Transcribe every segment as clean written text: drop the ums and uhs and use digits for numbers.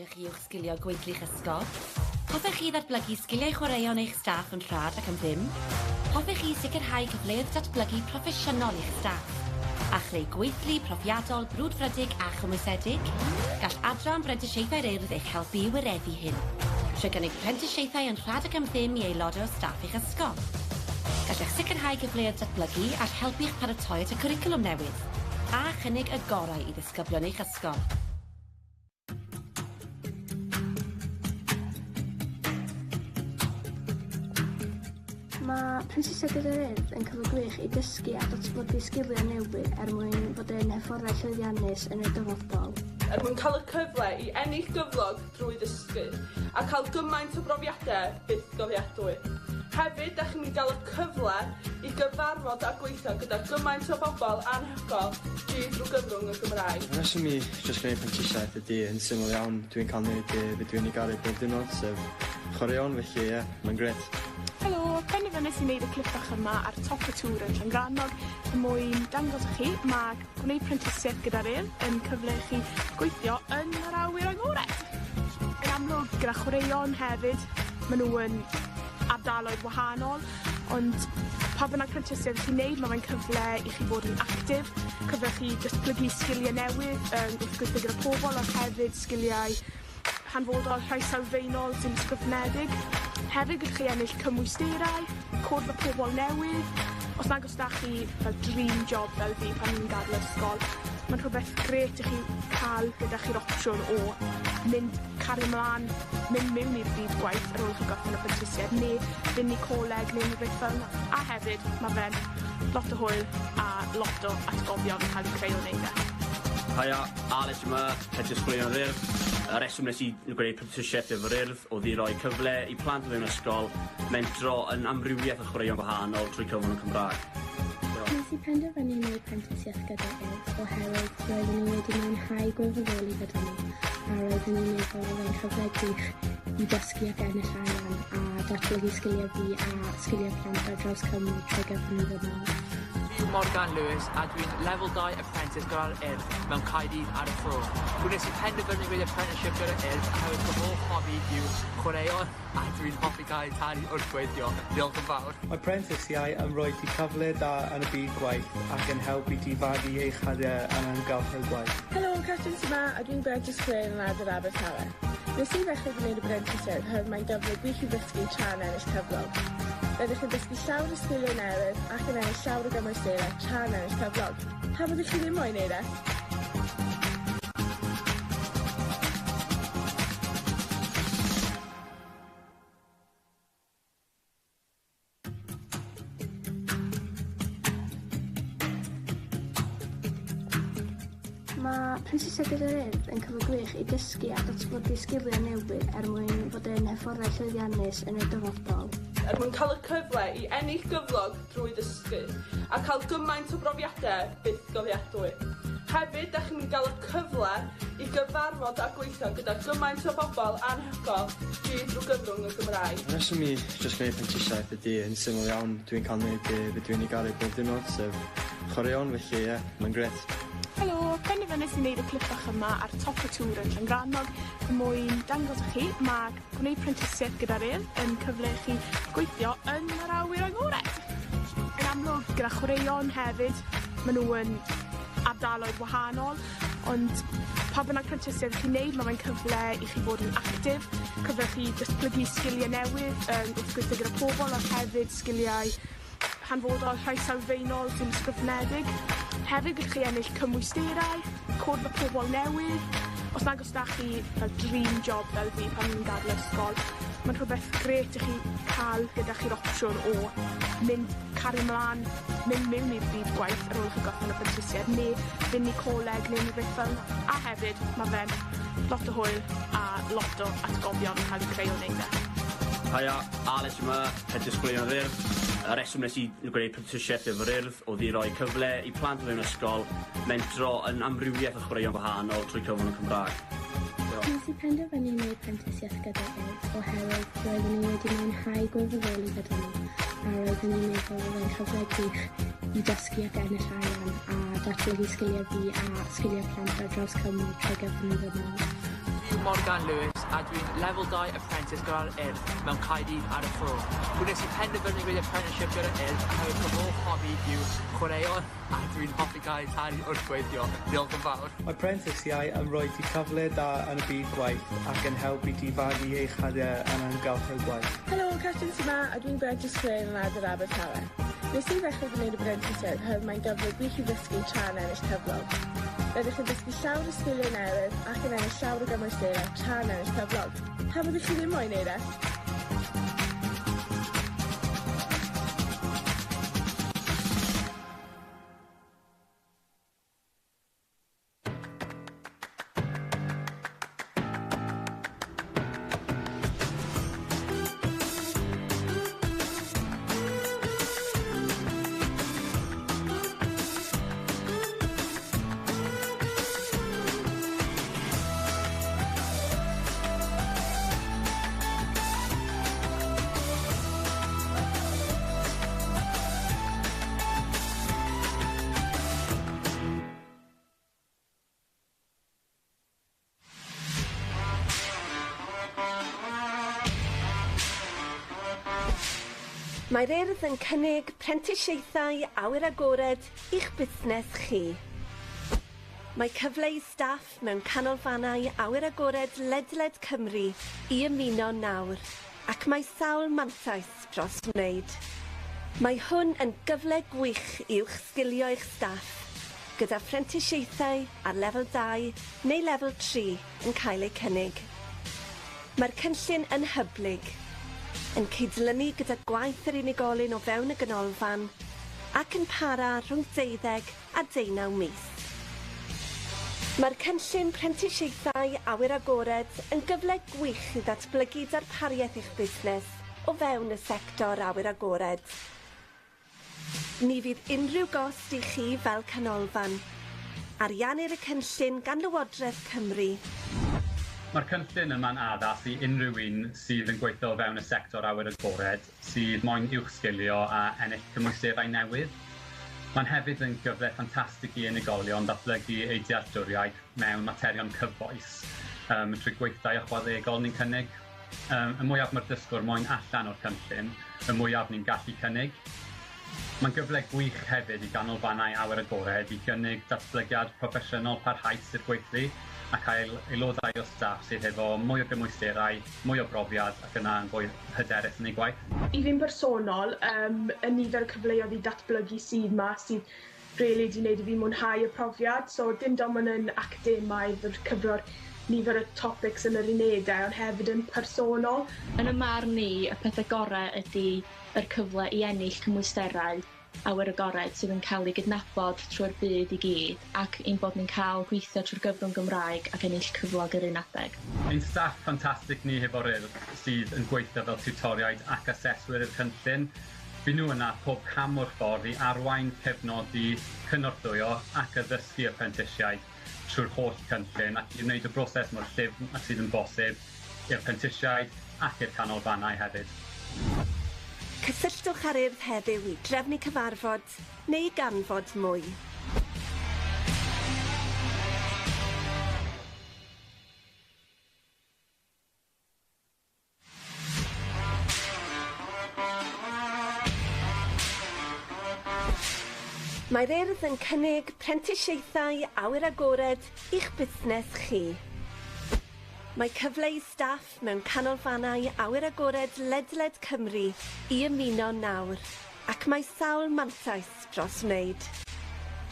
fedrwch chi i'ch sgilio gweithlu'ch ysgol? Hoffech chi ddatblygu sgiliau chwaraeon eich staff yn rhad ac am ddim? Hoffech chi sicrhau cyfleoedd datblygu proffesiynol i'ch staff? A chreu gweithlu profiadol, brwdfrydig a chymwysedig? Gall adran brentisiaethau'r Urdd eich helpu i wyreddu hyn. Trwy gynnig prentisiaethau yn rhad ac am ddim i aelodau o staff eich ysgol. Gallech sicrhau cyfleoedd datblygu all helpu'ch paratoi at y cwricwlwm newydd. A chynnig y gorau i ddisgyblion eich ysgol. Mae Apprentice gyda'r Urdd yn cyfle gwych i dysgu a datblygu sgiliau newydd mwyn fod yn hyfforddau llwyddiannus yn y dyfodol. Mwyn cael y cyfle i ennill gyflog drwy ddysgu a cael gymaint o brofiadau byth gofiadwy. Hefyd, da chi'n cael y cyfle i gyfarfod a gweithio gyda gymaint o bobl anhygoel drwy gyfrwng y Gymraeg. Y reswm i jyst gwneud prentisiaeth ydy yn syml iawn. Dwi'n cael gwneud be dwi'n ei garu bob diwrnod, sef chwaraeon, felly ie, mae'n gret. Helo, penderfynais i wneud y clip bach yma ar top y tŵr yn Llangrannog mwyn dangos i chi mae gwneud prentisiaeth gyda'r Urdd yn cyfle i chi gweithio yn yr awyr agored. Yn amlwg gyda chwaraeon hefyd, maen nhw yn ardaloedd wahanol, ond pa bynnag prentisiaeth chi'n wneud, mae'n cyfle i chi bod yn actif, cyfle i chi datblygu sgiliau newydd, wrth gweithio gyda pobl, ond hefyd sgiliau hanfodol rhai sylfaenol sy'n ysgrifnedig. Hefyd gallwch chi ennill cymwysterau, cwrdd o pobl newydd. Os nag os da chi fel dream job fel fi pan ni'n gadael ysgol, mae'n rhywbeth gret i chi cael gyda chi'r opsiwn o cario mlaen, mynd mewn i'r byd gwaith ar ôl chi gorffen y prentisiaeth, neu fynd i coleg neu rhywbeth fel yna. A hefyd, mae fe'n lot o hwyl a lot o atgofion yn cael eu creu o wneud e. Haia, Alex yma, testimonials o'r Urdd. Y reswm nes i gwneud prentisiaeth efo'r Urdd oedd i roi cyfle i plant o fewn ysgol mentro yn amrywiaeth o chwaraeon gwahanol trwy cyfrwng y Cymraeg. Nes i penderfynu wneud prentisiaeth gyda'r Urdd oherwydd roeddwn i wedi mwynhau gwirfoddoli gyda nhw a roeddwn i'n meddwl oedd e'n cyfle gwych i dysgu ac ennill arian a datblygu sgiliau fi a sgiliau plant ar draws Cymru trwy gyfrwng y ddynol. Morgan Lewis a dwi'n level 2 Apprentice gyda'r Urdd mewn Caerdydd ar y ffro. Nes i penderfynu gwneud apprenticeship gyda'r Urdd a hefyd fy hoff hobby yw chwaraeon a dwi'n hoffi cael ei talu wrth gweithio. Diolch yn fawr. Mae Apprenticeau yn rhoi ti cyfle da yn y byd gwaith ac yn helpu ti fagu eich hariau yn ymgylch gwaith. Helo, Catrin yma a dwi'n Apprentice chwarae yn Adar Abertawe. Nes i ddechrau gwneud y apprenticeship oherwydd mae'n gyfle gwych i ddysgu tra'n ennill cyflog. Rydych chi'n dysgu llawer o sgiliau newydd ac yn ennill llawer o gymwysterau tra'n ennill cyflog. Pa byddwch chi ddim moyn wneud e? Mae Apprentice gyda'r Urdd yn cyfle gwych i dysgu a datblygu sgiliau newydd mwyn fod yn hyfforddau llwyddiannus yn y dyfodol. Mwyn cael y cyfle i ennill gyflog drwy ddysgu a cael gymaint o brofiadau byth gofiadwy. Hefyd, da chi'n cael y cyfle i gyfarfod a gweithio gyda gymaint o bobl anhygoel drwy gyfrwng y Gymraeg. Y reswm i jyst gwneud prentisiaeth ydy yn syml iawn. Dwi'n cael gwneud be dwi'n ei garu bob diwrnod, sef chwaraeon, felly ie, mae'n gret. Helo, penderfynais i wneud y clip bach yma ar top y tŵr yn Llangrannog mwyn dangos i chi mae gwneud prentisiaeth gyda'r Urdd yn cyfle i chi gweithio yn yr awyr agored. Yn amlwg gyda chwaraeon hefyd, maen nhw yn ardaloedd wahanol, ond pa bynnag prentisiaeth chi'n wneud, mae'n cyfle i chi bod yn actif, cyfle i chi datblygu sgiliau newydd, wrth gweithio gyda pobl, ond hefyd sgiliau hanfodol rhai sylfaenol sy'n ysgrifnedig. Hefyd gallwch chi ennill cymwysterau, cwrdd o pobl newydd. Os nag os da chi fel dream job fel fi pan ni'n gadael ysgol, mae'n rhywbeth gret i chi cael gyda chi'r opsiwn o cario mlaen, mynd mewn i'r byd gwaith ar ôl chi gorffen y prentisiaeth, neu fynd i coleg neu rhywbeth fel yna. A hefyd, mae fe'n lot o hwyl a lot o atgofion yn cael eu creu o wneud e. Haia, Alex yma, testimonials o'r Urdd. Y reswm nes i gwneud prentisiaeth efo'r Urdd oedd i roi cyfle i plant o fewn ysgol mentro yn amrywiaeth o chwaraeon gwahanol trwy cyfrwng y Cymraeg. Nes i penderfynu wneud prentisiaeth gyda'r Urdd oherwydd roeddwn i wedi mwynhau gwirfoddoli gyda nhw a roeddwn i'n meddwl oedd e'n cyfle gwych i dysgu ac ennill arian a datblygu sgiliau fi a sgiliau plant ar draws Cymru trwy gyfrwng y ddynol. yw Morgan Lewis a dwi'n Level 2 Apprentice gyda'r Urdd mewn Caerdydd ar y ffro. Wnes i penderfynu gwneud apprenticeship gyda'r Urdd oherwydd fy hoff hobi yw chwaraeon a dwi'n hoffi cael talu wrth gweithio. Diolch yn fawr. Apprentice yn rhoi ti cyfle da yn y byd gwaith ac yn helpu ti fagu eich hadiau yn yngalchel gwaith. Helo, Catrin sy'n ma a dwi'n Apprentice Clare yn Urdd Abertawe. Nes i ddechrau gwneud apprenticeship oherwydd mae'n gyfle gwych i ddysgu tra'n ennill cyflog. Rydych chi'n dysgu llawer o sgiliau newydd ac yn ennill llawer o gymwysterau tra'n ennill cyflog. Pa byddwch chi ddim moyn neud e? Mae'r Urdd yn cynnig prentisieithau awyr agored i'ch busnes chi. Mae cyfle i staff mewn canolfannau awyr agored ledled Cymru i ymuno nawr, ac mae sawl mantais dros wneud. Mae hwn yn gyfle gwych i'ch sgilio eich staff, gyda prentisieithau ar lefel 2 neu lefel 3 yn cael eu cynnig. Mae'r cynllun yn hyblyg, yn cydlynu gyda gwaith yr unigolyn o fewn y ganolfan ac yn para rhwng 12 a 19 mis. Mae'r cynllun prentisieithau awyr agored yn gyfle gwych i ddatblygu darpariaeth eich busnes o fewn y sector awyr agored. Ni fydd unrhyw gost i chi fel canolfan. Ariannir y cynllun gan Lywodraeth Cymru. Mae'r cynllun yma'n addas i unrhyw un sydd yn gweithio fewn y sector awyr agored sydd moyn uwch sgilio a ennill cymwysterau newydd. Mae'n hefyd yn gyfle ffantastig i unigolion datblygu eu dealltwriaeth mewn materion cyfoes trwy gweithdai ychwanegol ni'n cynnig. Y mwyaf mae'r dysgwr moyn allan o'r cynllun, y mwyaf ni'n gallu cynnig. Mae'n gyfle gwych hefyd i ganolfannau awyr agored i gynnig datblygiad proffesiynol parhaus i'r gweithlu a cael aelodau o staff sydd efo mwy o gymwysterau, mwy o brofiad ac yna yn fwy hyderus yn ei gwaith. I fi'n bersonol, y nifer cyfleoedd i datblygu sydd ma sydd rili wedi gwneud i fi mwynhau y profiad. So dim ond yn academaidd yr cyfro'r nifer y topics yn yr unedau, ond hefyd yn personol. Yn y marn ni, y pethau gorau ydy yr cyfle i ennill cymwysterau awyr agored sydd yn cael ei gydnabod trwy'r byd i gyd ac ein bod ni'n cael gweithio trwy'r gyfrwng Gymraeg ac ennill cyflog yr un adeg. Ein staff ffantastig ni hefo'r Urdd sydd yn gweithio fel tiwtoriaid ac aseswyr i'r cynllun. Fy nhw yna pob cam o'r ffordd i arwain, cefnogi, cynorthwyo ac addysgu apprentishiaid trwy'r holl cynllun ac i wneud y broses mor llyfn ac sydd yn bosib i'r apprentishiaid ac i'r canolfannau hefyd. Cysylltwch ar Urdd heddiw i drefnu cyfarfod neu ganfod mwy. Mae'r Urdd yn cynnig prentisieithau awyr agored i'ch busnes chi. Mae cyfle i staff mewn canolfannau awyr agored ledled Cymru i ymuno nawr, ac mae sawl mantais dros wneud.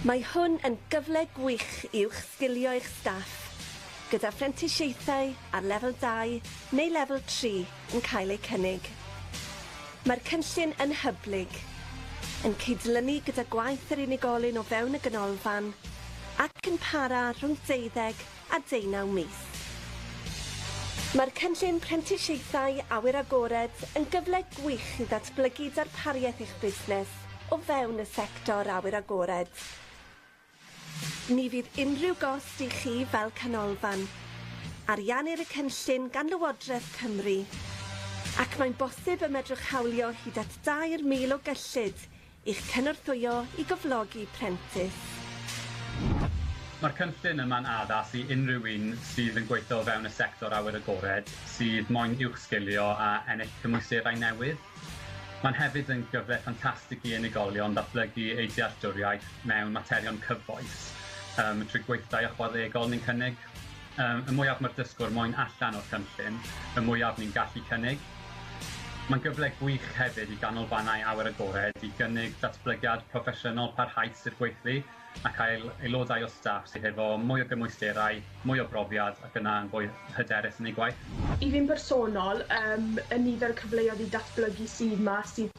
Mae hwn yn gyfle gwych i'ch sgilio eich staff, gyda prentisieithau ar lefel 2 neu lefel 3 yn cael eu cynnig. Mae'r cynllun yn hyblyg, yn cydlynu gyda gwaith yr unigolyn o fewn y ganolfan ac yn para rhwng 12 a 19 mis. Mae'r cynllun prentisieithau awyr agored yn gyfle gwych i ddatblygu darpariaeth eich busnes o fewn y sector awyr agored. Ni fydd unrhyw gost i chi fel canolfan. Ariannir y cynllun gan Lywodraeth Cymru, ac mae'n bosib y medrwch hawlio hyd at 2,000 o gyllid i'ch cynorthwyo i gyflogi Apprentice. Mae'r cynllun yma'n addas I unrhyw un sydd yn gweithio fewn y sector awyr agored, sydd moyn uwchsgilio a ennill cymwysterau newydd. Mae'n hefyd yn gyfle ffantastig I unigolion datblygu eu dealltwriaeth mewn materion cyfoes, trwy gweithdai ychwanegol ni'n cynnig. Y mwyaf mae'r dysgwr moyn allan o'r cynllun, y mwyaf ni'n gallu cynnig. Mae'n gyfle gwych hefyd I ganolfannau awyr agored I gynnig datblygiad proffesiynol parhaus i'r gweithlu a cael aelodau o staff sydd efo mwy o gymwysterau, mwy o brofiad ac yna yn fwy hyderus yn ei gwaith. I fi'n bersonol, y nifer cyfleoedd I datblygu sydd yma sydd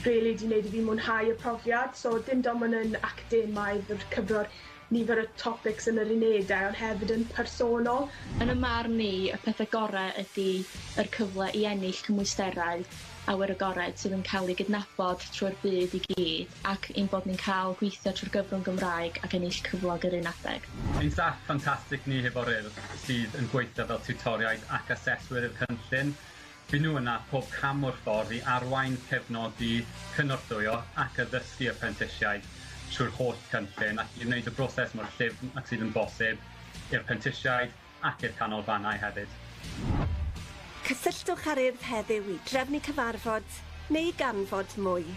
rili wedi gwneud I fi mwynhau y profiad, so dim dom yn academaidd o'r cyfro'r nifer y topics yn yr unedau, ond hefyd yn personol. Yn y marn ni, y pethau gorau ydy yr cyfle I ennill cymwysterau awyr agored sydd yn cael ei gydnabod trwy'r byd I gyd ac ein bod ni'n cael gweithio trwy'r gyfrwng Gymraeg ac ennill cyflog yr un adeg. Ein staff ffantastig ni hefo'r Urdd sydd yn gweithio fel tiwtoriaid ac aseswyr i'r cynllun. Fy nhw yna pob cam o'r ffordd I arwain cefnogi, cynorthwyo ac addysgu apprentisiaid trwy'r holl cynllun ac I wneud y broses mor llyfn ac sydd yn bosib i'r apprentisiaid ac i'r canolfannau hefyd. Cysylltwch ar Urdd heddiw I drefnu cyfarfod neu ganfod mwy.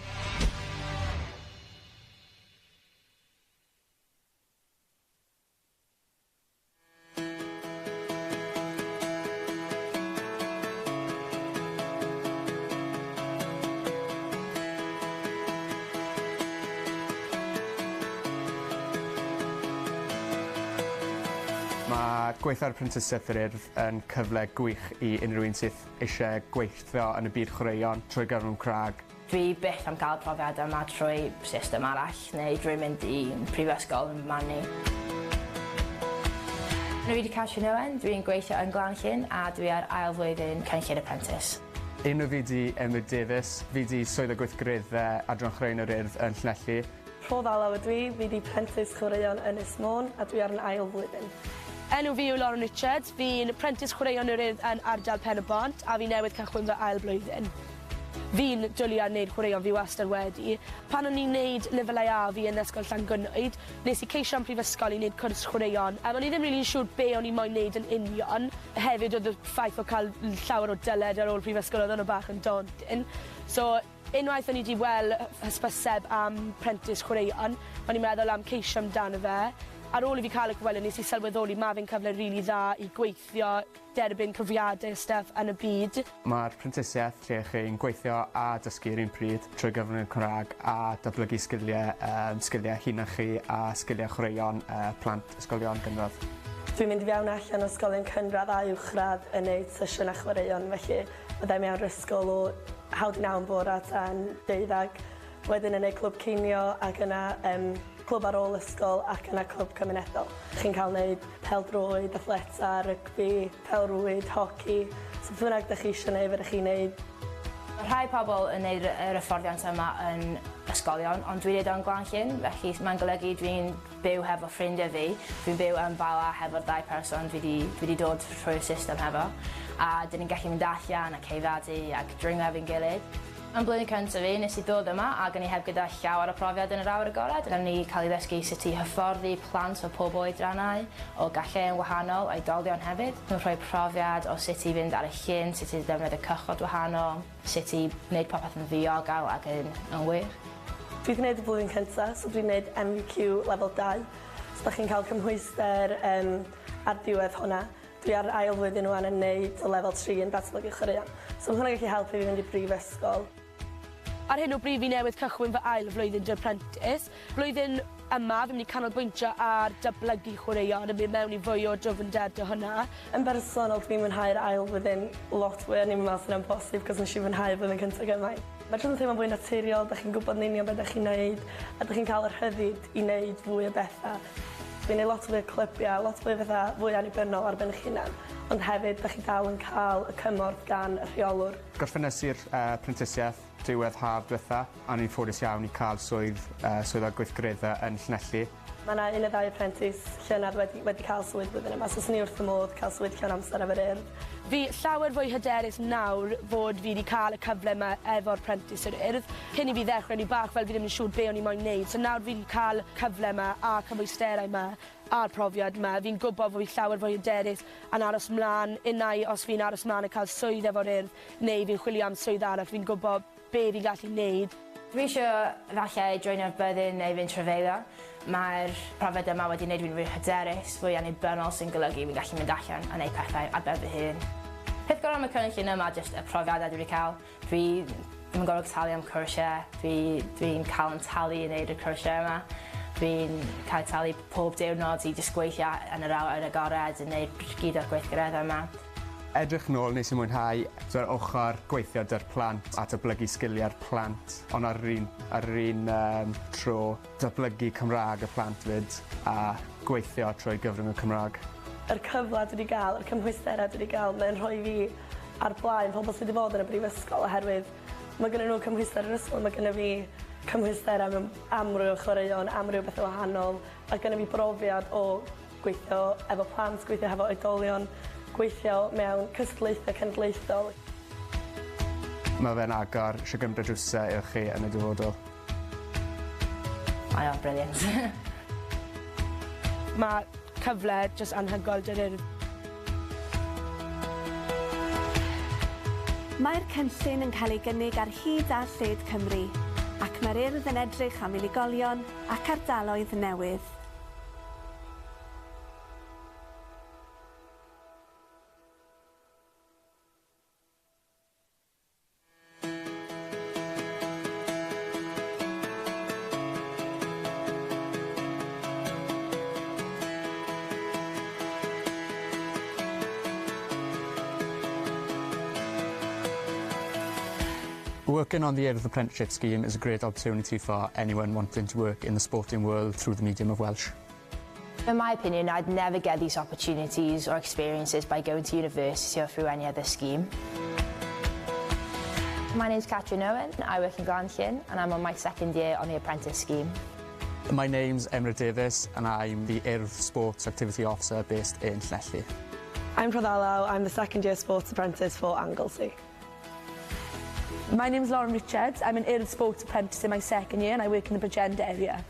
Mae gweithio'r Apprenticeship yr Urdd yn cyfle gwych I unrhyw un sydd eisiau gweithio yn y byd chwaraeon trwy gyfrwng Cymraeg. Dwi byth am gael profiad yma trwy system arall neu drwy mynd I prifysgol yn Manni. Rwy wedi cael Owen, dwi'n gweithio yn Glanllyn a dwi ar ail flwyddyn cynllun Apprentice. Enw fi di Emyr Davies, fi di swydd o gweithgareddau adran chwaraeon yr Urdd yn Llanelli. Rho ddalaw ydw I, fi di Apprentice chwaraeon yn Ynys Môn a dwi ar yn ail flwyddyn. Enw fi yw Lauren Richards, fi'n Apprentice chwaraeon yr Urdd yn ardal Pen y Bont a fi newydd cychwyn fy ail blwyddyn. Fi'n dwlu ar wneud chwaraeon fi wastad wedi. Pan o'n i'n wneud lefelau A fi yn ysgol Llangwynwyd, nes I ceisio am prifysgol I wneud cwrs chwaraeon. O'n I ddim rili'n siŵr be o'n I moyn wneud yn union. Hefyd oedd y ffaith o cael llawer o dyled ar ôl prifysgol oedd o'n bach yn daunting. So, unwaith o'n I wedi weld hysbyseb am Apprentice chwaraeon, o'n i'n meddwl am ceisio amdano fe. Ar ôl I fi cael y gweld, nes I sylweddoli ma fe'n cyfle rili dda I gweithio, derbyn cyfriadau stuff yn y byd. Mae'r Apprenticeship lle chi'n gweithio a dysgu'r un pryd trwy gyfrwng y Cymraeg a datblygu sgiliau hunan chi a sgiliau chwaraeon plant ysgolion gynradd. Dwi'n mynd I fewn allan o ysgolion cynradd a uwchradd yn gwneud sesiynau chwaraeon, felly byddai mewn ysgol o 9 yn bore tan 12. Wedyn yn gwneud clwb cinio ac yna clwb ar ôl ysgol ac yna clwb cymunedol. Chi'n cael gwneud pêl-droed, athleta, rygbi, pêl-rwyd, hoci. So beth bynnag ydych chi eisiau gwneud, fyddwch chi'n gwneud. Mae rhai pobl yn gwneud yr hyfforddiant yma yn ysgolion, ond dwi'n gwneud o'n Glanllyn, felly mae'n golygu dwi'n byw hefo ffrindiau fi. Dwi'n byw yn Bala hefo'r 2 person dwi wedi dod trwy'r system hefo. A dyn ni'n gallu mynd allan ac ceifadu ac dringo efo'n gilydd. Yn blwyddyn cyntaf fi, nes I ddod yma ac o'n I heb gyda llawer o profiad yn yr awyr agored. O'n I cael ei ddysgu sut I hyfforddi plant o pob oedrannau, o galle'n wahanol, oedolion hefyd. Mae'n rhoi profiad o sut I fynd ar y llyn, sut I ddefnyddio cychod wahanol, sut I wneud popeth yn ddiogel ac yn wych. Dwi wedi gwneud y blwyddyn cyntaf, so dwi'n gwneud MVQ lefel 2. So da chi'n cael cymhwyster ar diwedd hwnna. Dwi ar ail flwyddyn nhw yn gwneud o lefel 3 yn datblygu chwaraeon. So mae hwnna'n gallu helpu fi fynd I brifysgol. Ar hyn o bryd fi newydd cychwyn fy ail flwyddyn dy Apprentice. Blwyddyn yma fi'n mynd I canolbwyntio ar datblygu chwaraeon yn mynd mewn I fwy o drafodeth o hynna. Yn bersonol dwi'n mwynhau'r ail flwyddyn lot fwy, o'n i'n meddwl sy'n amhosib, cos nes I mwynhau flwyddyn cyntaf gymaint. Mae'r trwy'n teimlo fwy naturiol, da chi'n gwybod yn union beth da chi'n neud, a da chi'n cael yr rhyddid I neud fwy o bethau. Dwi'n neud lot fwy o clybiau, lot fwy o bethau fwy annibynnol ar ben eich hunan, ond hefyd da chi dal yn cael y cymorth gan y rheolwr. Gorffenasu'r Apprenticeship diwedd haf diwetha, a ni'n ffodus iawn I cael swydd o gweithgareddau yn Llanelli. Mae yna 1 neu 2 apprentice llynedd wedi cael swydd blwyddyn yma, so ni wrth y modd cael swydd llawn amser efo'r Urdd. Fi llawer fwy hyderus nawr fod fi wedi cael y cyfle yma efo'r Apprentice yr Urdd. Cyn I fi ddechrau, ni bach fel fi ddim yn siŵr be o'n I moyn wneud, so nawr fi wedi cael cyfle yma a cymwysterau yma. a'r profiad yma. Fi'n gwybod fod fi llawer fwy hyderus yn aros mlaen unai os fi'n aros mlaen a cael swydd efo'r Urdd neu fi'n chwilio am swydd arall. Fi'n gwybod be fi'n gallu wneud. Dwi eisiau falle joinio'r byddin neu fynd trefeilio. Mae'r profiad yma wedi gwneud fi'n fwy hyderus, fwy annibynnol sy'n golygu fi'n gallu mynd allan a gwneud pethau ar ben fy hun. Peth gorau am y cynllun yma jyst y profiadau dwi wedi cael. Dwi ddim yn gorfod talu am cwrsiau. Dwi'n cael yn talu i wneud y cwrsiau yma. Dwi'n cael talu pob diwrnod i jyst gweithio yn yr awyr agored yn gwneud gyd o'r gweithgareddau yma. Edrych nôl nes i mwynhau yr ochr gweithio 'da'r plant a datblygu sgiliau'r plant, ond ar yr un tro datblygu Cymraeg y plant fyd a gweithio trwy gyfrwng y Cymraeg. Yr cyfle dwi wedi gael, yr cymhwysterau dwi wedi gael, mae'n rhoi fi ar blaen pobl sydd wedi bod yn y brifysgol oherwydd mae gennym nhw cymhwyster yn ysgol, mae gennym fi cymhwysterau mewn amryw o chwaraeon, amryw bethau wahanol, a gennym fi brofiad o gweithio efo plant, gweithio efo oedolion, gweithio mewn cystadlaethau cenedlaethol. Mae fe'n agor eisiau gymryd y drwsau i'ch chi yn y dyfodol. Mae o'n brilliant. Mae cyfle jyst anhygoel 'da'r Urdd. Mae'r cynllun yn cael ei gynnig ar hyd a lled Cymru, ac mae'r Urdd yn edrych am unigolion ac ardaloedd newydd. Working on the Urdd Apprenticeship scheme is a great opportunity for anyone wanting to work in the sporting world through the medium of Welsh. In my opinion, I'd never get these opportunities or experiences by going to university or through any other scheme. My name's Catherine Owen, I work in Glanllyn and I'm on my second year on the Apprentice scheme. My name's Emma Davis and I'm the Urdd Sports Activity Officer based in Llanelli. I'm Proddalau, I'm the second year sports apprentice for Anglesey. My name's Lauren Richards. I'm an Urdd Sports Apprentice in my second year and I work in the Bridgend area.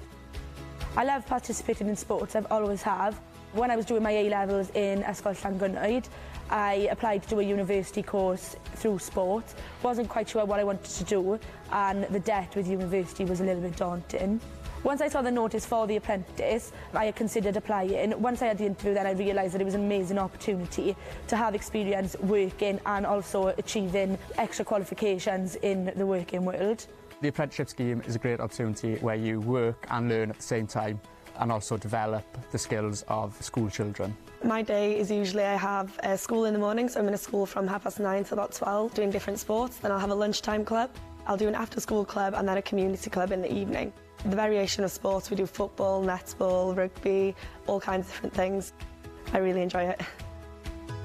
I love participating in sports, I've always have. When I was doing my A-levels in Ysgol Llangynnwyd, I applied to do a university course through sport. Wasn't quite sure what I wanted to do and the debt with university was a little bit daunting. Once I saw the notice for the Apprentice, I considered applying. Once I had the interview, then I realised that it was an amazing opportunity to have experience working and also achieving extra qualifications in the working world. The apprenticeship scheme is a great opportunity where you work and learn at the same time and also develop the skills of school children. My day is usually I have school in the morning, so I'm in a school from 9:30 to about 12 doing different sports. Then I'll have a lunchtime club. I'll do an after-school club and then a community club in the evening. The variation of sports, we do football, netball, rugby, all kinds of different things. I really enjoy it.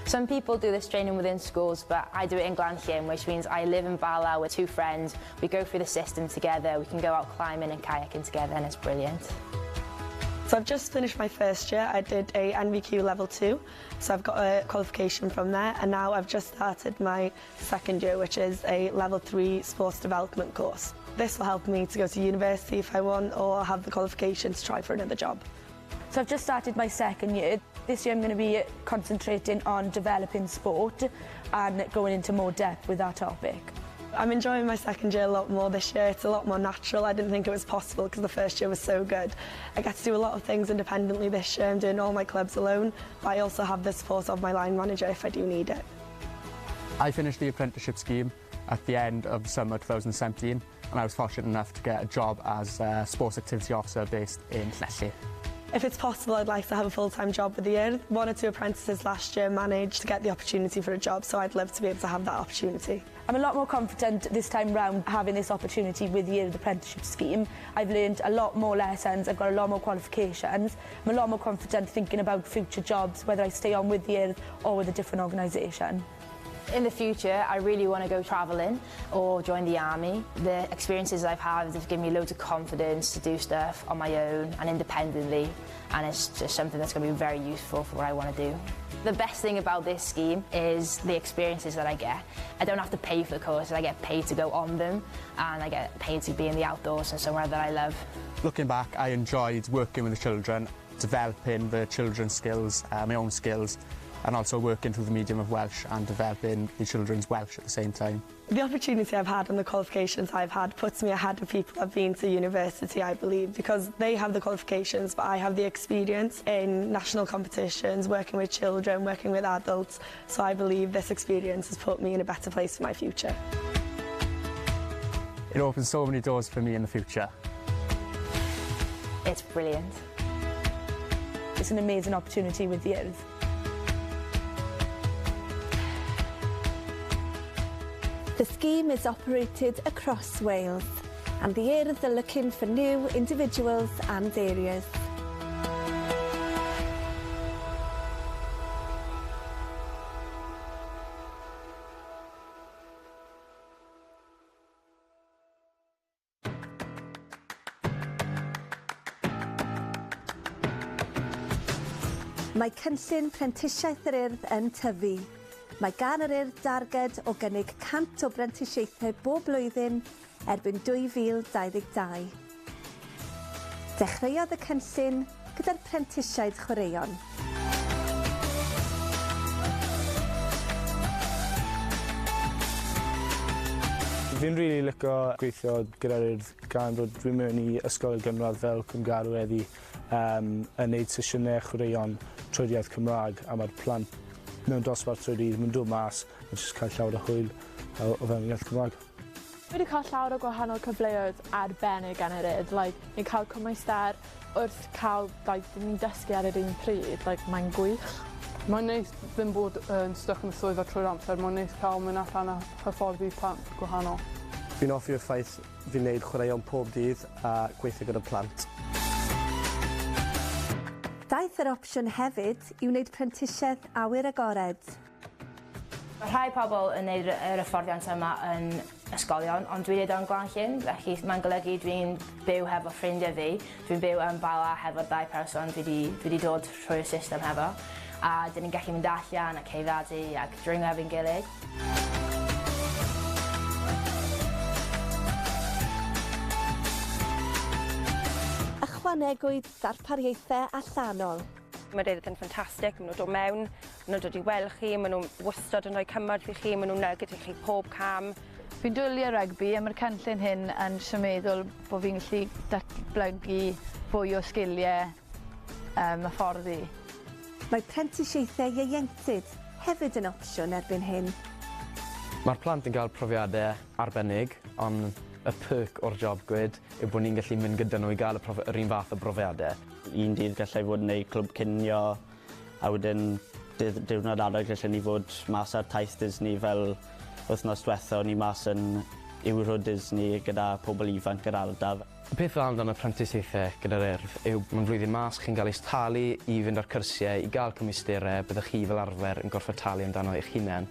Some people do this training within schools, but I do it in Glanllyn, which means I live in Bala with two friends. We go through the system together, we can go out climbing and kayaking together, and it's brilliant. So I've just finished my first year. I did a NVQ level 2, so I've got a qualification from there, and now I've just started my second year, which is a level 3 sports development course. This will help me to go to university if I want, or have the qualification to try for another job. So I've just started my second year. This year I'm going to be concentrating on developing sport and going into more depth with that topic. I'm enjoying my second year a lot more this year. It's a lot more natural. I didn't think it was possible because the first year was so good. I get to do a lot of things independently this year. I'm doing all my clubs alone, but I also have the support of my line manager if I do need it. I finished the apprenticeship scheme at the end of summer 2017 and I was fortunate enough to get a job as a sports activity officer based in Llanelli. If it's possible, I'd like to have a full-time job with the Urdd. 1 or 2 apprentices last year managed to get the opportunity for a job, so I'd love to be able to have that opportunity. I'm a lot more confident this time round having this opportunity with the Urdd Apprenticeship scheme. I've learned a lot more lessons, I've got a lot more qualifications. I'm a lot more confident thinking about future jobs, whether I stay on with the Urdd or with a different organisation. In the future, I really want to go travelling or join the army. The experiences I've had have given me loads of confidence to do stuff on my own and independently, and it's just something that's going to be very useful for what I want to do. The best thing about this scheme is the experiences that I get. I don't have to pay for the courses, I get paid to go on them, and I get paid to be in the outdoors and somewhere that I love. Looking back, I enjoyed working with the children developing the children's skills, my own skills, and also working through the medium of Welsh and developing the children's Welsh at the same time. The opportunity I've had and the qualifications I've had puts me ahead of people who've been to university, I believe, because they have the qualifications, but I have the experience in national competitions, working with children, working with adults, so I believe this experience has put me in a better place for my future. It opens so many doors for me in the future. It's brilliant. It's an amazing opportunity with the Urdd. The scheme is operated across Wales, and the Urdd are looking for new individuals and areas. Mae cynllun prentisiaeth yr Urdd yn tyfu. Mae gan yr Urdd darged o gynnig 100 o brentisiaethau bob blwyddyn erbyn 2022. Dechreuodd y cynllun gyda'r prentisiaid chwaraeon. Fi'n rili licio gweithio gyda'r Urdd gan bod dwi'n mewn i ysgol gynradd fel cymgarw heddi yn neud sesiynau chwaraeon trwy'r iaith Cymraeg a mae'r plant mewn dosbarth trwy'r dydd yn dod mas a jyst cael llawer o hwyl o fewn iaith Cymraeg. Dwi wedi cael llawer o gwahanol cyfleoedd arbennig gan yr Urdd. Ni'n cael cymaint dar wrth cael ni'n dysgu ar yr un pryd. Mae'n gwych. Mae'n neis ddim bod yn stuck yn y swyddfa trwy'r amser. Mae'n neis cael mynd allan a hyfforddi plant gwahanol. Fi'n offi'r ffaith fi'n neud chwaraeon pob dydd a gweithio gyda plant. Daeth yr opsiwn hefyd i wneud prentisiaeth awyr agored. Mae rhai pobl yn gwneud yr hyfforddiant yma yn ysgolion, ond dwi'n gwneud o'n Glanllyn, felly mae'n golygu dwi'n byw hefo ffrindiau fi. Dwi'n byw yn Bala hefo'r 2 person dwi wedi dod trwy'r system hefo. A dyn ni'n gallu mynd allan a ceiddiadu ac dringo efo'n gilydd. Ychwanegwyd darpariaethau allanol. Mae'r Urdd yn ffantastig, maen nhw'n dod mewn, maen nhw'n dod i weld chi, maen nhw'n wastad yn rhoi cymorth i chi, maen nhw'n nygyd i chi pob cam. Fi'n dwlu rygbi a mae'r cynllun hyn yn symeddwl bod fi'n gallu datblygu fwy o sgiliau hyfforddi. Mae prentisiaethau ieuenctid hefyd yn opsiwn erbyn hyn. Mae'r plant yn cael profiadau arbennig, ond y perk o'r job gwed yw bod ni'n gallu mynd gyda nhw i gael yr un fath o brofiadau. Un dydd gallai fod yn gwneud clwb cinio, a wedyn diwrnod arall gallai ni fod mas ar taith Disney fel wythnos diwetha, ni mas yn Urdd Disney gyda pobl ifanc yr ardal. Y peth dda amdano prentisiaethau gyda'r Urdd yw mae'n flwyddyn mas chi'n cael eich talu i fynd ar cyrsiau, i gael cymwysterau, byddwch chi fel arfer yn gorfod talu amdano eich hunain.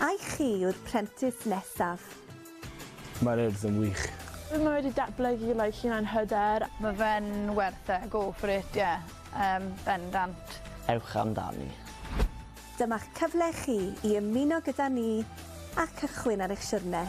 A'i chi yw'r prentis nesaf? Mae'r Urdd yn wych. Mae wedi datblygu hunan hyder. Mae fe'n werth e, go for it, bendant. Ewch amdani. Dyma'ch cyfle chi i ymuno gyda ni a cychwyn ar eich siwrne.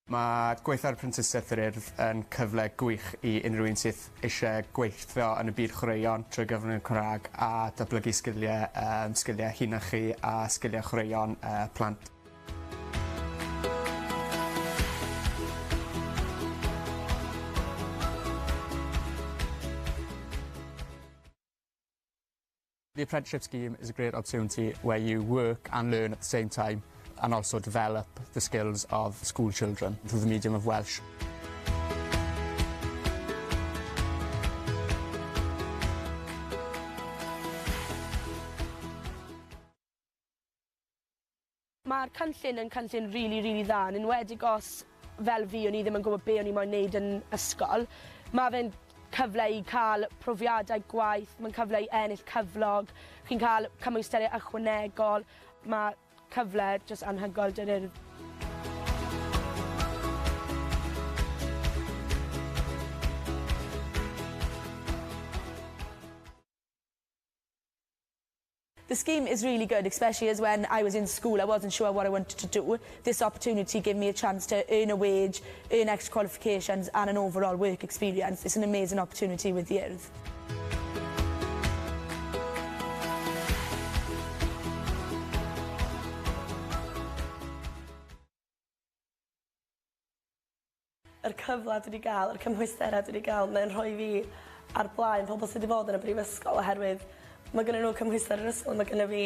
Mae gweithio ar apprenticeship yr Urdd yn cyfle gwych I unrhyw un sydd eisiau gweithio yn y byd chwaraeon trwy gyfrwng y Cymraeg a datblygu sgiliau hunan chi a sgiliau chwaraeon plant. The apprenticeship scheme is a great opportunity where you work and learn at the same time and also develop the skills of school children through the medium of Welsh. Mae'r cynllun yn cynllun really dda, yn enwedig os fel fi o'n I ddim yn gwybod be o'n I moyn wneud yn ysgol. Mae fe'n cyfle I cael profiadau gwaith, mae'n cyfle I ennill cyflog, chi'n cael cymwysteriau ychwanegol, mae cyfle jyst anhygoel dy'r Urdd. The scheme is really good, especially as when I was in school, I wasn't sure what I wanted to do. This opportunity gave me a chance to earn a wage, earn extra qualifications and an overall work experience. It's an amazing opportunity with the Urdd. Yr cyfle dwi wedi gael, yr cymhwysterau dwi wedi gael, mae'n rhoi fi ar blaen pobl sydd wedi bod yn y brifysgol oherwydd mae gennyn nhw cymhwyster yr ysgol, mae gennyn fi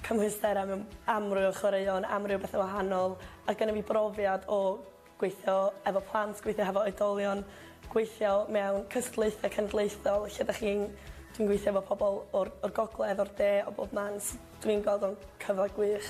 cymhwysterau mewn amryw o chwaraeon, amryw o bethau wahanol, a gennyn fi brofiad o gweithio efo plant, gweithio efo oedolion, gweithio mewn cystadlaethau cenedlaethol, lle dwi'n gweithio efo pobl o'r gogledd, o'r de, o bob man. Dwi'n gweld o'n cyfle gwych.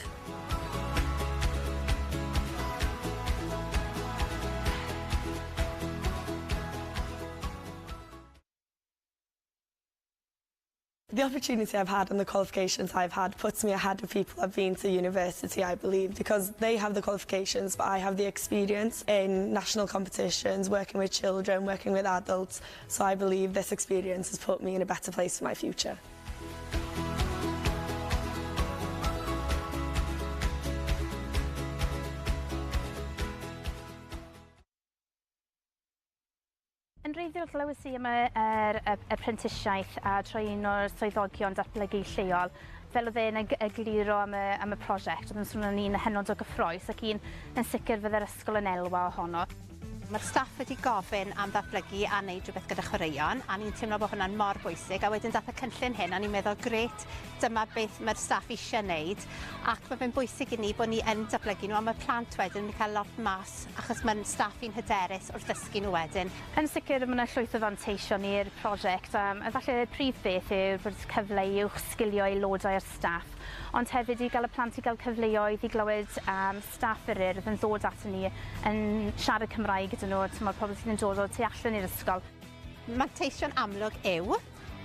The opportunity I've had and the qualifications I've had puts me ahead of people I've been to university, I believe, because they have the qualifications, but I have the experience in national competitions, working with children, working with adults, so I believe this experience has put me in a better place for my future. Yn wreiddiol glywes I am yr apprenticeshiaeth a troi un o'r swyddogion datblygu lleol fel oedd e'n egluro am y prosiect. Oedd yn swnio'n un hynod o gyffrous ac un yn sicr fydd yr ysgol yn elwa ohono. Mae'r staff wedi gofyn am ddatblygu a wneud rhywbeth gyda chwaraeon a ni'n teimlo bod hwnna'n mor bwysig a wedyn dath y cynllun hyn a ni'n meddwl gret, dyma beth mae'r staff eisiau wneud ac mae fe'n bwysig I ni bod ni yn datblygu nhw a mae plant wedyn yn cael lot mas achos mae'n staff i'n hyderus wrth ddysgu nhw wedyn. Yn sicr mae yna llwyth o fanteision i'r prosiect efallai y prif beth yw bod cyfle I uwch sgilio aelodau o'r staff ond hefyd I gael y plant I gael cyfleoedd I glywed staff yr Urdd yn ddod ato ni yn siarad Cymraeg gyda nhw, mae'r pobl sydd yn dod o tu allan i'r ysgol. Manteision amlwg yw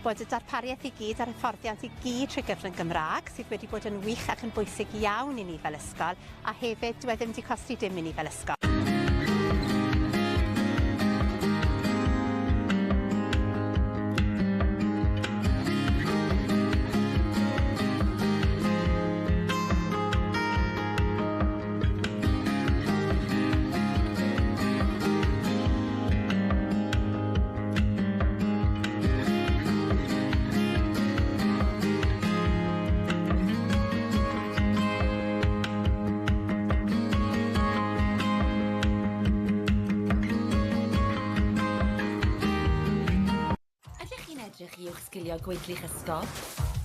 bod y darpariaeth I gyd a'r hyfforddiant I gyd trwy gyfrwng Gymraeg sydd wedi bod yn wych ac yn bwysig iawn I ni fel ysgol a hefyd dyw e ddim wedi costi dim I ni fel ysgol. Edrych I uwch sgilio gweithlu'ch ysgol?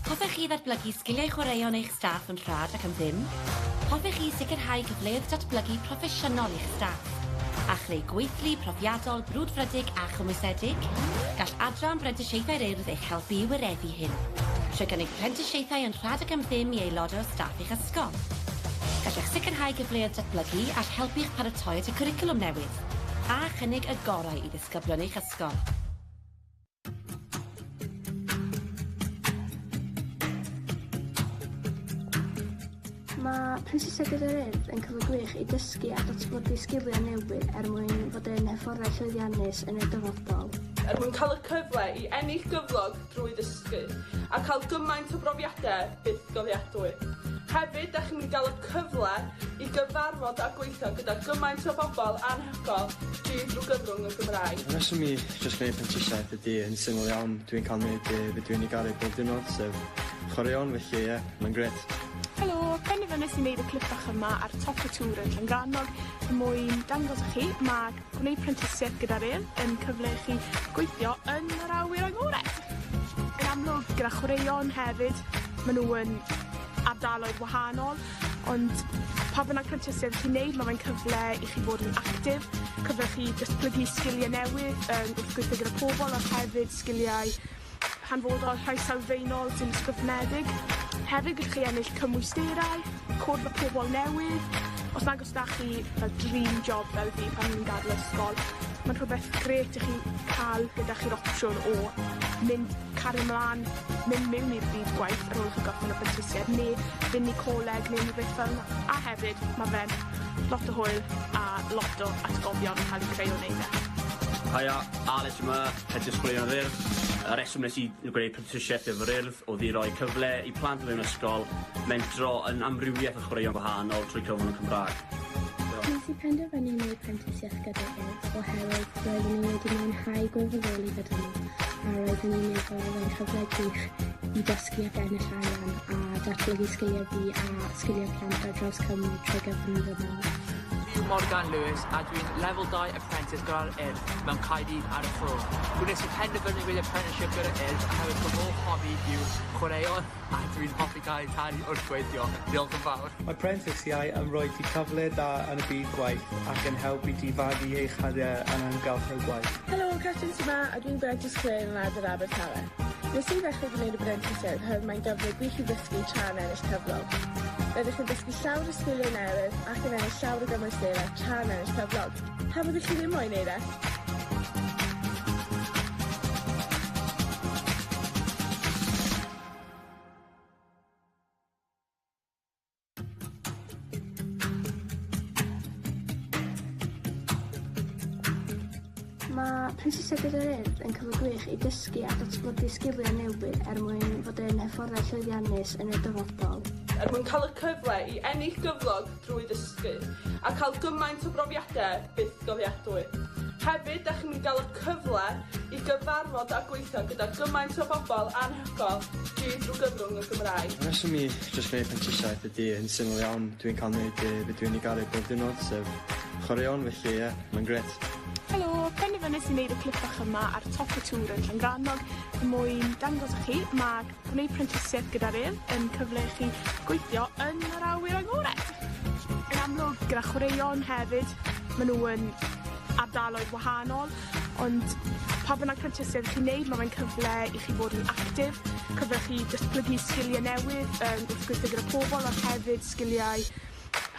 Hoffech chi ddatblygu sgiliau chwaraeon eich staff yn rhad ac am ddim? Hoffech chi sicrhau cyfleoedd datblygu proffesiynol i'ch staff? A chreu gweithlu profiadol, brwdfrydig a chymwysedig? Gall adran brentisiaethau'r Urdd eich helpu I wireddu hyn. Trwy gynnig prentisiaethau yn rhad ac am ddim I aelodau o staff eich ysgol. Gallech sicrhau gyfleoedd datblygu all helpu'ch paratoi at y cwricwlwm newydd. A chynnig y gorau I ddisgyblion eich ysgol. Mae Apprentice gyda'r Urdd yn cyfle gwych i dysgu a datblygu sgiliau newydd mwyn fod yn hyfforddau llwyddiannus yn y dyfodol. Mwyn cael y cyfle i ennill gyflog drwy dysgu a cael gymaint o brofiadau byth gofiadwy. Hefyd, da chi'n cael y cyfle i gyfarfod a gweithio gyda gymaint o bobl anhygoel drwy gyfrwng y Gymraeg. Y reswm i jyst gwneud prentisiaeth ydy yn syml iawn. Dwi'n cael gwneud be dwi'n ei garu bob diwrnod, sef chwaraeon, felly ie, mae'n gret. Helo, penderfynais i wneud y clip bach yma ar top y tŵr yn Llangrannog mwyn dangos i chi mae gwneud prentisiaeth gyda'r Urdd yn cyfle i chi gweithio yn yr awyr agored. Yn amlwg gyda chwaraeon hefyd, maen nhw yn ardaloedd wahanol, ond pa bynnag prentisiaeth chi'n neud, mae'n cyfle i chi fod yn actif, cyfle i chi datblygu sgiliau newydd wrth gweithio gyda pobl, ond hefyd sgiliau hanfodol rhai sylfaenol sy'n ysgrifnedig. Hefyd gallwch chi ennill cymwysterau, cwrdd â pobl newydd. Os nag os da chi fel dream job fel fi pan ni'n gadael ysgol, mae'n rhywbeth gret i chi cael gyda chi'r opsiwn o mynd cario mlaen, mynd mewn i'r byd gwaith ar ôl chi gorffen y prentisiaeth, neu fynd i coleg neu rhywbeth fel yna. A hefyd, mae fe'n lot o hwyl a lot o atgofion yn cael eu creu o wneud e. Haia, Alex yma, head disgwylion yr Urdd. Y reswm nes i gwneud prentisiaeth efo'r Urdd oedd i roi cyfle i plant mewn ysgol mentro yn amrywiaeth o chwaraeon gwahanol trwy cyfrwng y Cymraeg. Nes i penderfynu wneud prentisiaeth gyda'r Urdd oherwydd roeddwn i wedi mwynhau gwirfoddoli gyda nhw a roeddwn i'n meddwl oedd yn cyfle gwych i dysgu ac ennill arian a datblygu sgiliau fi a sgiliau plant ar draws Cymru trwy gyfrwng y Gymraeg. Morgan Lewis a dwi'n Level 2 Apprentice gyda'r Urdd mewn Caerdydd ar y ffro. Gwnes i penderfynu gwneud apprenticeship gyda'r Urdd oherwydd fy hoff hobi yw chwaraeon a dwi'n hoffi cael talu wrth gweithio. Diolch yn fawr. Mae Apprenticeau yn rhoi ti cyfle da yn y byd gwaith ac yn helpu ti fagu eich hadiau yn amgylchedd gwaith. Helo, Catrin yma a dwi'n Apprentice Chweil yn Adar Abertawe. Nes i ddechrau gwneud y Apprenticeship oherwydd mae'n gyfle gwych i ddysgu tra'n ennill cyflog. Rydych chi'n dysgu llawer o sgiliau newydd ac yn ennill llawer o gymwysterau tra'n ennill cyflog. Pa byddwch chi ddim moyn wneud e? Mae prentisiaeth gyda'r Urdd yn cyfle gwych i dysgu a datblygu sgiliau newydd mwyn fod yn hyfforddau llwyddiannus yn y dyfodol. Mwyn cael y cyfle i ennill gyflog drwy dysgu a cael gymaint o brofiadau byth gofiadwy. Hefyd, da chi'n cael y cyfle i gyfarfod a gweithio gyda gymaint o bobl anhygoel drwy gyfrwng y Gymraeg. Y reswm i jyst gwneud prentisiaeth ydy yn syml iawn. Dwi'n cael gwneud be dwi'n ei garu bob diwrnod, sef chwaraeon, felly ie, mae'n gret. Helo, penderfynais i wneud y clip bach yma ar top y tŵr yn Llangrannog mwyn dangos i chi mae gwneud prentisiaeth gyda'r Urdd yn cyfle i chi gweithio yn yr awyr agored. Yn amlwg gyda chwaraeon hefyd, maen nhw yn ardaloedd wahanol, ond pa bynnag prentisiaeth chi'n neud, mae'n cyfle i chi fod yn actif, cyfle i chi datblygu sgiliau newydd wrth gweithio gyda pobl, ond hefyd sgiliau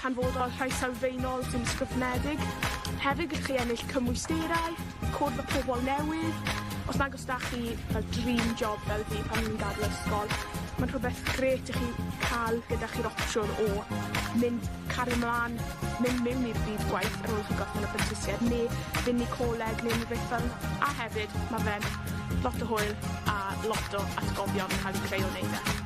hanfodol rhai sylfaenol sy'n ysgrifnedig. Hefyd gallwch chi ennill cymwysterau, cwrdd â pobl newydd. Os nag os da chi fel dream job fel fi pan ni'n gadael ysgol, mae'n rhywbeth gret i chi cael gyda chi'r opsiwn o mynd cario mlaen, mynd mewn i'r byd gwaith ar ôl chi gorffen y prentisiaeth, neu fynd i coleg neu rhywbeth fel yna. A hefyd, mae fe'n lot o hwyl a lot o atgofion yn cael eu creu o wneud e.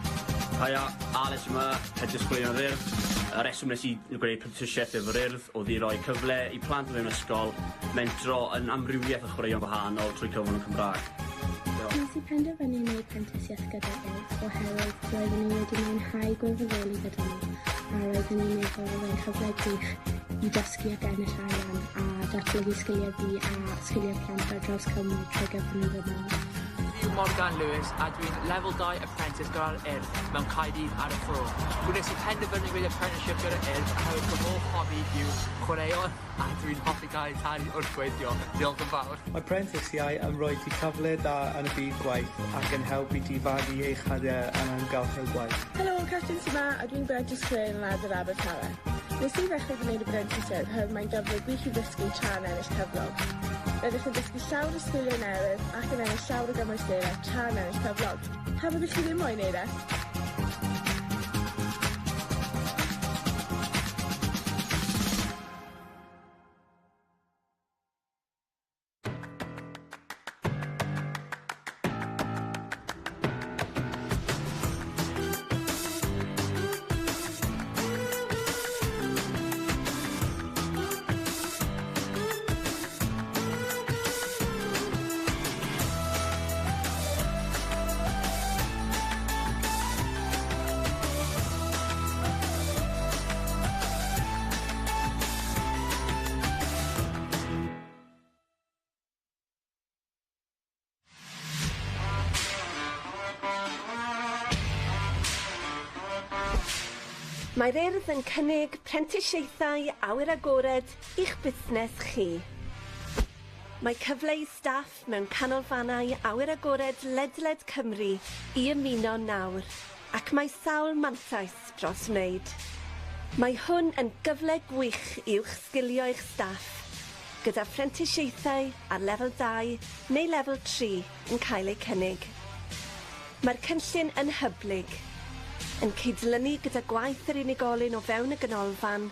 Haia, Alex yma, head disgwylion yr Urdd. Y reswm nes i gwneud prentisiaeth efo'r Urdd oedd i roi cyfle i plant mewn ysgol mentro yn amrywiaeth o chwaraeon gwahanol trwy cyfrwng y Cymraeg. Nes i penderfynu wneud prentisiaeth gyda'r Urdd oherwydd roeddwn i wedi mwynhau gwirfoddoli gyda nhw a roeddwn i'n meddwl oedd yn cyfle gwych i dysgu ac ennill arian a datblygu sgiliau fi a sgiliau plant ar draws Cymru trwy gyfrwng y Gymraeg. Dwi'n Morgan Lewis a dwi'n Level 2 Apprentice gyda'r Urdd mewn Caerdydd ar y ffro. Gwnes i penderfynu gwneud apprenticeship gyda'r Urdd oherwydd fy hoff hobi yw chwaraeon a dwi'n hoffi cael talu wrth gweithio. Diolch yn fawr. Mae Apprenticeau yn rhoi ti cyfle da yn y byd gwaith ac yn helpu ti fagu eich hadiau yn amgylchedd gwaith. Helo, Catrin yma a dwi'n Apprentice Chweil yn Adar Abertawe. Nes i ddechrau gwneud y Apprenticeship oherwydd mae'n gyfle gwych i ddysgu tra'n ennill cyflog. Rydych chi'n dysgu llawer o sgiliau newydd ac yn ennill llawer o gymwysterau tra'n ennill cyflog. Pa byddwch chi ddim moyn wneud e? Mae'r Urdd yn cynnig prentisiaethau awyr agored i'ch busnes chi. Mae cyfle i staff mewn canolfannau awyr agored ledled Cymru i ymuno nawr, ac mae sawl mantais dros wneud. Mae hwn yn gyfle gwych i'ch sgilio eich staff, gyda phrentisiaethau ar lefel 2 neu lefel 3 yn cael eu cynnig. Mae'r cynllun yn hyblyg, yn cydlynu gyda gwaith yr unigolyn o fewn y ganolfan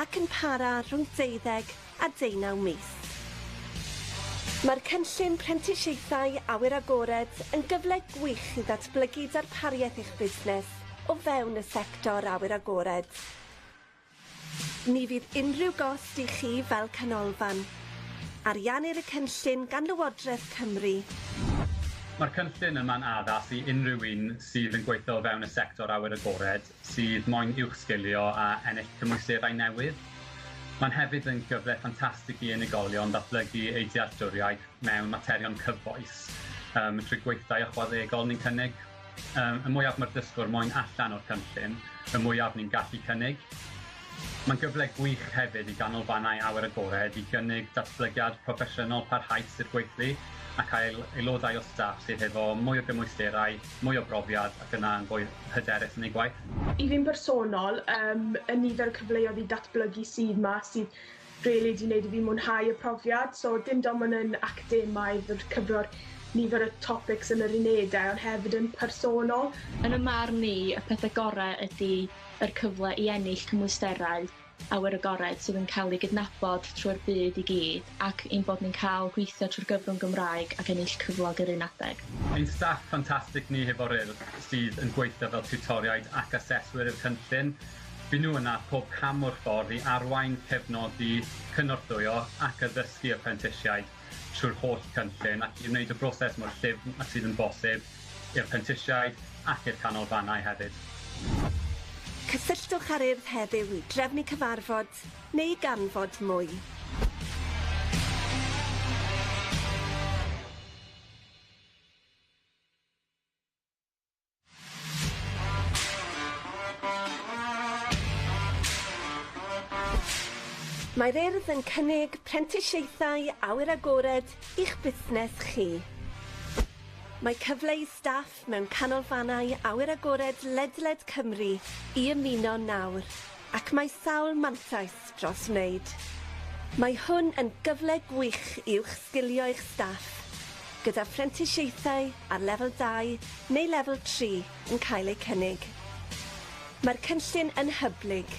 ac yn para rhwng 12 a 19 mis. Mae'r cynllun phrentisiaethau awyr agored yn gyfle gwych i ddatblygu darpariaeth eich busnes o fewn y sector awyr agored. Ni fydd unrhyw gost i chi fel canolfan. Ariannir y cynllun gan Lywodraeth Cymru. Mae'r cynllun yma'n addas i unrhyw un sydd yn gweithio o fewn y sector awyr agored, sydd moyn uwch sgilio a ennill cymwysterau newydd. Mae'n hefyd yn gyfle ffantastig i unigolion datblygu eu dealltwriaeth mewn materion cyfoes, trwy gweithdai ychwanegol ni'n cynnig. Y mwyaf mae'r dysgwr moyn allan o'r cynllun, y mwyaf ni'n gallu cynnig. Mae'n gyfle gwych hefyd i ganolfannau awyr agored i gynnig datblygiad proffesiynol parhaus i'r gweithlu a cael aelodau o staff sydd efo mwy o gymwysterau, mwy o brofiad ac yna yn fwy hyderus yn ei gwaith. I fi'n personol, y nifer o cyfleoedd i datblygu sydd yma sydd rili wedi gwneud i fi mwynhau y profiad, so dim dim ond yn academaidd o'r cyfro'r nifer o topics yn yr unedau, ond hefyd yn personol. Yn y marn ni, y pethau gorau ydy yr cyfle i ennill cymwysterau awyr agored sydd yn cael ei gydnabod trwy'r byd i gyd ac ein bod ni'n cael gweithio trwy'r gyfrwng Gymraeg ac ennill cyflog yr un adeg. Ein staff ffantastig ni hefo'r Urdd sydd yn gweithio fel tiwtoriaid ac aseswyr y cynllun. Bydd nhw yna pob cam o'r ffordd i arwain, cefnogi, cynorthwyo ac addysgu apprentisiaid trwy'r holl cynllun ac i wneud y broses mor llyfn ac sydd yn bosib i'r apprentisiaid ac i'r canolfannau hefyd. Cysylltwch ar Urdd heddiw i drefnu cyfarfod neu ganfod mwy. Mae'r Urdd yn cynnig prentisiaethau awyr agored i'ch busnes chi. Mae cyfle i staff mewn canolfannau awyr agored ledled Cymru i ymuno nawr, ac mae sawl mantais dros wneud. Mae hwn yn gyfle gwych i'ch sgilio eich staff, gyda phrentisiaethau ar lefel 2 neu lefel 3 yn cael eu cynnig. Mae'r cynllun yn hyblyg,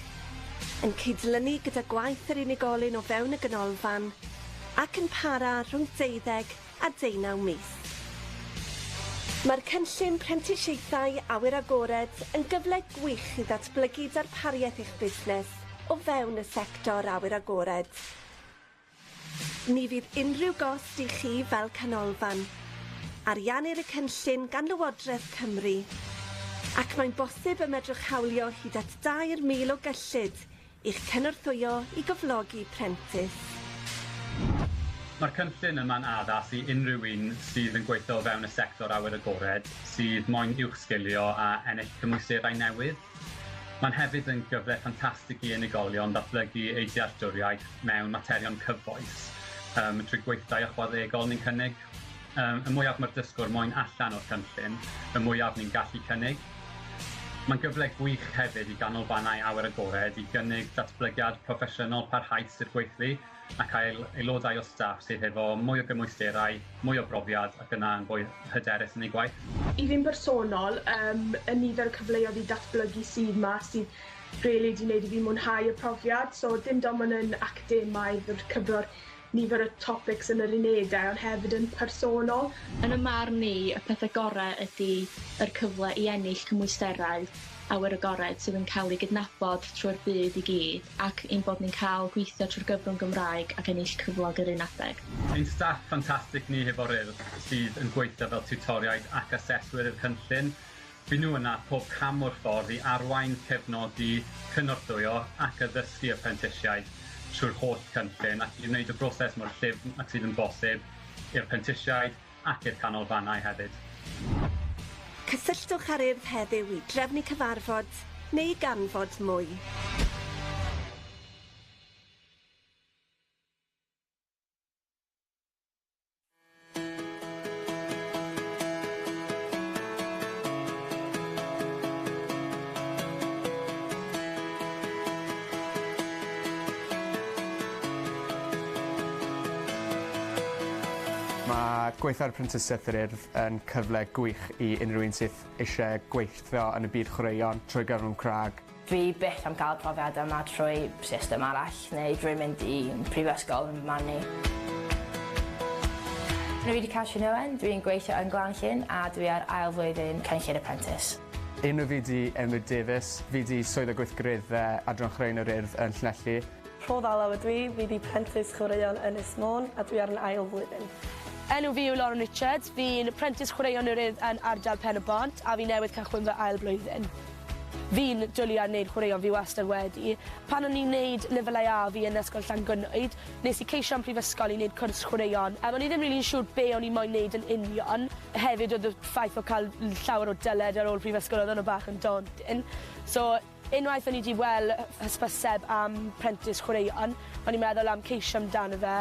yn cydlynu gyda gwaith yr unigolyn o fewn y ganolfan ac yn para rhwng 12 a 19 mis. Mae'r cynllun phrentisiaethau awyr agored yn gyfle gwych i ddatblygu darpariaeth eich busnes o fewn y sector awyr agored. Ni fydd unrhyw gost i chi fel canolfan. Ariannir y cynllun gan Lywodraeth Cymru, ac mae'n bosib ymedrwch hawlio hyd at 2,000 o gyllid i'ch cynorthwyo i gyflogi Apprentice. Mae'r cynllun yma'n addas i unrhyw un sydd yn gweithio o fewn y sector awyr agored, sydd moyn uwch sgilio a ennill cymwysterau newydd. Mae'n hefyd yn gyfle ffantastig i unigolion datblygu eu dealltwriaeth mewn materion cyfoes, trwy gweithdai ychwanegol ni'n cynnig. Y mwyaf mae'r dysgwr moyn allan o'r cynllun, y mwyaf ni'n gallu cynnig. Mae'n gyfle gwych hefyd i ganolfannau awyr agored i gynnig datblygiad proffesiynol parhaus i'r gweithlu a cael aelodau o staff sydd efo mwy o gymwysterau, mwy o brofiad ac yna yn fwy hyderus yn ei gwaith. I fi'n personol, y nifer o cyfleoedd i datblygu sydd yma sydd rili wedi gwneud i fi mwynhau y profiad, so dim dim ond yn academaidd o'r cyfro'r nifer o topics yn yr unedau, ond hefyd yn personol. Yn y marn ni, y pethau gorau ydy yr cyfle i ennill cymwysterau awyr agored sydd yn cael ei gydnabod trwy'r byd i gyd ac ein bod ni'n cael gweithio trwy'r gyfrwng Gymraeg ac ennill cyflog yr un adeg. Ein staff ffantastig ni hefo'r Urdd sydd yn gweithio fel tiwtoriaid ac aseswyr y cynllun. Bydd nhw yna pob cam o'r ffordd i arwain, cefnogi, cynorthwyo ac addysgu apprentisiaid trwy'r holl cynllun ac i wneud y broses mor llyfn ac sydd yn bosib i'r apprentisiaid ac i'r canolfannau hefyd. Cysylltwch ar Urdd heddiw i drefnu cyfarfod neu ganfod mwy. Mae gweithio ar Apprenticeship yr Urdd yn cyfle gwych I unrhyw un sydd eisiau gweithio yn y byd chwaraeon trwy gyfrwng Cymraeg. Dwi byth am cael profiad yma trwy system arall neu drwy mynd I prifysgol yn Manni. Rydw I wedi cael Owen, dwi'n gweithio yn Glanllyn a dwi ar ail flwyddyn cynllun Apprentice. Enw fi di Emma Davies, fi di swydd o gweithgareddau adran chwaraeon yr Urdd yn Llanelli. Rho ddalaw ydw I, fi di Apprentice chwaraeon yn Ysmôn a dwi ar yn ail flwyddyn. Enw fi yw Richards, fi'n Apprentice chwaraeon yr Urdd yn ardal Pen y Bont a fi newydd cychwyn fy ail blwyddyn. Fi'n dwlu ar wneud chwaraeon fi wastad wedi. Pan o'n i'n wneud lefelau A fi yn ysgol Llangwynwyd, nes I ceisio am prifysgol I wneud cwrs chwaraeon. O'n I ddim rili'n siŵr be o'n I moyn wneud yn union. Hefyd oedd y ffaith o cael llawer o dyled ar ôl prifysgol oedd o'n bach yn daunting. So, unwaith o'n I wedi weld hysbyseb am Apprentice chwaraeon, o'n i'n meddwl am ceisio amdano fe.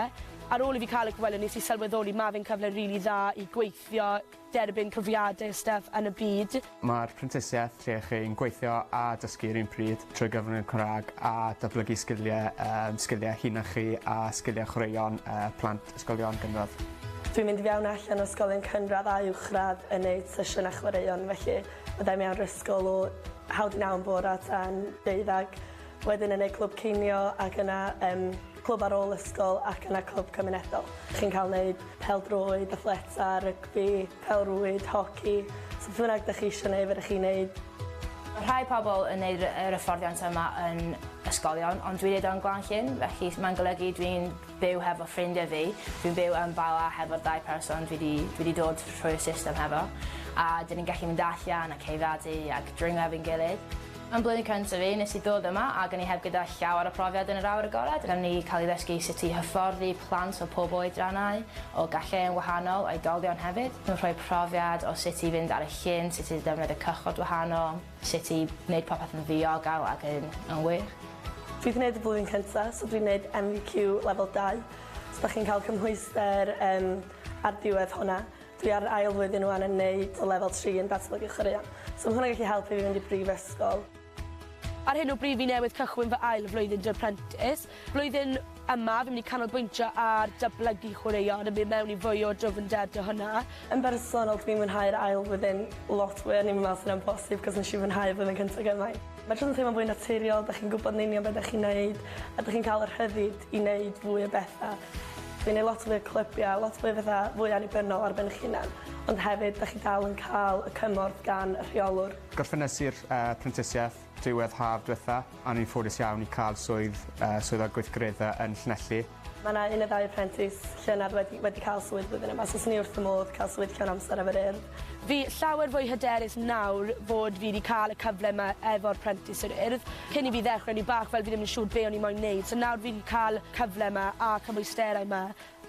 Ar ôl I fi cael y gweld, nes I sylweddoli ma fe'n cyfle rili dda I gweithio, derbyn profiadau stuff yn y byd. Mae'r Apprenticeship lle chi'n gweithio a dysgu'r un pryd trwy gyfrwng y Cymraeg a datblygu sgiliau hunan chi a sgiliau chwaraeon plant ysgolion gynradd. Dwi'n mynd I fewn allan o ysgolion cynradd a uwchradd yn neud sesiynau chwaraeon, felly byddai mewn ysgol o 9 yn bore tan 12, wedyn yn neud clwb cinio ac yna clwb ar ôl ysgol ac yna clwb cymunedol. Chi'n cael gwneud pêl-droed, athleta, rygbi, pêl-rwyd, hoci. So beth bynnag ydych chi eisiau gwneud, fyddwch chi'n gwneud. Mae rhai pobl yn gwneud yr hyfforddiant yma yn ysgolion, ond dwi'n neud o'n Glanllyn, felly mae'n golygu dwi'n byw hefo ffrindiau fi. Dwi'n byw yn Bala hefo'r 2 person dwi wedi dod trwy'r system hefo. A dyn ni'n gallu mynd allan a ceifadu ac dringo efo'n gilydd. Yn blwyddyn cyntaf fi, nes I ddod yma a gan I heb gyda llawer o profiad yn yr awyr agored. Gan ni cael ei ddysgu sut I hyfforddi plant o pob oedrannau, o gallu'n wahanol, oedolion hefyd. Mae'n rhoi profiad o sut I fynd ar y llyn, sut I defnyddio cychod wahanol, sut I wneud popeth yn ddiogel ac yn wych. Dwi wedi gwneud y blwyddyn cyntaf, so dwi'n gwneud MVQ lefel 2. So da chi'n cael cymhwyster ar diwedd hwnna. Dwi ar ail flwyddyn wan yn gwneud o lefel 3 yn datblygu chwaraeon. So mae hwnna'n gallu helpu fi fynd I brifysgol. Ar hyn o bryd fi newydd cychwyn fy ail flwyddyn Apprentice. Blwyddyn yma fi'n mynd I canolbwyntio ar datblygu chwaraeon yn mynd mewn I fwy o drafodeth o hwnna. Yn bersonol, dwi'n mwynhau'r ail flwyddyn lot fwy, ni'n meddwl sy'n amhosib, cos nes I mwynhau flwyddyn cyntaf gymaint. Mae jyst yn teimlo fwy naturiol, da chi'n gwybod yn union beth da chi'n neud, a da chi'n cael yr rhyddid I neud fwy o bethau. Fi'n neud lot fwy o clybiau, lot fwy fwy annibynnol ar ben eich hunan, ond hefyd da chi dal yn cael y cymorth gan y rheolwr. Gorffenesi'r Apprenticeship diwedd haf diwetha, a ni'n ffodus iawn I cael swydd o gweithgareddau yn Llanelli. Mae yna 1 neu 2 apprentice llynedd wedi cael swydd blwyddyn yma, so ni wrth y modd cael swydd llawn amser efo'r Urdd. Fi llawer fwy hyderus nawr fod fi wedi cael y cyfle yma efo'r Apprentice yr Urdd. Cyn I fi ddechrau, ni bach fel fi ddim yn siŵr be o'n I moyn wneud, so nawr fi wedi cael cyfle yma a cymwysterau yma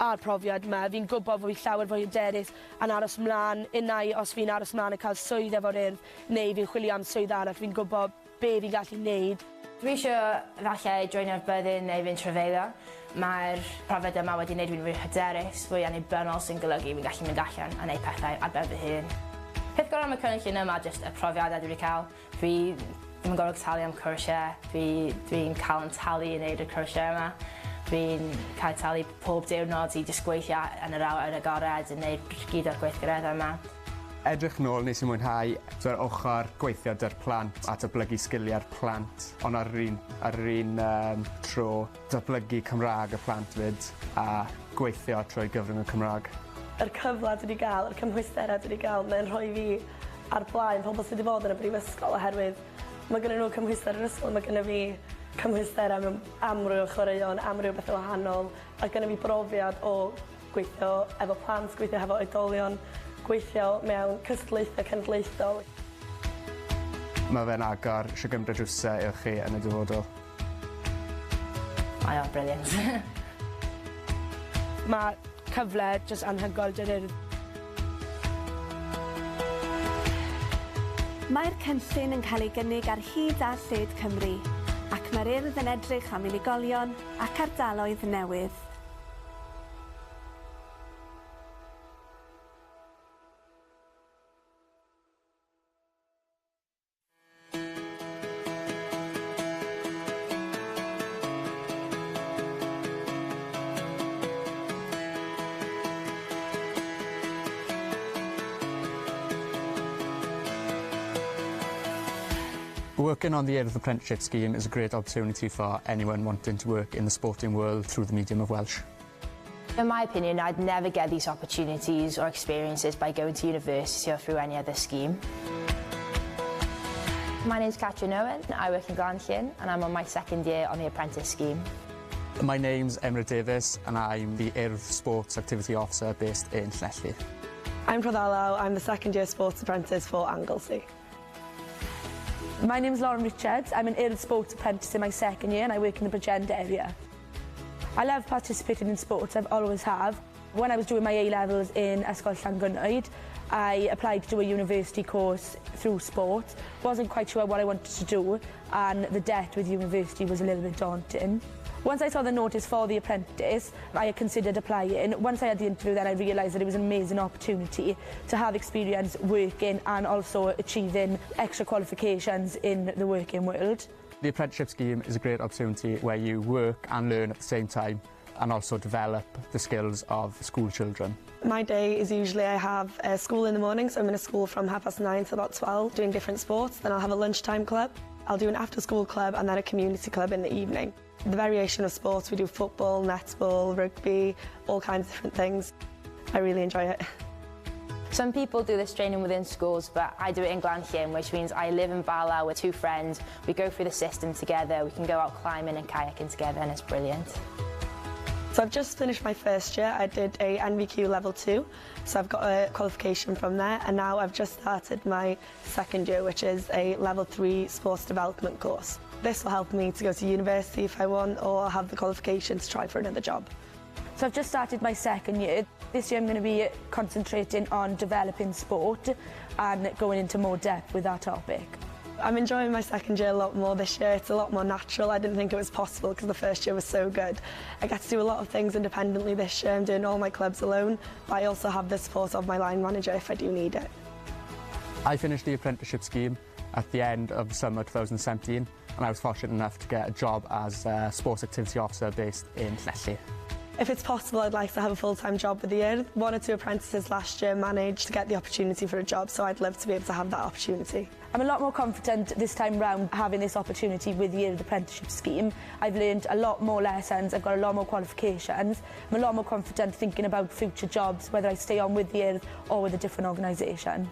a'r profiad yma. Fi'n gwybod fod fi llawer fwy hyderus yn aros mlaen, unai os fi'n aros mlaen a cael swydd efo'r Urdd, neu fi'n chwilio am swydd arall, fi'n gwybod be fi'n gallu wneud. Dwi eisiau falle joinio'r byddin neu fynd trefeilio. Mae'r profiad yma wedi gwneud fi'n fwy hyderus, fwy annibynnol sy'n golygu fi'n gallu mynd allan a gwneud pethau ar ben fy hun. Peth gorau am y cynllun yma jyst y profiadau dwi wedi cael. Dwi ddim yn gorfod talu am cwrsiau, dwi'n cael yn talu I wneud y cwrsiau yma. Dwi'n cael talu pob diwrnod I jyst gweithio yn yr awyr agored yn gwneud gyd o'r gweithgareddau yma. Edrych nôl nes I mwynhau drwy'r ochr gweithio dy'r plant a datblygu sgiliau'r plant, ond ar yr un tro datblygu Cymraeg y plant fyd a gweithio trwy gyfrwng y Cymraeg. Yr cyfle dwi wedi cael, yr cymhwysterau dwi wedi cael, mae'n rhoi fi ar blaen pobl sydd wedi bod yn y brifysgol oherwydd mae gennym nhw cymhwyster yr ysgol, mae gennym fi cymhwysterau mewn amryw o chwaraeon, amryw o bethau wahanol, a gennym fi brofiad o gweithio efo plant, gweithio efo oedolion, gweithio mewn cystadlaethau cenedlaethol. Mae fe'n agor eisiau gymryd drwsau i'ch chi yn y dyfodol. Mae o'n brilliant. Mae cyfle jyst anhygoel dy'r Urdd. Mae'r cynllun yn cael ei gynnig ar hyd a lled Cymru, ac mae'r urdd yn edrych am unigolion ac ardaloedd newydd. Working on the Urdd Apprenticeship scheme is a great opportunity for anyone wanting to work in the sporting world through the medium of Welsh. In my opinion, I'd never get these opportunities or experiences by going to university or through any other scheme. My name's Catrin Owen, I work in Glanllyn and I'm on my second year on the Apprentice scheme. My name's Emryd Davies and I'm the Urdd Sports Activity Officer based in Llanelli. I'm Prodalaw, I'm the second year Sports Apprentice for Anglesey. My name's Lauren Richards. I'm an Urdd Sports Apprentice in my second year and I work in the Bridgend area. I love participating in sports, I've always have. When I was doing my A-levels in Ysgol Llangynnwyd, I applied to do a university course through sport. Wasn't quite sure what I wanted to do and the debt with university was a little bit daunting. Once I saw the notice for the Apprentice, I considered applying. Once I had the interview, then I realised that it was an amazing opportunity to have experience working and also achieving extra qualifications in the working world. The apprenticeship scheme is a great opportunity where you work and learn at the same time and also develop the skills of school children. My day is usually I have school in the morning, so I'm in a school from 9:30 to about 12 doing different sports. Then I'll have a lunchtime club. I'll do an after-school club and then a community club in the evening. The variation of sports, we do football, netball, rugby, all kinds of different things. I really enjoy it. Some people do this training within schools, but I do it in Glanllyn, which means I live in Bala with two friends. We go through the system together, we can go out climbing and kayaking together, and it's brilliant. So I've just finished my first year. I did a NVQ level 2, so I've got a qualification from there, and now I've just started my second year, which is a level 3 sports development course. This will help me to go to university if I want, or have the qualifications to try for another job. So I've just started my second year. This year I'm going to be concentrating on developing sport and going into more depth with that topic. I'm enjoying my second year a lot more this year. It's a lot more natural. I didn't think it was possible because the first year was so good. I get to do a lot of things independently this year. I'm doing all my clubs alone, but I also have the support of my line manager if I do need it. I finished the apprenticeship scheme at the end of summer 2017 and I was fortunate enough to get a job as a sports activity officer based in Llanelli. If it's possible, I'd like to have a full-time job with the Urdd. 1 or 2 apprentices last year managed to get the opportunity for a job, so I'd love to be able to have that opportunity. I'm a lot more confident this time round having this opportunity with the Urdd Apprenticeship scheme. I've learned a lot more lessons, I've got a lot more qualifications. I'm a lot more confident thinking about future jobs, whether I stay on with the Urdd or with a different organisation.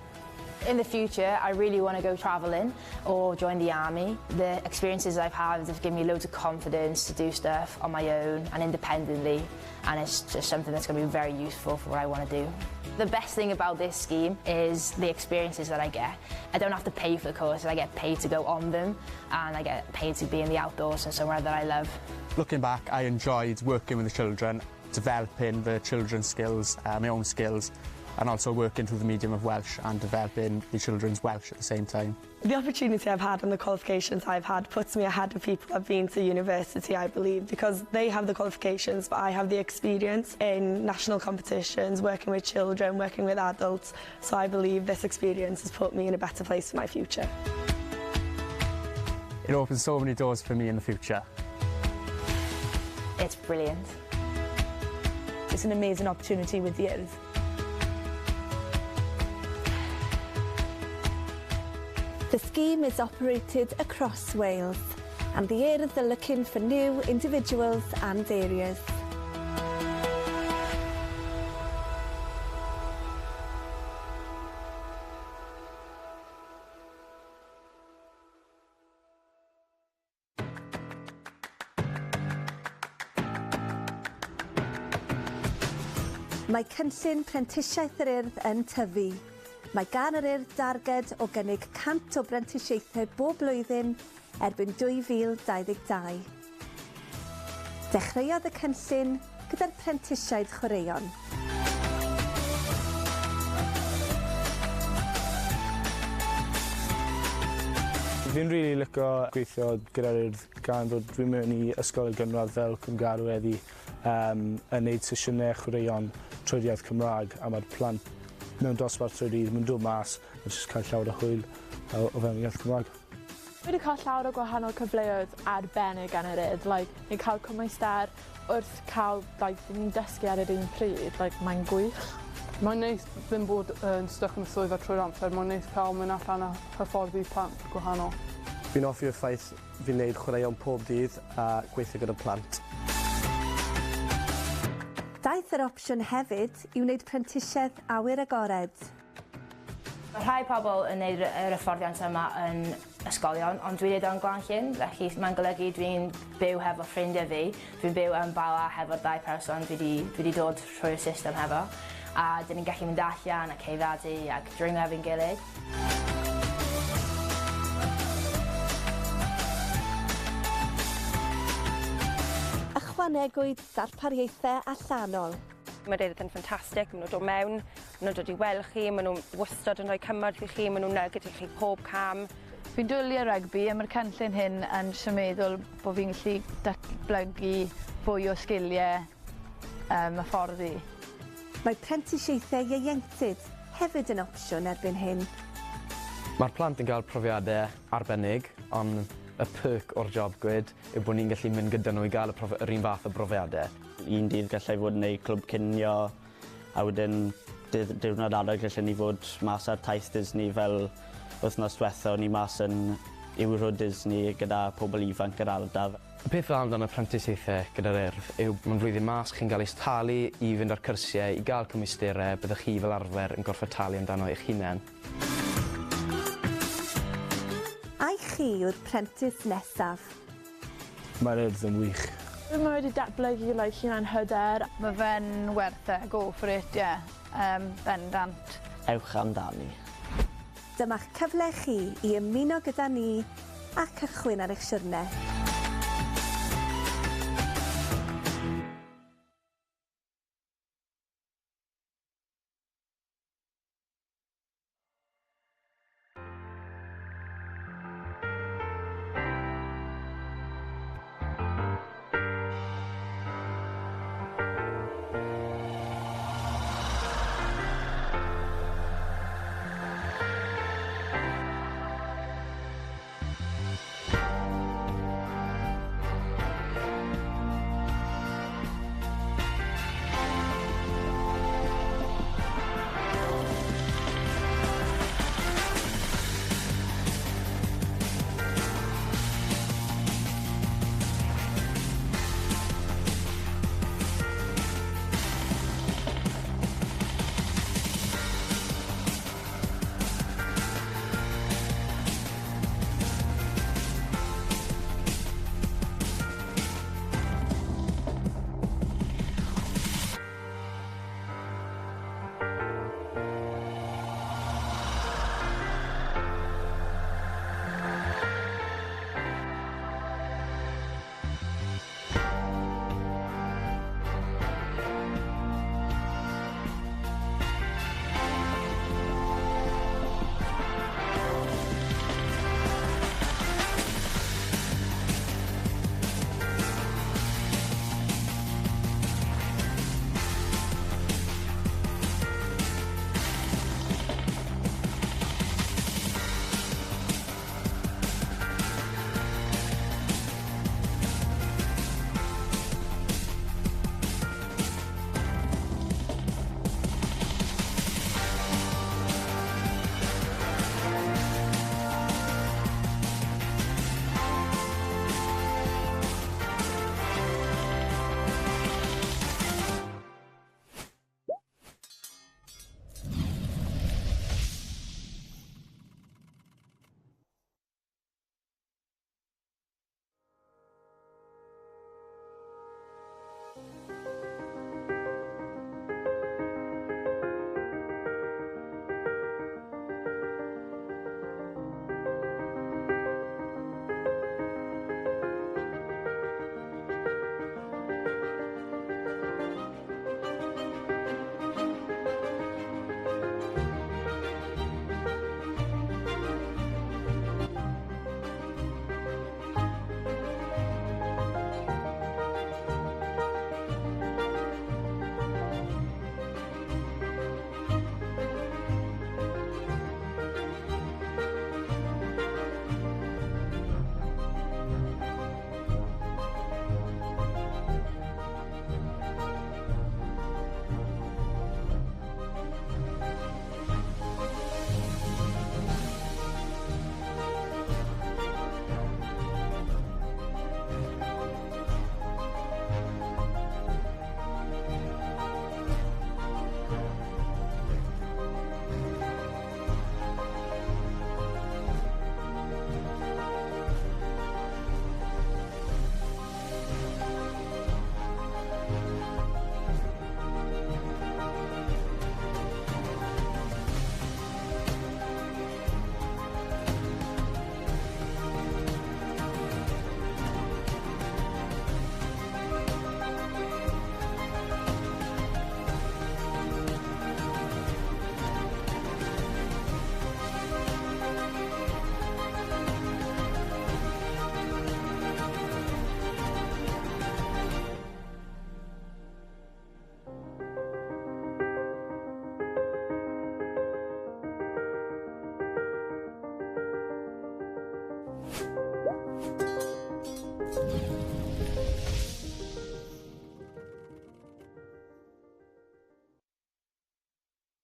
In the future, I really want to go travelling or join the army. The experiences I've had have given me loads of confidence to do stuff on my own and independently, and it's just something that's going to be very useful for what I want to do. The best thing about this scheme is the experiences that I get. I don't have to pay for the courses, I get paid to go on them, and I get paid to be in the outdoors and somewhere that I love. Looking back, I enjoyed working with the children, developing the children's skills, my own skills, and also working through the medium of Welsh and developing the children's Welsh at the same time. The opportunity I've had and the qualifications I've had puts me ahead of people who have been to university, I believe, because they have the qualifications, but I have the experience in national competitions, working with children, working with adults, so I believe this experience has put me in a better place for my future. It opens so many doors for me in the future. It's brilliant. It's an amazing opportunity with the Urdd. The scheme is operated across Wales, and the Urdd are looking for new individuals and areas. Mae cynllun prentisiaeth yr Urdd yn tyfu. Mae gan yr Urdd darged o gynnig 100 o brentisiaethau bob blwyddyn erbyn 2022. Dechreuodd y cynllun gyda'r prentisiaid chwaraeon. Fi'n rili licio gweithio gyda'r Urdd gan bod dwi'n mynd i ysgol gynradd fel cymgarweddi yn neud sesiynau chwaraeon trwy'r iaith Cymraeg a mae'r plant mewn dosbarth trwy'r dydd yn dod mas a jyst cael llawer o hwyl o fewn iaith Cymraeg. Fi wedi cael llawer o gwahanol cyfleoedd arbennig gan yr Urdd. Ni'n cael cymaint dar wrth cael ni'n dysgu ar yr un pryd. Mae'n gwych. Mae'n neis ddim bod yn stuck yn y swyddfa trwy'r amser. Mae'n neis cael mynd allan a hyfforddi plant gwahanol. Fi'n hoffi'r ffaith fi'n gwneud chwaraeon pob dydd a gweithio gyda plant. Daeth yr opsiwn hefyd i wneud prentisedd awyr agored. Mae rhai pobl yn gwneud yr hyfforddiant yma yn ysgolion, ond dwi'n neud o'n Glanllyn, felly mae'n golygu dwi'n byw hefo ffrindiau fi. Dwi'n byw yn Bala hefo'r 2 person dwi wedi dod trwy'r system hefo. A dyn ni'n gallu mynd allan a ceifadu ac dringo efo'n gilydd. Ychwanegwyd darpariaethau allanol. Mae'r Urdd yn ffantastig, maen nhw'n dod mewn, maen nhw'n dod i weld chi, maen nhw'n wastad yn rhoi cymorth i chi, maen nhw'n nygyd i chi pob cam. Fi'n dwlu rygbi a mae'r cynllun hyn yn symeddwl bod fi'n gallu datblygu fwy o sgiliau hyfforddi. Mae prentisiaethau ieuenctid hefyd yn opsiwn erbyn hyn. Mae'r plant yn cael profiadau arbennig, ond y perk o'r job gwyd yw bod ni'n gallu mynd gyda nhw i gael yr un fath o brofiadau. Un dydd gallai fod yn gwneud clwb cinio, a wedyn diwrnod arall gallai ni fod mas ar taith Disney fel wythnos diwethaf ni mas yn Urdd Disney gyda pobl ifanc yr ardal. Y peth dda amdano prentisiaethau gyda'r Urdd yw mae'n flwyddyn mas chi'n cael eich talu i fynd ar cyrsiau, i gael cymwysterau, byddwch chi fel arfer yn gorfod talu amdano eich hunain. A'i chi yw'r prentis nesaf? Mae'r Urdd yn wych. Dwi'n wedi datblygu hunan hyder. Mae fe'n werth e, go for it, bendant. Ewch amdani. Dyma'ch cyfle chi i ymuno gyda ni a cychwyn ar eich siwrne.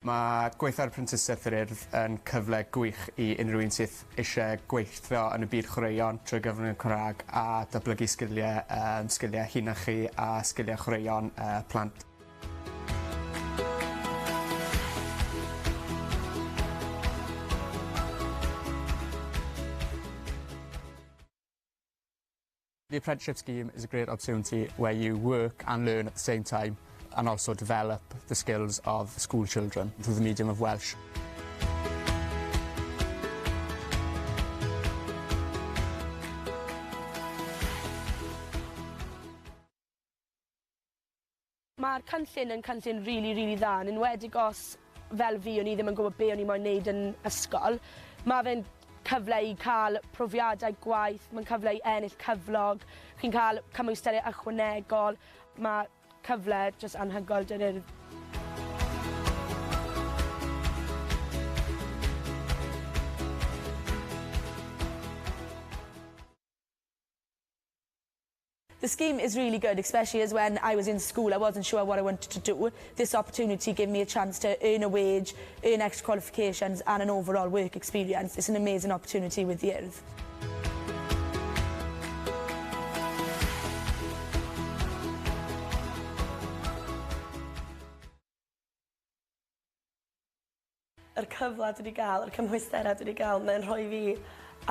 Mae gweithio ar apprenticeship yr Urdd yn cyfle gwych i unrhyw un sydd eisiau gweithio yn y byd chwaraeon trwy gyfrwng y Cymraeg a datblygu sgiliau hun a chi a sgiliau chwaraeon plant. The apprenticeship scheme is a great opportunity where you work and learn at the same time and also develop the skills of school children through the medium of Welsh. Mae'r cynllun yn cynllun really dda, yn enwedig os fel fi o'n i ddim yn gwybod be o'n i moyn wneud yn ysgol. Mae fe'n cyfle i cael profiadau gwaith, mae'n cyfle i ennill cyflog, chi'n cael cymwysteriau ychwanegol, mae cyfle jyst anhygoel dy'r Urdd. The scheme is really good, especially as when I was in school, I wasn't sure what I wanted to do. This opportunity gave me a chance to earn a wage, earn extra qualifications and an overall work experience. It's an amazing opportunity with the Urdd. Yr cyfle dwi wedi gael, yr cymhwysterau dwi wedi gael, mae'n rhoi fi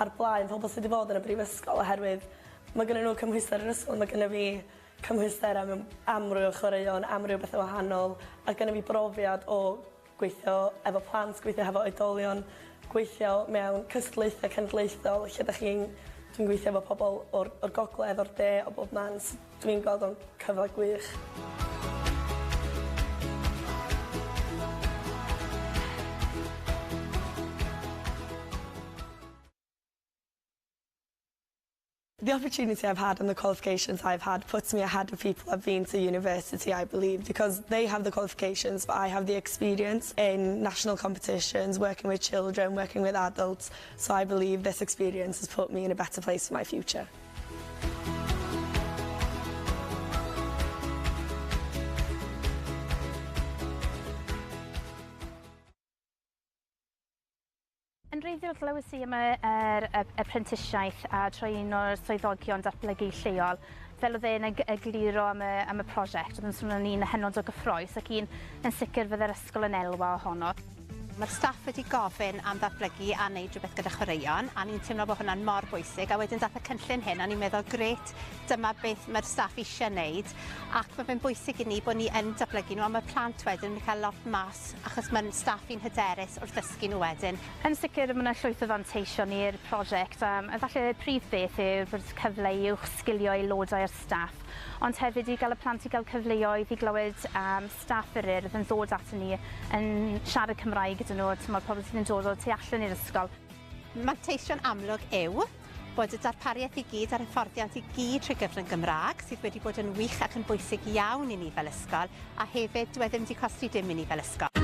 ar blaen pobl sydd wedi bod yn y brifysgol oherwydd mae gennyn nhw cymhwyster yn ysgol, mae gennyn fi cymhwysterau mewn amryw o chwaraeon, amryw o bethau wahanol, a gennyn fi brofiad o gweithio efo plant, gweithio efo oedolion, gweithio mewn cystadlaethau cenedlaethol, lle dwi'n gweithio efo pobl o'r gogledd, o'r de, o bob man. Dwi'n gweld o'n cyfle gwych. The opportunity I've had and the qualifications I've had puts me ahead of people who've been to university, I believe, because they have the qualifications, but I have the experience in national competitions, working with children, working with adults. So I believe this experience has put me in a better place for my future. Yn wreiddiol glywes i am yr apprenticeshiaeth a troi un o'r swyddogion datblygu lleol. Fel oedd e'n egluro am y prosiect, oedd yn swnio'n un hynod o gyffrous ac un yn sicr fydd yr ysgol yn elwa ohono. Mae'r staff wedi gofyn am ddatblygu a wneud rhywbeth gyda chwaraeon, a ni'n teimlo bod hwnna'n mor bwysig, a wedyn dath y cynllun hyn, a ni'n meddwl, gret, dyma beth mae'r staff eisiau wneud, ac mae fe'n bwysig i ni bod ni yn datblygu nhw, a mae'r plant wedyn yn cael lot mas, achos mae'n staff i'n hyderus wrth ddysgu nhw wedyn. Yn sicr, mae yna llwyth o fanteision i'r prosiect, efallai y prif beth yw'r bod cyfle i uwch sgilio aelodau'r staff, ond hefyd i gael y plant i gael cyfleoedd i glywed staff yr Urdd yn ddod ato ni yn siarad Cymraeg gyda nhw, mae'r pobl sydd yn dod o tu allan i'r ysgol. Manteision amlwg yw bod y darpariaeth i gyd a'r hyfforddiant i gyd trwy gyfrwng Gymraeg sydd wedi bod yn wych ac yn bwysig iawn i ni fel ysgol, a hefyd dyw e ddim wedi costi dim i ni fel ysgol.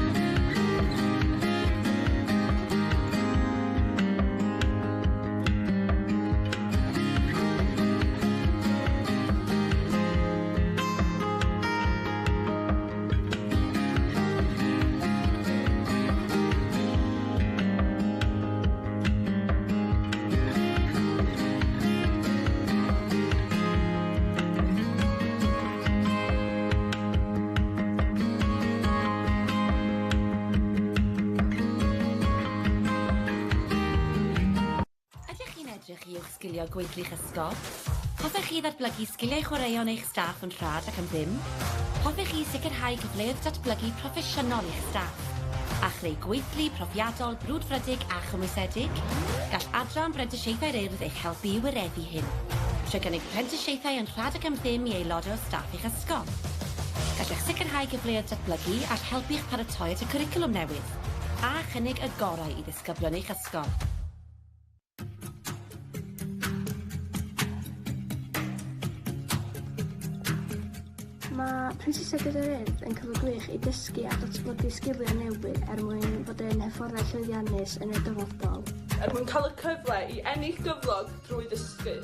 Edrych i uwch sgilio gweithlu'ch ysgol? Hoffech chi ddatblygu sgiliau chwaraeon eich staff yn rhad ac yn ddim? Hoffech chi sicrhau cyfleoedd datblygu proffesiynol i'ch staff? A chreu gweithlu profiadol, brwdfrydig a chymwysedig? Gall Adran Brentisiaethau'r Urdd eich helpu i wyreddu hyn, trwy gynnig prentisiaethau yn rhad ac yn ddim i aelodau o staff eich ysgol. Gallech sicrhau cyfleoedd datblygu all helpu eich paratoi at y cwricwlwm newydd, a chynnig y gorau i ddisgyblion eich ysgol. Mae Apprentice gyda'r Urdd yn cyfle gwych i dysgu a datblygu sgiliau newydd mwyn fod yn hyfforddai llwyddiannus yn y dyfodol. Mwyn cael y cyfle i ennill gyflog drwy ddysgu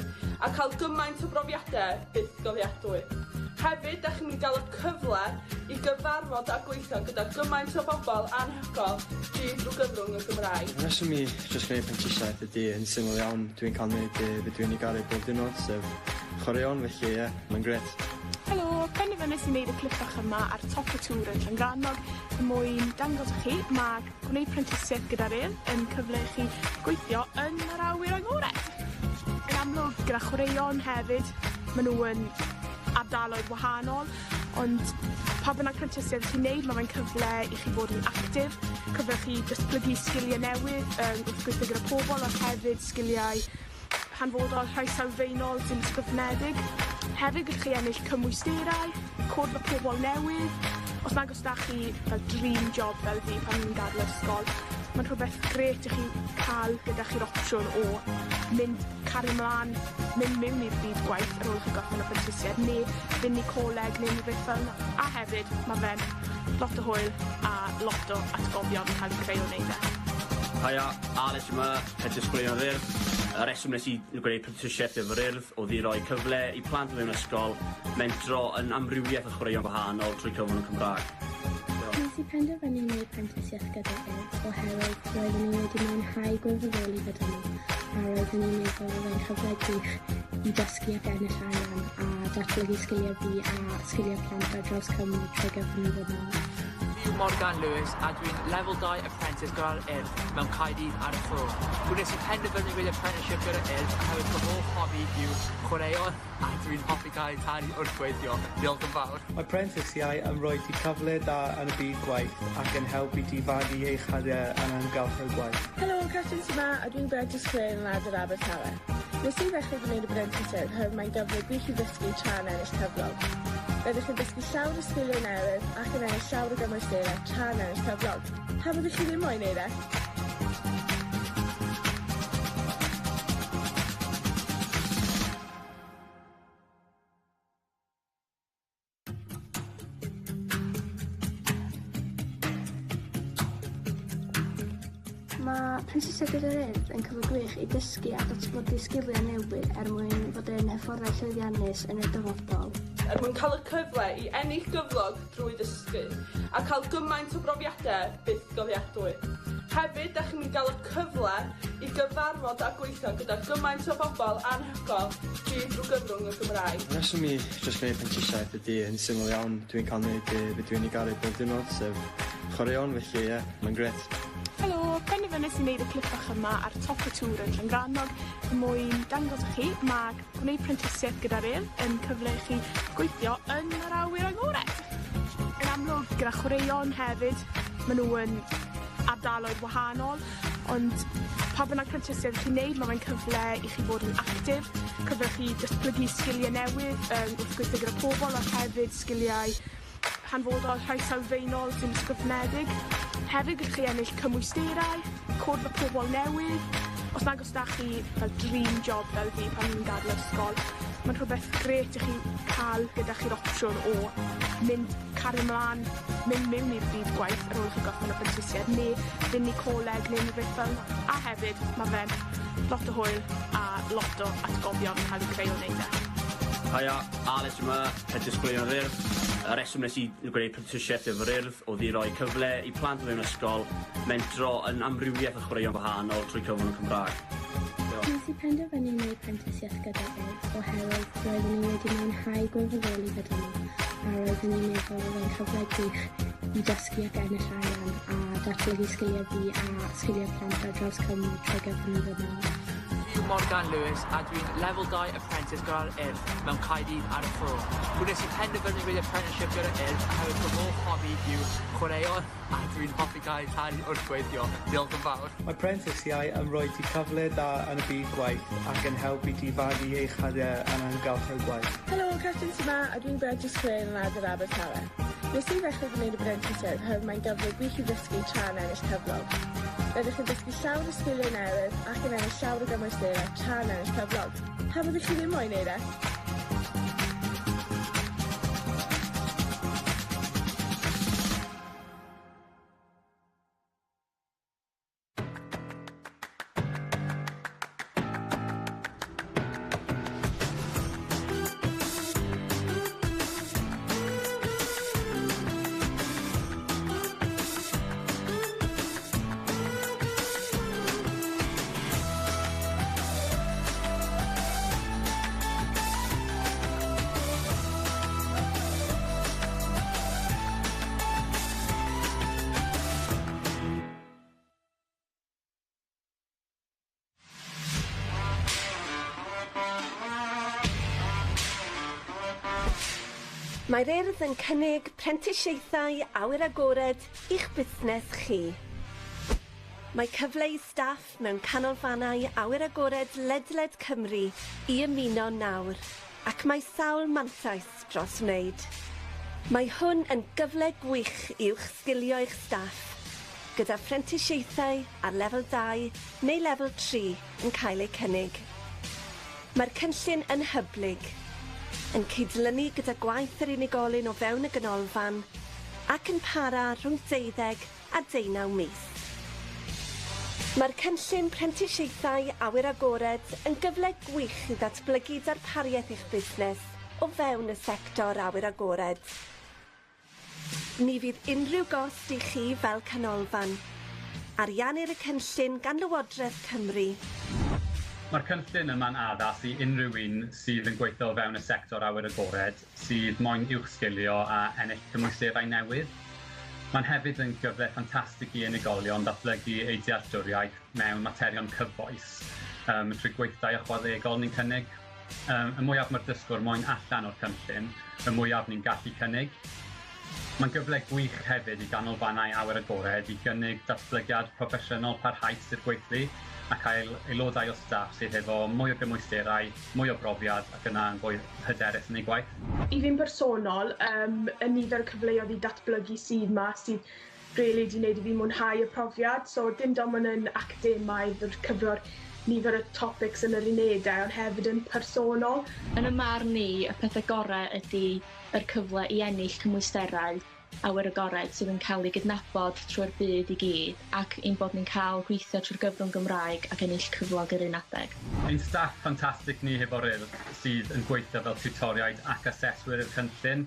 a cael gymaint o brofiadau buddsgofiadwy. Hefyd, da chi'n cael y cyfle i gyfarfod a gweithio gyda gymaint o bobl anhygoel drwy gyfrwng y Gymraeg. Yn reswm i jyst gwneud prentisiaeth ydy yn syml iawn. Dwi'n cael gwneud beth dwi'n ei garu bob diwrnod, sef chwaraeon, felly ie, mae'n gret. Helo, penderfynais i wneud y clip bach yma ar top y tŵr yn Llangrannog mwyn dangos i chi mae gwneud prentisiaeth gyda'r Urdd yn cyfle i chi gweithio yn yr awyr agored. Yn amlwg gyda chwaraeon hefyd, maen nhw yn ardaloedd wahanol, ond pa bynnag prentisiaeth chi'n neud, mae fe'n cyfle i chi fod yn actif, cyfle chi datblygu sgiliau newydd, wrth gweithio gyda pobl, ac hefyd sgiliau hanfodol rhai sylfaenol sy'n ysgrifnedig. Hefyd gallwch chi ennill cymwysterau, cwrdd â pobl newydd. Os nag os da chi fel dream job fel fi pan ni'n gadael ysgol, mae'n rhywbeth gret i chi cael gyda chi'r opsiwn o mynd cario mlaen, mynd mewn i'r byd gwaith ar ôl chi gorffen y prentisiaeth, neu fynd i coleg neu rhywbeth fel yna. A hefyd, mae fe'n lot o hwyl a lot o atgofion yn cael eu creu o wneud e. Haia, Alex yma, Apprentice chwaraeon yr Urdd. Y reswm nes i gwneud prentisiaeth efo'r Urdd oedd i roi cyfle i plant mewn ysgol mentro yn amrywiaeth o chwaraeon gwahanol trwy cyfrwng y Cymraeg. Nes i penderfynu wneud prentisiaeth gyda'r Urdd oherwydd roeddwn i wedi mwynhau gwirfoddoli gyda nhw a roeddwn i'n meddwl oedd e'n cyfle gwych i dysgu ac ennill arian a datblygu sgiliau fi a sgiliau plant ar draws Cymru trwy gyfrwng y ddwrnod. Morgan Lewis a dwi'n Level 2 Apprentice gyda'r Urdd mewn Caerdydd ar y ffro. Nes i penderfynu wneud apprenticeship gyda'r Urdd oherwydd fy hoff hobi yw chwaraeon a dwi'n hoffi cael ei talu wrth gweithio. Diolch yn fawr. Mae prentisiau yn rhoi ti cyfle da yn y byd gwaith ac yn helpu ti fagu eich hadiau yn amgylch gwaith. Helo, Catrin yma a dwi'n Apprentice chwaraeon yn Urdd Abertawe. Nes i ddechrau gwneud y prentisiaeth oherwydd mae'n gyfle gwych i ddysgu tra'n ennill cyflog. Byddwch chi'n dysgu llawer o sgiliau newydd ac yn ennill llawer o gymwysterau tra'n ennill cyflog. Pa byddwch chi ddim moyn wneud e? Mae prentisiaeth gyda'r Urdd yn cyfle gwych i dysgu a datblygu sgiliau newydd mwyn fod yn hyfforddai llwyddiannus yn y dyfodol. Mwyn cael y cyfle i ennill gyflog drwy ddysgu a cael gymaint o brofiadau buddsgofiadwy. Hefyd, da chi'n cael y cyfle i gyfarfod a gweithio gyda gymaint o bobl anhygoel drwy gyfrwng y Gymraeg. Yn reswm i jyst gwneud prentisiaeth ydy yn syml iawn. Dwi'n cael gwneud beth dwi'n ei garu bob diwrnod, sef chwaraeon, felly ie, mae'n gret. Helo, penderfynais i wneud y clip bach yma ar top y tŵr yn Llangrannog mwyn dangos i chi mae gwneud prentisiaeth gyda'r Urdd yn cyfle i chi gweithio yn yr awyr agored. Yn amlwg gyda chwaraeon hefyd, maen nhw yn ardaloedd wahanol, ond pa bynnag prentisiaeth chi'n neud, mae fe'n cyfle i chi fod yn actif, cyfle chi datblygu sgiliau newydd, wrth gweithio gyda pobl ac hefyd sgiliau hanfodol rhai sylfaenol sy'n ysgrifnedig. Hefyd gallwch chi ennill cymwysterau, cwrdd â pobl newydd. Os nag os da chi fel dream job fel fi pan ni'n gadael ysgol, mae'n rhywbeth gret i chi cael gyda chi'r opsiwn o mynd cario mlaen, mynd mewn i'r byd gwaith ar ôl chi gorffen y prentisiaeth, neu fynd i coleg neu rhywbeth fel yna. A hefyd, mae fe'n lot o hwyl a lot o atgofion yn cael eu creu o wneud e. Haia, Alex yma, Apprentice chwaraeon yr Urdd. Y reswm nes i gwneud prentisiaeth efo'r Urdd oedd i roi cyfle i plant mewn ysgol mentro yn amrywiaeth o chwaraeon gwahanol trwy cyfrwng y Cymraeg. Nes i penderfynu wneud prentisiaeth gyda'r Urdd oherwydd roeddwn i wedi mwynhau gwirfoddoli gyda nhw a roeddwn i'n meddwl oedd e'n cyfle gwych i dysgu ac ennill arian a datblygu sgiliau fi a sgiliau plant ar draws Cymru trwy gyfrwng y ddwrnod. Morgan Lewis a dwi'n Level 2 Apprentice gyda'r Urdd mewn Caerdydd ar y ffro. Nes i penderfynu wneud apprenticeship gyda'r Urdd oherwydd fy hoff hobi yw chwaraeon a dwi'n hoffi cael ei talu wrth gweithio. Diolch yn fawr. Mae prentisiau yn rhoi ti cyfle da yn y byd gwaith ac yn helpu ti fagu eich hadiau yn amgylch gwaith. Helo, Catrin yma a dwi'n Apprentice chwaraeon yn Urdd Abertawe. Nes i ddechrau gwneud y prentisiaeth oherwydd mae'n gyfle gwych i ddysgu tra'n ennill cyflog. Byddwch chi'n dysgu llawer o sgiliau newydd ac yn ennill llawer o gymwysterau tra'n ennill cyflog. Pa byddwch chi ddim moyn wneud e? Mae'r Urdd yn cynnig prentisieithau awyr agored i'ch busnes chi. Mae cyfle i staff mewn canolfannau awyr agored ledled Cymru i ymuno nawr, ac mae sawl mantais dros wneud. Mae hwn yn gyfle gwych i'ch sgilio eich staff, gyda prentisieithau ar lefel 2 neu lefel 3 yn cael eu cynnig. Mae'r cynllun yn hyblyg, yn cydlynu gyda gwaith yr unigolyn o fewn y ganolfan ac yn para rhwng 12 a 19 mis. Mae'r cynllun prentisieithau awyr agored yn gyfle gwych i ddatblygu darpariaeth eich busnes o fewn y sector awyr agored. Ni fydd unrhyw gost i chi fel canolfan. Ariannir y cynllun gan Lywodraeth Cymru. Mae'r cynllun yma'n addas i unrhyw un sydd yn gweithio fewn y sector awyr agored, sydd moyn uwchsgilio a ennill cymwysterau newydd. Mae'n hefyd yn gyfle ffantastig i unigolion datblygu eu dealltwriaeth mewn materion cyfoes, trwy gweithdai ychwanegol ni'n cynnig. Y mwyaf mae'r dysgwr moyn allan o'r cynllun, y mwyaf ni'n gallu cynnig. Mae'n gyfle gwych hefyd i ganolfannau awyr agored i gynnig datblygiad proffesiynol parhaus i'r gweithlu a cael aelodau o staff sydd efo mwy o gymwysterau, mwy o brofiad ac yna yn fwy hyderus yn ei gwaith. I fi'n personol, y nifer cyfleoedd i datblygu sydd yma sydd rili wedi gwneud i fi mwynhau y profiad. So dim ond yn academaidd o'r cyflwr nifer y topics yn yr unedau, ond hefyd yn personol. Yn y marn ni, y pethau gorau ydy yr cyfle i ennill cymwysterau awyr agored sydd yn cael ei gydnabod trwy'r byd i gyd, ac ein bod ni'n cael gweithio trwy'r gyfrwng Gymraeg ac ennill cyflog yr un adeg. Ein staff ffantastig ni hefo'r Urdd sydd yn gweithio fel tiwtoriaid ac aseswyr i'r cynllun.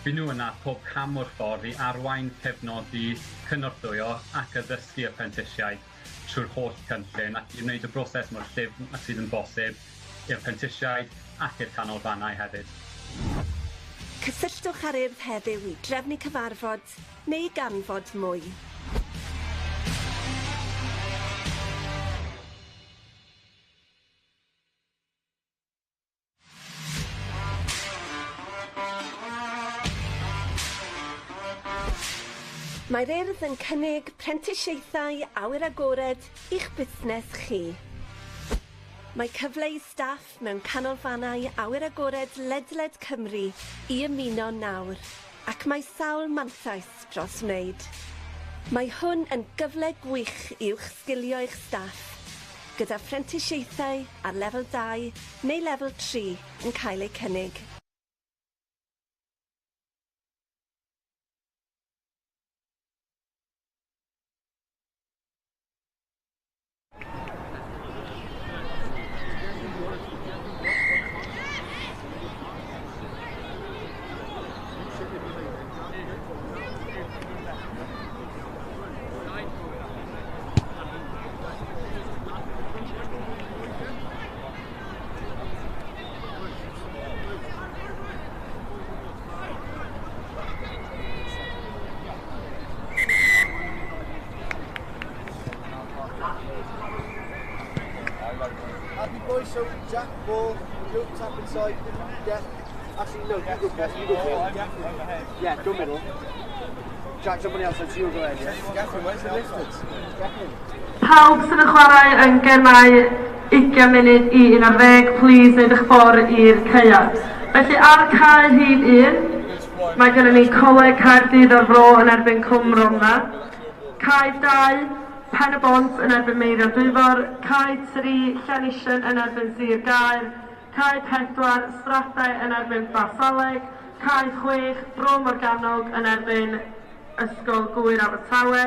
Fy nhw yna pob cam o'r ffordd i arwain, cefnogi, cynorthwyo ac addysgu apprentishiaid trwy'r holl cynllun ac i wneud y broses mor llyfn a sydd yn bosib i'r apprentishiaid ac i'r canolfannau hefyd. Cysylltwch ar Urdd heddiw i drefnu cyfarfod neu ganfod mwy. Mae'r Urdd yn cynnig prentisieithau awyr agored i'ch busnes chi. Mae cyfle i staff mewn canolfannau awyr agored ledled Cymru i ymuno nawr, ac mae sawl mantais dros wneud. Mae hwn yn gyfle gwych i'ch sgilio eich staff, gyda prentisieithau ar lefel 2 neu lefel 3 yn cael eu cynnig. So Jack, ball, you tap inside, yeah. Actually, no, you go first, you go first. Yeah, go middle. Jack, somebody else, so you go ahead, yeah. Gaffin, where's the distance? Pawb sydd yn chwarae yn gennau 20 munud i 11, please neud eich ffordd i'r caead. Felly ar cae hyd 1, mae gennym ni Coleg Caerdydd o'r Fro yn erbyn Cwm Rhondda. Cae 2, Pen y Bont yn erbyn Meira Dwyfor, Cae 3, Llanisien yn erbyn Sir Gaer, Cae 4, Stradau yn erbyn Basaleg, Cae 6, Bro Morgannwg yn erbyn Ysgol Gwyr Abertawe,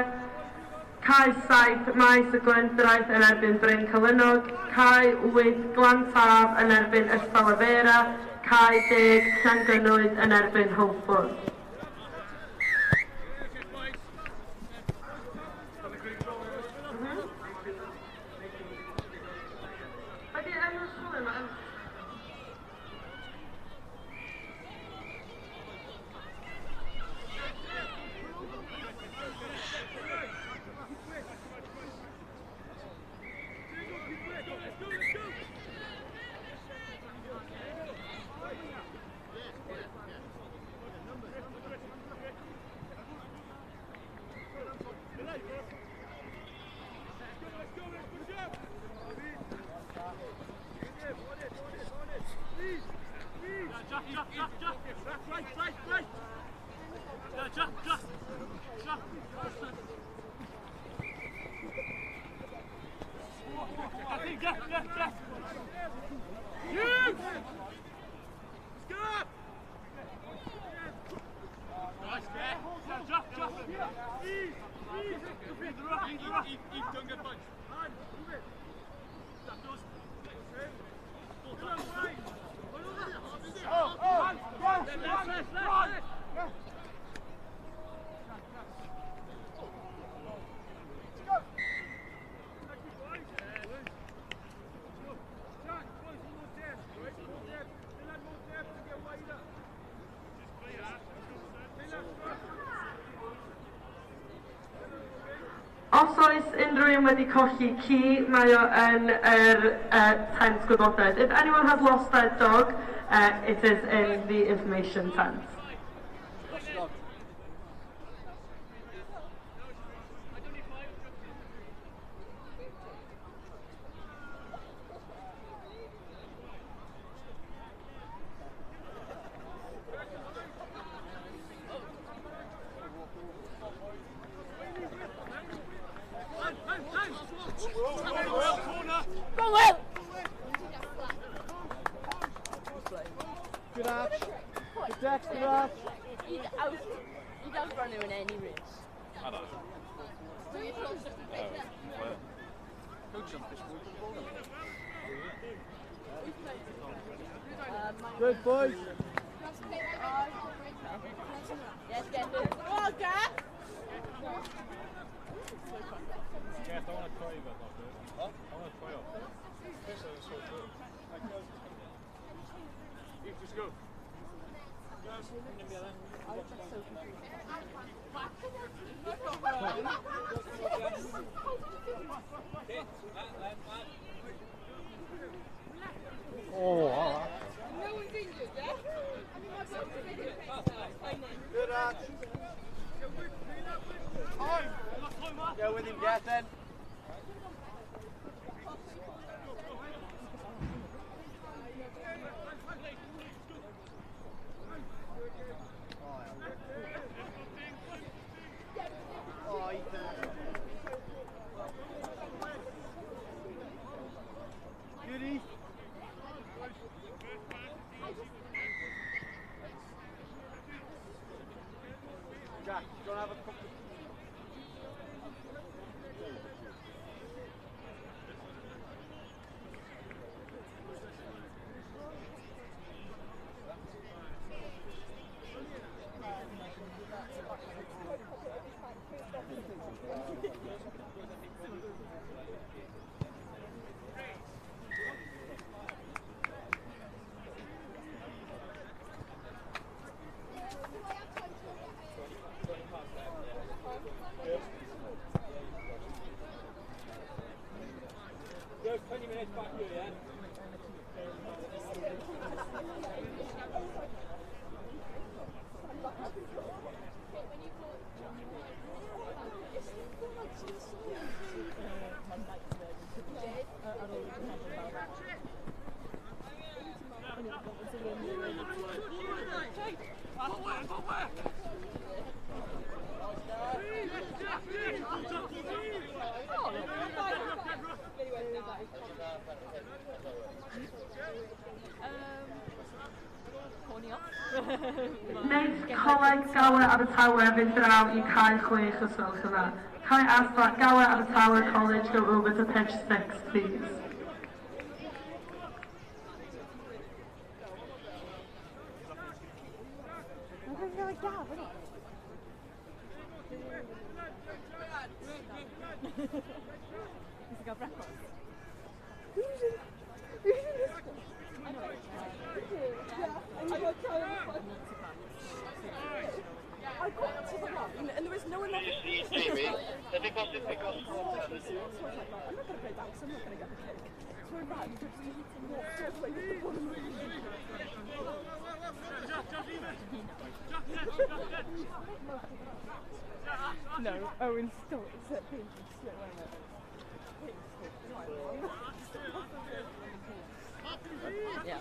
Cae 7, Maes y Glendraeth yn erbyn Bryn Cylynog, Cae 8, Glantaf yn erbyn Ystafera, Cae 10, Llangynwyd yn erbyn Hwlffordd. Os oes unrhyw un wedi colli ci, mae o yn yr tent gwybodaeth. If anyone has lost their dog, it is in the information tent. Good arch. Good deck, good arch. You'd outrun him in any race. I don't Good boys. Yes, get it. Go on, Gav. Yes, I want to try that after. Huh? I want to try off. This is so good. Just go. Oh, wow. No one's injured, yeah? Good arch. Go with him, Gav, then. Goody. Jack, do you want to have a cup? Go 20 minutes back here, yeah? Wneud coleg galer Abertawe fynd draw I cae 6 os gwelwch yn dda. Can I ask that Gower Abertawe College go over to pitch 6, please? I got to the line and there was no one there. I'm not going to play back, so I'm not going to get the kick. So I ran to walk just like the bottom of the No, Owen still set painting slow on it. Yeah,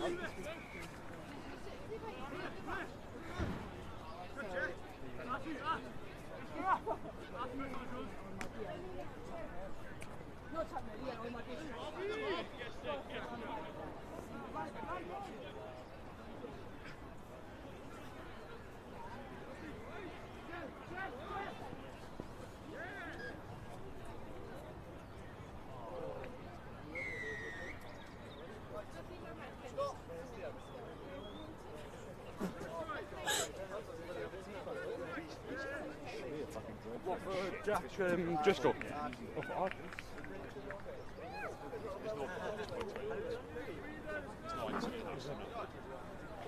What for Jack Driscoll?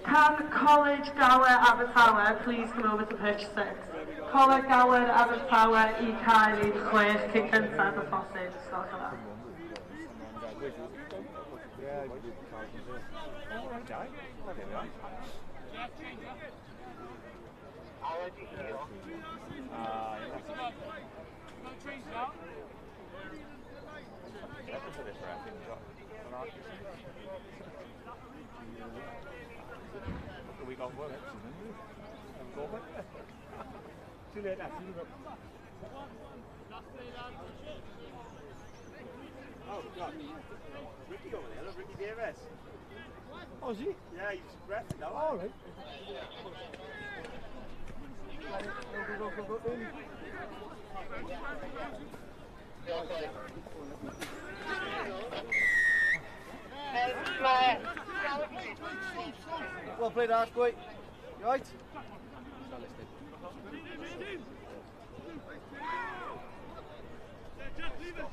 Can College Gower Abertawe please come over to pitch 6? Coleg Gower Abertawe I cael ei chwech cyn cyntaf y posib. Sgolch o dda. We got work. Too late now. Oh God! Ricky over there, look, Ricky Davis. Oh, is he? Yeah, he's reffing now. All right. Go. Well played, Ash boy. You right? Just leave it.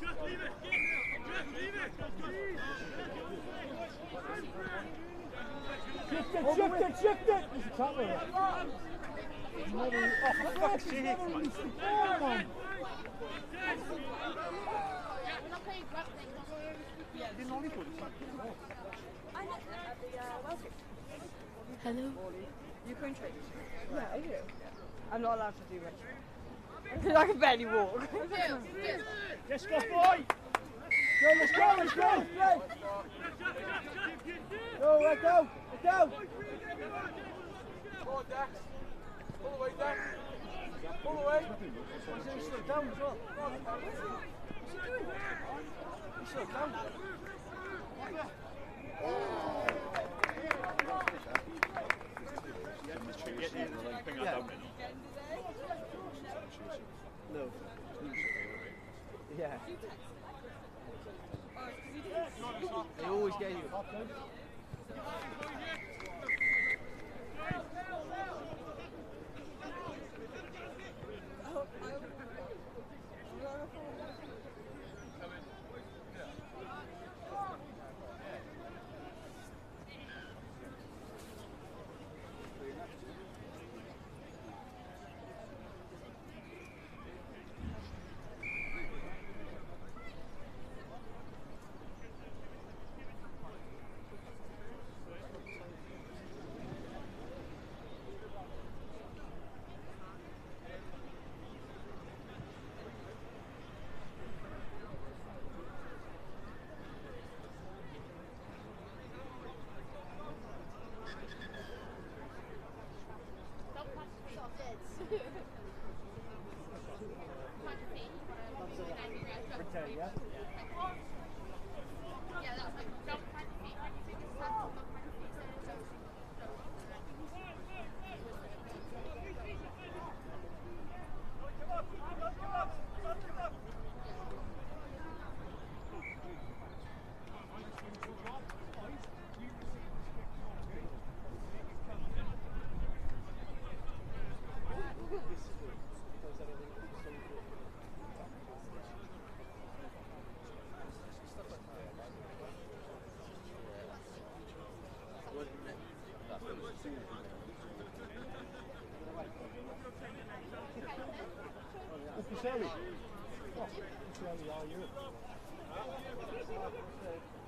Shift it. There's a top of it. Oh, for fuck's sake, man. Hello? You can train? Yeah, I do. I'm not allowed to do it. Because I can barely walk. Let's go, boy! Let's go! Go, let go! Go! Come on, Dax. Pull away, Dax. Pull away. He's slow down as well. He's slow down. No. Yeah. They always get you.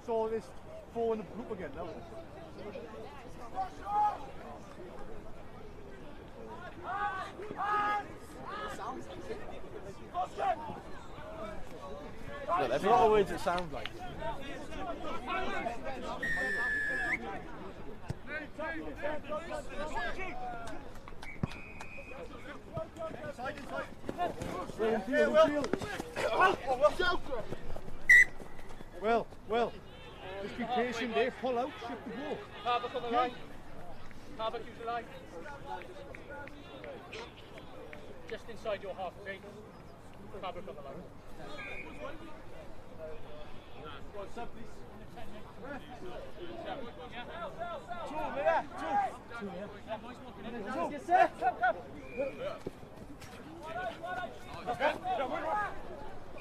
So there's 4 in the group again now. No, there's a lot of words that sound like it. Well, just be patient there, pull out, shift the ball. Harbuck on the right. Harbuck, use the line. Just inside your half, okay? Harbuck on the line. What's up, please?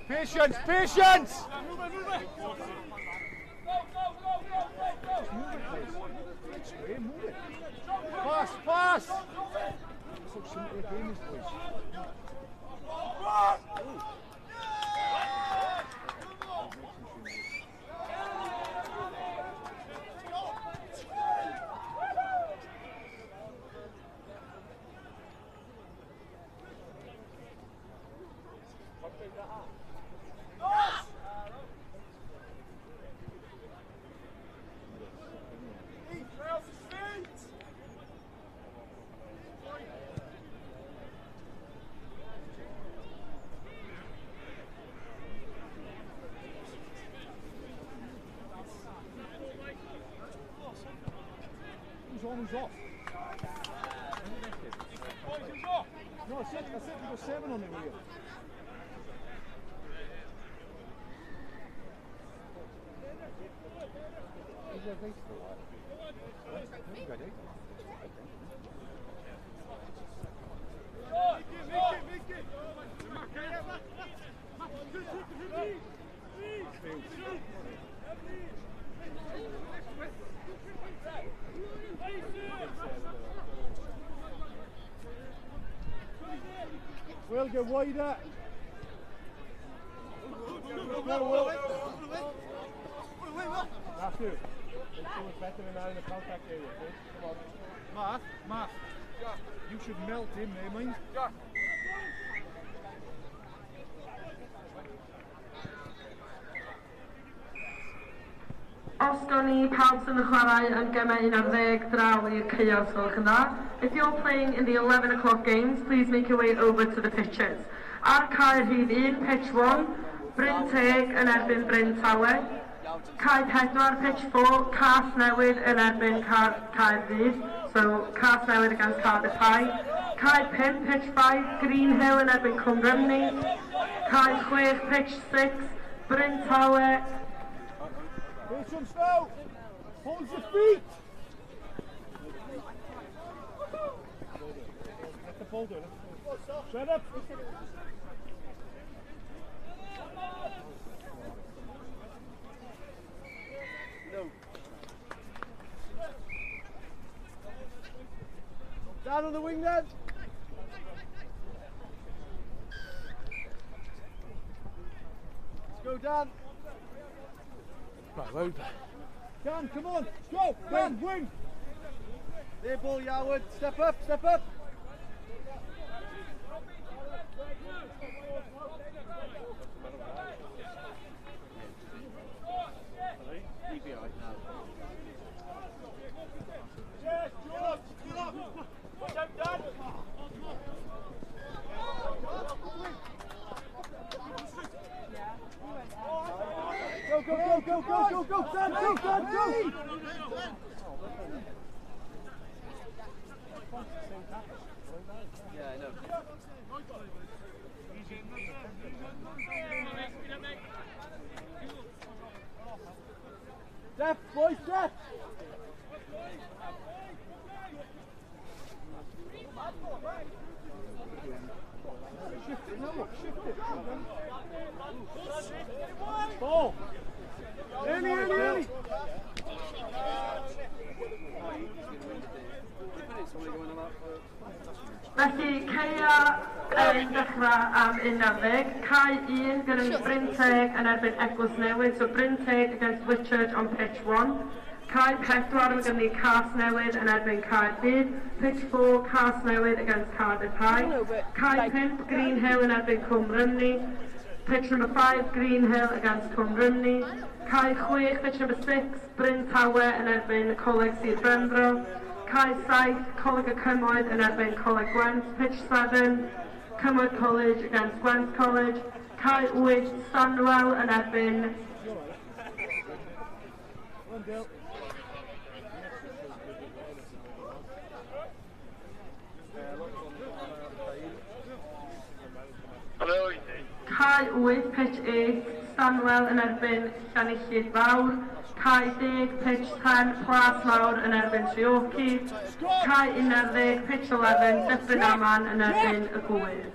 Patience, patience! Move it. Pass! So simple a game is, boys. Who's off? No, I said we got 7 on the wheel. Is there a race for a while? We've got 8. Will get wider. Will. Have to. It's so much better than now in the contact area. Okay? Come on. Mark. You should melt him there, mind. Os gawn ni pawb sy'n chwarae yn gemau 11 draw i'r chaos gwelwch yn dda. If you're playing in the 11 o'clock games, please make your way over to the pitches. Ar cae rhif 1, pitch 1, Bryn Teg yn erbyn Bryn Tawe. Cae 4, pitch 4, Cas Newydd yn erbyn Caerdydd. So, Cas Newydd against Cardiff High. Cae 5, pitch 5, Green Hill yn erbyn Cwmrymni. Cae 6, pitch 6, Bryn Tawe. Patience now! Hold your feet! Let the ball do it. Shut up! No. Down on the wing then! Let's go, Dan! Right, over. Dan, come on, go! Dan, wing! There, ball, Yarwood. Step up, step up! Go, Dan, go! Yeah, I know. Step, boys, step! Shift it, no, shift it. Ball! Early! Felly, Ceia yn dechrau am 11. Cae 1 gyda ni Bryn Teg yn erbyn Eglwys Newydd. So Bryn Teg against Richard on pitch 1. Cae 4 gyda ni Cas Newydd yn erbyn Caerdydd. Pitch 4, Cas Newydd against Cardiff High. Cae 5, Green Hill yn erbyn Cwmrymni. Pitch number 5, Green Hill against Cwmrymni. Cae 6, pitch number 6, Bryn Tawe yn erbyn Coleg Sir Benfro. Cai 7, Coleg y Cymoedd yn erbyn Coleg Gwent, pitch 7, Cymoedd College against Gwent College. Cai 8, Stanwell yn erbyn Cai 8, pitch 8, Stanwell yn erbyn Llanyllid Fawr. Cai 10, pitch 10, Plas Mawr yn erbyn Treorci. Cai 11, pitch 11, Dyffryn Aman yn erbyn y Gwyr.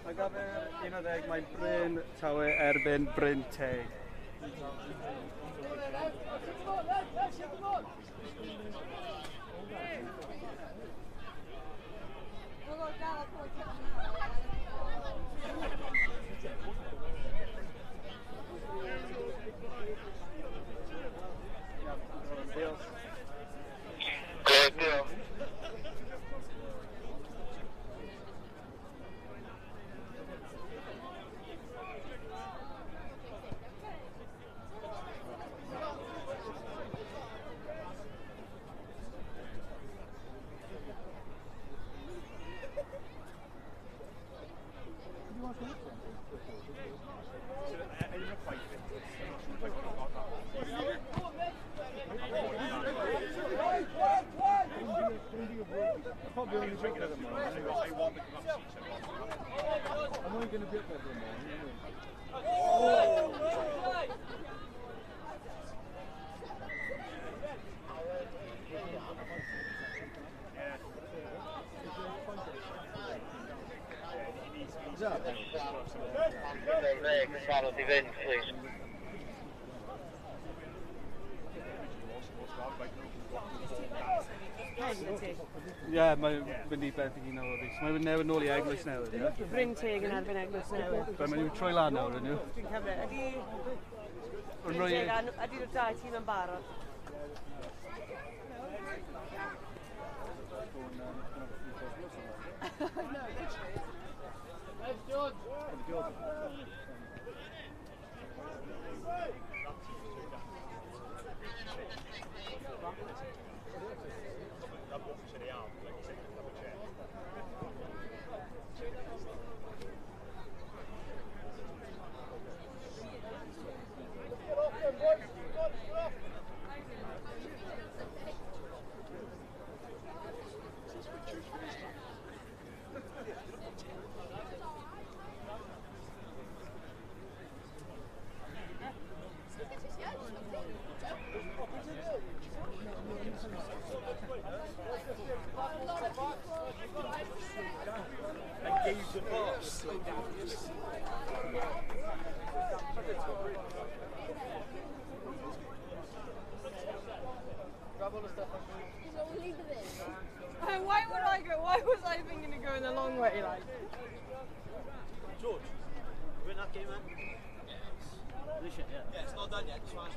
Mae gafer 11, mae Bryn Tawe erbyn Bryn Teg. Ie, mae'n mynd I beth I gyd nawr. Mae'n newid nôl I eglwys newydd, ie? Bryn Teg yn erbyn eglwys newydd. Mae'n nhw'n troi lan nawr, ydyn nhw? Dwi'n cyfle. Ydy Bryn Teg ydy'r dau tîm yn barod? Why would I go? Why was I thinking of going the long way? Like, George, you in that game, man? Yes. Yeah, it's not done yet. Smash.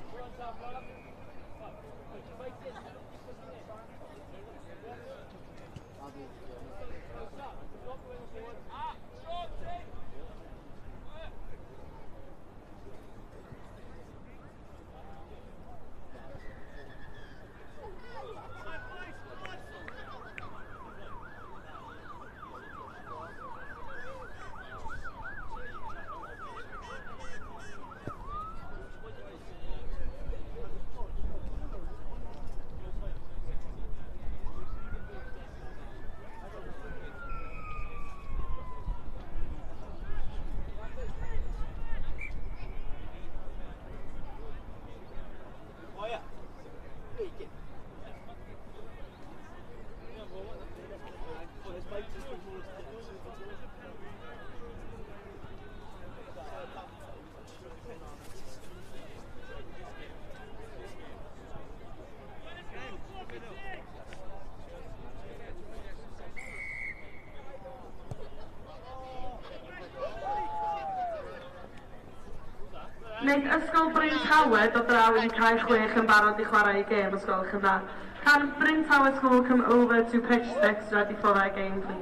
Nid ysgol Bryn Tawed o draw wedi cael 6 yn barod I chwarae I gêm os gwelwch yn dda. Can Bryn Tower School come over to pitch 6 ready for their game, please?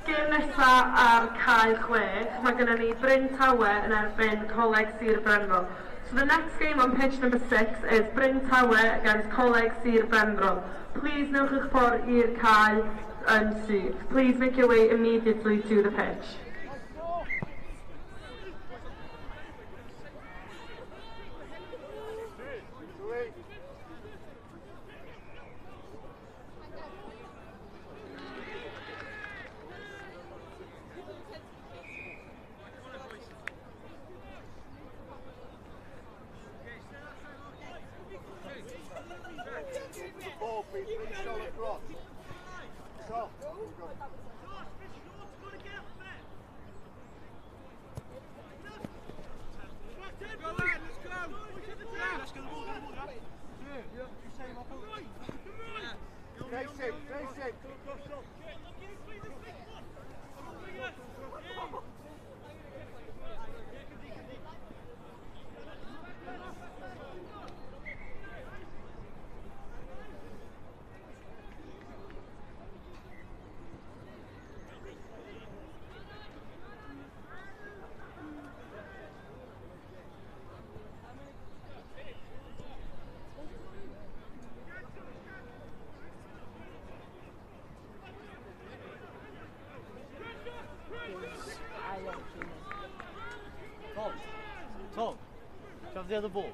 Gêm nesa ar cae 6, mae gennym ni Bryn Tawe yn erbyn Coleg Sir Brynfro. So the next game on pitch number 6 is Bryn Tower against Coleg Sir Benfro. Please newch eich ffordd i'r cae yn syth. Please make your way immediately to the pitch. Tom, shove the other ball.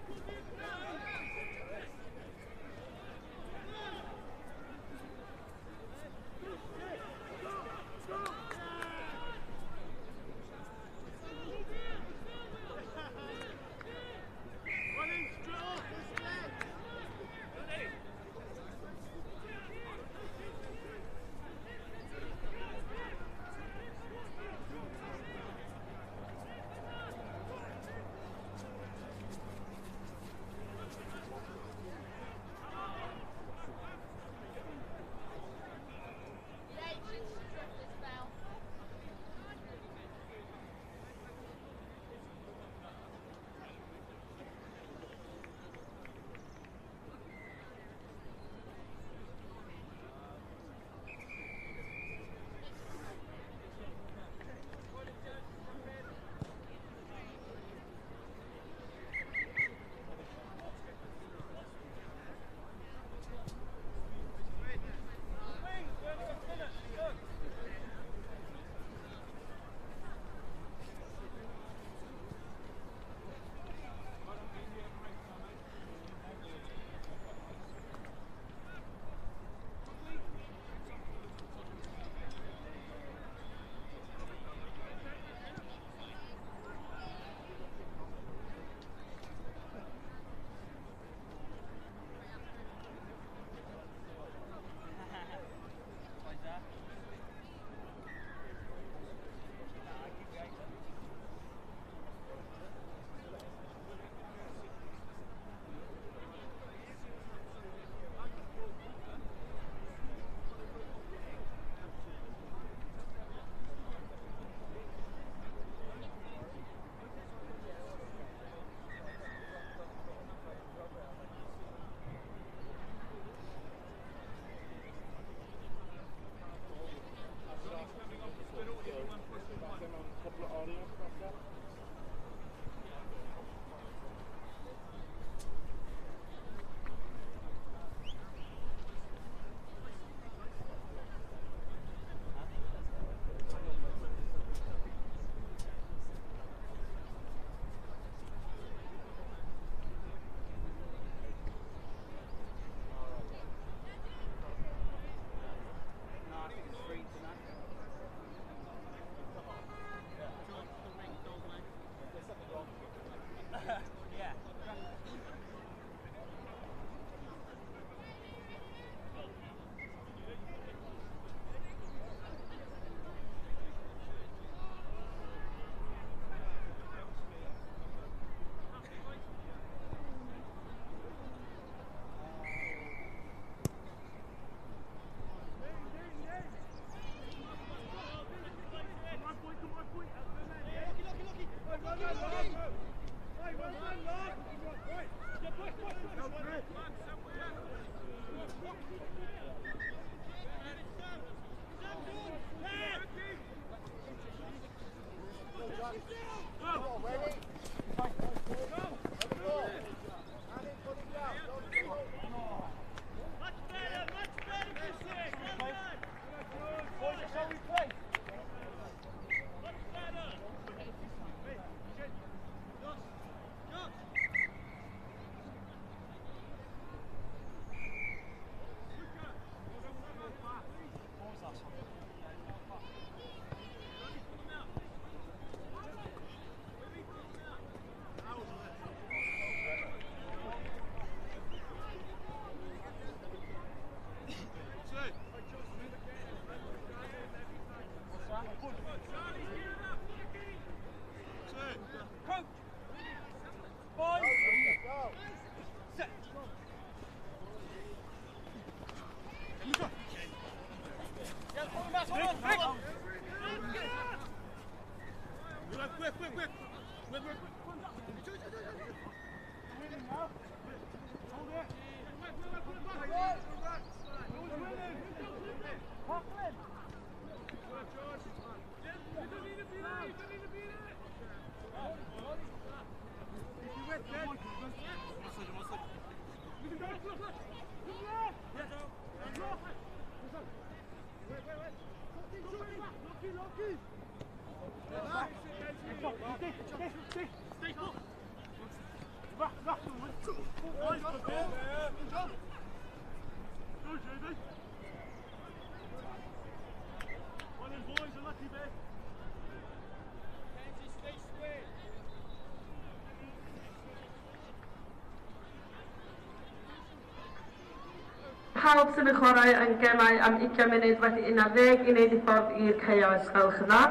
Pawb sy'n y chwarae yn gemau am 20 munud wedi 11 i wneud I ffordd i'r chaos. Gwelwch yn dda.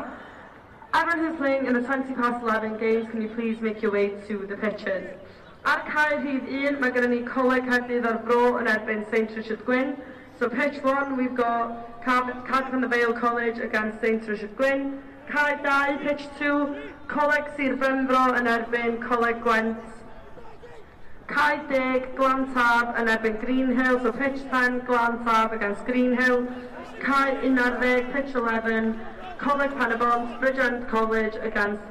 Everyone who's playing in the 20 past 11 games, can you please make your way to the pitches? Ar cae rhif 1, mae gennym ni Coleg Caerdydd ar Bro yn erbyn St Richard Gwyn. So pitch 1, we've got Cardiff and the Vale College against St Richard Gwyn. Cae 2, pitch 2, Coleg Sir Frenfro yn erbyn Coleg Gwent. Cae 10, Glantab yn erbyn Greenhill, so pitch 10, Glantab against Greenhill. Cae 11, pitch 11, Coleg Penabont, Bridgend College against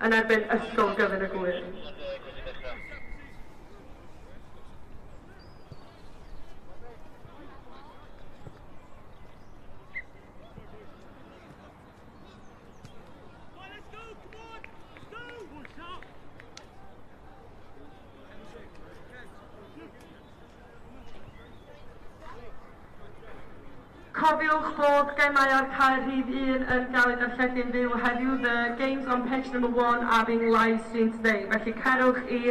yn erbyn Ysgol Gyfun y Gwyr. Cofiwch bod gemau ar cae rhif 1 yn gael eu darlledu'n fyw heddiw. The games on pitch number 1 are being live streamed today. Felly cerwch I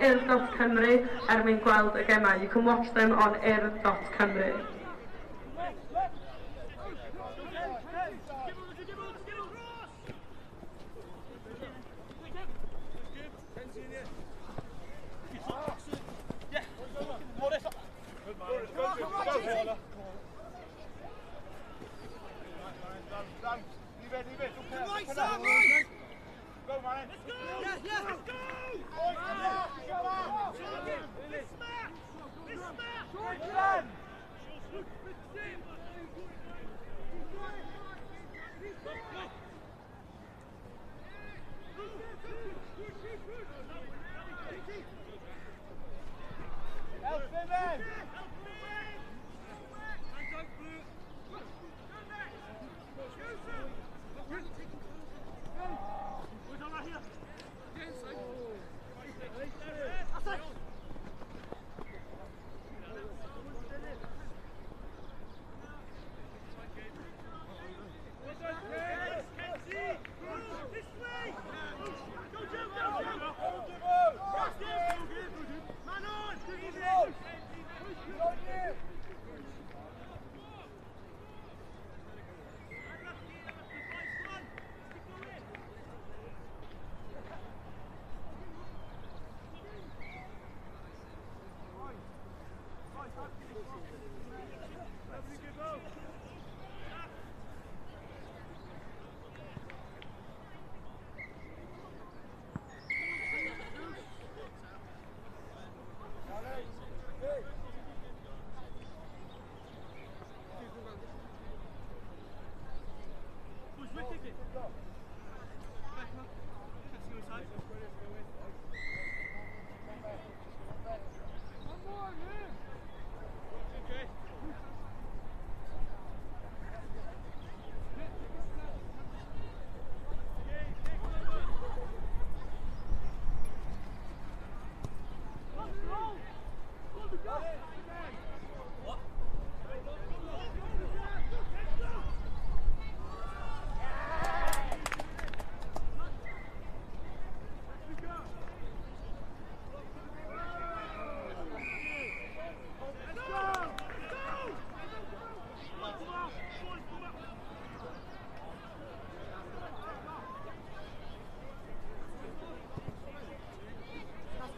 Urdd.Cymru er mwyn gweld y gemau. You can watch them on Urdd.Cymru.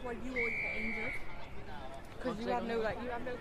Why you always get injured? Because you have no, like, you have no...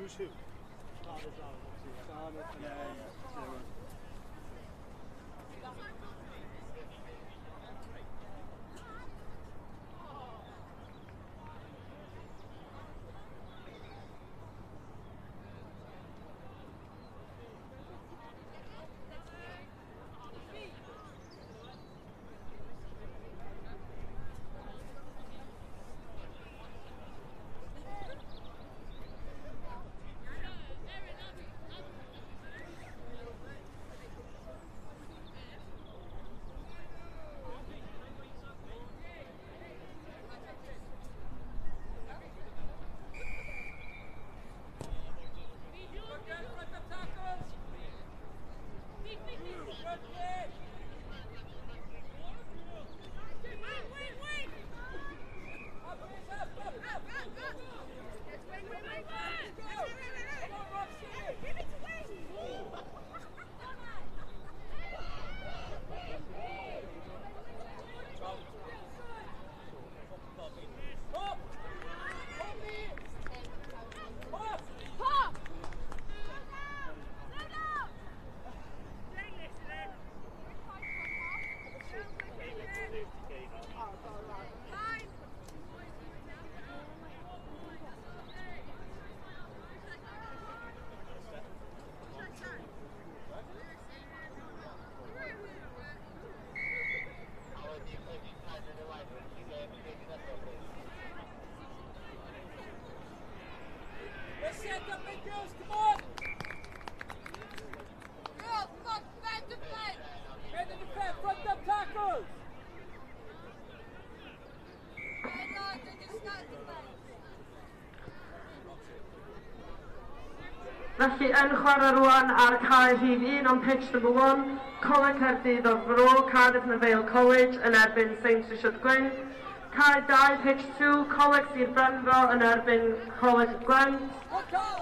Who's who? Cardiff and then... Felly yn chwarae rwan ar cae rhif 1 on pitch number 1, Coleg Caerdydd o'r Fro, Cardiff and Vale College yn erbyn St Richard Gwyn. Cae 2 pitch 2, Coleg Sir Benfro yn erbyn Coleg Gwent.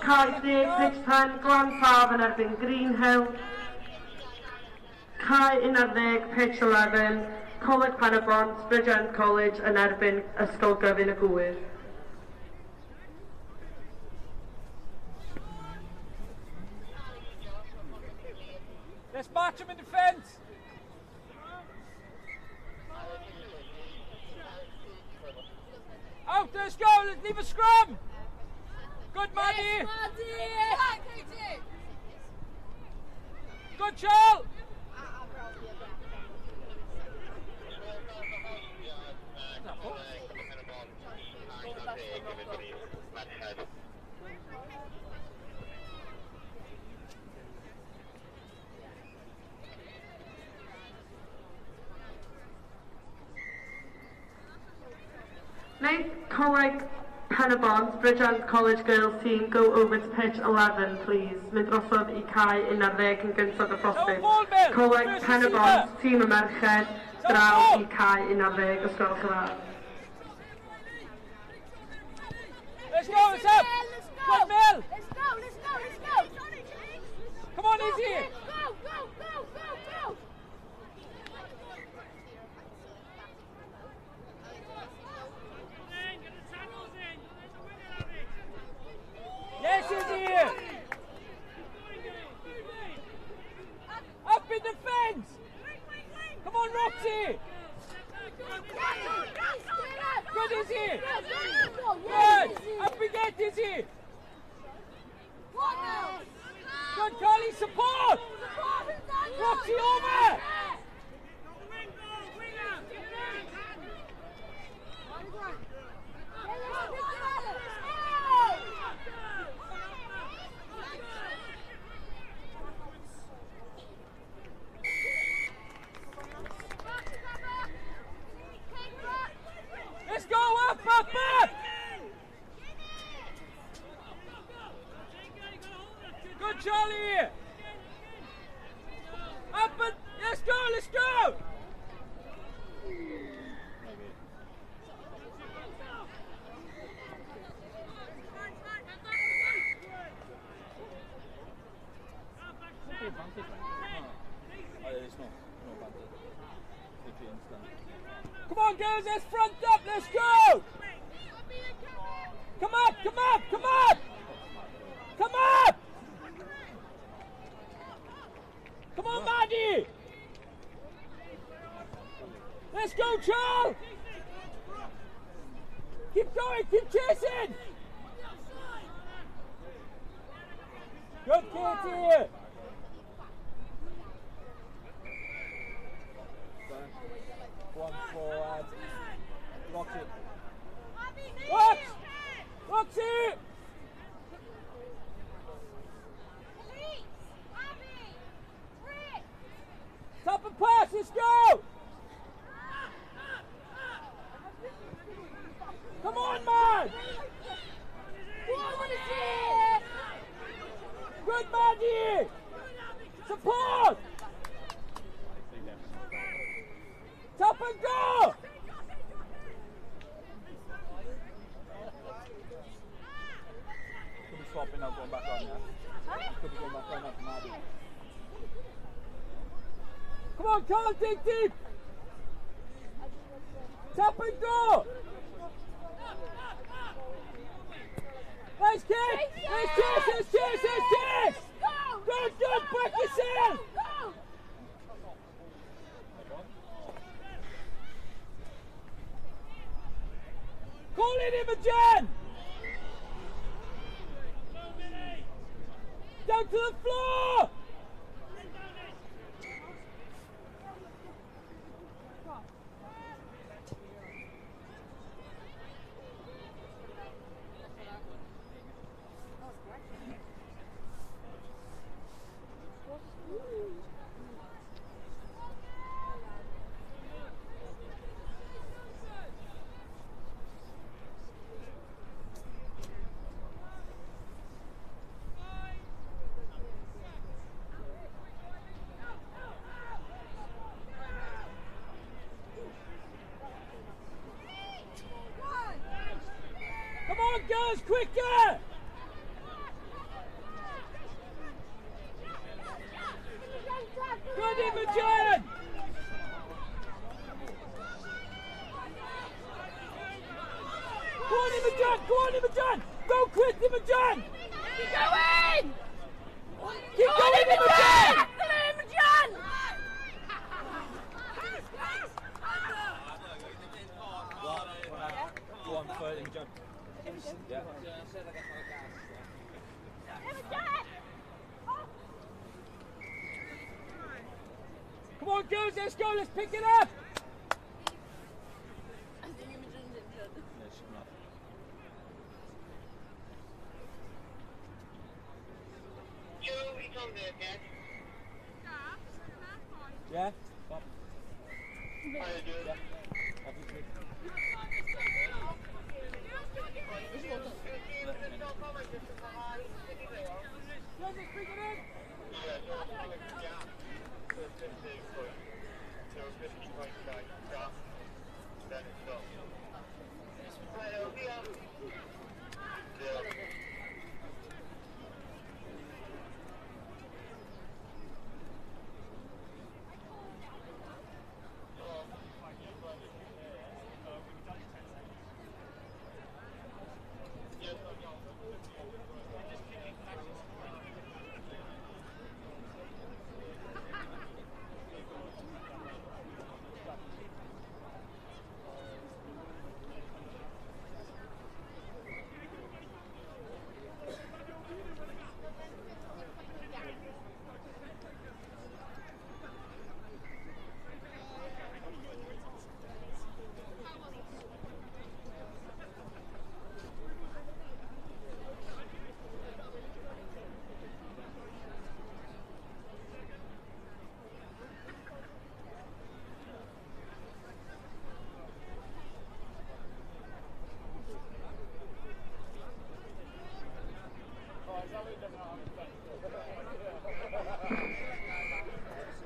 Cae 10 pitch 10, Glantaf yn erbyn Greenhill. Cae 11 pitch 11, Coleg Penabont, Bridgend College yn erbyn Ysgol Gyfun y Gwyr. Let's march him in defence. Out, let's go, let's leave a scrum. Good, Maddie. Good, Charles. May Coleg Penabont, Bridgend College Girls team go over to pitch 11, please. Mynd drosodd I cae 11 yn gyntaf y prostig. Coleg Penabont, tîm y merched, draw I cae 11, os gwelwch yn dda. Let's go, it's up! Good, Mel! Let's go, let's go, let's go! Come on, easy! Go, go, go, go, go! Yes, Izzy! Up in defence! Come on, Roxy! Good, Izzy! Good! Up we get, Izzy! Good, Carly, support! Roxy over! Let's go up, up, up! Good, Charlie! Up and let's go, let's go! Come on, girls, let's front up, let's go! Come up, come up, come up! Come up! Come on, Maddie! Let's go, Charles! Keep going, keep chasing! Good, Katie! One forward. Roxy. Roxy! Top and pass, let's go! Come on, man! Good, Maddie! Support! Top and go! Could be swapping now, going back on, yeah? Could be going back on after Maddie. Come on, Carl, dig deep! Tap and go! Nice kick! Nice chase! Good, back yourself! Call it Imogen! Down to the floor! Come on, girls, quicker! Good, Imogen! Go on, Imogen! Go quick, Imogen! Keep going! Keep going, Imogen! Imogen! Go on for Imogen. Yeah. Come on, girls, let's go, let's pick it up! I think Imogen's injured. Yeah? Stop. Yeah.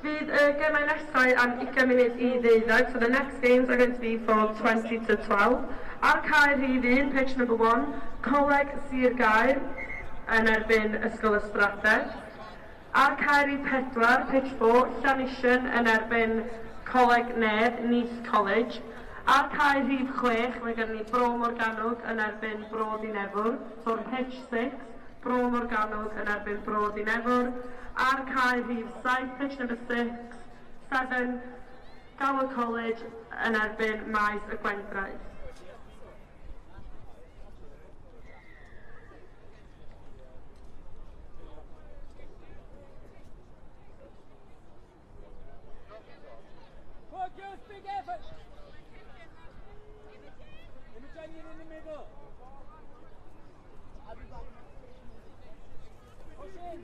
Fydd y gemau nesau am 20 munud I 12, so the next games are going to be for 20 to 12. Ar cae rhif 1, pitch number 1, Coleg Sir Gaer yn erbyn Ysgol Ystradell. Ar cae rhif 4, pitch 4, Llanisien yn erbyn Coleg Nedd, Nice College. Ar cae rhif 6, mae gen ni Bro Morgannwg yn erbyn Bro Dinefwr, so pitch 6, Bro Morgannwg yn erbyn Bro Dinefwr. Ar cae rhif 7, pitch number 6, 7, Gower College yn erbyn Maes y Gwendraeth. Good, girls, big effort. Imogen in the middle. Push in.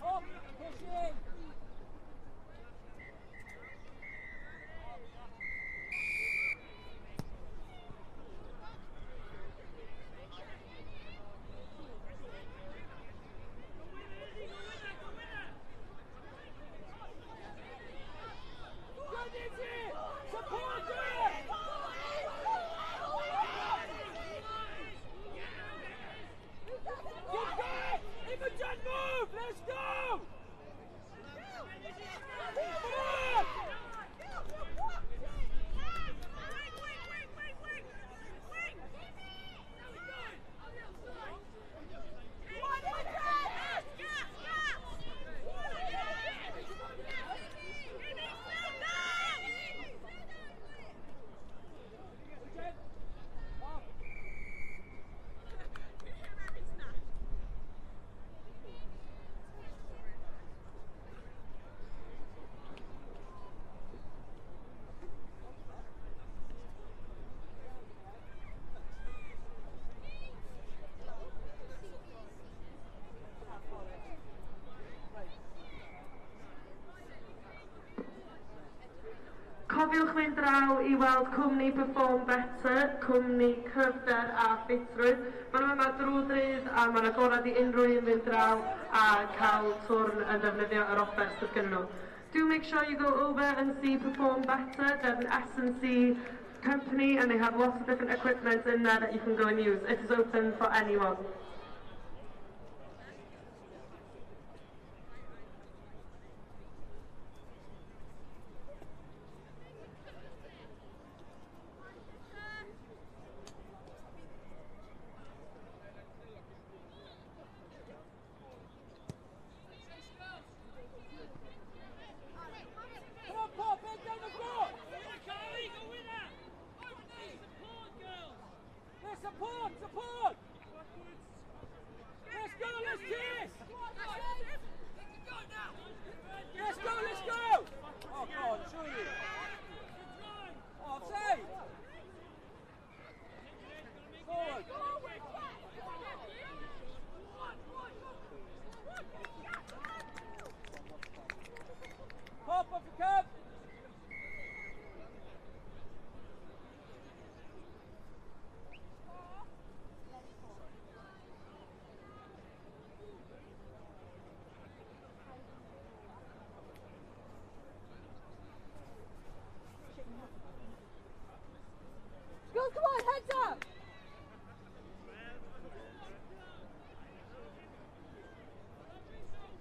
Up, push in. Cofiwch fynd draw I weld cwmni Perform Better, cwmni cryfder a ffitrwydd. Maen nhw yma drwy drydd a mae'n agorad I unrhyw un fynd draw a cael twrn yn defnyddio yr offer sydd gyda nhw. Do make sure you go over and see Perform Better. They're an S&C company and they have lots of different equipment in there that you can go and use. It is open for anyone. Come on, heads up!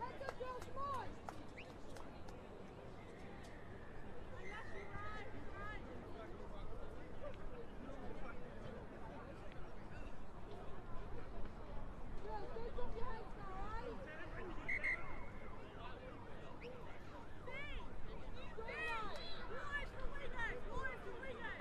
Heads up, girls, come on!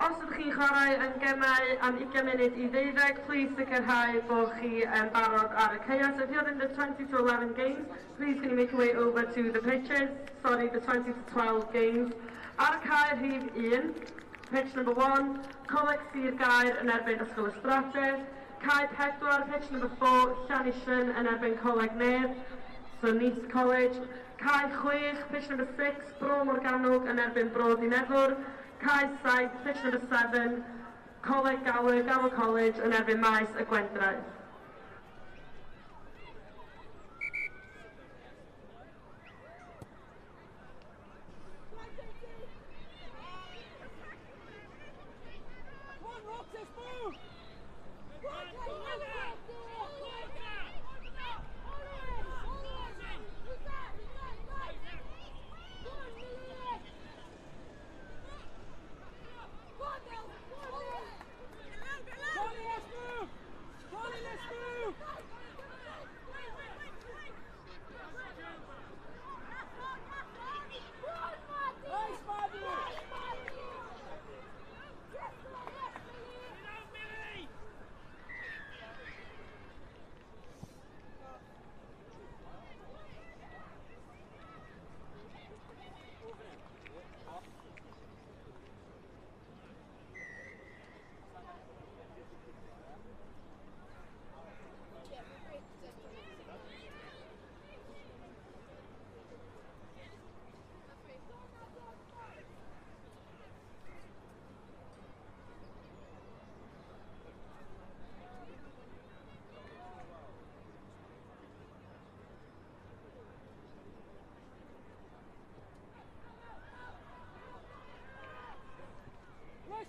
Os ydych chi'n chwarae yn gemau am 20 munud I 12, please sicrhau bod chi yn barod ar y caeau. So if you're in the 20 to 11 games, please can you make your way over to the pitches. Sorry, the 20 to 12 games. Ar cae rhif 1, pitch number 1, Coleg Sir Gaer yn erbyn Ysgol Ystrate. Cae 4, pitch number 4, Llanishyn yn erbyn Coleg Nedd, so Nice College. Cae 6, pitch number 6, Bro Morgannwg yn erbyn Bro Dinefwr. Cae 7, pitch number 7, Coleg Gower, Gower College yn erbyn Maes y Gwendraeth.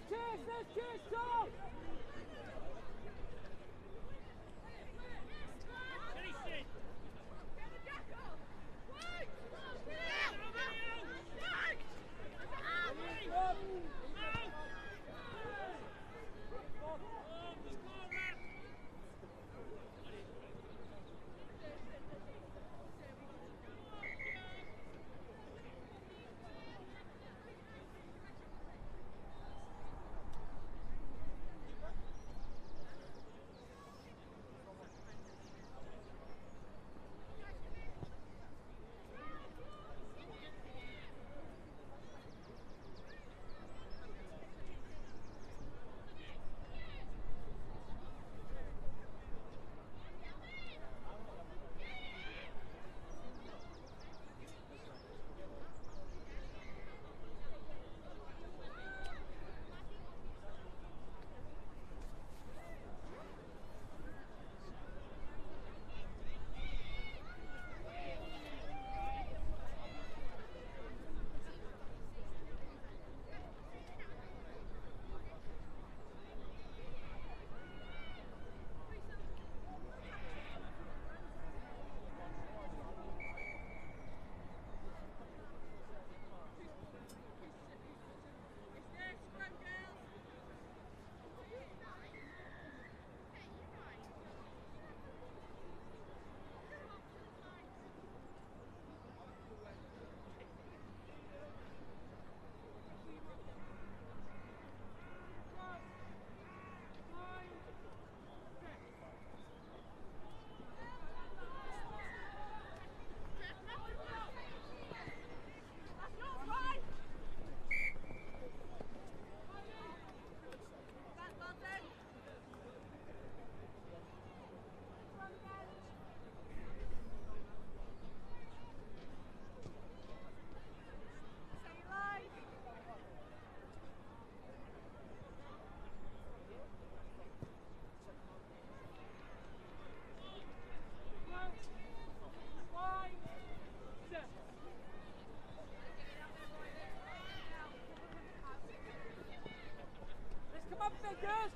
chase, Tom!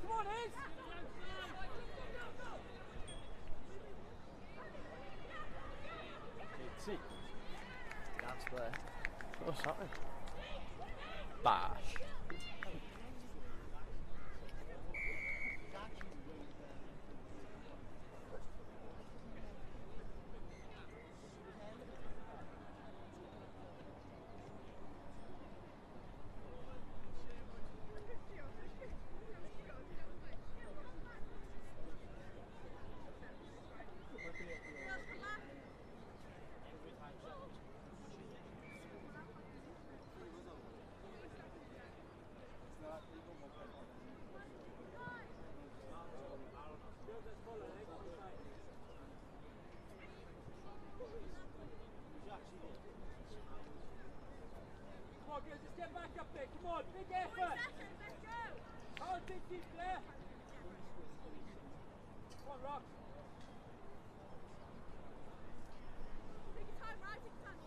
Come on, Iz! See, that's there. What's happening? Bash. Come on, girls, just get back up there. Come on, big effort. Hold it, keep clear. Come on, Rock. Take your time, right? Take your time.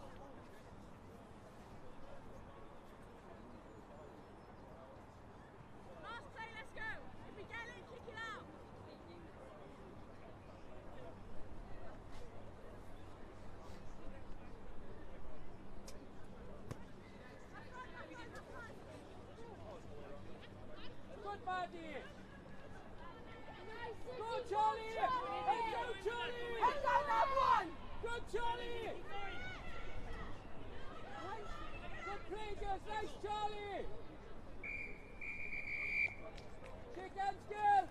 Last play, let's go. If we get it, kick it out. Good, Buddy. Go, Charlie. Hey, go, Charlie. Hang on that one. Good, Charlie. Good play, girls. Nice, Charlie. Shake hands, girls.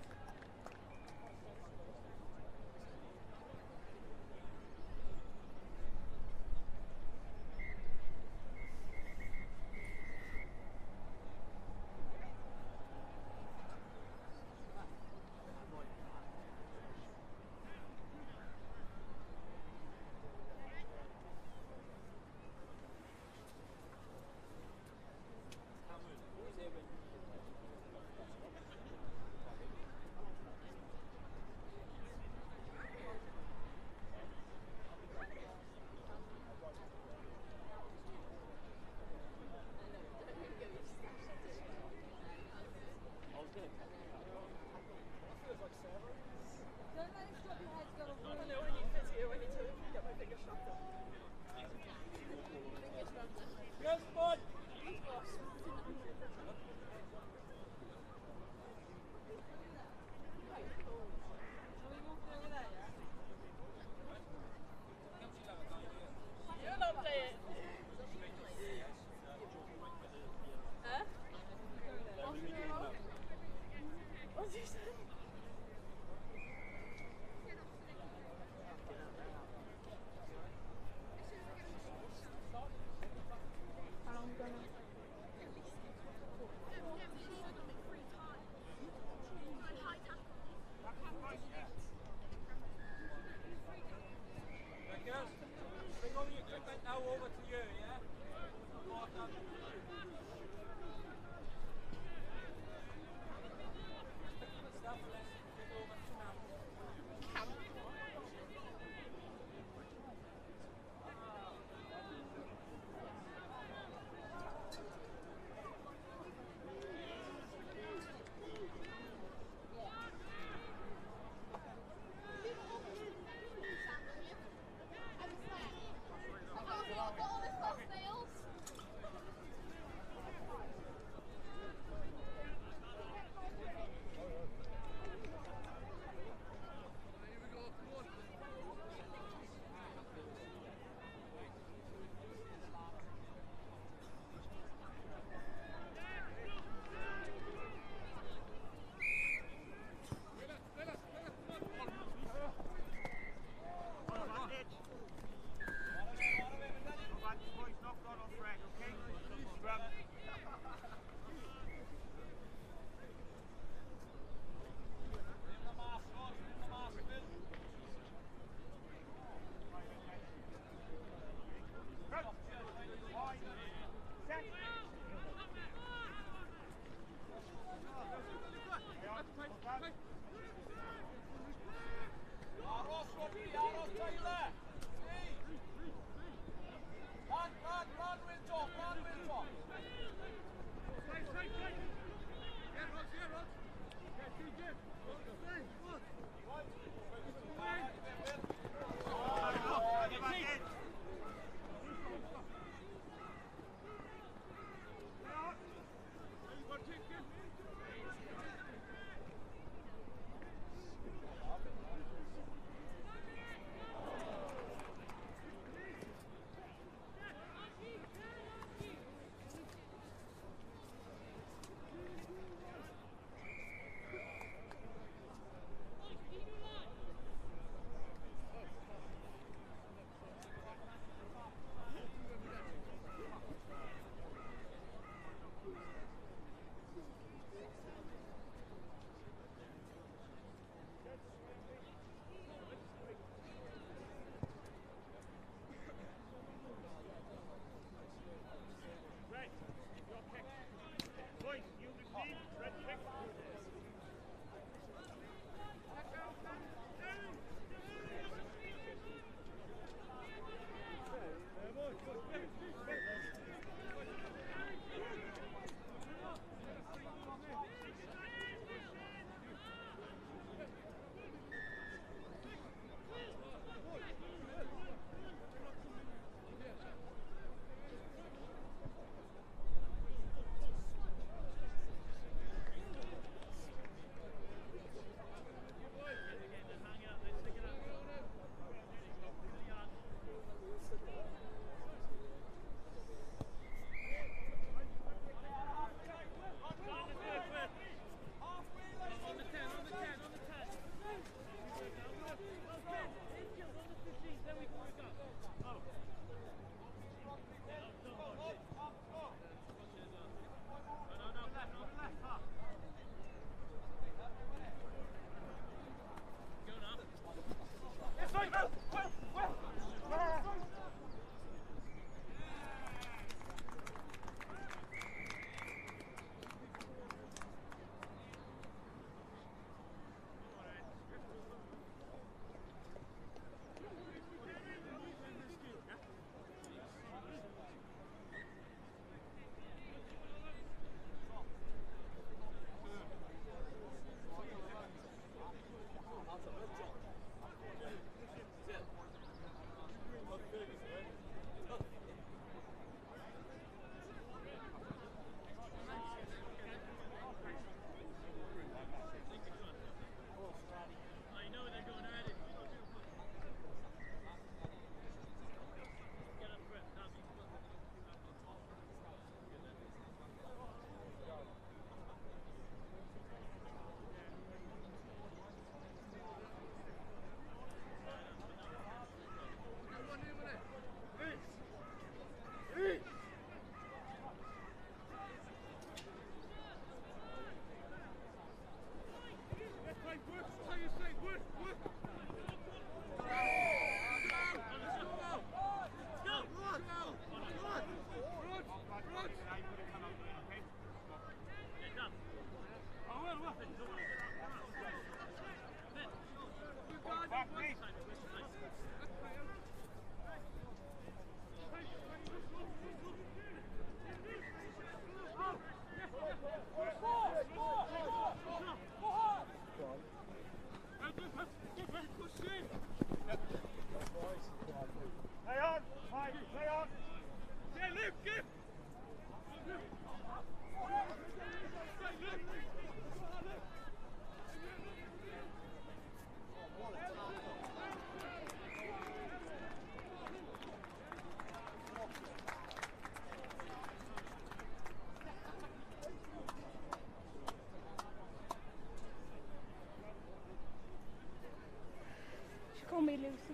Lucy.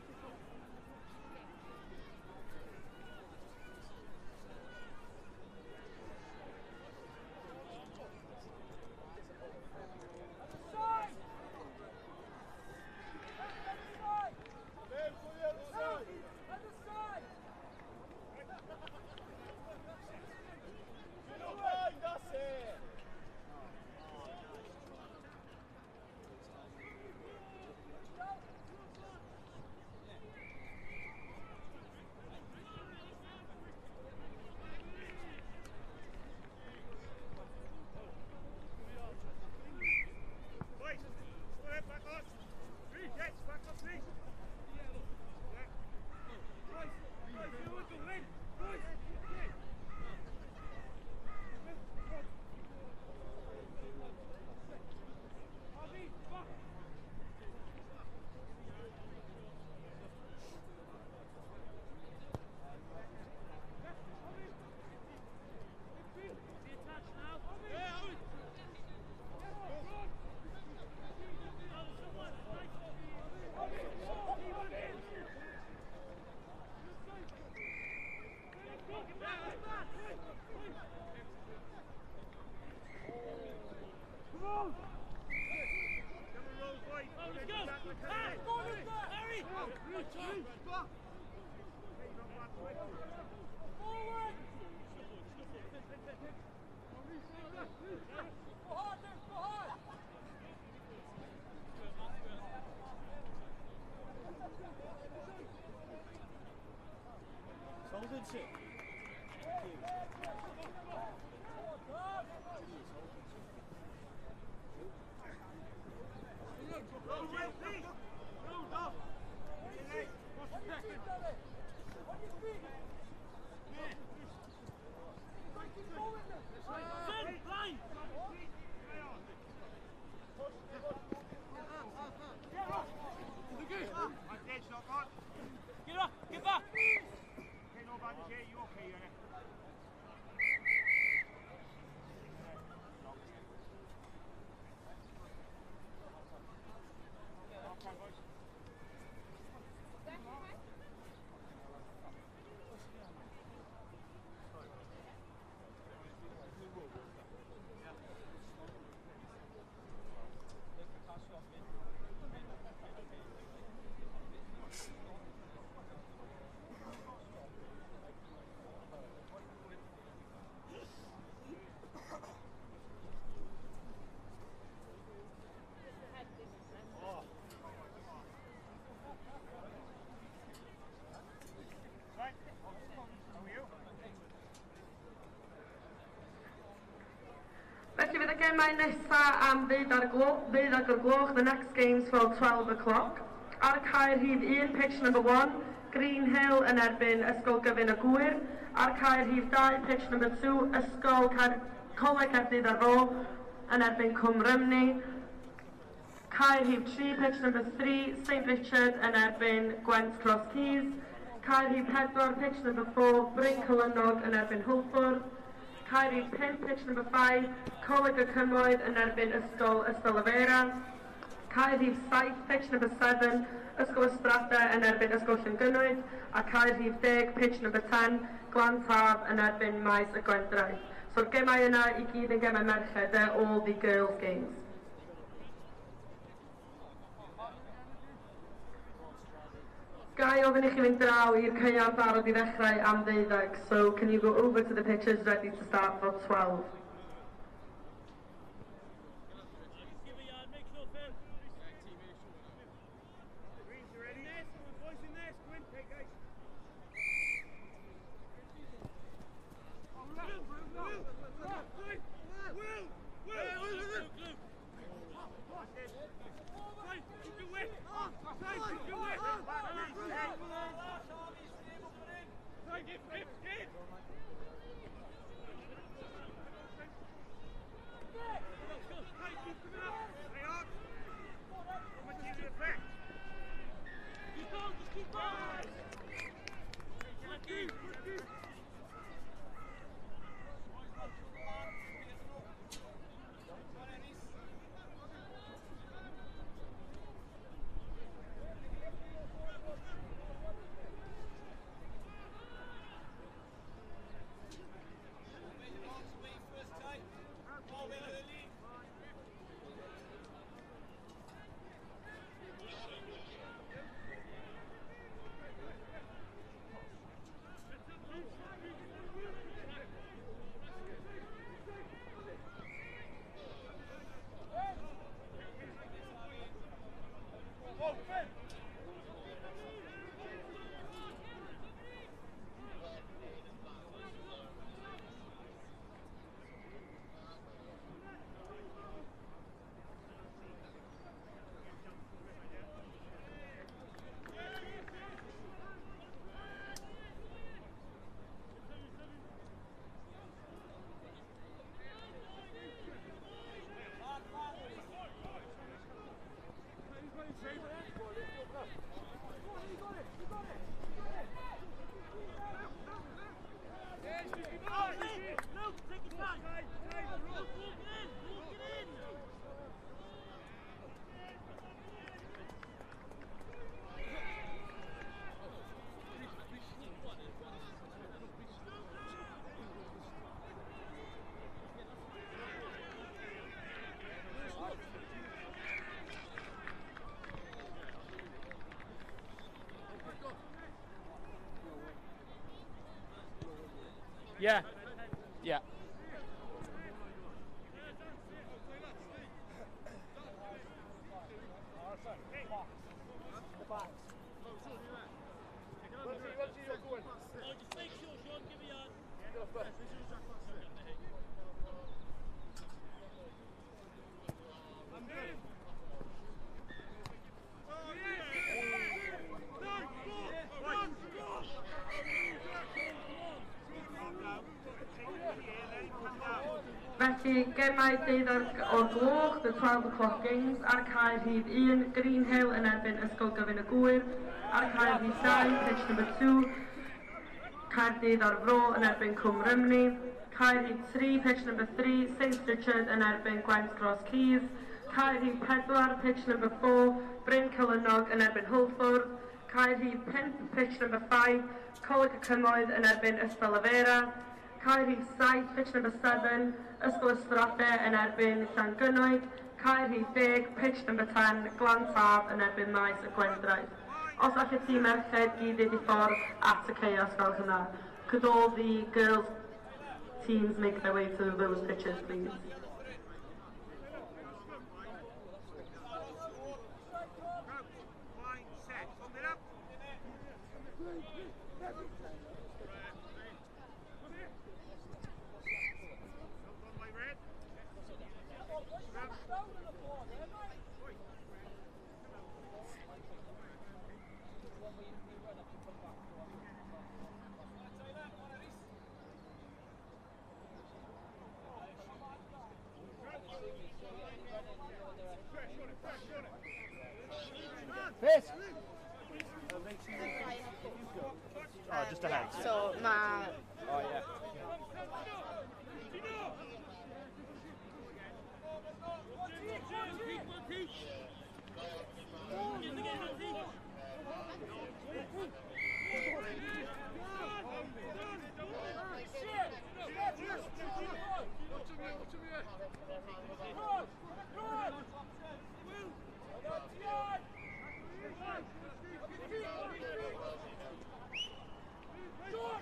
Get back! Felly fydd y gemau nesaf am ddeud ar y gloch, the next games for 12 o'clock. Ar caer rhif 1, pitch number 1, Green Hill yn erbyn Ysgol Gyfun y Gwyr. Ar caer rhif 2, pitch number 2, Coleg Caerdydd ar Ro yn erbyn Cwm Rymni. Caer rhif 3, pitch number 3, St Richard yn erbyn Gwent Cross Keys. Caer rhif 4, pitch number 4, Bryn Cylynog yn erbyn Hwlffordd. Caer rhif 5, pitch number 5, Coleg y Cymoedd yn erbyn Ysgol Ystolafera. Caer rhif 7, pitch number 7, Ysgol Ysbrada yn erbyn Ysgol Llangynnoedd. A caer rhif 10, pitch number 10, Glan Taf yn erbyn Maes y Gwendraeth. So'r gemau yna I gyd yn gemau merched, all the girls' games. Gai ofyn I chi fynd draw i'r caeau barod I ddechrau am 12, so can you go over to the pitches ready to start for 12? Yeah. Yeah. Felly, gemau 12 o'r gloch, the 12 o'clock games, ar cael rhif 1, Green Hill yn erbyn Ysgol Gyfun y Gwyr, ar cael rhif 2, pitch number 2, Caerdydd ar Fro yn erbyn Cwm Rymni, cael rhif 3, pitch number 3, St Richard yn erbyn Gwent Gros Keys, cael rhif 4, pitch number 4, Bryn Cylynog yn erbyn Hwlffordd, cael rhif 5, pitch number 5, Coleg y Cymoedd yn erbyn Ystafela, cael rhif 7, pitch number 7, Ysgol Ystradau yn erbyn Llangynnoed, cael rhif 10, pitch number 10, Glan Taf yn erbyn Maes y Gwendraeth. Os all y tîm merched gyd i ffordd at y chaos fel hynna, could all the girls' teams make their way to those pitches, please? Fish! Oh, just ahead. So, ma... Oh, yeah.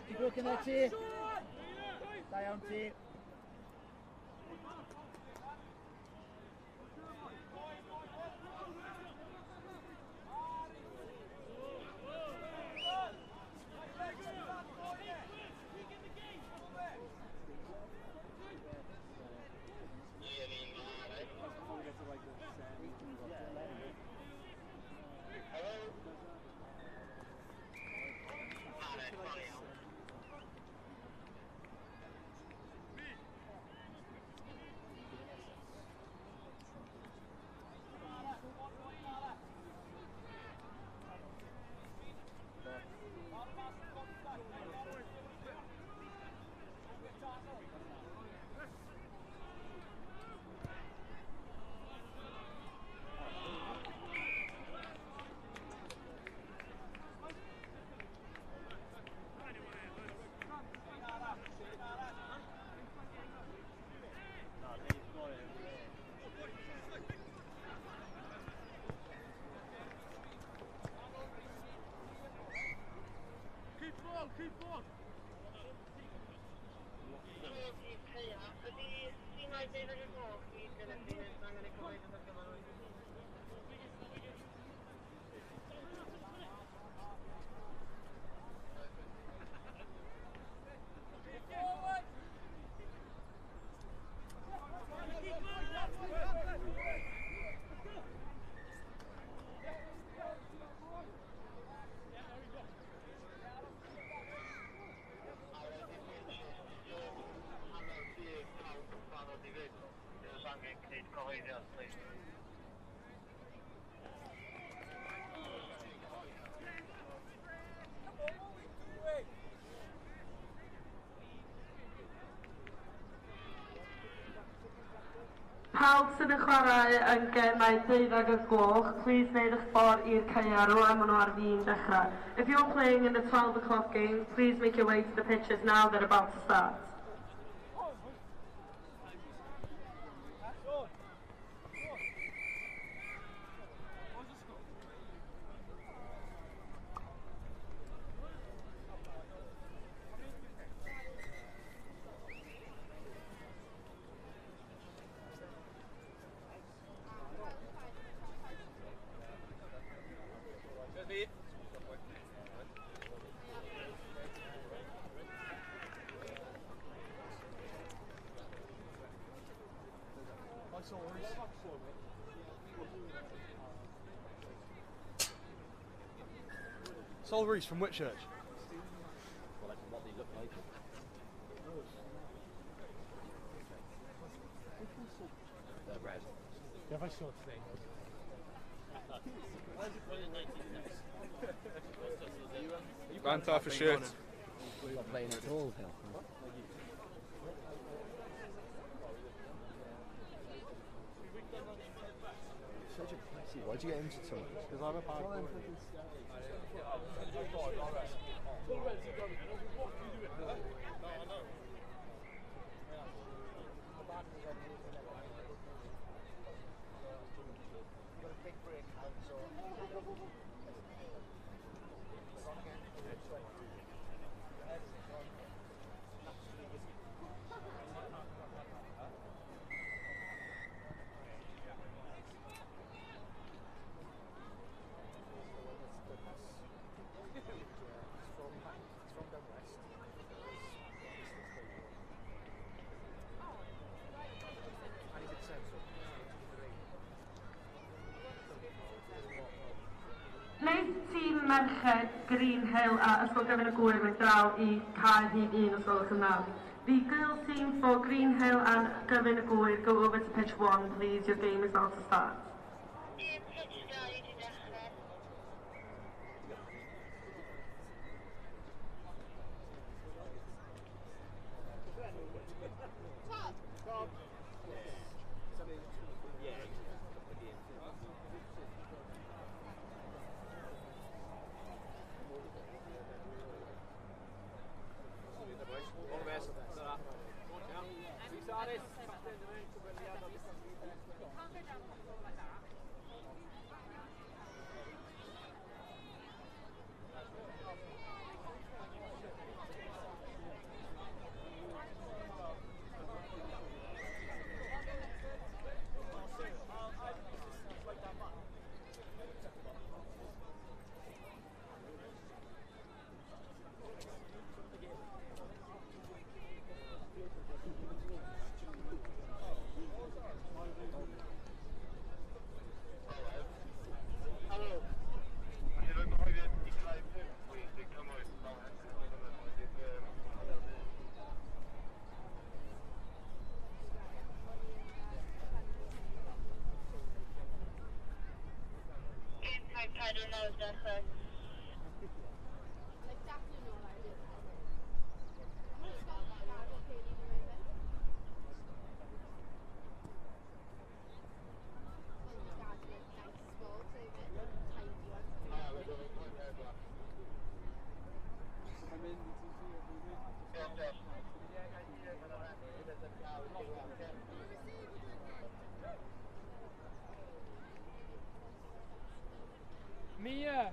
Keep looking at you. Stay on to you. Pawb sydd yn chwarae yn gemau 12 y gloch, please wneud eich ffordd i'r caeau rwan maen nhw ar fin dechrau. If you're playing in the 12 o'clock games, please make your way to the pitches now, they're about to start. Sol Reese from Whitchurch. Well, that's what they look like. They're red. Yeah, I saw today. Banter for shirt. Not playing at all, Phil. Such a pussy. Why'd you get into something? Because I'm a bad boy. Wneud tîm merched Green Hill a Ysgol Gyfun y Gwyr mynd draw I Caerhyd 1 os gwelwch yn dda. The girls team for Green Hill and Gyfun y Gwyr go over to pitch 1, please. Your game is about to start. Mia,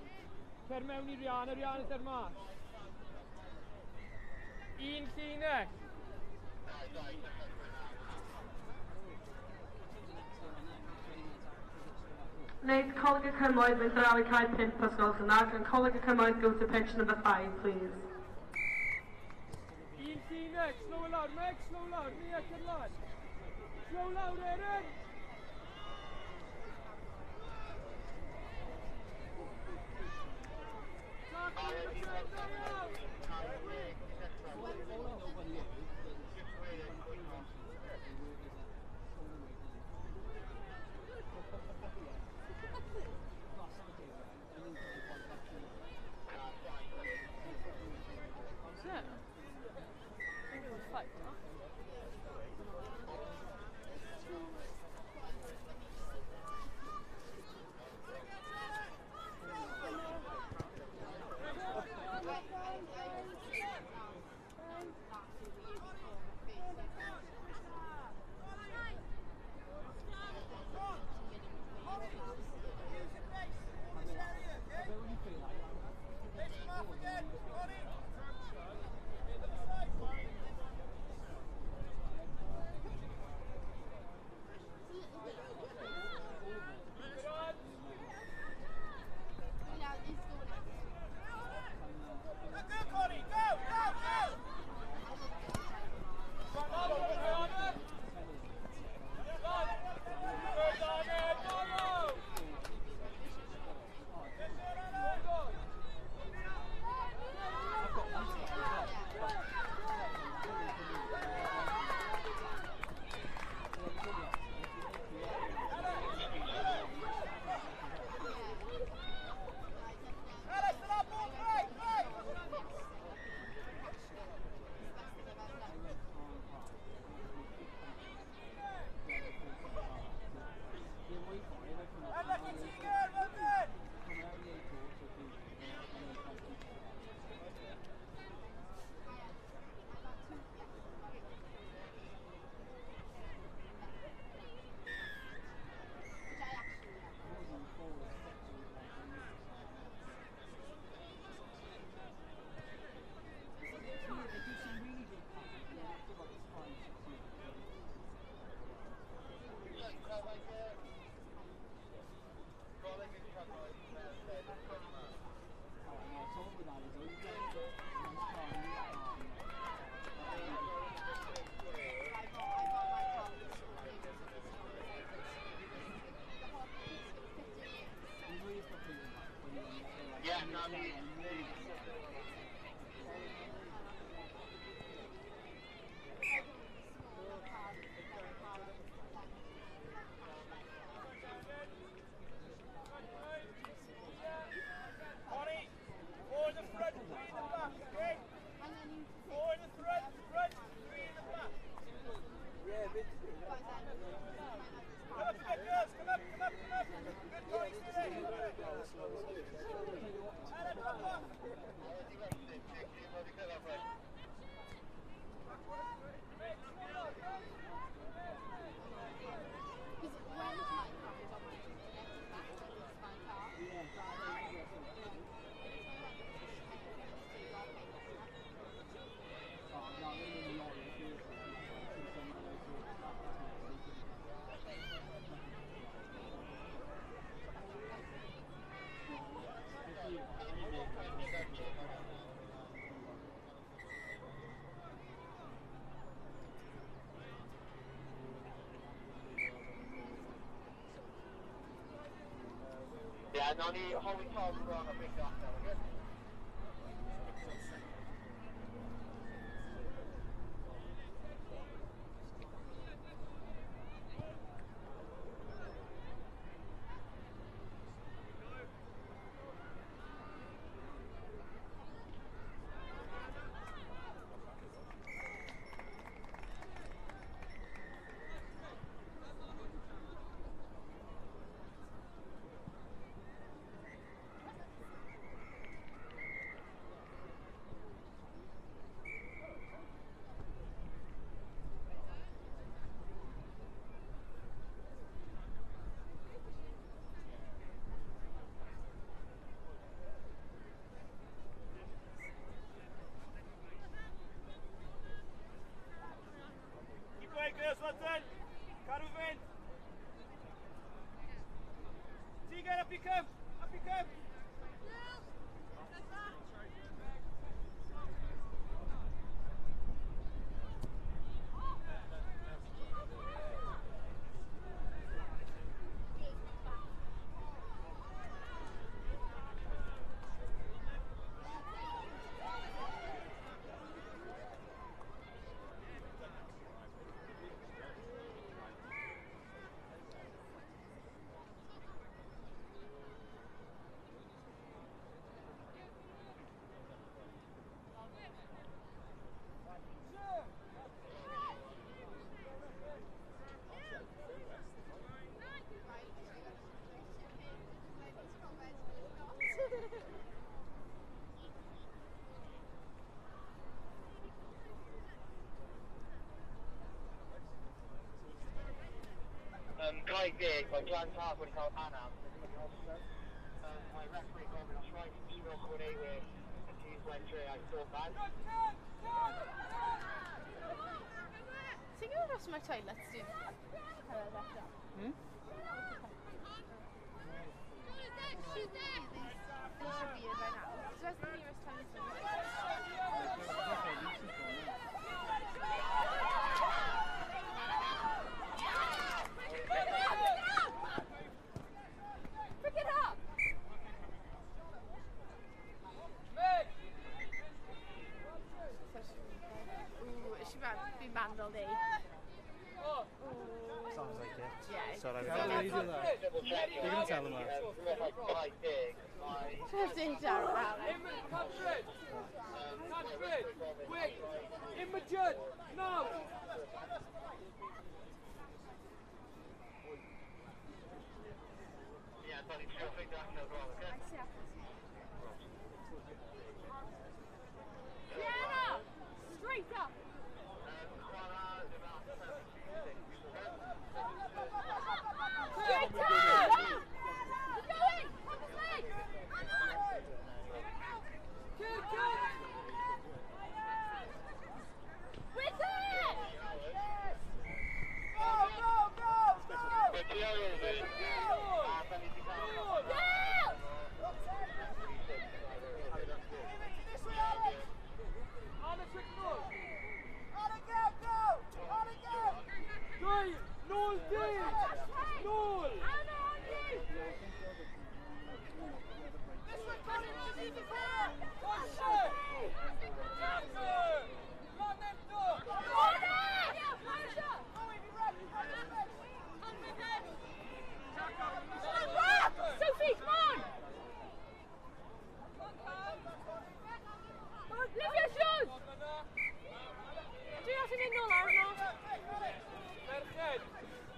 cer mewn I Rihanna, Rihanna's ar mas. Un llinell. Wneud Coleg y Cymoedd mynd draw I Caer 5 os gwelwch yn dda. Can Coleg y Cymoedd go to pitch number 5, please. Un llinell, slow lawr, Meg, slow lawr, Mia, cer lawr. Slow lawr, Erin. Yeah, no ni holy Tom wrong a big off now, okay? Girls, Watson! Cadw fynd! Tiger, up you come! Up you come! Guy Big, my Glenn Park when he called Anna. My referee called me, I was trying to email coordinate with and he's went through, I thought bad. Ti'n gwybod os mae toilets di? Hmm? Pick it up! Ooh, is she bad? Be mandal di. Sounds like it. Yeah. So I'm going to do that. You're going to tell them that. Trusting Darrell. Catford! Quick! Imogen! Now! Yeah, but it's still big that as well, okay? Sienna! Straight up! Straight up! Keep going! Pop his leg! Kick it! With it! Go, go, go! On the trick goal! On again, go! On again! Dai! Null din! Null! Anna, on you! This one, Colin, on the pair! Push it! Jackson! Lamento! Sophie, come on! Lift your shoes! Dwi allu mynd nôl awr no? Merched,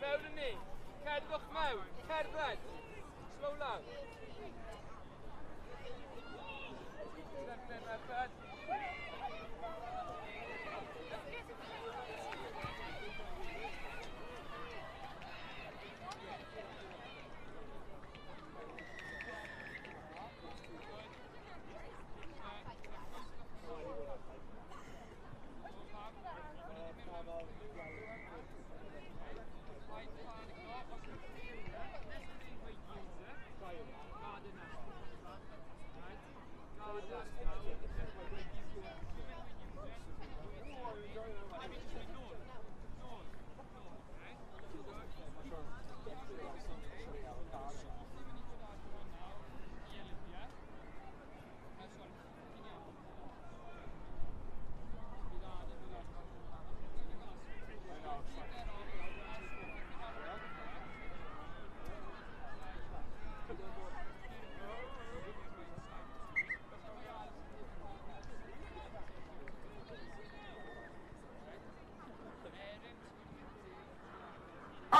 mewn yn ni. Cerdwch mewn. Cerdded. Slow down. Merched.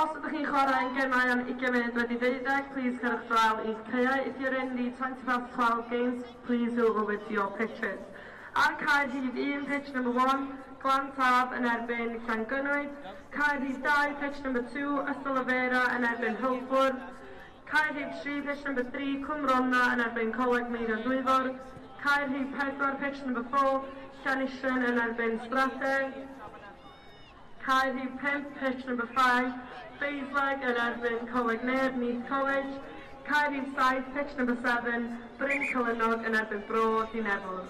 Os ydych chi'n chwarae yn gemau am 20 munud wedi 12, please cerwch draw i'r caeau. If you're in the 20 past 12 games, please go over to your pitches. Ar caer hyd 1, pitch number 1, Glan Tab yn erbyn Llangynwyd. Caer hyd 2, pitch number 2, Ystolafera yn erbyn Hwlfwrdd. Caer hyd 3, pitch number 3, Cwmronna yn erbyn Coleg Meirion Dwyfor. Caer hyd 4, pitch number 4, Llanisien yn erbyn Strateg. Caer hyd 5, pitch number 5, Faisleg yn erbyn Coleg Neb, Neath College. Caer hyd 7, pitch number 7, Bryn Cylynog yn erbyn Bro, Dineddol.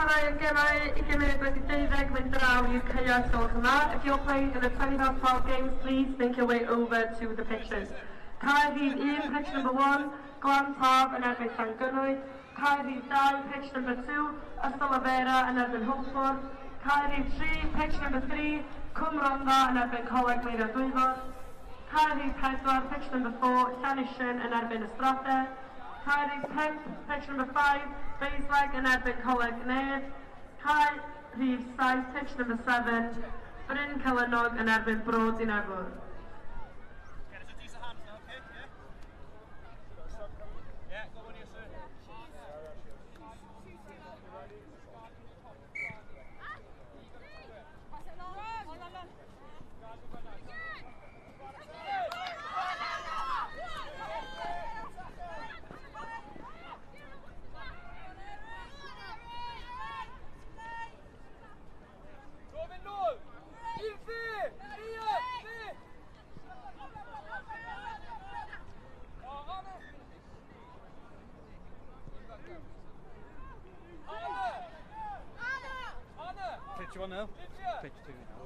chwarae yn gemau 20 munud wedi 12 mynd draw i'r caeau sylwch yma. If you're playing in the 20-12 games, please make your way over to the pitches. Cae rhif 1, pitch number 1, Glan Tab yn erbyn Llangynwyd. Cae rhif 2, pitch number 2, Ystolafera yn erbyn Hwlffordd. Cae rhif 3, pitch number 3, Cwm Rhondda yn erbyn Coleg Meira Dwyfor. Cae rhif 4, pitch number 4, Llanishen yn erbyn Ystrathe. Cae rhif 5, pitch number 5, Beisleg yn erbyn Coleg Nedd. Cae rhif 7, pitch number 7, Bryn Celynog yn erbyn Brod i Nefwr. Pitch 1 now. Pitch 2 now.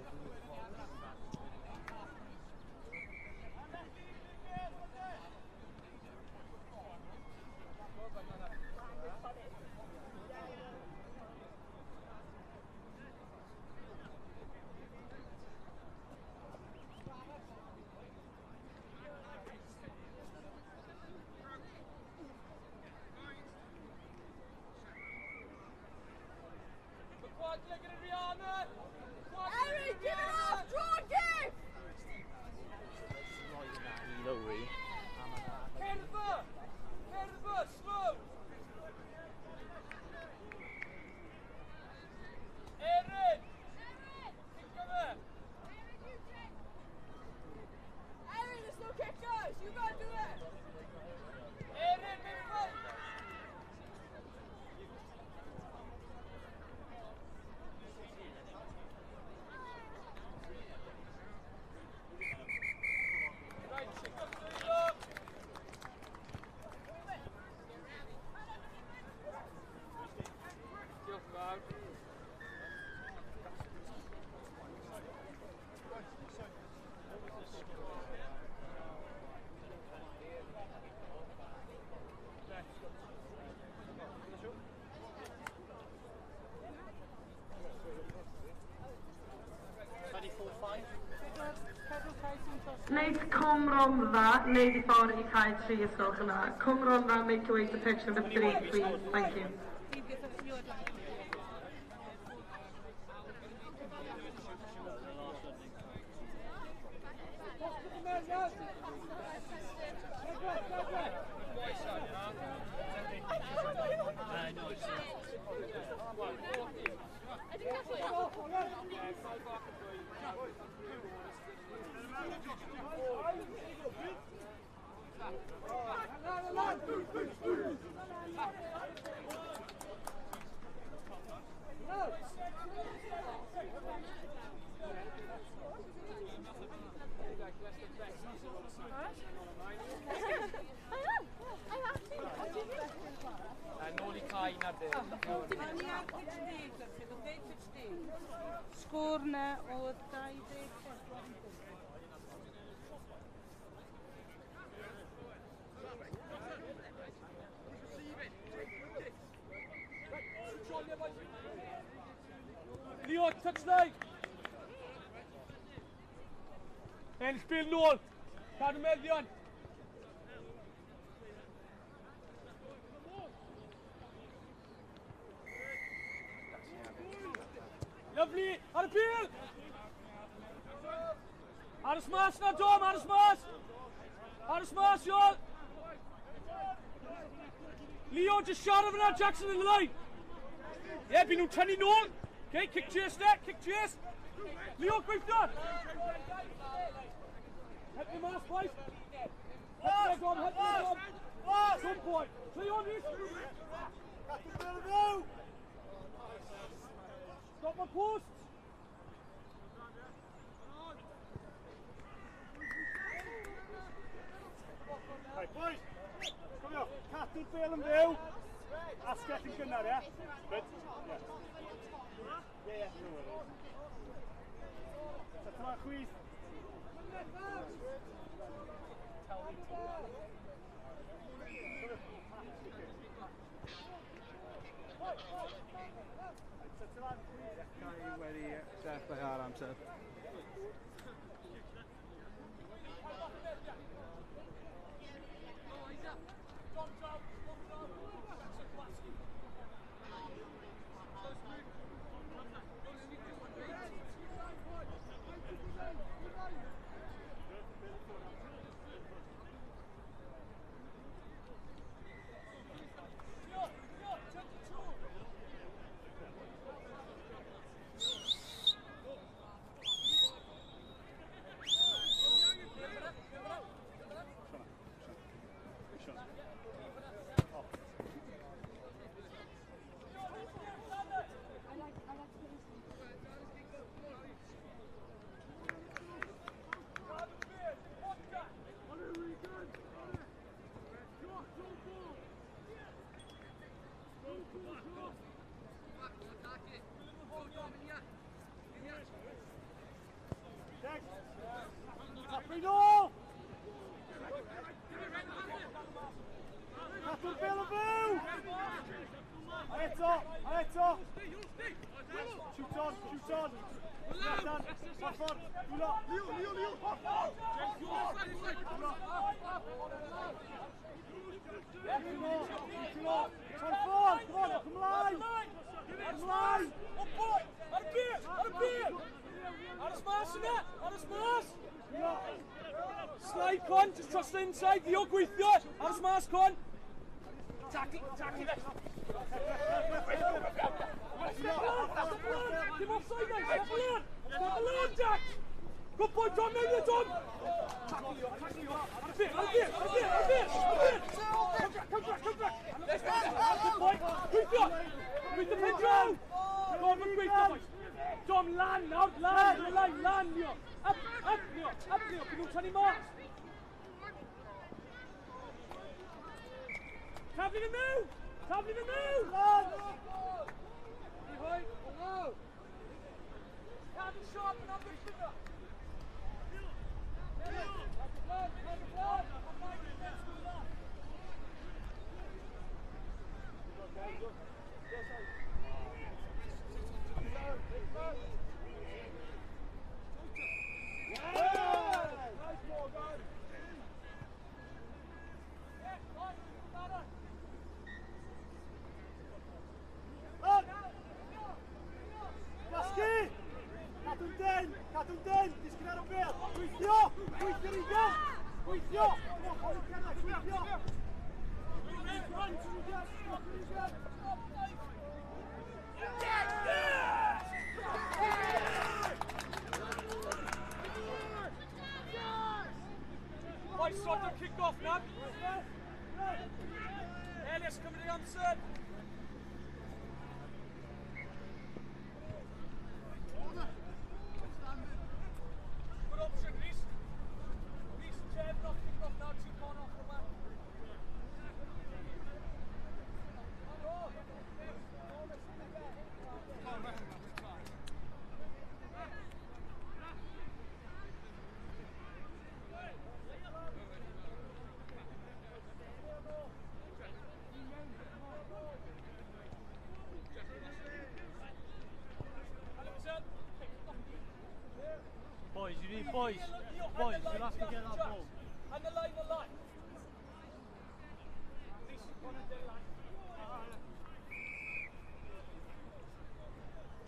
Wneud Cwm Rhondda, wneud I ffordd I cae 3 ysgolch yna. Cwm Rhondda, make your way to pitch number 3, please. Thank you. Sgôr na o 20. Leo, touchline! En speel 0. Cadw meddion. Lovely! Ar y pil! Aros mas na, Dom! Aros mas! Aros mas, Iol! Leo, just shot over now, Jackson in the line! Yeah, byn nhw'n tynnu nôl! Okay, kick chase there, kick chase! Leo, gweithio! Help me mas, boys! Help me, Dom, help me, Dom! Some point! Play on this! Stop my post! Right, boys, come here. Cattle, Bale and Bill. Asgell yn gynnar, yeah? Good? Yeah. chwith. Cai wedi dechrau ar amser. Tapino! Cadw'r bel o fyw! Eto! Shoot on! Nathan, Safford, Leo! Come on, ymlaen! Oh boy! Ar y bil! Ar y smas yna! Slide con, just trust the inside, Leo gweithio! Ar y smas con! Tackle it! Dim offside now, step alone, Jack! Good boy, Tom, now you're Tom! Tackle you! Ar y bil! Come back! Good boy, gweithio! Gweithio pen draw! Go on, gweithio, boys! Tom, lan nawr, lan, Leo! Up, Leo! Can you turn him off? Taflu yn nhw! Lan! Cadw siop yn amddiffyn nhw! Cadw'n den! Disgyn ar y bel! Gweithio! Gweithio! Gweithio! Boys, sort of kick off now. Elias coming in on set. Good option, Reece. Reece and Jeff not kick off now. 2 corner off the man. Boys, you need boys. Boys, you'll have to get that ball. And the line. Reece, on the line.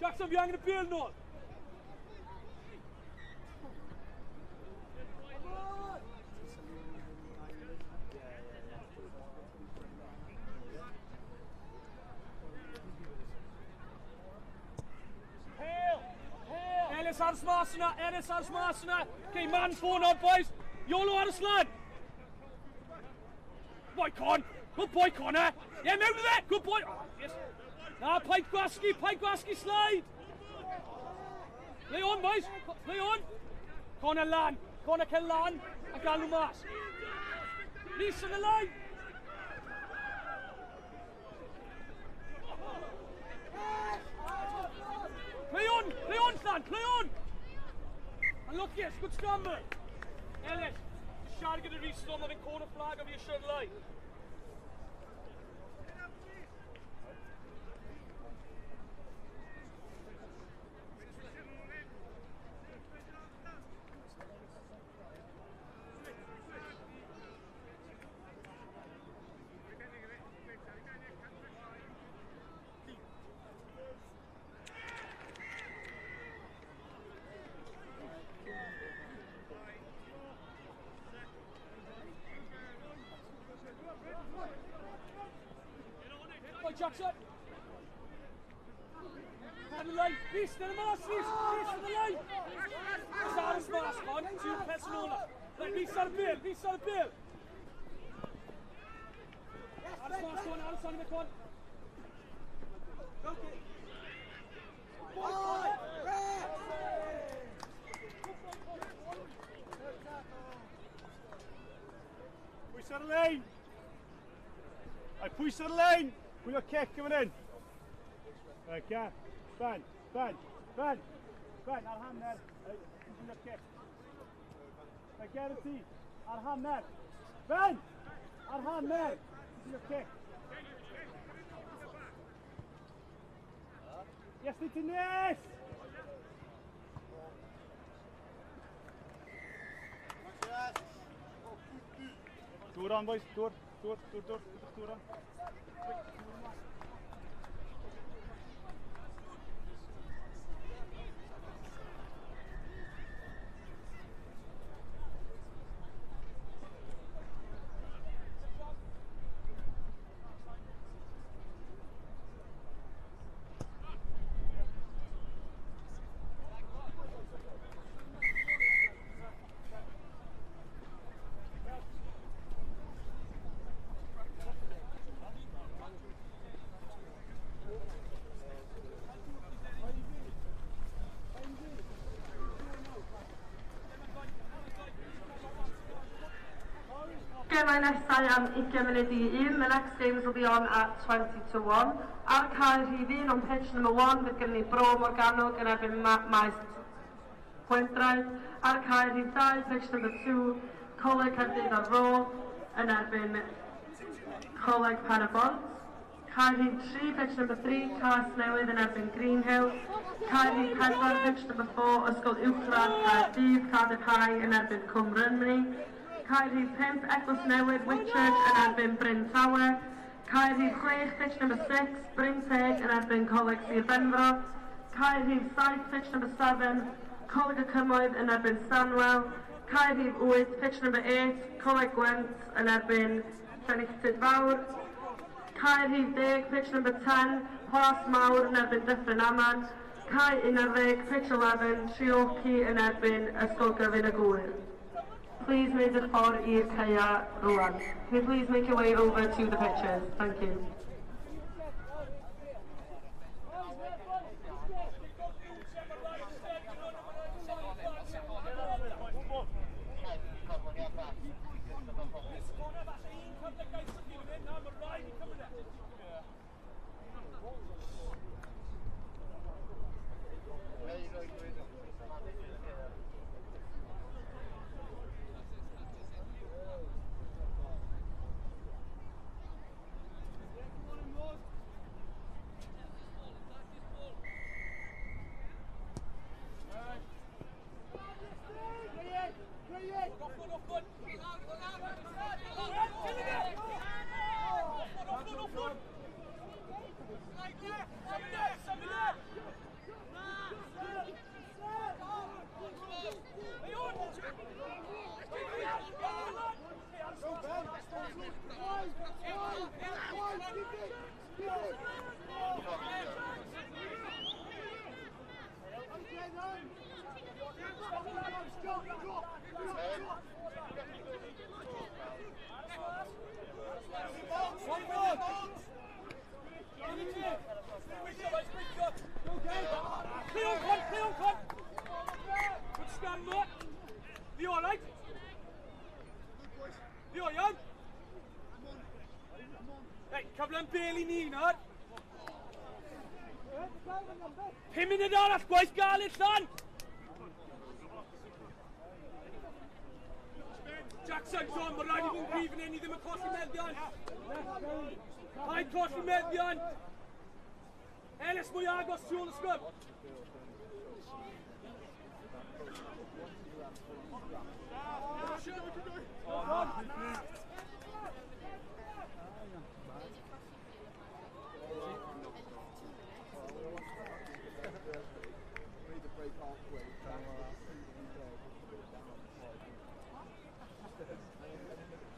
Jackson, vi angen bil nu. Ellis ar smasna. Okay, man phone on, boys. Yolo ar y sled. Boy, Con. Good boy, Connor. Yeah, move with it. Good boy. Oh, yes. Now, Pike Gwaski slide. Play on, boys. Play on. Connor lan. Connor can lan. A galw mas. Reece on the line. Play on, Slan, play on! And look, yes, good scramble. Ellis, siarad gyda Rhys-Storm oedd yn corner flag a fi eisiau'r lai. Jackson! And the line, Reese, to the mask, Reese to the line! Sarah's mask on, to Pesanola. Right, Reese on the bill, Reese on the bill! Alice mask on, Alice on the con. Push on the lane! Right, push on the lane! Put your kick coming in. Right, Gav. Ben. I'll hand there. Right, put your kick. Right, guarantee. I'll hand there. Ben! I'll hand there. Put your kick. Yes, it's in this! Door on, boys. Door on. Gemau nesau am 20 munud I 1. The next games will be on at 20-1. Ar cael rhif 1 on pitch number 1, fydd gen ni Bro Morganog yn erbyn Maes Pwyndraeth. Ar cael rhif 2, pitch number 2, Coleg Caerdydd ar Ro yn erbyn Coleg Penabont. Cael rhif 3, pitch number 3, Cas Newydd yn erbyn Greenhill. Cael rhif 4, pitch number 4, Ysgol Uwchradd Caerdydd, Caerdydd yn erbyn Cwm Rynmini. Cael rhif 5, Eglwys Newydd, Whitchurch yn erbyn Bryn Tawe. Cael rhif 6, pitch number 6, Bryn Teg yn erbyn Coleg Sir Benfro. Cael rhif 7, pitch number 7, Coleg y Cymoedd yn erbyn Stanwell. Cael rhif 8, pitch number 8, Coleg Gwent yn erbyn Llanilltyd Fawr. Cael rhif 10, pitch number 10, Plas Mawr yn erbyn Dyffryn Aman. Cael 11, pitch 11, Treorci yn erbyn Ysgol Gyfun y Gŵyr. Please make it for i'r caia rwan. Can you please make your way over to the pitches? Thank you. You all right? You all young? Right, cyfle'n bel I ni nawr. 5 munud arall, gwaith galed llan. Jackson, John, mae rhaid i fi'n grif yn enni ddim yn colli meddion. Paid colli meddion. Ellis mwy agos tu ôl y sgrym.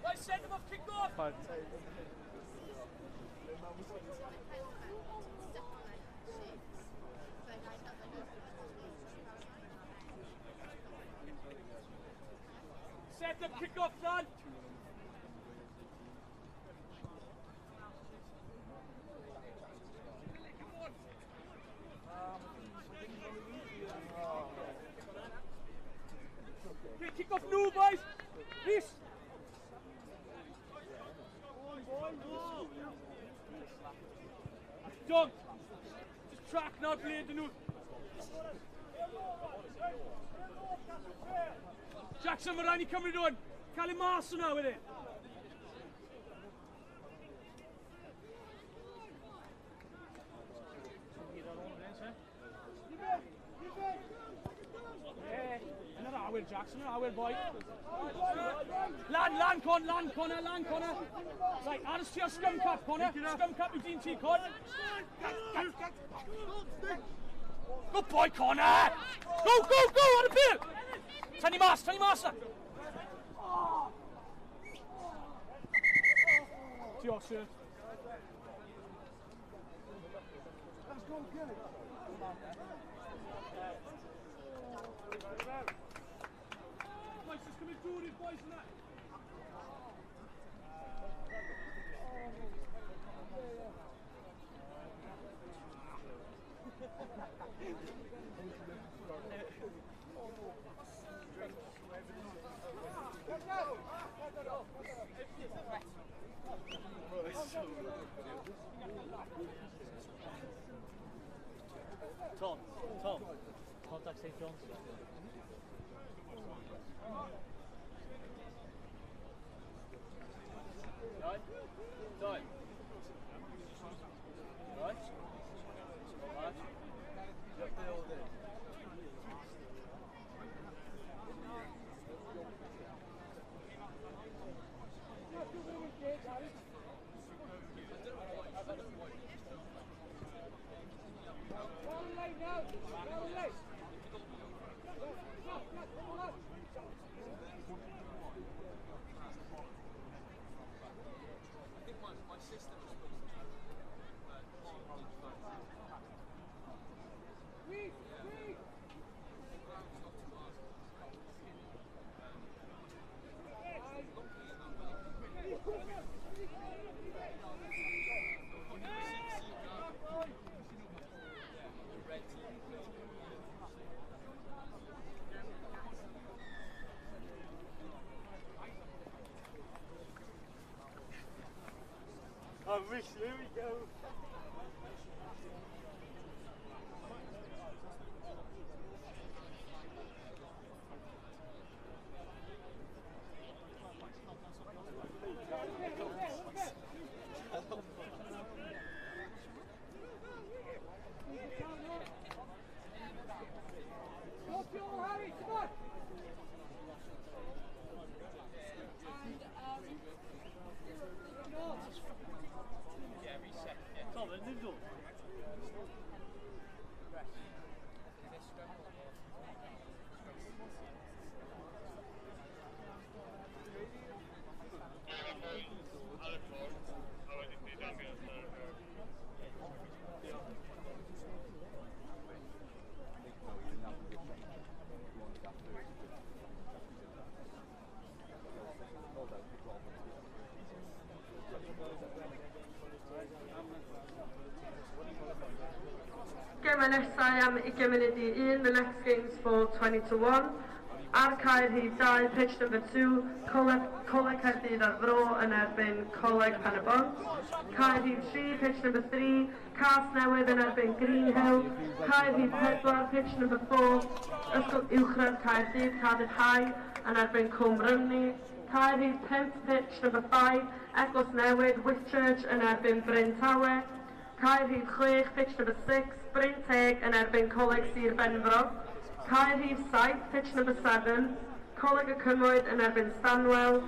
Right, send him off, kick off! Set up, kick off, son! Okay, kick off new, boys! Please! Doug! Just track, not blade the new. Jackson, mae rhaid ni cymryd o'n. Cael ei mas hwnna wedyn. Yn yr awyr, Jackson, yn yr awyr, boi. Lan, Connor. Right, aros ti ar scrum cap, Connor. Scrum cap yw dyn ti, Con. Good boy, Connor! Go, on y bil! Tynnu mas na! Diolch, sir. Boys, just come in through these boys and that. Tom, contact St. John's. Right? Time. Right? Right? Yep, they all did. Oh, Rich, here we go. Gemau nesau am 20 munud I 1, the next game's for 20-1. Ar Caerhyd 2, pitch number 2, Coleg Caerdydd ar Fro yn erbyn Coleg Pen-y-bont. Caerhyd 3, pitch number 3, Cas Newydd yn erbyn Greenhill. Caerhyd 4, pitch number 4, Ysgol Uwchradd Caerdydd, Cardiff High yn erbyn Cwm Rynni. Caerhyd 10 pitch number 5, Eglwys Newid, Whitchurch yn erbyn Bryn Tawe. Caerhyd 6 pitch number 6, Bryn Teg yn erbyn Coleg Sir Benfro. Caerhyd 7 pitch number 7, Coleg y Cymroed yn erbyn Stanwell.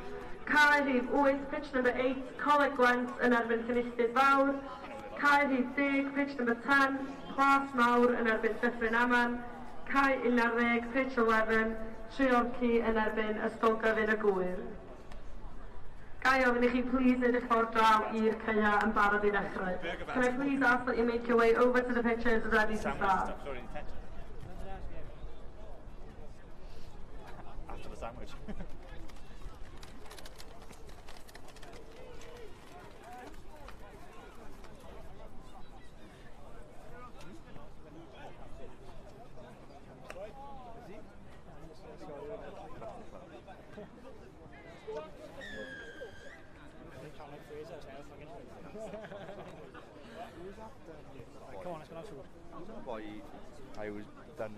Caerhyd 8 pitch number 8, Coleg Gwent yn erbyn Llynilltyd Fawr. Caerhyd 10 pitch number 10, Plas Mawr yn erbyn Dyffryn Aman. Cae 11 pitch 11, Treorci yn erbyn Ystolgyfyn y Gwyr. Gai ofyn i chi please neud eich ffordd draw i'r ceia yn barod i ddechrau. Can I please ask that you make your way over to the pitches ready to start? After the sandwich. Come on, let's go out to why I was done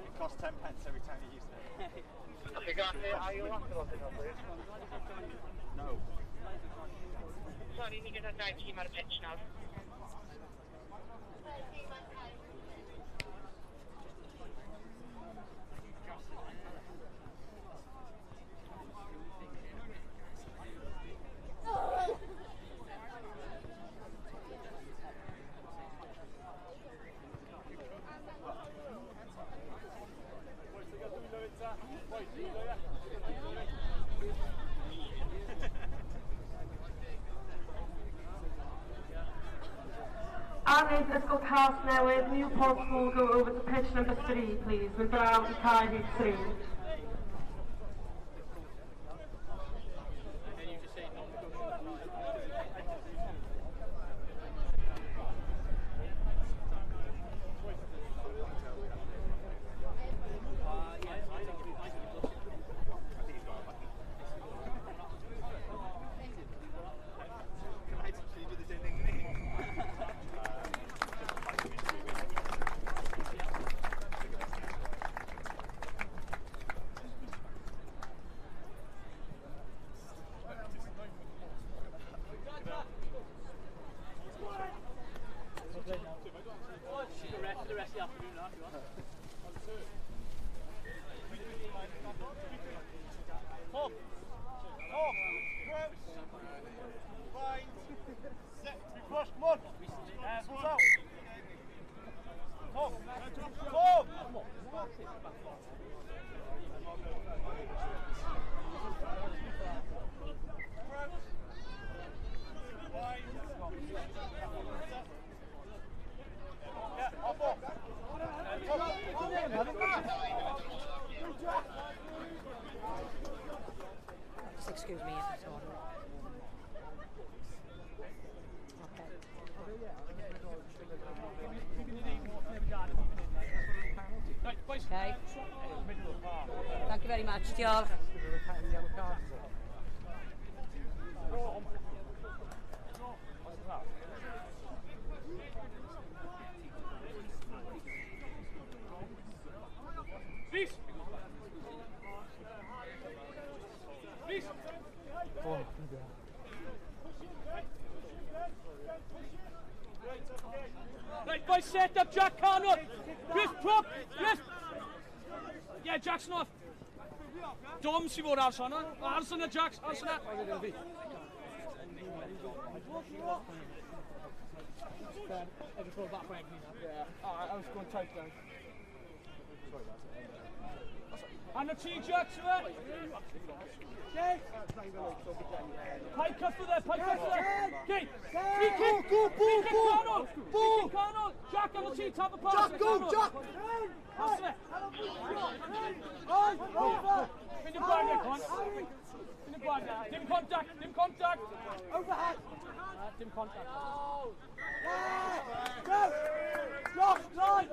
It costs 10 pence every time you use it. Are you laughing on this? No. Sorry, ni gyda dau tîm ar y pitch nawr. Arnydd Ysgol Cas Newydd, Newport School go over to pitch number 3 please. Mynd draw i Caerhyd 3. Just excuse me if it's on. Okay. Thank you very much, diolch. Please. Please. Right, boys, set up Jack Carnot. Chris Prop. Yes. Yeah, Jackson off. Dom si fod ar sana. Ar sana, Jacks. Ar sana. Yeah, I was going tight down. And the T Jacks, right? Pike cut for there, pike cut for there. Okay, free kick. Free kick, Carnot. Free kick, Carnot. Jack on the T, tap the pass. Jack, go, Jack. That's it. In the ground, Con. In the Dim contact, dim contact. Overhead. Dim contact. Go! Josh, line!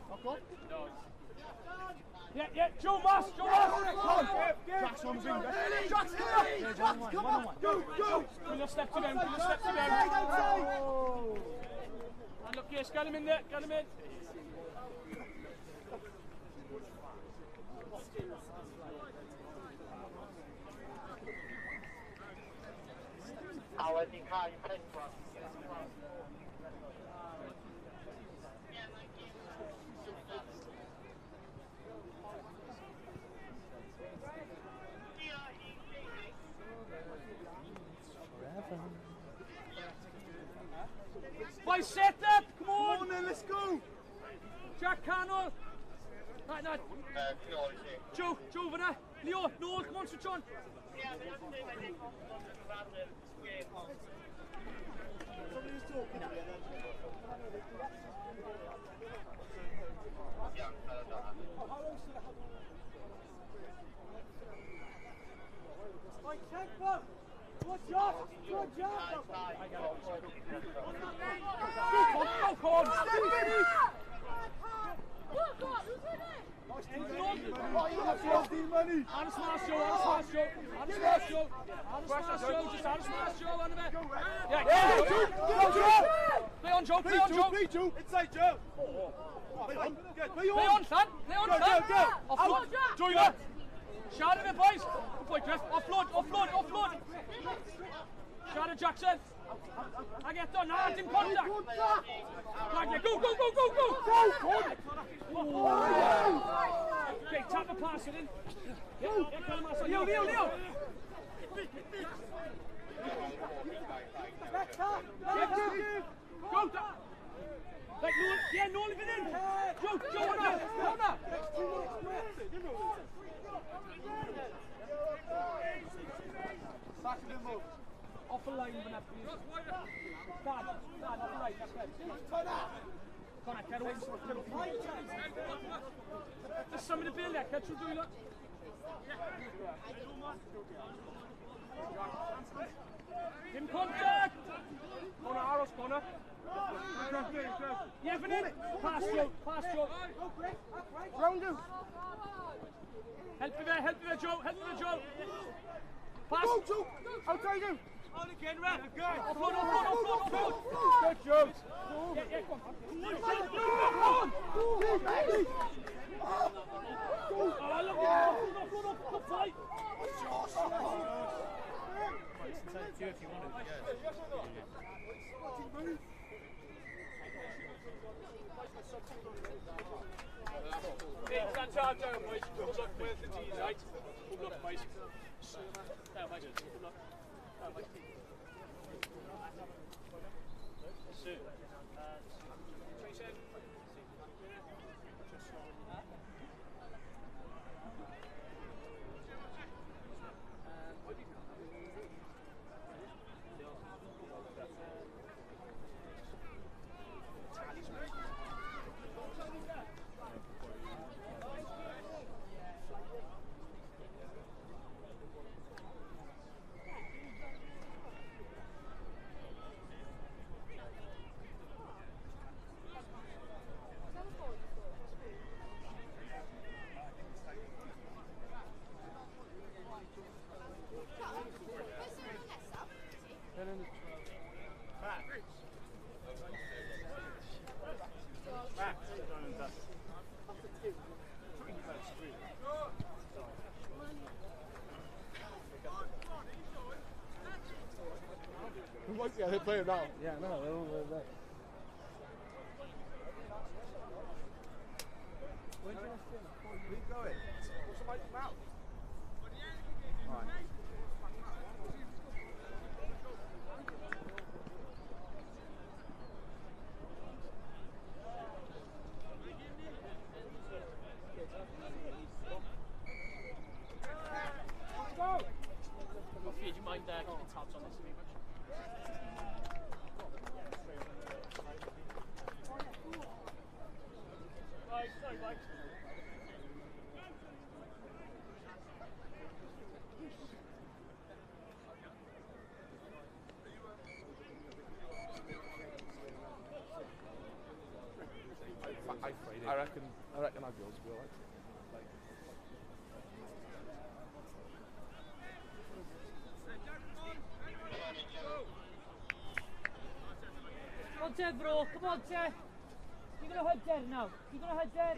Knock on. Yeah, Joe Moss, Joe Moss. Jack's on the wing. Jack's come on. Go. Couple of steps to go, And look, yes, get him in there, get him in. Boys, set up! Come on then, let's go! Jack Cannell! Right. Joe, Vanna, Leo, Noel, come on, switch on! Somebody's talking to me. Good job! Go on! Hands smash Joe! Play on Joe! Inside Joe! Play on, son! Go! Offload! Joyner! Shout him in, boys! Good boy, Griff! Offload! Shout at Jackson! I get done, hands in contact! Right, go! Okay, tap the pass it in. Leo! Go! Like, Noel, even in! Joe, corner! Back to the move. Off the line, Vanessa, please. Dad, off the right, that's right. Connor, get away. There's some in the bill there, catch you doing that. In contact! Corner, Arrows, corner. Yeah, Vanessa. Pass, Joe. Round you. Help me there, Joe. Pass. Go, Joe. Outside you. On again, Red. Offload. Good, Joe. Yeah, come on. Look, fight. Hey, stand down, boys. Good luck with the G's, right? Good luck, boys. Good luck. Yeah, they play it now. Yeah, no, they don't play that. Where are you going? What's the mate's mouth? Right. Go! Do you mind keeping tabs on this a bit much? Sorry, Mike. I reckon our girls will be alright. Come on, Ted, bro. Come on, Ted. You're going to head dead now. You're going to head dead.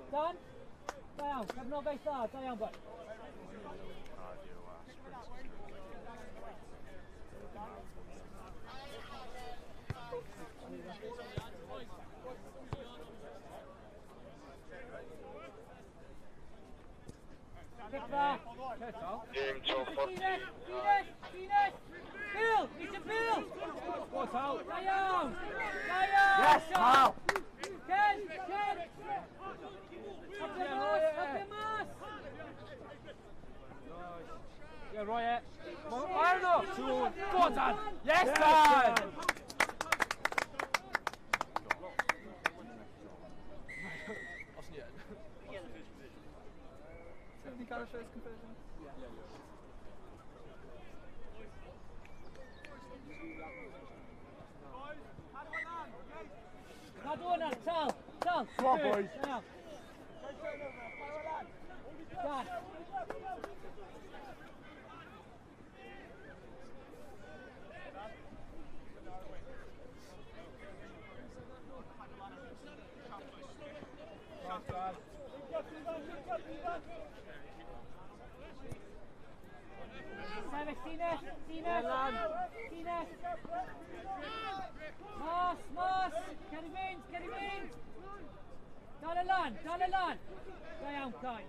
Dan? Da iawn, cefnogaeth dda, da iawn boi. Pick dda. Fines! Bill! It's a Bill! What's out? Da iawn! Da iawn! Yes, pal! Ken! Yeah, right. Arno! Go on, Dan! Yes, Dan! Have you got a first conversion? Not doing that, Tal! Come on, boys! Dan! Mas! Get him in! Dal y lan! Da iawn, Kai.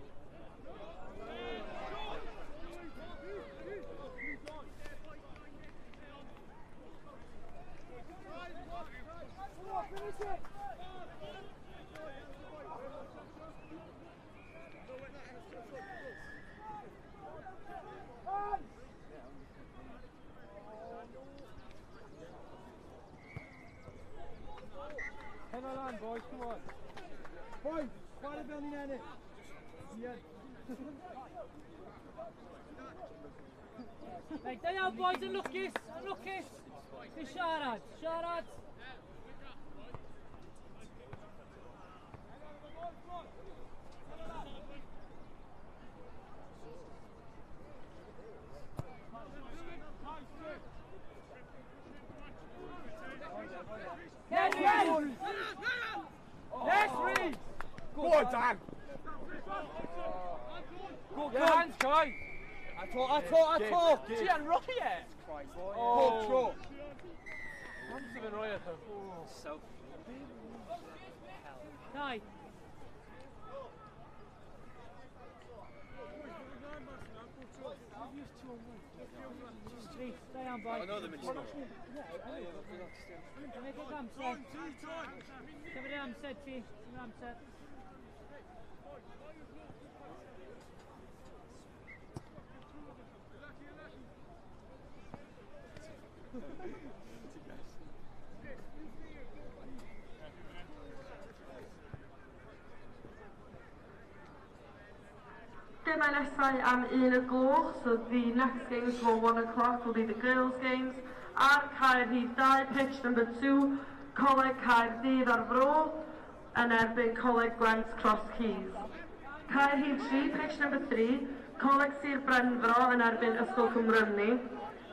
Come on, boys, come on. Boys, quite a building in it. Yeah. Right, da iawn, boys, yn lwcus. Di siarad. Yes, Reed! Go on, Dan! Go hands, Kai! I talk! Ti yn roi e? Bob tro! Hands yn roi e? So... Kai! Da iawn, boi. I know them in school. Cymryd eich amser. Cymryd amser ti. Dyma nesau am 1 o'r gloch, so the next games for 1 o'clock will be the girls' games. Ar Caerhyd 2, pitch number 2, Coleg Caerdydd ar Fro, yn erbyn Coleg Gwent Cross Keys. Caerhyd 3, pitch number 3, Coleg Sir Brenfro yn erbyn Ysgol Cymrynnu.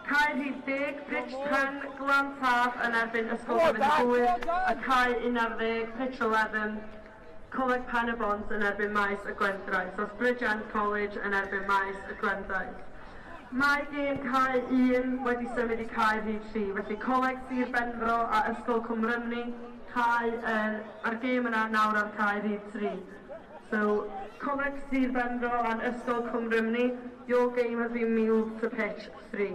Caerhyd 10, pitch 10, Glantaf yn erbyn Ysgol Cymrynnu. A Cae 11, pitch 11, Coleg Penabont yn erbyn maes y Gwendraeth. So Bridge End College yn erbyn maes y Gwendraeth. Mae gêm cae 1 wedi symud i cae rhif 3, felly coleg Sir Benfro a Ysgol Cwmrynni cae ar gêm yna nawr ar cae rhif 3. So, coleg Sir Benfro and Ysgol Cwmrynni, your game has been moved to pitch 3.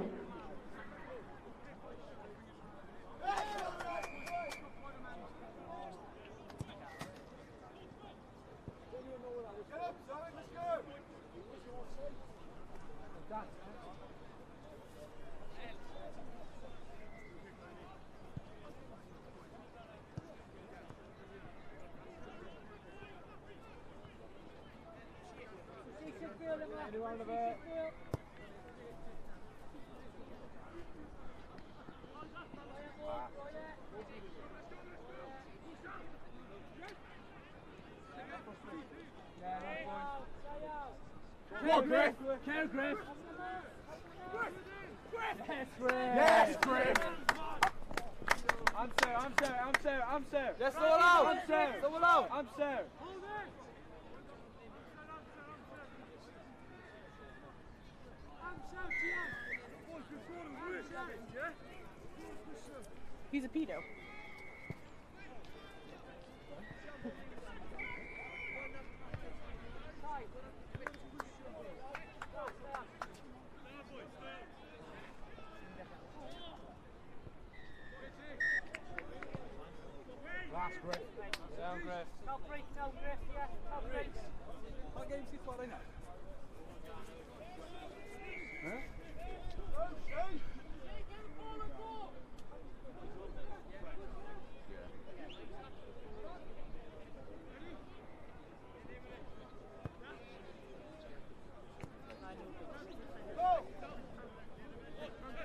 Come on, Griff! Care, Griff! Yes, Griff! Yes, Griff! I'm Sir. Yes, all out! I'm Sir. All out! I'm Sir. He's a pedo. Last Griff. Down Griff. No break, yeah. No break. What game's he playing at? Huh?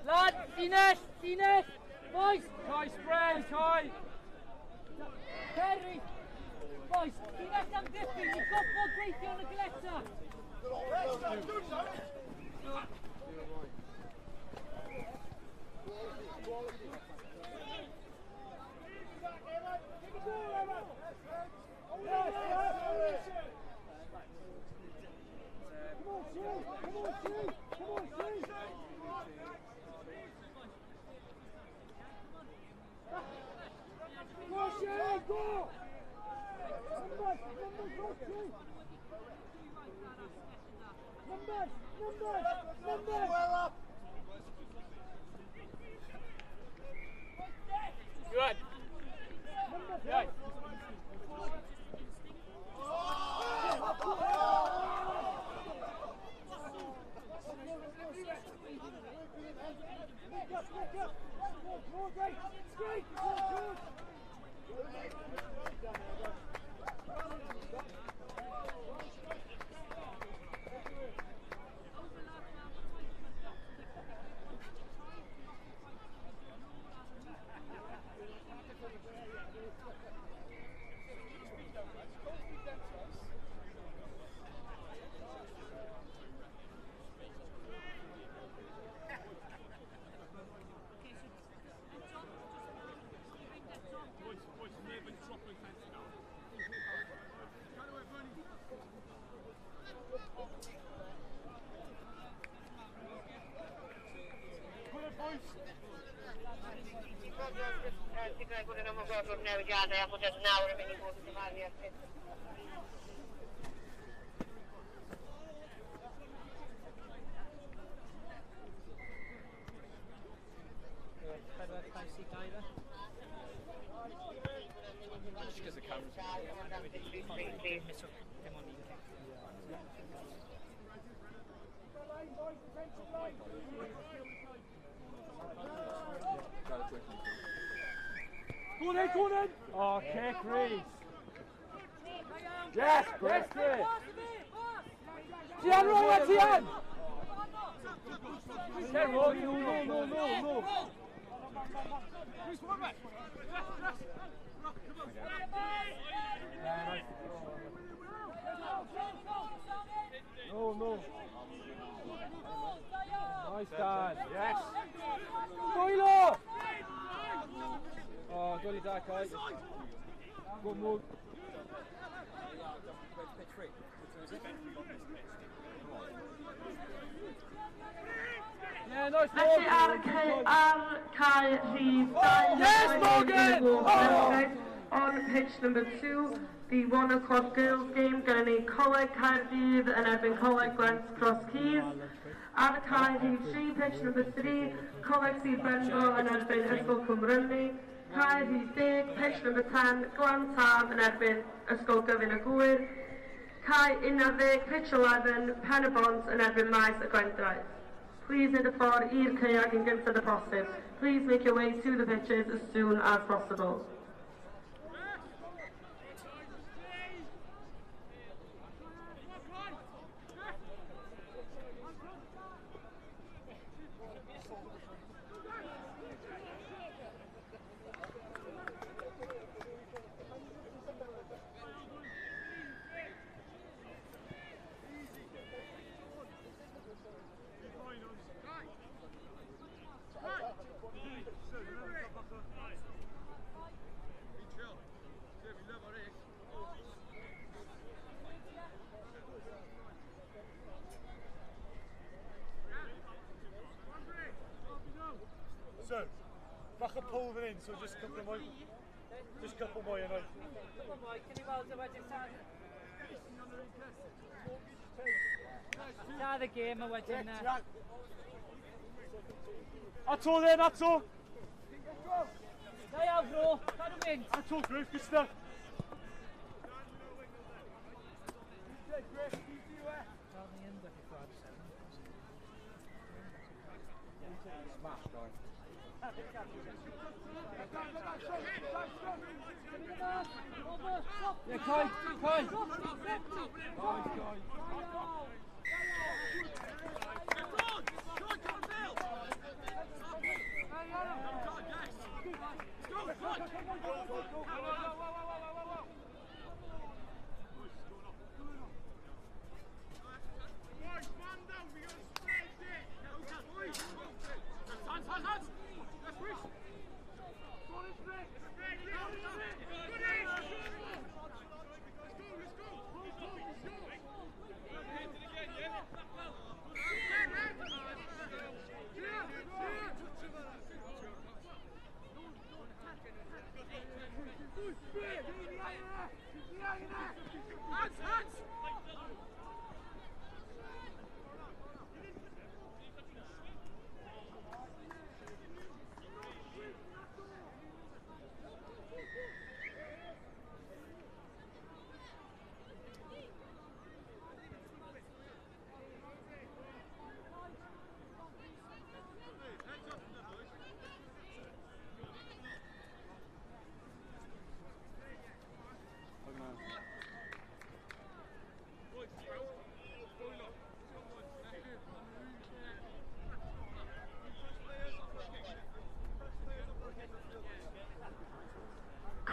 Lad, Ines, boys. Kai spray, Kai. Kerry, boys, Ines am diffyg, ni gofod gweithio yn y gleta. Good. Good. Sicrhau bod yn ymwybodol newidiadau a bod yn nawr yn mynd I fod yn dyfalu ar peth. Just because the camera's Go on in! Oh, kick, Reese! Yes, Griff! Tian, Roy, Tian! Tian, Roy, no. No. Nice, Dan. Yes. Boilo! Oh, good attack, guys. Good move. Felly ar cae rhif 2. Yes, Morgan! On pitch number 2, the 1 o'clock girls game gyda ni Coleg Caerdydd yn erbyn Coleg Gwent Cross Keys. Ar cae rhif 3, pitch number 3, Coleg Sir Benfro yn erbyn Ysgol Cwmrynni. Cae rhif 10, pitch number 10, Glan Taf yn erbyn Ysgol Gyfun y Gwyr. Cae 11, pitch 11, Pen y Bont yn erbyn Maes y Gwendraeth. Please neud y ffordd i'r caeag yn gyntaf y posib. Please make your way to the pitches as soon as possible. So, bach o pull fan hyn, so just couple more. Just couple more, you know. Couple more, can you weld the wedyn tad? Tad y gêm y wedyn. That's all then, that's all. Da iawn, bro. Cadw mynd. That's all, Griff, good stuff. Smash, guy. Yeah, Kai.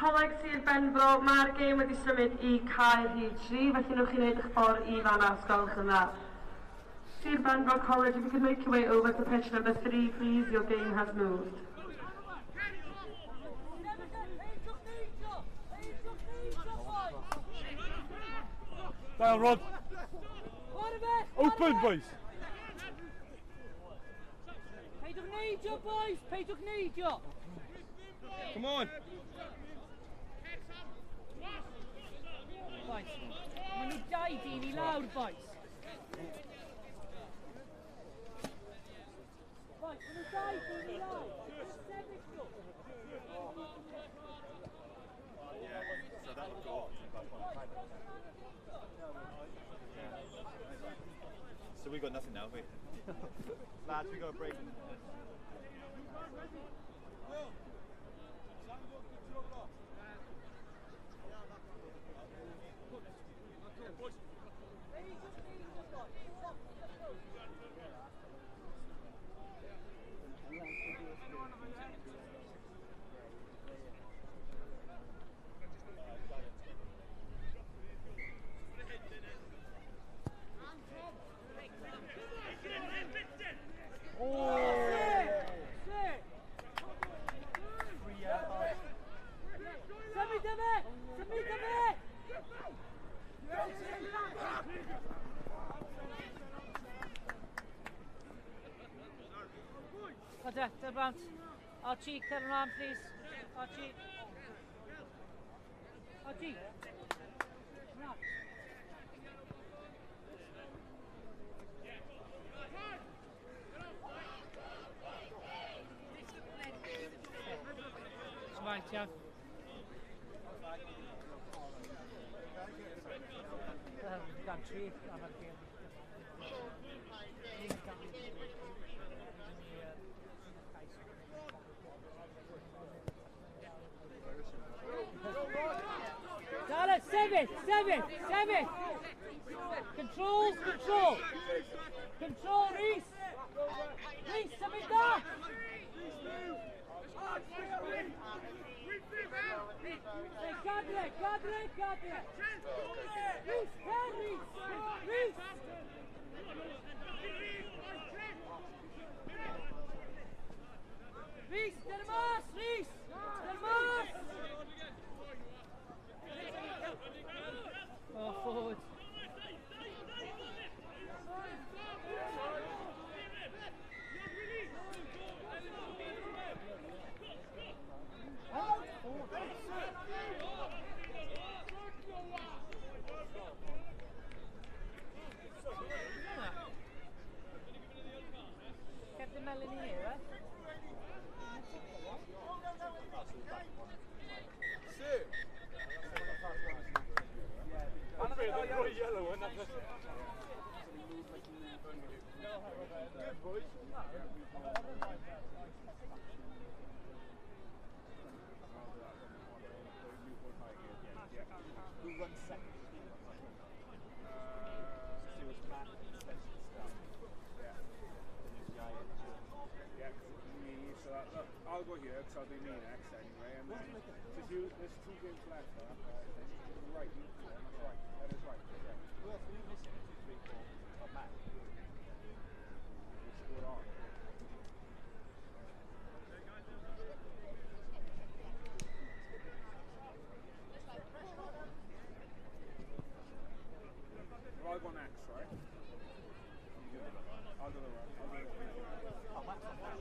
Coleg Sir Benfro, mae'r gêm wedi symud I cae rhif 3, felly nwch chi wneud eich ffordd I fan as gwelwch yn dda. Sir Benfro College, if you could make your way over to pitch number 3, please, your game has moved. Down, Rod. Open, boys. Peidwch neidio, boys. Peidwch neidio. Come on. Boys, maen nhw 2 dyn I lawr, boys. Boys, maen nhw 2 dyn I lawr. Sefyll nhw. So that would go. So we got nothing now, have we? Lads, we got a break. set, Brant. Archie, cer ymlaen, please. Archie. Archie. Ymlaen. Right, yeah. Got tree. Dallas, 7. Control. Control, Reese. Reese, something there. Cadre. Reese. Reese, Delmas. Oh, forward. Captain Melanie here, right? Yellow one, that's good boys. Who runs second? I'll go here because I'll do me next anyway. And then, there's 2 games left. Right, that's right. That is right. Who else are you missing? 2, 3, 4. Matt. We'll score on. Well, I'll go next, right? I'll do the right. Oh, Matt's on that.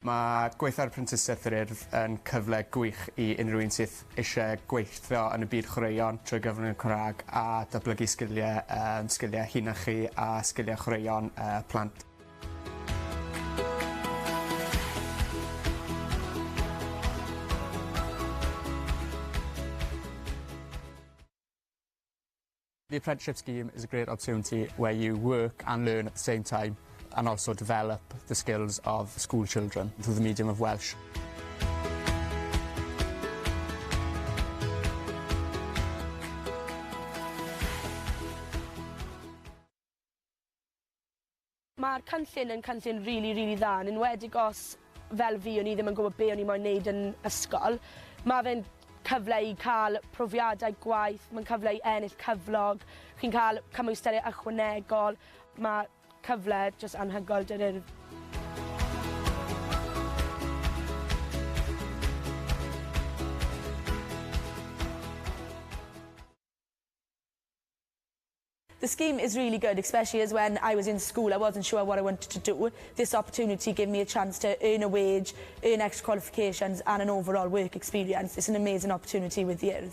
Mae gweithio ar Apprentice yr Urdd yn cyfle gwych i unrhyw un sydd eisiau gweithio yn y byd chwaraeon trwy gyfrwng y Cymraeg a datblygu sgiliau hun a chi a sgiliau chwaraeon plant. The apprenticeship scheme is a great opportunity where you work and learn at the same time and also develop the skills of school children through the medium of Welsh. Mae'r cynllun yn cynllun really dda, yn enwedig os fel fi o'n i ddim yn gwybod be o'n i moyn wneud yn ysgol. Mae fe'n cyfle i cael profiadau gwaith, mae'n cyfle i ennill cyflog, chi'n cael cymwysteriau ychwanegol, mae cyfle jyst anhygoel dy'r Urdd. The scheme is really good, especially as when I was in school, I wasn't sure what I wanted to do. This opportunity gave me a chance to earn a wage, earn extra qualifications and an overall work experience. It's an amazing opportunity with the Urdd.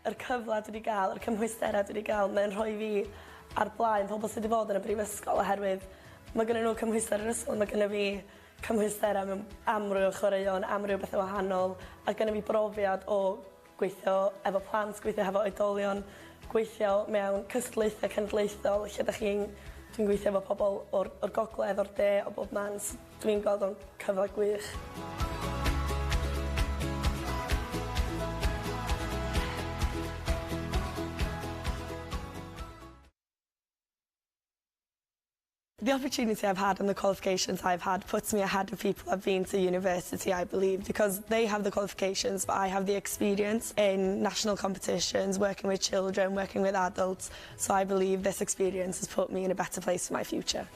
Yr cyfle dwi wedi gael, yr cymhwysterau dwi wedi gael, mae'n rhoi fi ar blaen pobl sydd wedi bod yn y brifysgol oherwydd mae gennyn nhw cymhwyster yr ysgol, mae gennyn fi cymhwysterau mewn amryw chwaraeon, amryw bethau wahanol, a gennyn fi brofiad o gweithio efo plant, gweithio efo oedolion, gweithio mewn cystadlaethau cenedlaethol, lle dwi'n gweithio efo pobl o'r gogledd, o'r de, o bob man, dwi'n gweld o'n cyfle gwych. The opportunity I've had and the qualifications I've had puts me ahead of people I've been to university, I believe, because they have the qualifications, but I have the experience in national competitions, working with children, working with adults. So I believe this experience has put me in a better place for my future.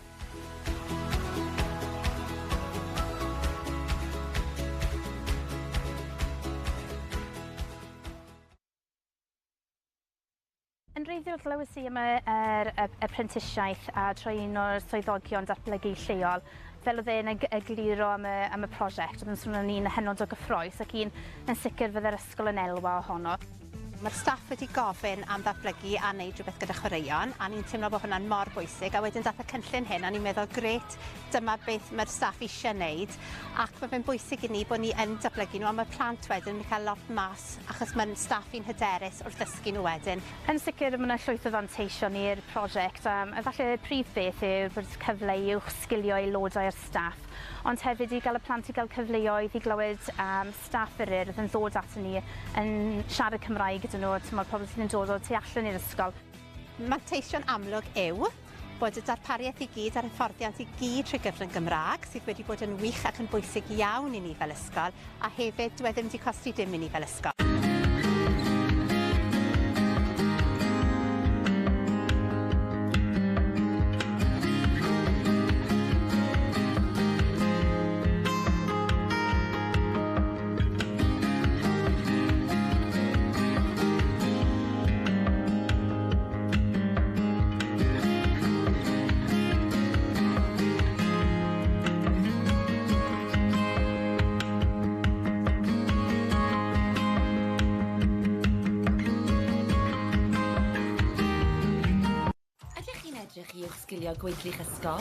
Yn wreiddiol glywes i am yr apprenticesiaeth a troi un o'r swyddogion datblygu lleol. Fel oedd e'n egluro am y prosiect, oedd yn swnio'n un hynod o gyffrous ac un yn sicr fydd yr ysgol yn elwa ohono. Mae'r staff wedi gofyn am ddatblygu a wneud rhywbeth gyda chwaraeon a ni'n teimlo bod hwnna'n mor bwysig a wedyn dath y cynllun hyn a ni'n meddwl gret, dyma beth mae'r staff eisiau wneud ac mae fe'n bwysig i ni bod ni yn datblygu nhw a mae'r plant wedyn yn cael lot mas achos mae'n staff i'n hyderus wrth ddysgu nhw wedyn. Yn sicr mae yna llwyth o fanteision i'r prosiect. Efallai y prif beth yw'r bod cyfle i uwch sgilio aelodau o'r staff ond hefyd i gael y plant i gael cyfleoedd i glywed staff yr Urdd yn ddod ato ni yn siarad Cymraeg gyda nhw, mae'r pobl sydd yn dod o tu allan i'r ysgol. Manteision amlwg yw bod y darpariaeth i gyd a'r hyfforddiant i gyd trwy gyfrwng Gymraeg sydd wedi bod yn wych ac yn bwysig iawn i ni fel ysgol a hefyd dyw e ddim wedi costi dim i ni fel ysgol. I uwch sgilio gweithlu'ch ysgol?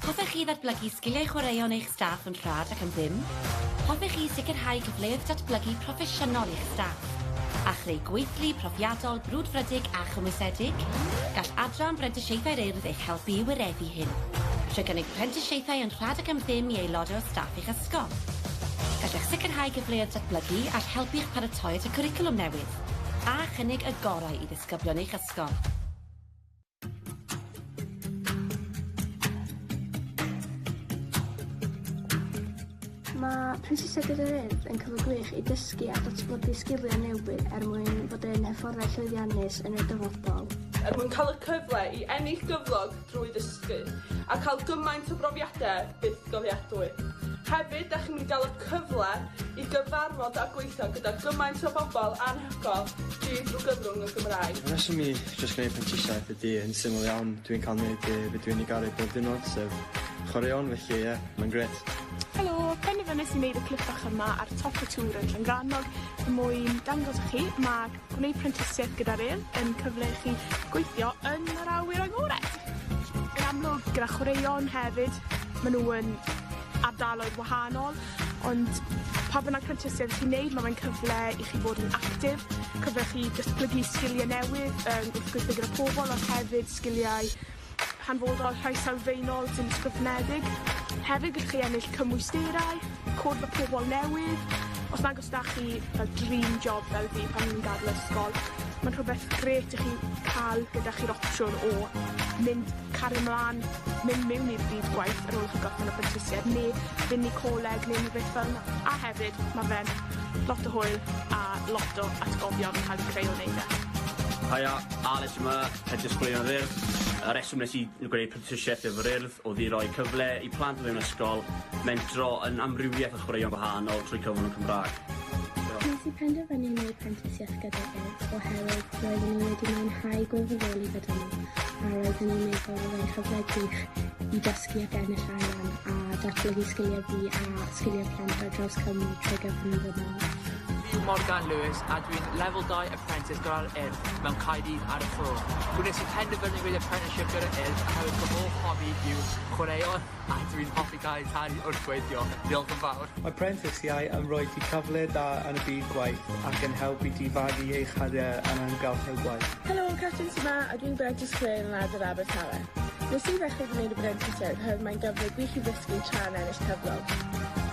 Hoffech chi ddatblygu sgiliau chwaraeon eich staff yn rhad ac yn ddim? Hoffech chi sicrhau cyfleoedd datblygu proffesiynol i'ch staff? A chreu gweithlu profiadol brwdfrydig a chymwysedig? Gall adran brentisiaethau'r Urdd eich helpu i wireddu hyn. Trwy gynnig prentisiaethau yn rhad ac yn ddim i aelodau o staff eich ysgol. Gallech sicrhau cyfleoedd datblygu all helpu'ch paratoi at y cwricwlwm newydd. A chynnig y gorau i ddisgyblion eich ysgol. Mae Apprentice yr Urdd yn cyfle gwych i dysgu a datblygu sgiliau newydd mwyn bod yn hyfforddai llwyddiannus yn y dyfodol. mwyn cael y cyfle i ennill gyflog drwy ddysgu a cael gymaint o brofiadau byth gofiadwy. Hefyd, ydych chi'n cael y cyfle i gyfarfod a gweithio gyda gymaint o bobl anhygoel drwy gyfrwng y Gymraeg. Y reswm i jyst gwneud prentisiaeth ydy yn syml iawn. Dwi'n cael gwneud beth dwi'n ei garu bob diwrnod, sef chwaraeon, felly ie, mae'n gret. Helo, penderfynais i wneud y clip bach yma ar top y tŵr yn Llangrannog er mwyn dangos i chi mae gwneud prentisiaeth gyda'r yn cyfle i chi gweithio yn yr awyr agored. Yn amlwg gyda chwaraeon hefyd, maen nhw yn ardaloedd wahanol, ond pa bynnag prentisiaeth chi'n neud, mae'n cyfle i chi fod yn actif, cyfle i chi datblygu sgiliau newydd, wrth gweithio gyda pobl, ond hefyd sgiliau hanfodol rhai sylfaenol sy'n ysgrifnedig. Hefyd gallwch chi ennill cymwysterau, cwrdd â pobl newydd. Os nag os da chi fel dream job fel fi pan ni'n gadael ysgol, mae'n rhywbeth gret i chi cael gyda chi'r opsiwn o mynd cario mlaen, mynd mewn i'r byd gwaith ar ôl chi gorffen y prentisiaeth, neu fynd i coleg neu rhywbeth fel yna. A hefyd, mae fe'n lot o hwyl a lot o atgofion yn cael eu creu o wneud e. Haia, Alex yma, head disgwylion yr Urdd. Y reswm nes i gwneud prentisiaeth efo'r Urdd oedd i roi cyfle i plant mewn ysgol mentro yn amrywiaeth o chwaraeon gwahanol trwy cyfrwng y Cymraeg. Nes i penderfynu wneud prentisiaeth gyda Urdd oherwydd roeddwn i wedi mwynhau gwirfoddoli gyda nhw a roeddwn i'n meddwl oedd e'n cyfle gwych i dysgu ac ennill arian a datblygu sgiliau fi a sgiliau plant ar draws Cymru trwy gyfrwng y Gymraeg. Morgan Lewis a dwi'n Level 2 Apprentice gyda'r Urdd mewn Caerdydd ar y ffro. Gwnes i penderfynu gwneud apprenticeship gyda'r Urdd oherwydd fy hoff hobi yw chwaraeon a dwi'n hoffi cael talu wrth gweithio. Diolch yn fawr. Mae Apprenticeau yn rhoi ti cyfle da yn y byd gwaith ac yn helpu ti fagu eich hadiau yn amgylchedd gwaith. Helo, Catrin yma a dwi'n Apprentice Clare yn Adar Abertawe. Nes i ddechrau gwneud y Apprenticeship oherwydd mae'n gyfle gwych i ddysgu tra'n ennill cyflog.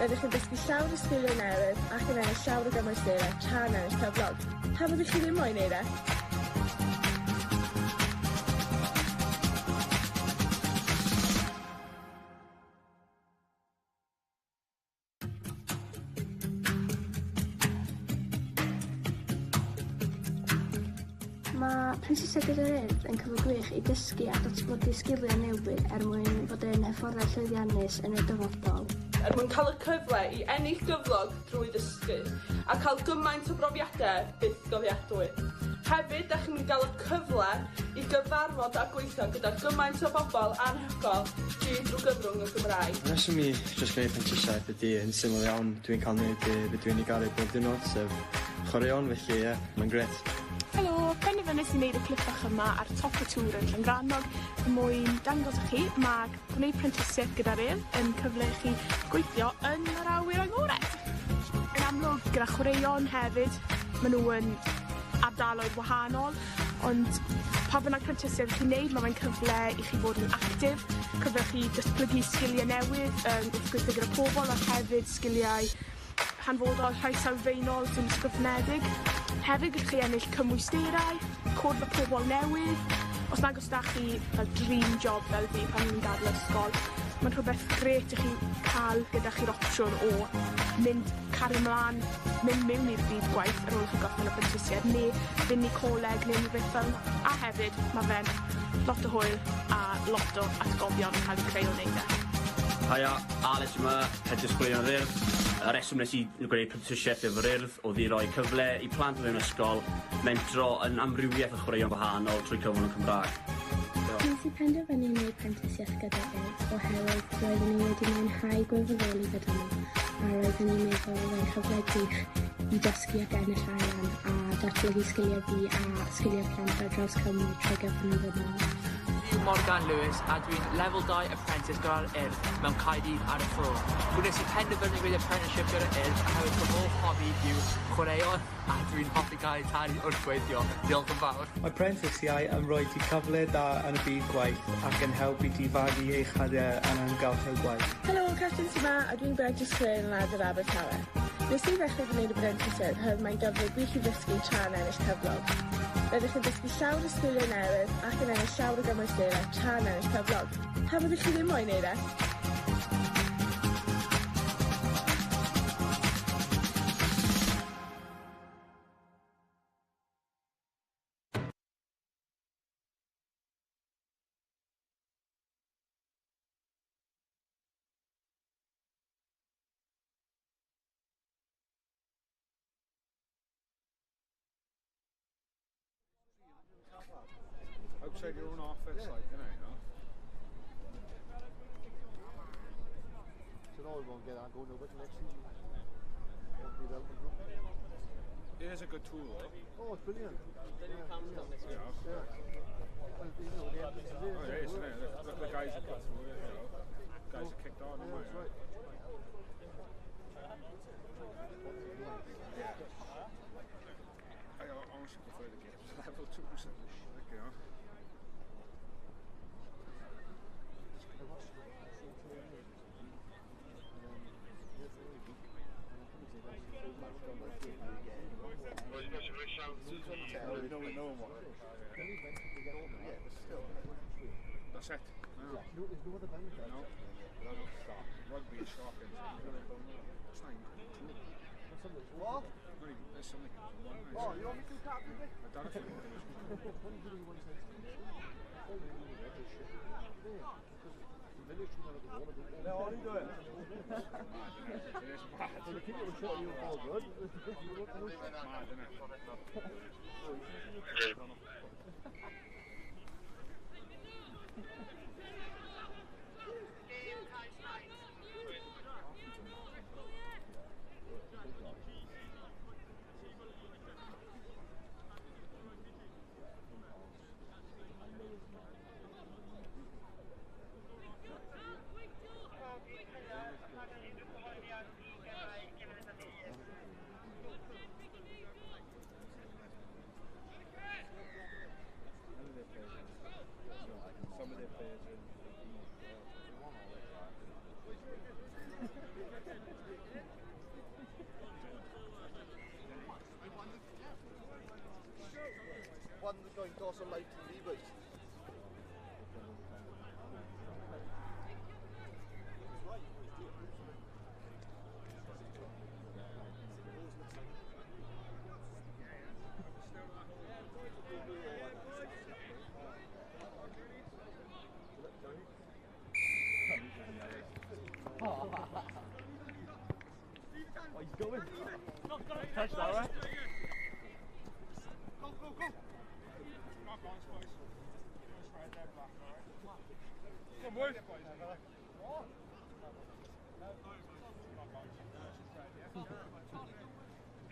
Rydych chi'n dysgu llawer o sgiliau newydd ac yn ennill llawer o gymwysterau tra'n ennill cyflog. Pa byddwch chi ddim moyn wneud e? Mae prentisiaeth gyda'r Urdd yn cyfle gwych i dysgu a datblygu sgiliau newydd mwyn fod yn hyfforddau llwyddiannus yn y dyfodol. Mwyn cael y cyfle i ennill gyflog drwy ddysgu a cael gymaint o brofiadau byth gofiadwy. Hefyd, ydych chi'n cael y cyfle i gyfarfod a gweithio gyda gymaint o bobl anhygoel drwy gyfrwng y Gymraeg. Y reswm i jyst gwneud prentisiaeth ydy yn syml iawn. Dwi'n cael gwneud beth dwi'n ei garu bob diwrnod, sef chwaraeon, felly ie, mae'n gret. Helo, penderfynais i wneud y clip bach yma ar top y tŵr yn Llangrannog er mwyn dangos i chi mae gwneud prentisiaeth gyda'r yn cyfle i chi gweithio yn yr awyr agored. Yn amlwg gyda chwaraeon hefyd, maen nhw yn ardaloedd wahanol, ond pa bynnag prentisiaeth chi'n neud, mae'n cyfle i chi fod yn actif, cyfle i chi datblygu sgiliau newydd, wrth gweithio gyda pobl a hefyd sgiliau hanfodol rhai sylfaenol sy'n ysgrifnedig. Hefyd gallwch chi ennill cymwysterau, cwrdd â pobl newydd. Os nag os da chi fel dream job fel fi pan ni'n gadael ysgol, mae'n rhywbeth gret i chi cael gyda chi'r opsiwn o mynd cario mlaen, mynd mewn i'r byd gwaith ar ôl chi gorffen y prentisiaeth, neu fynd i coleg neu rhywbeth fel yna. A hefyd, mae fe'n lot o hwyl a lot o atgofion yn cael eu creu o wneud e. Haia, Alex yma, head disgwylion yr Urdd. Y reswm nes i gwneud prentisiaeth efo'r Urdd oedd i roi cyfle i plant mewn ysgol mentro yn amrywiaeth o chwaraeon gwahanol trwy cyfrwng y Cymraeg. Nes i penderfynu wneud prentisiaeth gyda'r Urdd oherwydd roeddwn i wedi mwynhau gwirfoddoli gyda nhw a roeddwn i'n meddwl oedd e'n cyfle gwych i dysgu ac ennill arian a datblygu sgiliau fi a sgiliau plant ar draws Cymru trwy gyfrwng y Gymraeg. Morgan Lewis a dwi'n Level 2 Apprentice gyda'r Urdd mewn Caerdydd ar y ffro. Gwnes i penderfynu gwneud apprenticeship gyda'r Urdd oherwydd fy hoff hobi yw chwaraeon a dwi'n hoffi cael talu wrth gweithio. Diolch yn fawr. Mae Apprenticeau yn rhoi ti cyfle da yn y byd gwaith ac yn helpu ti fagu eich hadiau yn amgylchedd gwaith. Helo, Catrin yma a dwi'n Apprentice Clare yn Adar Abertawe. Nes i ddechrau gwneud y Apprenticeship oherwydd mae'n gyfle gwych i ddysgu tra'n ennill cyflog. Rydych chi'n dysgu llawer o sgiliau newydd ac yn ennill llawer o gymwysterau tra'n ennill cyflog. Pa byddwch chi ddim moyn wneud e? outside your own office, like, you know. So now we won't get on going over to next season. It is a good tool, though. Oh, it's brilliant. Yeah. Oh, it is, isn't it? Look at the guys that got through it, you know. Guys that kicked on, yeah, that's right. I honestly prefer the games level 2, like, you know. That's it. No. There's no other benefit. No. Rugby is shocking. It's not even cool. What? There's something. Oh, you want me to tap with it? I don't know if you want to No, I didn't do it. So the people were shooting you all good. Mad, isn't it? Some of their players are One going to toss on live TV, but oh, he's going. Touch that, right? Go, go, go. Knock on, boys. Right there, black, all right? Come on, boys.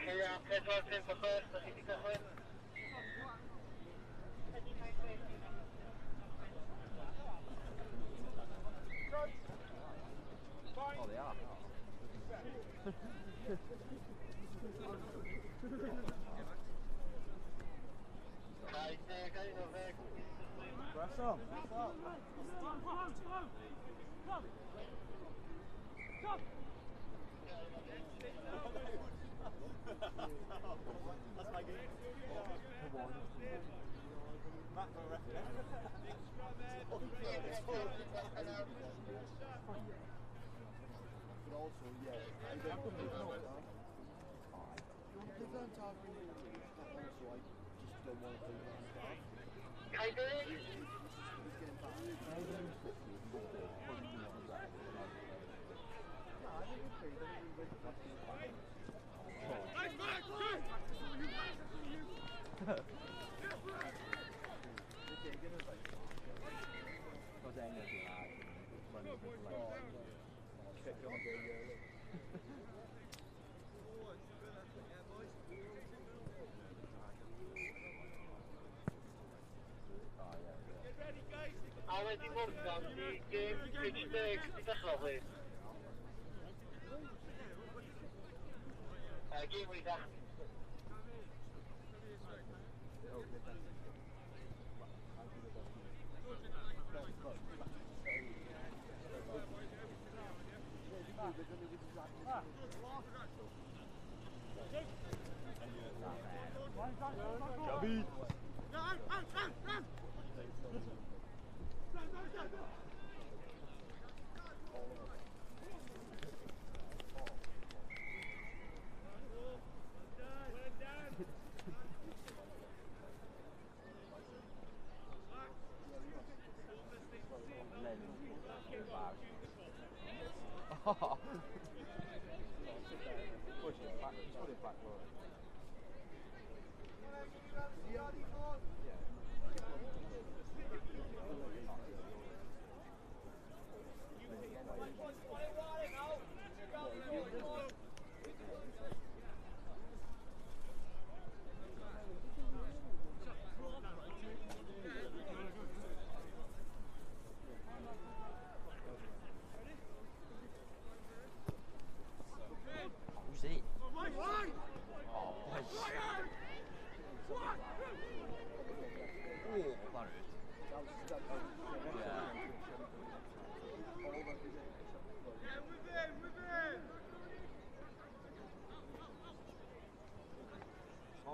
Yeah, head right in for first, I think you got one. oh, they are. Press on. That's my game. Matt for a referee. But also, yeah, I don't know. They don't have really, also I just don't want to play that stuff. I do. He's getting back. I don't know if I think we're pretty good. Nice back, good! A wedi Morgan di gêm pitch deg i ddechrau chi. Gêm wedi ddechrau. Javi! Push it back, put it back, Rory.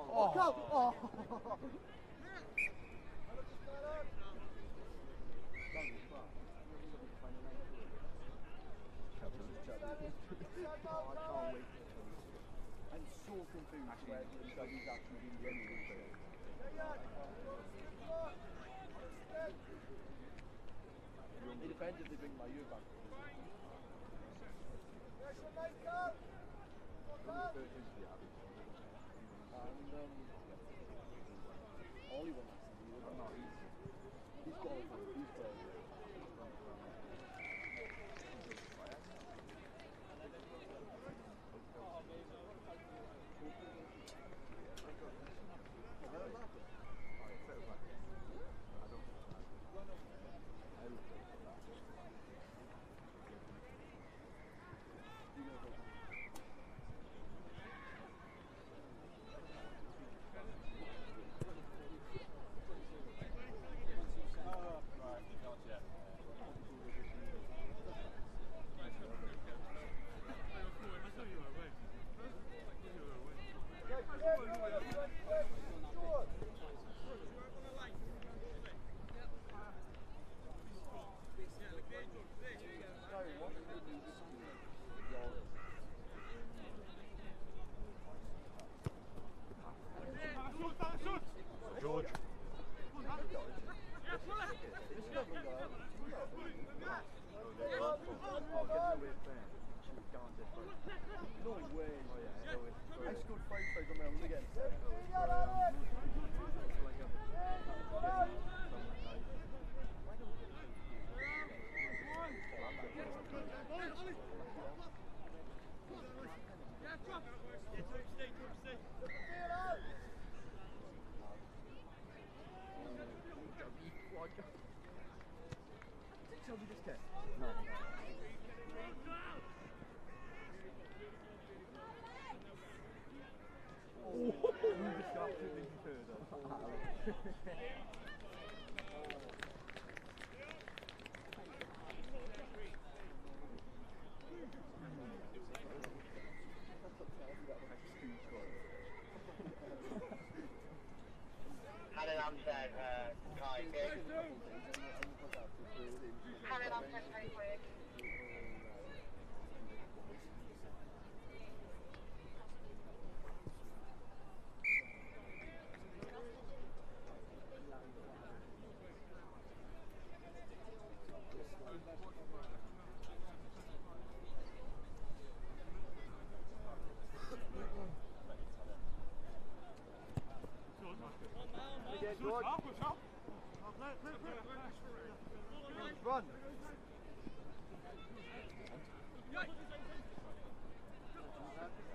Oh, Cal! Oh! I'm so confused where he's actually been getting it. It depends if they bring my ear back. And all he wants to do is not easy. He's qualified, he's qualified. George. No way. I scored 5 on my own again. No. Oh, you just got to think further. Hannon Amstead, Kai, good. Hannon Amstead, very quick. Run!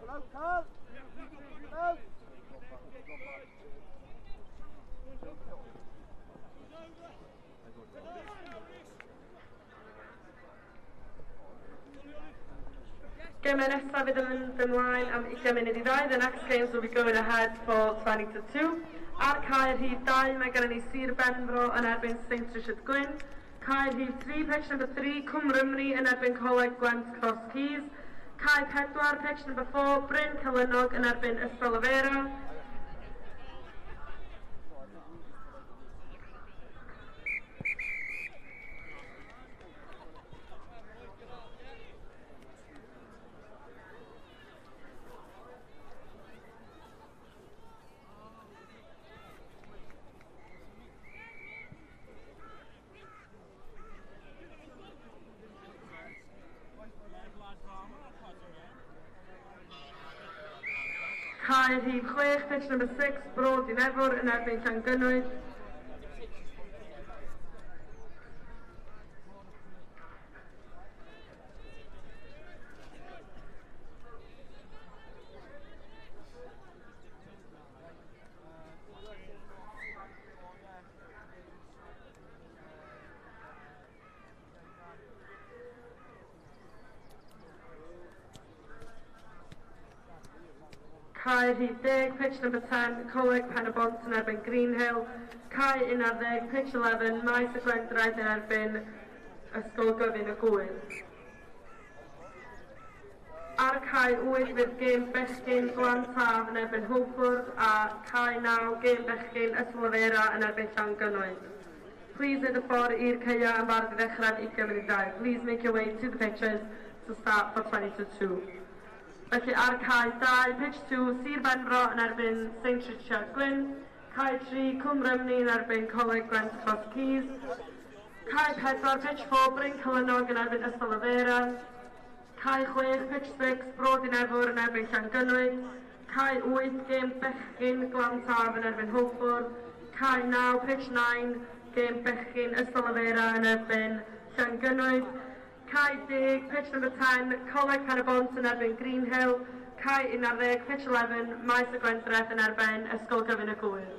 Hello, Carl! Hello! Game nesaf fydd yn mynd ymlaen am 20 munud I 2. The next games will be going ahead for 20-2. Ar cae rhif 2, mae gennym ni Sir Benfro yn erbyn St Richard Gwyn. Cae rhif 3, pitch number 3, Cwm Rymru yn erbyn Coleg Gwent Cross Keys. Cae 4, pitch number 4, Bryn Cylynog yn erbyn Ystol Afera. Cae rhif 6, pitch number 6, Brod I Nefwr yn erbyn Llangynwyd. Cae rhif 10, pitch number 10, Coleg Pen-y-bont yn erbyn Greenhill. Cae 11, pitch 11, Maes y Gwendraeth yn erbyn Ysgol Gyfun y Gwyn. Ar y cae 8 fydd gêm bechgyn Glantaf yn erbyn Hwlffordd a cae 9 gêm bechgyn Ysmolfera yn erbyn Llangynnoedd. Please hit the ffordd i'r caea yn barod i ddechrau'r 20 munud. Please make your way to the pitches to start for 20-2. Felly ar cae 2, pitch 2, Sir Benfro yn erbyn St Richard Glyn. Cae 3, Cwm Rymni yn erbyn Coleg Gwent Cross Keys. Cae 4, pitch 4, Bryn Cylynog yn erbyn Ysmolfera. Cae 6, pitch 6, Brod i Nefwr yn erbyn Llangynnoedd. Cae 8, gêm bechgyn Glantaf yn erbyn Hwlffordd. Cae 9, pitch 9, gêm bechgyn Ysmolfera yn erbyn Llangynnoedd. Cae 10, pitch number 10, Coleg Pen-y-bont yn erbyn Greenhill. Cae 11, pitch 11, Maes y Gwenthred yn erbyn Ysgol Gyfun y Gwyr.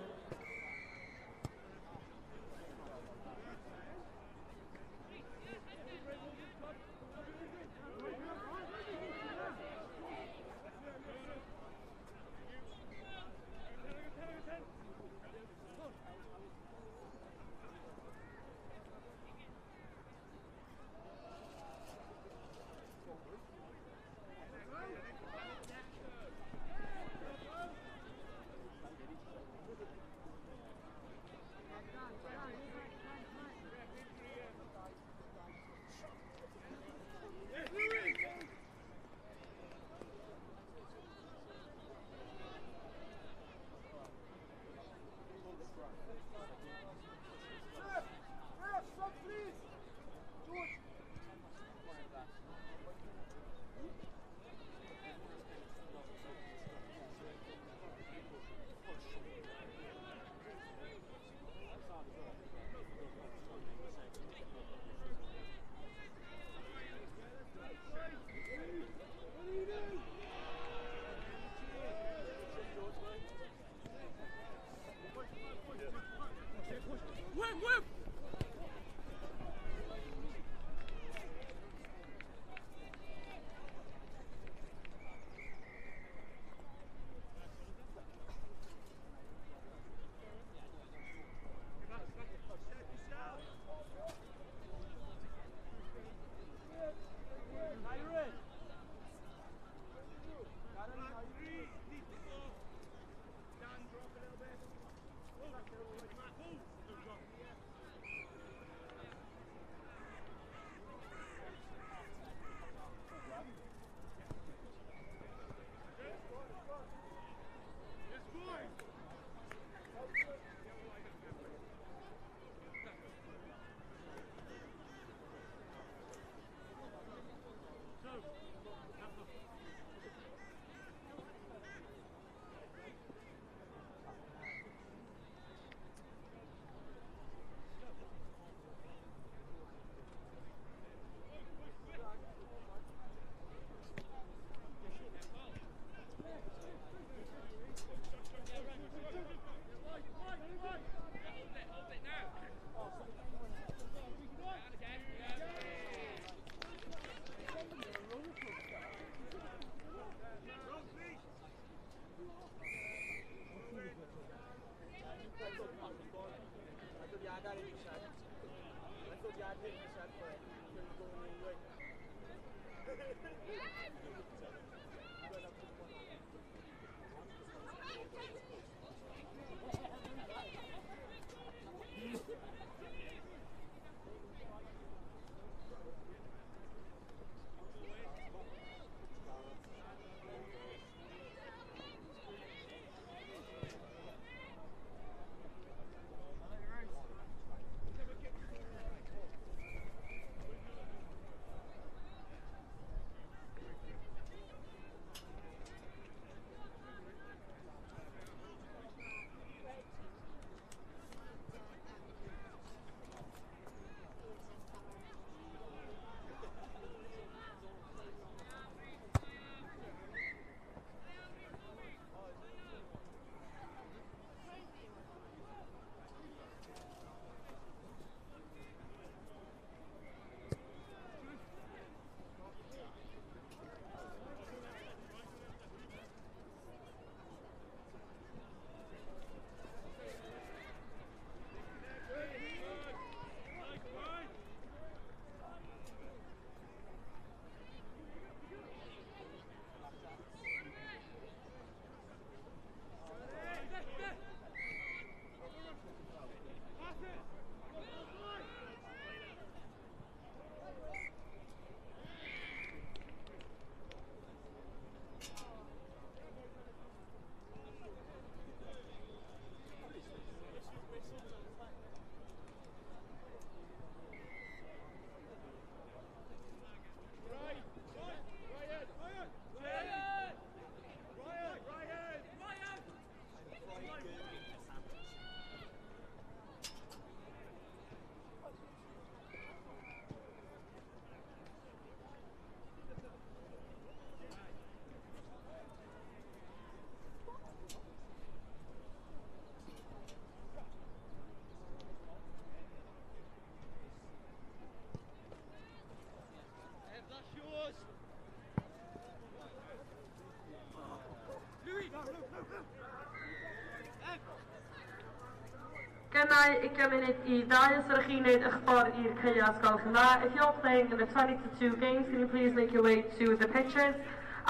Gemau 20 munud I 2 os ydych chi'n neud eich ffordd i'r caeas, gwelwch yn dda. If you're playing in the 20-2 games, can you please make your way to the pitches?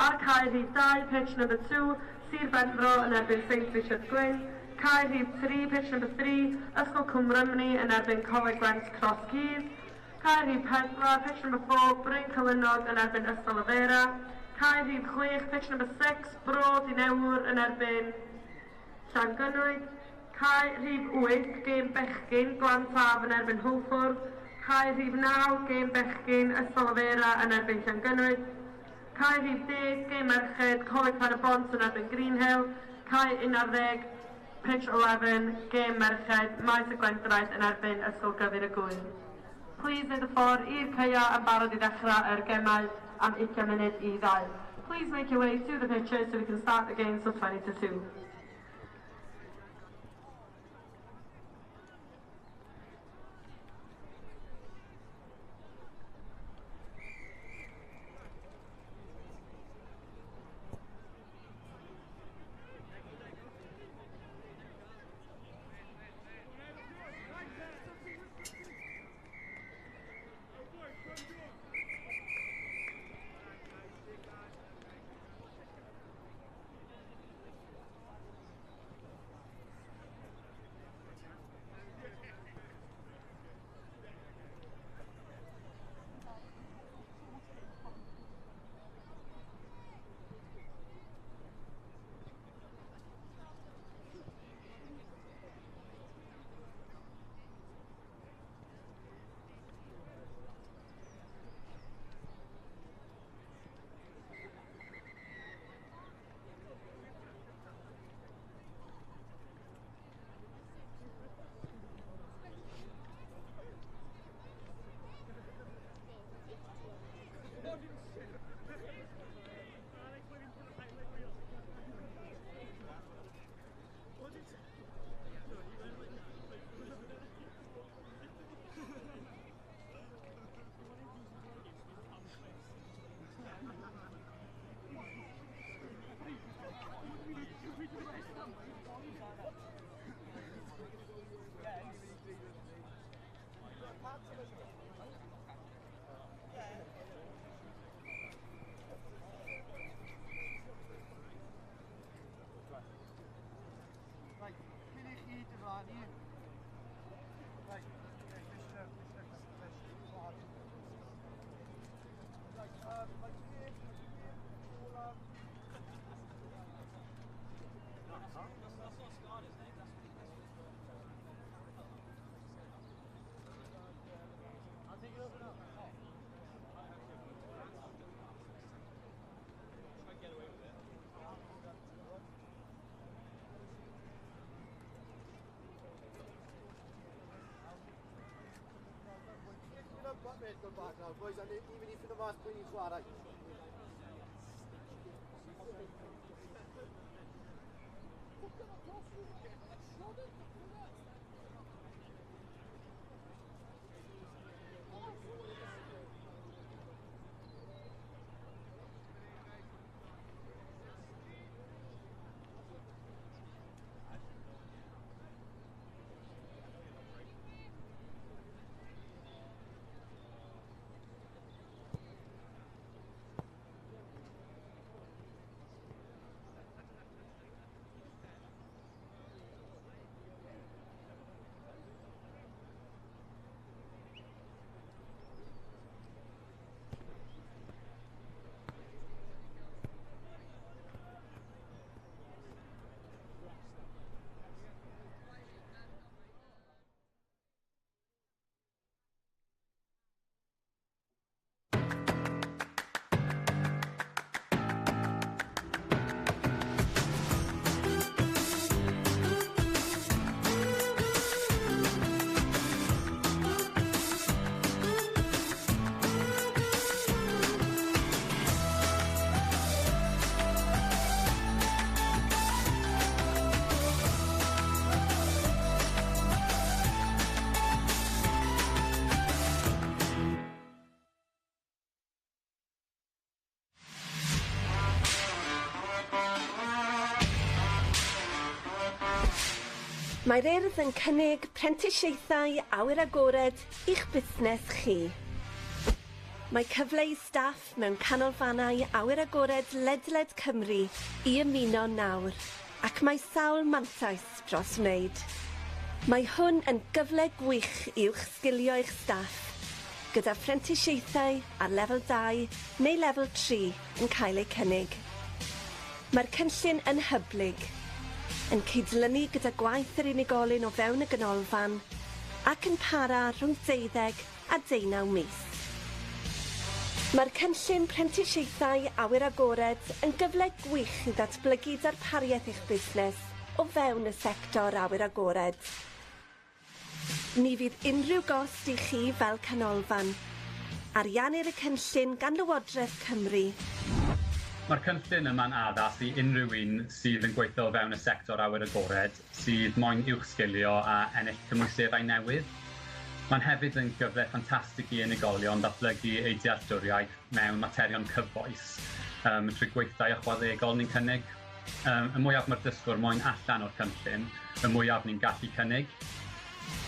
Ar cae rhif 2, pitch number 2, Sir Benfro yn erbyn St Richard Gwyn. Cae rhif 3, pitch number 3, Ysgol Cwmrymni yn erbyn Coleg Gwent Cross Keys. Cae rhif 4, pitch number 4, Bryn Cylynog yn erbyn Ystol Afera. Cae rhif 6, pitch number 6, Brod I Newr yn erbyn Llangynwyd. Cae rhif 8, gêm bechgyn, Glantaf yn erbyn Hwlffwrdd. Cae rhif 9, gêm bechgyn, Ystol Afera yn erbyn Llangynwyd. Cae rhif 10, gêm merched, Coleg Pen y Bont yn erbyn Greenhill. Cae 11, pitch 11, gêm merched, Maes y Gwendraeth yn erbyn Ysgol Gyfur y Gwyn. Please neud y ffordd i'r caea yn barod I ddechrau yr gemau am 20 munud I 2. Please make your way to the pitches so we can start the game till 20-2. Go back now, boys, and even if the last playing chwarae. Mae'r Urdd yn cynnig prentisiaethau awyr agored i'ch busnes chi. Mae cyfle i staff mewn canolfannau awyr agored ledled Cymru i ymuno nawr, ac mae sawl mantais dros wneud. Mae hwn yn gyfle gwych i'ch sgilio eich staff, gyda prentisiaethau ar lefel 2 neu lefel 3 yn cael eu cynnig. Mae'r cynllun yn hyblyg, yn cydlynu gyda gwaith yr unigolyn o fewn y ganolfan ac yn para rhwng 12 a 19 mis. Mae'r cynllun prentisiaethau awyr agored yn gyfle gwych i ddatblygu darpariaeth eich busnes o fewn y sector awyr agored. Ni fydd unrhyw gost i chi fel canolfan. Ariannir y cynllun gan Lywodraeth Cymru. Mae'r cynllun yma'n addas i unrhyw un sydd yn gweithio fewn y sector awyr agored, sydd moyn uwch sgilio a ennill cymwysterau newydd. Mae'n hefyd yn gyfle ffantastig i unigolion datblygu eu dealltwriaeth mewn materion cyfoes trwy gweithdai ychwanegol ni'n cynnig. Y mwyaf mae'r dysgwr moyn allan o'r cynllun, y mwyaf ni'n gallu cynnig.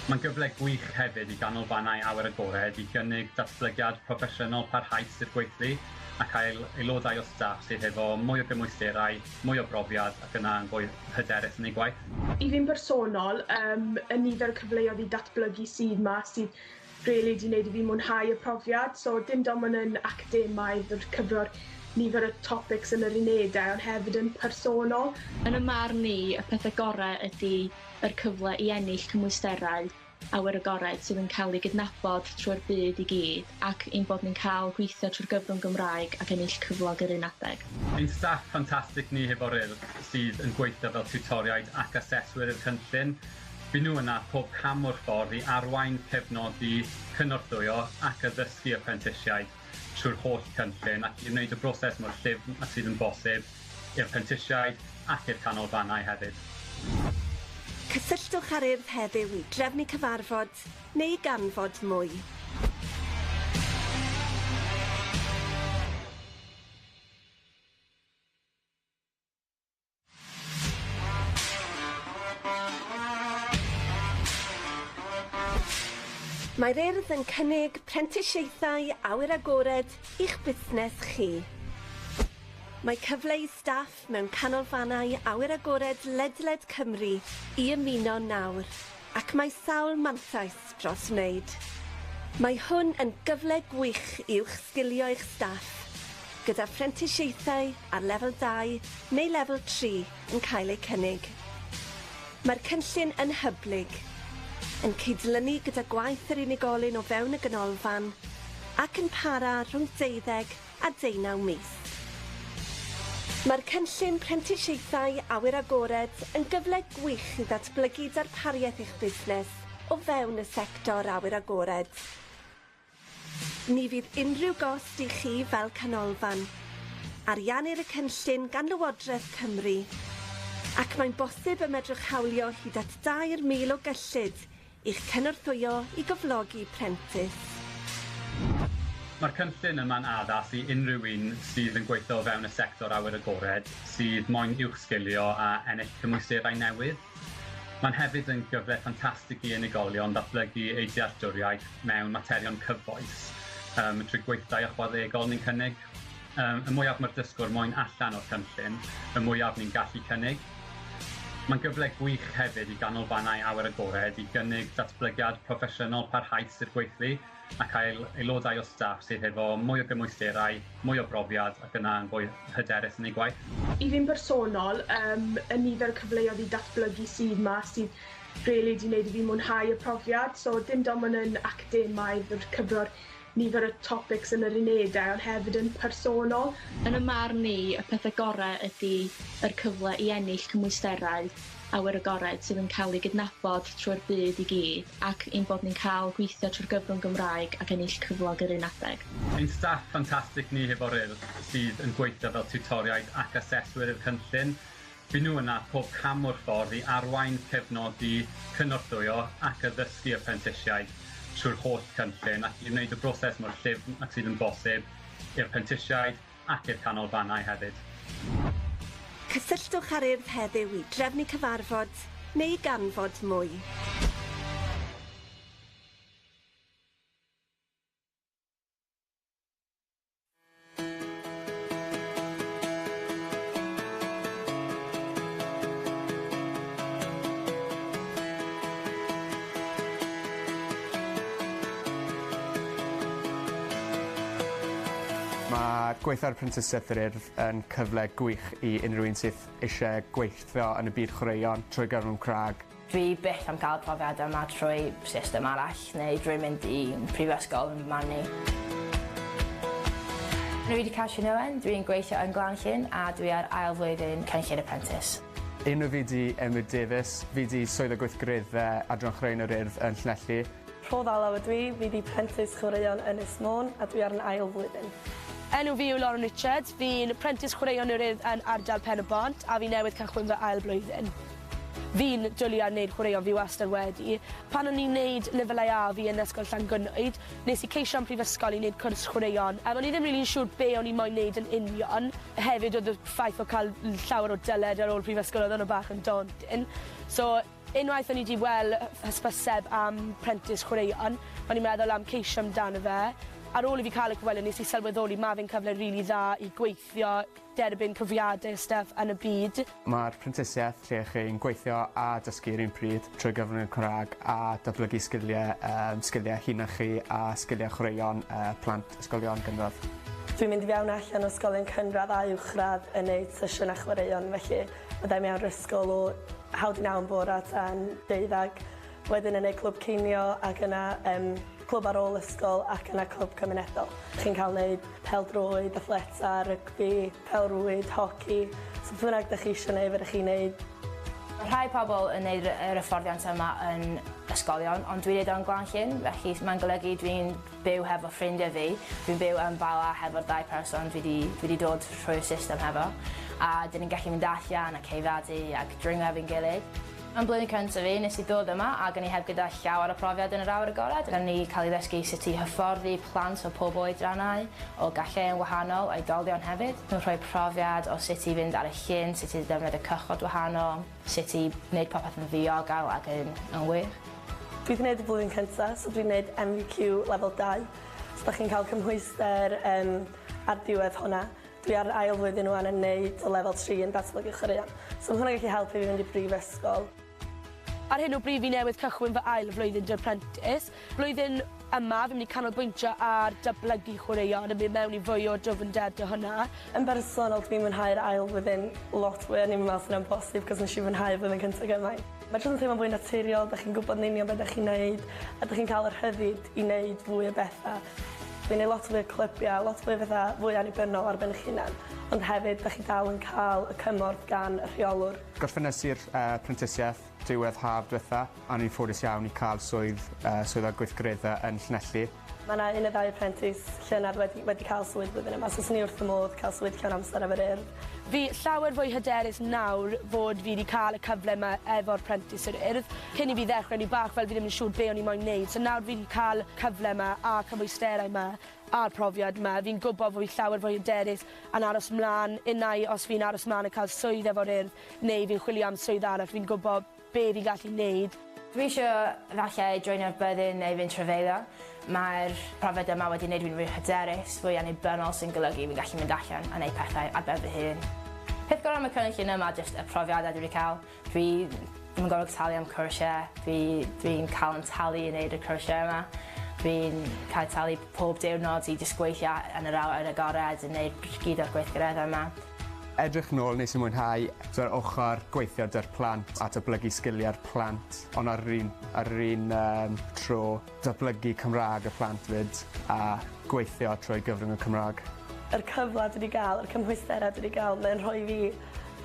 Mae'n gyfle gwych hefyd i ganolfannau awyr agored i gynnig datblygiad proffesiynol parhaus i'r gweithlu a cael aelodau o staff sydd efo mwy o gymwysterau, mwy o brofiad ac yna yn fwy hyderus yn ei gwaith. I fi'n bersonol, y nifer o cyfleoedd i datblygu sydd yma sydd rili wedi gwneud i fi mwynhau y profiad. So dim dim ond yn academaidd o'r cyfro'r nifer o topics yn yr unedau, ond hefyd yn personol. Yn y marn ni, y pethau gorau ydy yr cyfle i ennill cymwysterau awyr agored sydd yn cael ei gydnabod trwy'r byd i gyd, ac ein bod ni'n cael gweithio trwy'r gyfrwng Gymraeg ac ennill cyflog yr un adeg. Ein staff ffantastig ni hefo'r Urdd sydd yn gweithio fel tiwtoriaid ac aseswyr i'r cynllun. Bydd nhw yna pob cam o'r ffordd i arwain, cefnogi, cynorthwyo ac addysgu apprentisiaid trwy'r holl cynllun ac i wneud y broses mor llyfn a sydd yn bosib i'r apprentisiaid ac i'r canolfannau hefyd. Cysylltwch ar Urdd heddiw i drefnu cyfarfod neu ganfod mwy. Mae'r Urdd yn cynnig prentisiaethau awyr agored i'ch busnes chi. Mae cyfle i staff mewn canolfannau awyr agored ledled Cymru i ymuno nawr, ac mae sawl mantais dros wneud. Mae hwn yn gyfle gwych i'ch sgilio eich staff, gyda prentisiaethau ar lefel 2 neu lefel 3 yn cael eu cynnig. Mae'r cynllun yn hyblyg, yn cydlynu gyda gwaith yr unigolyn o fewn y ganolfan ac yn para rhwng 12 a 19 mis. Mae'r cynllun prentisiaethau awyr agored yn gyfle gwych i ddatblygu darpariaeth eich busnes o fewn y sector awyr agored. Ni fydd unrhyw gost i chi fel canolfan. Ariannir y cynllun gan Lywodraeth Cymru, ac mae'n bosib y medrwch hawlio hyd at 2,000 o gyllid i'ch cynorthwyo i gyflogi Apprentice. Mae'r cynllun yma'n addas i unrhyw un sydd yn gweithio fewn y sector awyr agored, sydd moyn uwch sgilio a ennill cymwysterau newydd. Mae'n hefyd yn gyfle ffantastig i unigolion datblygu eu dealltwriaeth mewn materion cyfoes trwy gweithdai ychwanegol ni'n cynnig. Y mwyaf mae'r dysgwr moyn allan o'r cynllun, y mwyaf ni'n gallu cynnig. Mae'n gyfle gwych hefyd i ganolfannau awyr agored i gynnig datblygiad proffesiynol parhaus i'r gweithlu a cael aelodau o staff sydd efo mwy o gymwysterau, mwy o brofiad ac yna yn fwy hyderus yn ei gwaith. I fi'n bersonol, y nifer o cyfleoedd i datblygu sydd yma sydd rili wedi gwneud i fi mwynhau y profiad. So dim dim ond yn academaidd o'r cyfro'r nifer o topics yn yr unedau, ond hefyd yn personol. Yn y marn ni, y pethau gorau ydy yr cyfle i ennill cymwysterau awyr agored sydd yn cael ei gydnabod trwy'r byd i gyd, ac ein bod ni'n cael gweithio trwy'r gyfrwng Gymraeg ac ennill cyflog yr un adeg. Ein staff ffantastig ni hefo'r Urdd sydd yn gweithio fel tiwtoriaid ac aseswyr i'r cynllun. Bydd nhw yna pob cam o'r ffordd i arwain, cefnogi, cynorthwyo ac addysgu apprentisiaid trwy'r holl cynllun ac i wneud y broses mor llyfn ac sydd yn bosib i'r apprentisiaid ac i'r canolfannau hefyd. Cysylltwch ar Urdd heddiw i drefnu cyfarfod neu ganfod mwy. Mae gweithio ar Apprenticeship yr Urdd yn cyfle gwych I unrhyw un sydd eisiau gweithio yn y byd chwaraeon trwy gyfrwng Cymraeg. Dwi byth am cael profiad yma trwy system arall neu drwy mynd I prifysgol yn man ni. Rwy wedi cael Llyn, dwi'n gweithio yn Glanllyn a dwi ar ail flwyddyn cynllun Apprentice. Enw fi di Emyr Davies, fi di swydd o gweithgareddau adran chwaraeon yr Urdd yn Llanelli. Rhodd alaw ydw I, fi di Apprentice chwaraeon yn Ynys Môn a dwi ar yn ail flwyddyn. Enw fi yw Lauren Richards, fi'n Apprentice chwaraeon yr Urdd yn ardal Pen y Bont a fi newydd cychwyn fy ail blwyddyn. Fi'n dwlu ar wneud chwaraeon fi wastad wedi. Pan o'n i'n wneud lefelau A fi yn ysgol Llangynnoed, nes I ceisio am prifysgol I wneud cwrs chwaraeon. A o'n I ddim rili'n siŵr be o'n I moyn wneud yn union. Hefyd oedd y ffaith o cael llawer o dyled ar ôl prifysgol oedd o'n bach yn daunting. So, unwaith o'n I wedi weld hysbyseb am Apprentice chwaraeon, o'n i'n meddwl am ceisio amdano fe. Ar ôl I fi cael y cyfweliad, nes I sylweddoli mae fe'n cyfle rili dda I gweithio, derbyn cyfriadau stuff yn y byd. Mae'r Apprenticeship lle chi'n gweithio a dysgu'r un pryd trwy gyfrwng Cymraeg a datblygu sgiliau hunan chi a sgiliau chwaraeon plant ysgolion gynradd. Dwi'n mynd I fewn allan o ysgolion cynradd a uwchradd yn gwneud sesiynau chwaraeon, felly byddai mewn yr ysgol o 9:30 yn bore tan 12. Wedyn yn gwneud clwb cinio ac yna clwb ar ôl ysgol ac yna clwb cymunedol. Chi'n cael gwneud pêl-droed, athleta, rygbi, pêl-rwyd, hoci. So beth bynnag ydych chi eisiau gwneud, fyddwch chi'n gwneud. Rhai pobl yn gwneud yr hyfforddiant yma yn ysgolion, ond dwi'n gwneud o'n Glanllyn, felly mae'n golygu dwi'n byw hefo ffrindiau fi. Dwi'n byw yn Bala hefo'r 2 person dwi wedi dod trwy'r system hefo. A dyn ni'n gallu mynd allan a ceifadu ac dringo efo'n gilydd. Yn blwyddyn cyntaf fi, nes I ddod yma a gan I heb gyda llawer o profiad yn yr awyr agored. Gan ni cael ei ddysgu sut I hyfforddi plant o pob oedrannau, o gallu'n wahanol, oedolion hefyd. Dwi'n rhoi profiad o sut I fynd ar y llyn, sut I ddefnyddio cychod wahanol, sut I wneud popeth yn ddiogel ac yn wych. Dwi wedi gwneud y blwyddyn cyntaf, so dwi'n gwneud MVQ lefel 2. So da chi'n cael cymhwyster ar diwedd hwnna. Dwi ar ail flwyddyn nhw yn gwneud y lefel 3 yn datblygu chwaraeon. So mae hwnna'n gallu helpu fi fynd I brifysgol. Ar hyn o bryd fi newydd cychwyn fy ail flwyddyn Apprentice. Blwyddyn yma fi'n mynd I canolbwyntio ar datblygu chwaraeon a mynd mewn I fwy o dyfnder o hwnna. Yn bersonol dwi'n mwynhau'r ail flwyddyn lot fwy a ni'n meddwl sy'n amhosib cos nes I mwynhau flwyddyn cyntaf gymaint. Mae jyst yn teimlo'n fwy naturiol, da chi'n gwybod yn union beth da chi'n neud a da chi'n cael yr hyddid I neud fwy o bethau. Fi'n neud lot fwy o clybiau, lot fwy o bethau fwy annibynnol ar ben eich hunan, ond hefyd da chi dal yn cael y cymorth gan y rheolwr. Gorffenesi'r Apprenticeship diwedd haf diwetha, a ni'n ffodus iawn I cael swydd o gweithgareddau yn Llanelli. Mae yna 1 neu 2 apprentice llynedd wedi cael swydd blwyddyn yma, so sy'n ni wrth y modd cael swydd llawn amser efo'r Urdd. Fi llawer fwy hyderus nawr fod fi wedi cael y cyfle yma efo'r Apprentice yr Urdd. Cyn I fi ddechrau ni bach fel fi ddim yn siŵr be o'n I moyn wneud, so nawr fi wedi cael cyfle yma a cymwysterau yma a'r profiad yma. Fi'n gwybod fod fi llawer fwy hyderus yn aros mlaen, unai os fi'n aros mlaen yn cael swydd efo'r Urdd, neu fi'n chwilio am swydd arall, fi'n gwybod be fi'n gallu wneud. Dwi eisiau falle joinio'r byddin neu fynd trefeilio. Mae'r profiad yma wedi gwneud fi'n fwy hyderus, fwy annibynnol sy'n golygu fi'n gallu mynd allan a gwneud pethau ar ben fy hun. Peth gorau am y cynllun yma jyst y profiadau dwi wedi cael. Dwi ddim yn gorfod talu am cwrsiau, dwi'n cael yn talu I wneud y cwrsiau yma. Dwi'n cael talu pob diwrnod I jyst gweithio yn yr awyr agored yn gwneud gyd o'r gweithgareddau yma. Edrych nôl nes I mwynhau yr ochr gweithio 'da'r plant a datblygu sgiliau'r plant, ond ar yr un tro datblygu Cymraeg y plant fyd a gweithio trwy gyfrwng y Cymraeg. Yr cyfle dwi wedi gael, yr cymhwysterau dwi wedi gael, mae'n rhoi fi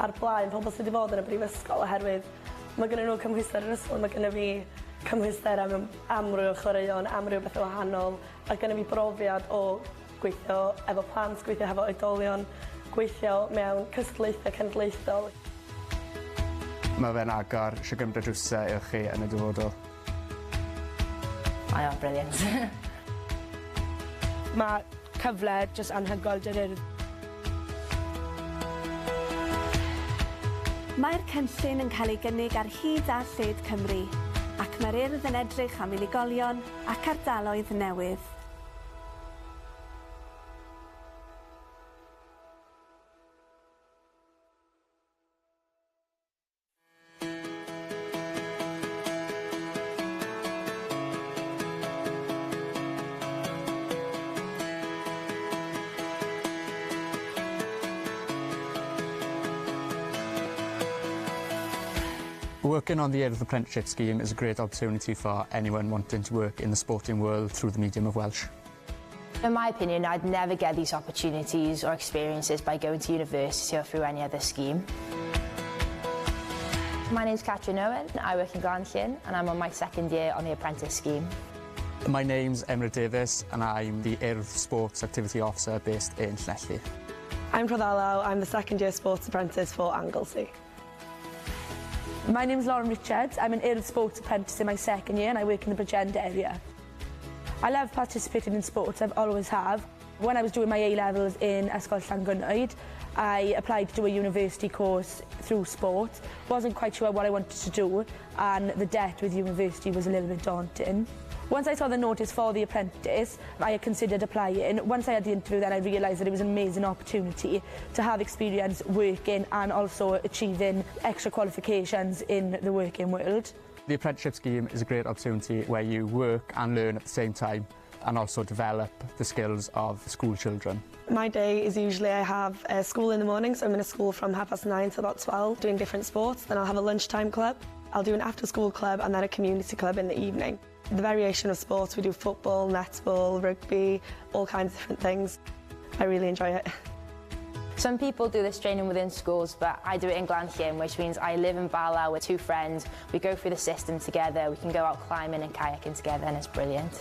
ar blaen pobl sydd wedi bod yn y brifysgol oherwydd mae gennyn nhw cymhwyster yr ysgol, mae gennyn fi cymhwysterau mewn amryw o chwaraeon, amryw o bethau wahanol a gennyn fi brofiad o gweithio efo plant, gweithio efo oedolion, gweithio mewn cystadlaethau cenedlaethol. Mae fe'n agor eisiau gymryd drwsau i'ch chi yn y dyfodol. Mae o, brilliant. Mae cyfle jyst anhygoel 'da'r Urdd. Mae'r cynllun yn cael ei gynnig ar hyd a lled Cymru, ac mae'r urdd yn edrych am unigolion ac ardaloedd newydd. Working on the Urdd Apprenticeship scheme is a great opportunity for anyone wanting to work in the sporting world through the medium of Welsh. In my opinion, I'd never get these opportunities or experiences by going to university or through any other scheme. My name's Catrin Owen, I work in Glanllyn and I'm on my second year on the Apprentice scheme. My name's Emryd Davies and I'm the Urdd Sports Activity Officer based in Llanelli. I'm Pradalaw, I'm the second year Sports Apprentice for Anglesey. My name's Lauren Richards. I'm an Urdd Sports Apprentice in my second year and I work in the Bridgend area. I love participating in sports, I've always have. When I was doing my A-levels in Ysgol Llangwynnoed, I applied to do a university course through sport. Wasn't quite sure what I wanted to do and the debt with university was a little bit daunting. Once I saw the notice for the Apprentice, I considered applying. Once I had the interview, then I realised that it was an amazing opportunity to have experience working and also achieving extra qualifications in the working world. The apprenticeship scheme is a great opportunity where you work and learn at the same time and also develop the skills of school children. My day is usually I have school in the morning, so I'm in a school from 9:30 to about 12 doing different sports. Then I'll have a lunchtime club. I'll do an after-school club and then a community club in the evening. The variation of sports, we do football, netball, rugby, all kinds of different things. I really enjoy it. Some people do this training within schools, but I do it in Glanllyn, which means I live in Bala with two friends. We go through the system together, we can go out climbing and kayaking together, and it's brilliant.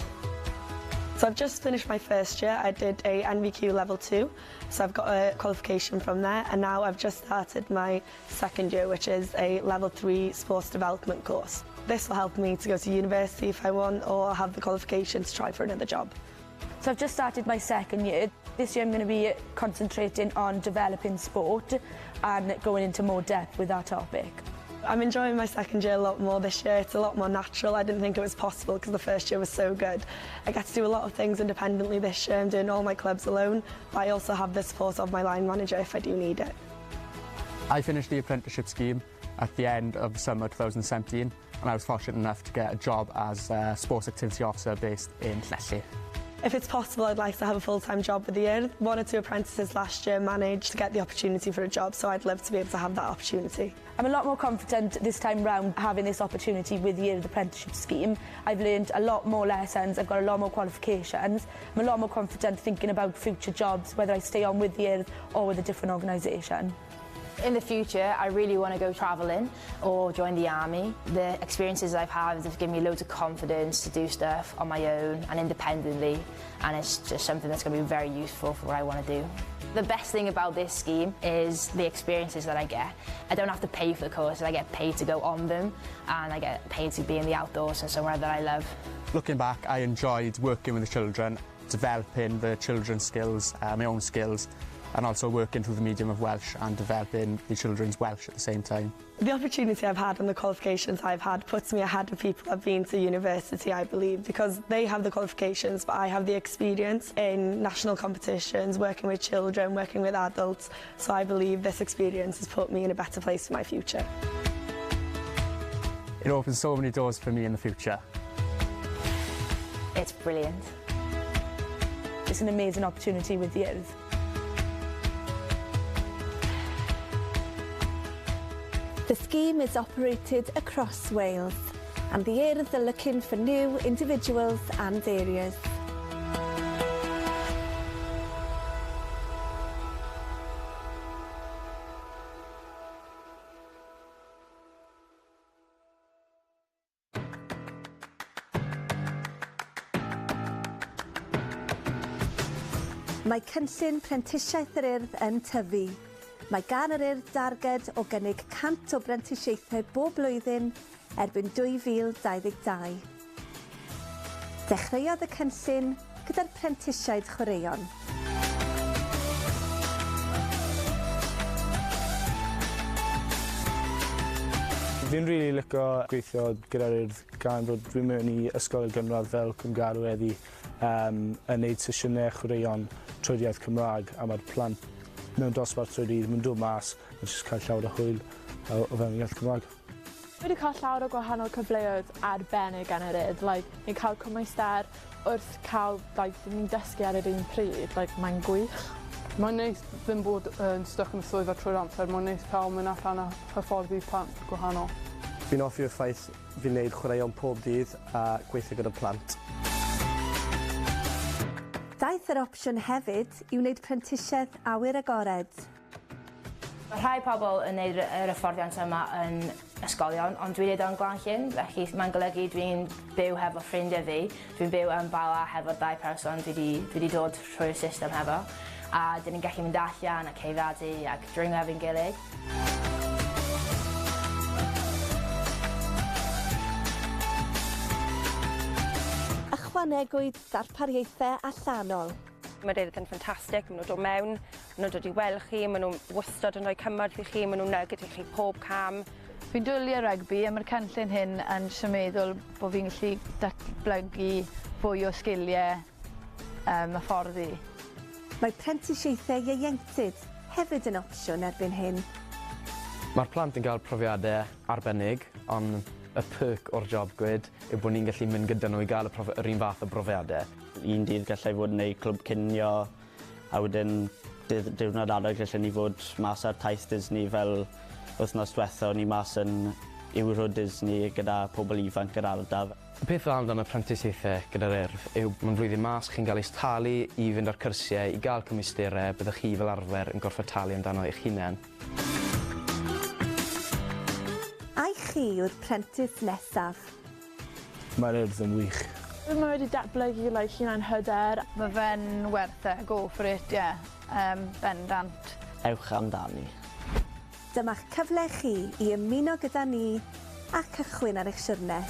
So I've just finished my first year. I did a NVQ level 2, so I've got a qualification from there, and now I've just started my second year, which is a level 3 sports development course. This will help me to go to university if I want, or have the qualification to try for another job. So I've just started my second year. This year I'm going to be concentrating on developing sport and going into more depth with that topic. I'm enjoying my second year a lot more this year. It's a lot more natural. I didn't think it was possible because the first year was so good. I get to do a lot of things independently this year. I'm doing all my clubs alone, but I also have the support of my line manager if I do need it. I finished the apprenticeship scheme at the end of summer 2017 and I was fortunate enough to get a job as a sports activity officer based in Llanelli. If it's possible, I'd like to have a full-time job with the Urdd. 1 or 2 apprentices last year managed to get the opportunity for a job, so I'd love to be able to have that opportunity. I'm a lot more confident this time round having this opportunity with the Urdd Apprenticeship scheme. I've learned a lot more lessons, I've got a lot more qualifications. I'm a lot more confident thinking about future jobs, whether I stay on with the Urdd or with a different organisation. In the future, I really want to go travelling or join the army. The experiences I've had have given me loads of confidence to do stuff on my own and independently, and it's just something that's going to be very useful for what I want to do. The best thing about this scheme is the experiences that I get. I don't have to pay for the courses, I get paid to go on them, and I get paid to be in the outdoors and somewhere that I love. Looking back, I enjoyed working with the children, developing the children's skills, my own skills, and also working through the medium of Welsh and developing the children's Welsh at the same time. The opportunity I've had and the qualifications I've had puts me ahead of people who have been to university, I believe, because they have the qualifications, but I have the experience in national competitions, working with children, working with adults, so I believe this experience has put me in a better place for my future. It opens so many doors for me in the future. It's brilliant. It's an amazing opportunity with the Urdd. The scheme is operated across Wales, and the Urdd are looking for new individuals and areas. Mae cynllun prentisiaeth yr Urdd yn tyfu. Mae gan yr Urdd darged o gynnig 100 o brentisiaethau bob blwyddyn erbyn 2022. Dechreuodd y cynllun gyda'r prentisiaid chwaraeon. Fi'n rili licio gweithio gyda'r Urdd gan bod dwi'n mewn i ysgol gynradd fel cymgarw heddi yn neud sesiynau chwaraeon trwy'r iaith Cymraeg a mae'r plant mewn dosbarth trwy'r dydd yn dod mas a jyst cael llawer o hwyl o fewn iaith Cymraeg. Dwi wedi cael llawer o gwahanol cyfleoedd arbennig gan yr Urdd. Ni'n cael cymwystar wrth cael ni'n dysgu ar yr un pryd. Mae'n gwych. Mae'n neis ddim bod yn stuck yn y swyddfa trwy'r amser. Mae'n neis cael mynd allan a hyfforddi plant gwahanol. Fi'n offi'r ffaith fi'n neud chwaraeon pob dydd a gweithio gyda plant. Daeth yr opsiwn hefyd i wneud prentisedd awyr agored. Mae rhai pobl yn gwneud yr hyfforddiant yma yn ysgolion, ond dwi'n neud o'n Glanllyn, felly mae'n golygu dwi'n byw hefo ffrindiau fi. Dwi'n byw yn Bala hefo'r 2 person dwi wedi dod trwy'r system hefo. A dyn ni'n gallu mynd allan a ceiradu ac dringo efo'n gilydd. Ychwanegwyd darpariaethau allanol. Mae'r Urdd yn ffantastig, maen nhw'n dod mewn, maen nhw'n dod i weld chi, maen nhw'n wastad yn rhoi cymorth i chi, maen nhw'n nygyd i chi pob cam. Fi'n dwlu rygbi a mae'r cynllun hyn yn meddwl bod fi'n gallu datblygu fwy o sgiliau hyfforddi. Mae prentisiaethau ieuenctid hefyd yn opsiwn erbyn hyn. Mae'r plant yn cael profiadau arbennig, ond y perk o'r job gwyd yw bod ni'n gallu mynd gyda nhw i gael yr un fath o brofiadau. Un dydd gallai fod yn gwneud clwb cinio, a wedyn diwrnod arall gallai ni fod mas ar taith Disney fel wythnos diwethaf ni mas yn Urdd Disney gyda pobl ifanc yr ardal. Y peth dda amdano prentisiaethau gyda'r Urdd yw mae'n flwyddyn mas chi'n cael eich talu i fynd ar cyrsiau, i gael cymwysterau, byddwch chi fel arfer yn gorfod talu amdano eich hunain. A'i chi yw'r prentis nesaf? Mae'r Urdd yn wych. Mae wedi datblygu hunan hyder. Mae fe'n werth e, go for it, bendant. Ewch amdani. Dyma'ch cyfle chi i ymuno gyda ni a cychwyn ar eich siwrne.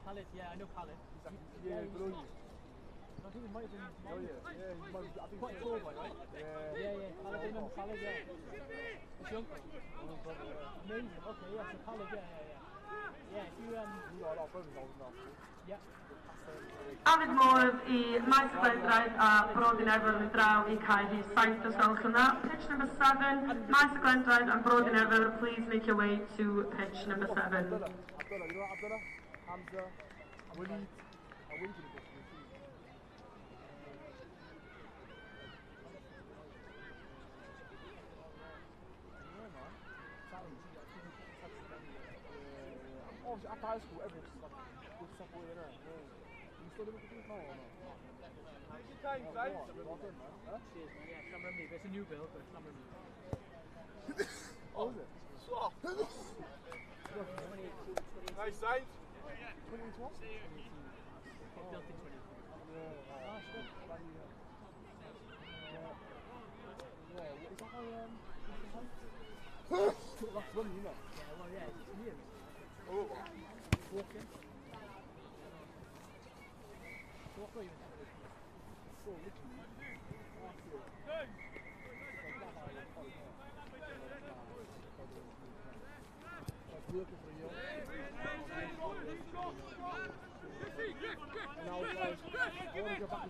Khalid, yeah, I know Khalid. Yeah, below you. I think it might have been. Oh yeah, yeah. He might have, I think quite tall, right? Yeah. Khalid, I remember Khalid, yeah. It's young. Amazing. Okay, yeah. So Khalid, yeah. Yeah, if you Afyd modd I maes y Glendraeth a Brodyn Ewyl yn draw I Caerdydd 7 os gwelwch yn dda. Pitch number 7, maes y Glendraeth and Brodyn Ewyl, please make your way to pitch number 7. Abdullah, Hamza, Walid, after high school, everyone's like, good stuff all there. You still living with now or not? Cheers, man. Yeah, Summer Mead. It's a new build, but it's Summer Mead. Oh, is it? Swap. Nice size. 28 what? Built in 20. Yeah. Ah, shit. That's running, isn't it? Yeah, well, yeah, it's near. Oh, walking. So what way you so literally. That's working for you. Now, guys, I want to go back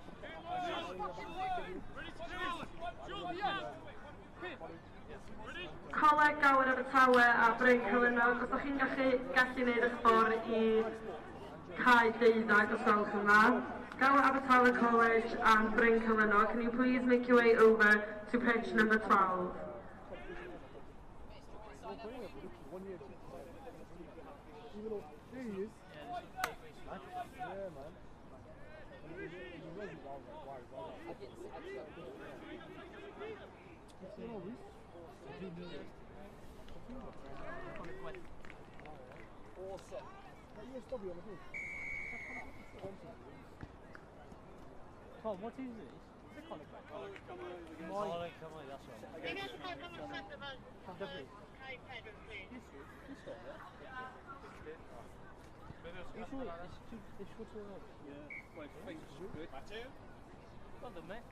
Coleg Gower Abertawe a Bryn Celynnog, os ydych chi'n gallu neud eich ffordd i cae 12 os gwelwch yn dda. Gower Abertawe College and Bryn Celynnog, can you please make your way over to pitch number 12? Tom, what is this? It's a conic back. Come on, that's right. Can you come and send them out? This one, yeah? It's good to know. Yeah. Well, it's good. Well done, mate.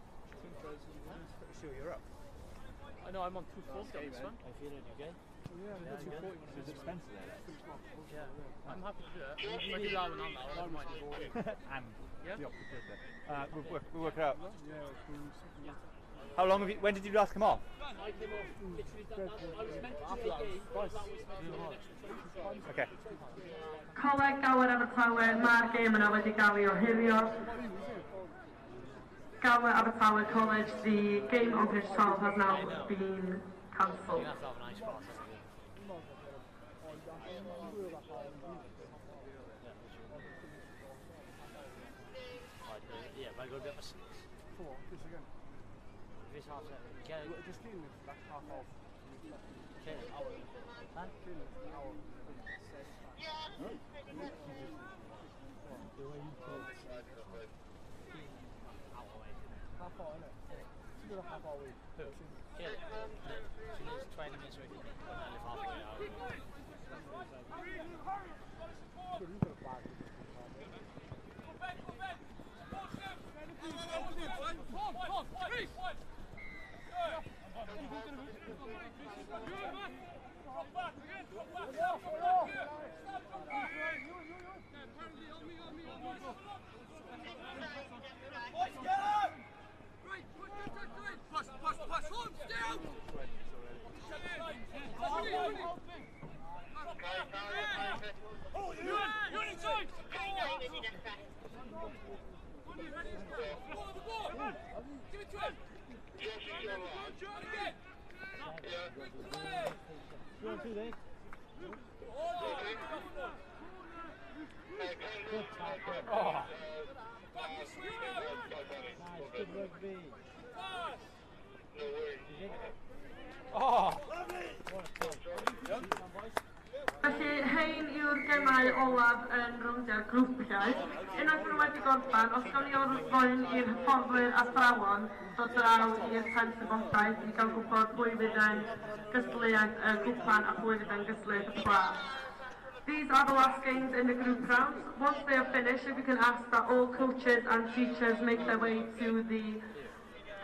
Sure you're up. I know, I'm on 240 on this one. I feel it, okay? Yeah, I'm on 240 when it's expensive there. Yeah, I'm happy to do it. I do that one on now, I don't mind it. And yeah? the opposite, isn't it? We'll work it out. Yeah, How long have you, when did you last come off? I came off literally that I was meant to do a game, but that was for Okay. Coleg Gower Abertawe, mae'r gêm yna wedi cael ei ohirio. Gower Abertawe College, the game on pitch 12 has now been cancelled. Yeah, but I got a bit of a... Come on, this again. This half second. Get it. Just kill it, that's half off. Kill it. Huh? Kill it, hour. The way you talk. Half hour, innit? She's got a half hour week. Who? Kill it. She lives 20 minutes away from me. And I live half an hour. Good, you've got a bag. Felly, hein yw'r gemau olaf yn rowndiau'r grwpiau. Unwaith nhw wedi gorffan, os gawn ni o'r foen i'r hyfforddwyr athrawon dod draw i'r tent wybodaeth i gael gwybod pwy fydd yn gystadleuaeth y gwpan a pwy fydd yn gystadleuaeth y class. These are the last games in the group rounds. Once they are finished, if you can ask that all coaches and teachers make their way to the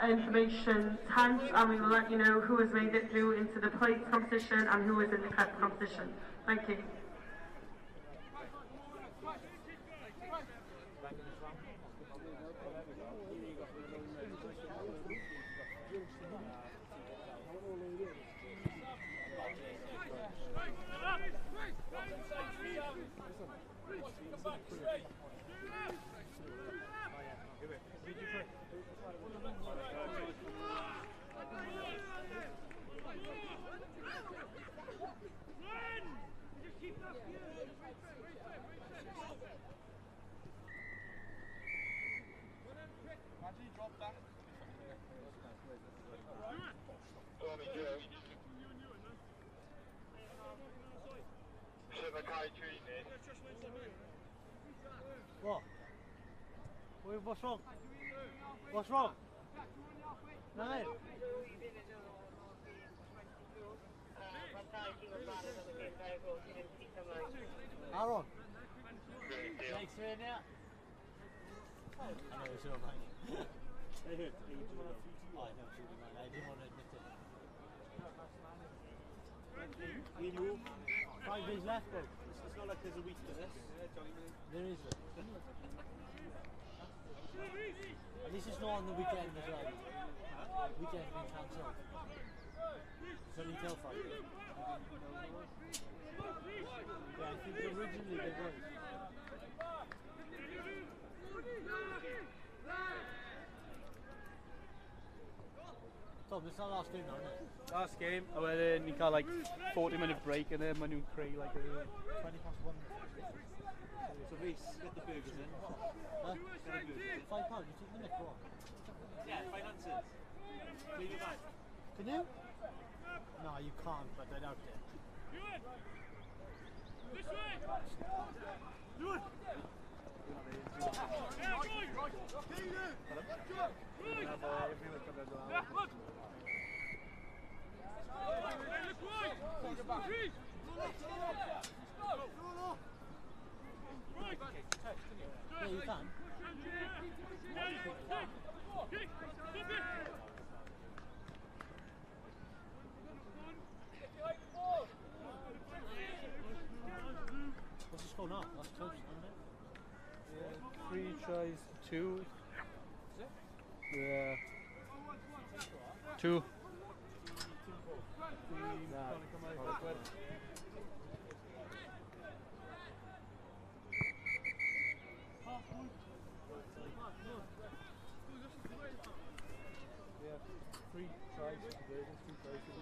information tent, and we will let you know who has made it through into the plate competition and who is in the prep competition. Thank you. What? What's wrong? What's wrong? Nein. Aaron. Thanks, man. Yeah. I know, sure, mate. They heard me. I know, sure, mate. I didn't want to admit it. We move. 5 days left, bro. It's not like there's a week to this. There is. At least it's not on the weekend as well. Weekend's been cancelled. It's only till Friday. Yeah, I think originally they was. Tom, this is our last game now, isn't it? Last game, and then you got like 40-minute break, and then when you create like a 20 past 1. So Reece, get the burgers in. Huh? Get the burgers in. £5, you take the mick, go on. Yeah, finances. Clean your bag. Can you? No, you can't, but I doubt it. This way! Do it! Yeah, you can. What's the score now? That's close, isn't it? Yeah, 3 tries, 2. Yeah. 2. Yeah, 3 tries for conversions, 2 tries for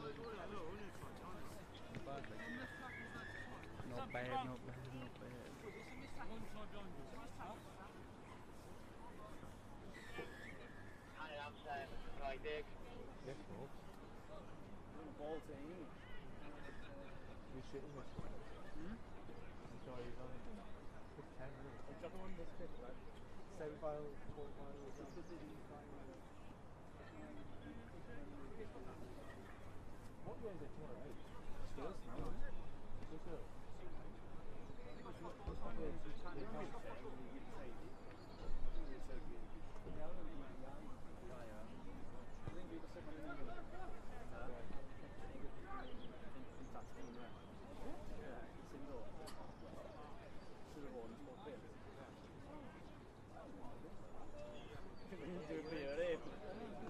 conversions. Not bad, not bad, not bad. Hi, I'm Sam. Hi, Dick. Yes, bro. Ball to Amy. You shitting this one? Enjoy it on 10 minutes. I'm jumping on this pitch, right? 7 mile, 4 miles. What way is it tomorrow? Still? No. Look at it.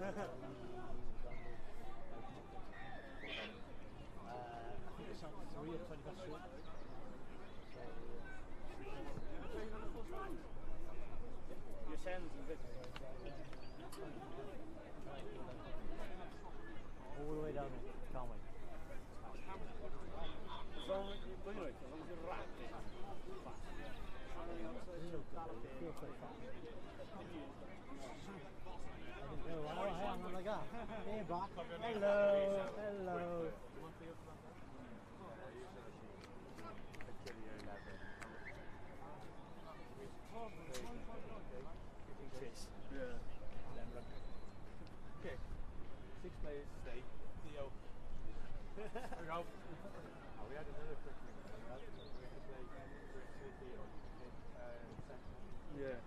I think it's on 3 or 20 past 3. Your sands and bits. All the way down there, can't wait. So, anyway, as long as you're wrapped in. Feel pretty fat. Oh, hey, I'm like that. Hey, Brock. Hello, hello. Chase. Yeah. Okay. 6 players stay. Theo. There we go. Oh, we had another quick thing. We had to play Theo. Yeah.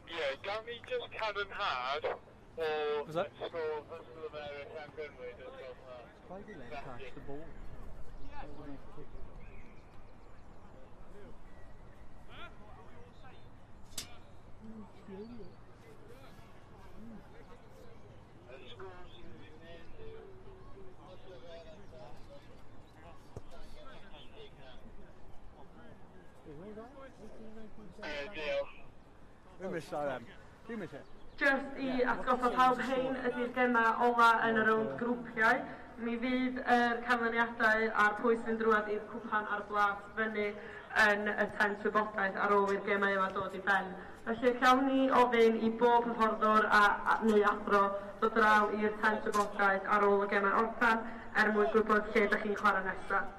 Yeah, don't we just cannon hard or Was that? score hustle of America and Gunway or something? Why did they catch the ball? Pwysau am. Dwi'n mynd Just i atgoffa pawb hein ydy'r gemau ola yn y rownd grwpiau. Mi fydd yr canlyniadau a'r pwy sy'n drwad i'r cwpan a'r blas fyny yn y tent wybodaeth ar ôl i'r gemau yma dod i ben. Felly cawn ni ofyn i bob hyfforddwr neu athro dod draw i'r tent wybodaeth ar ôl y gemau orffen mwyn gwybod lle ydych chi'n chwarae nesaf.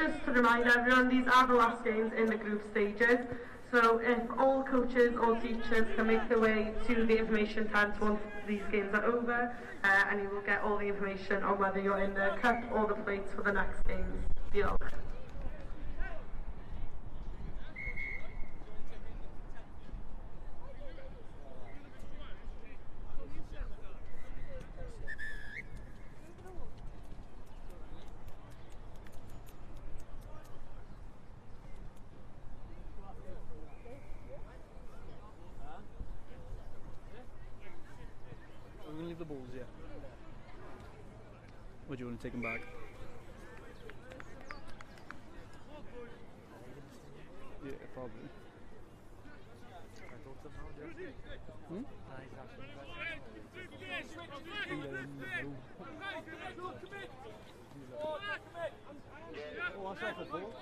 Just to remind everyone, these are the last games in the group stages. So if all coaches or teachers can make their way to the information tent once these games are over, and you will get all the information on whether you're in the cup or the plates for the next games. Diolch. We're going to leave the balls here. Or do you want to take them back? Yeah, probably. Hmm? Oh, that's off the ball.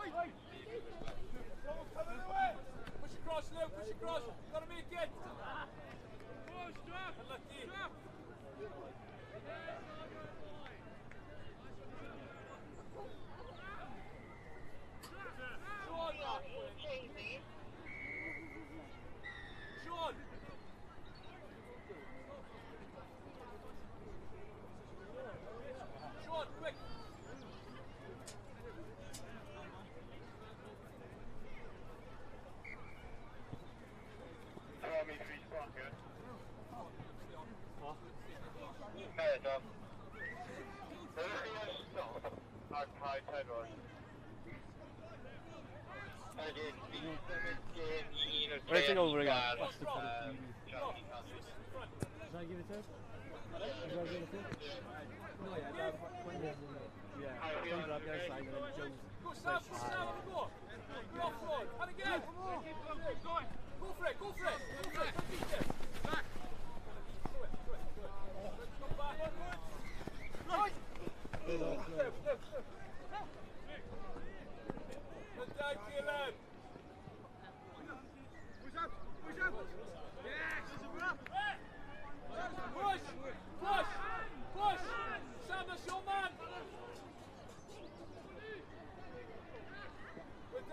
Push across, Luke, push across. Gotta make it. Unlucky. Sean. Sean, quick. Right, take over again. What's the point? Should I give it to him? Should I give it to him? No, yeah, when there's yeah, don't grab the other side and then Joe's. Go, Sam, go. Go offload. And again. Go for it, go for it. Go for it. Beat it. Back. Come back. Right. Well done, Caleb. Push up. Yes. Push. Sam, that's your man.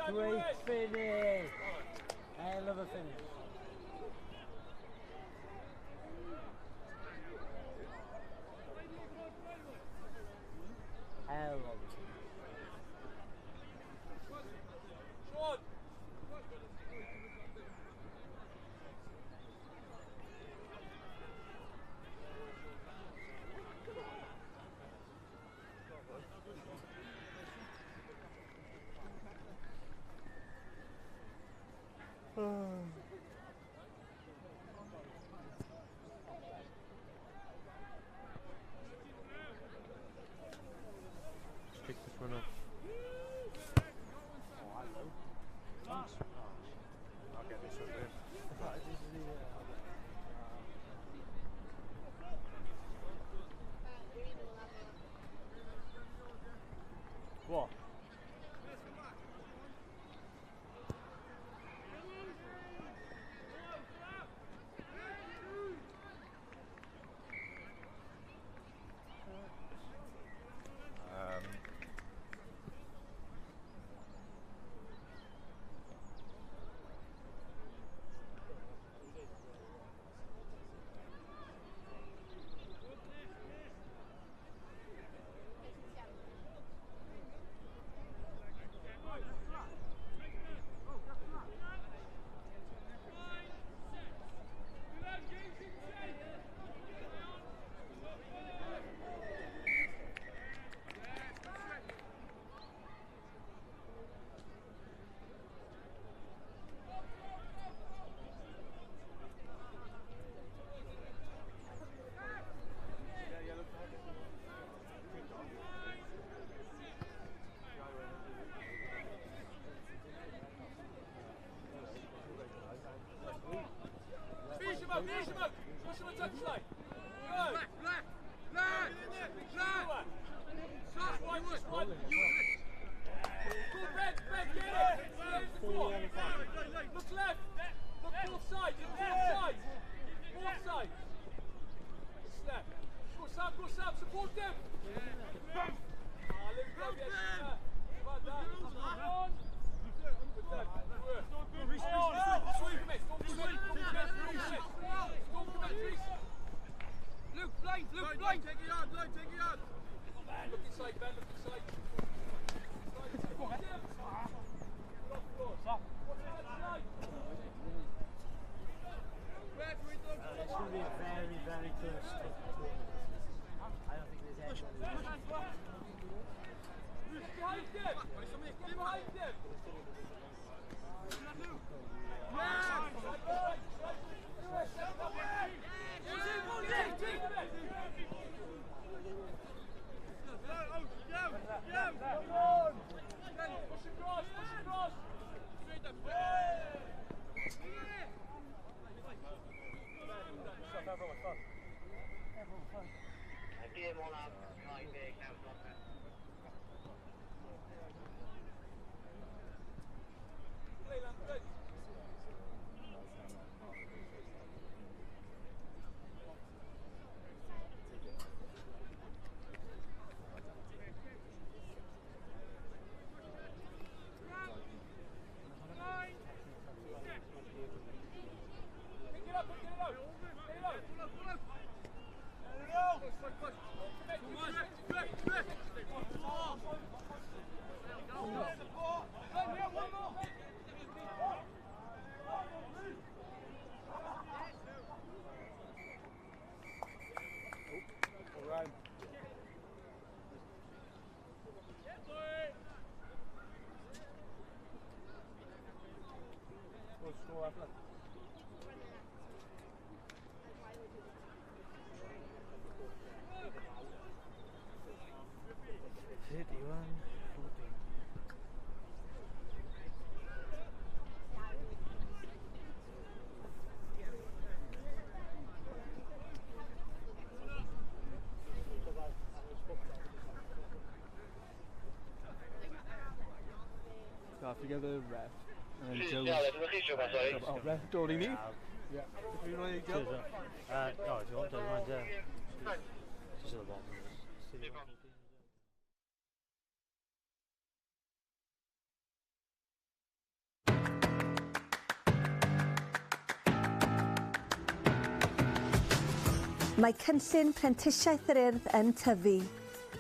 Great finish. Hell of a finish. Hell of a finish. Sean. touchline. Good. Left. Stop. One, just one. Go, Ben, get it. There's the ball. Look left. Look both sides. Both sides. Step. Go, Sam. Support them. Let's go. Well done. On. Luke, blind. Take it on. Look inside, Ben. It's going to be very, very close. I don't think there's anybody. Behind them. Together, ref. And Joe. Oh, ref, Dory ni? Yeah. If you know you go. No, if you want to, just at the bottom. Mae cynllun prentisiaeth yr Urdd yn tyfu.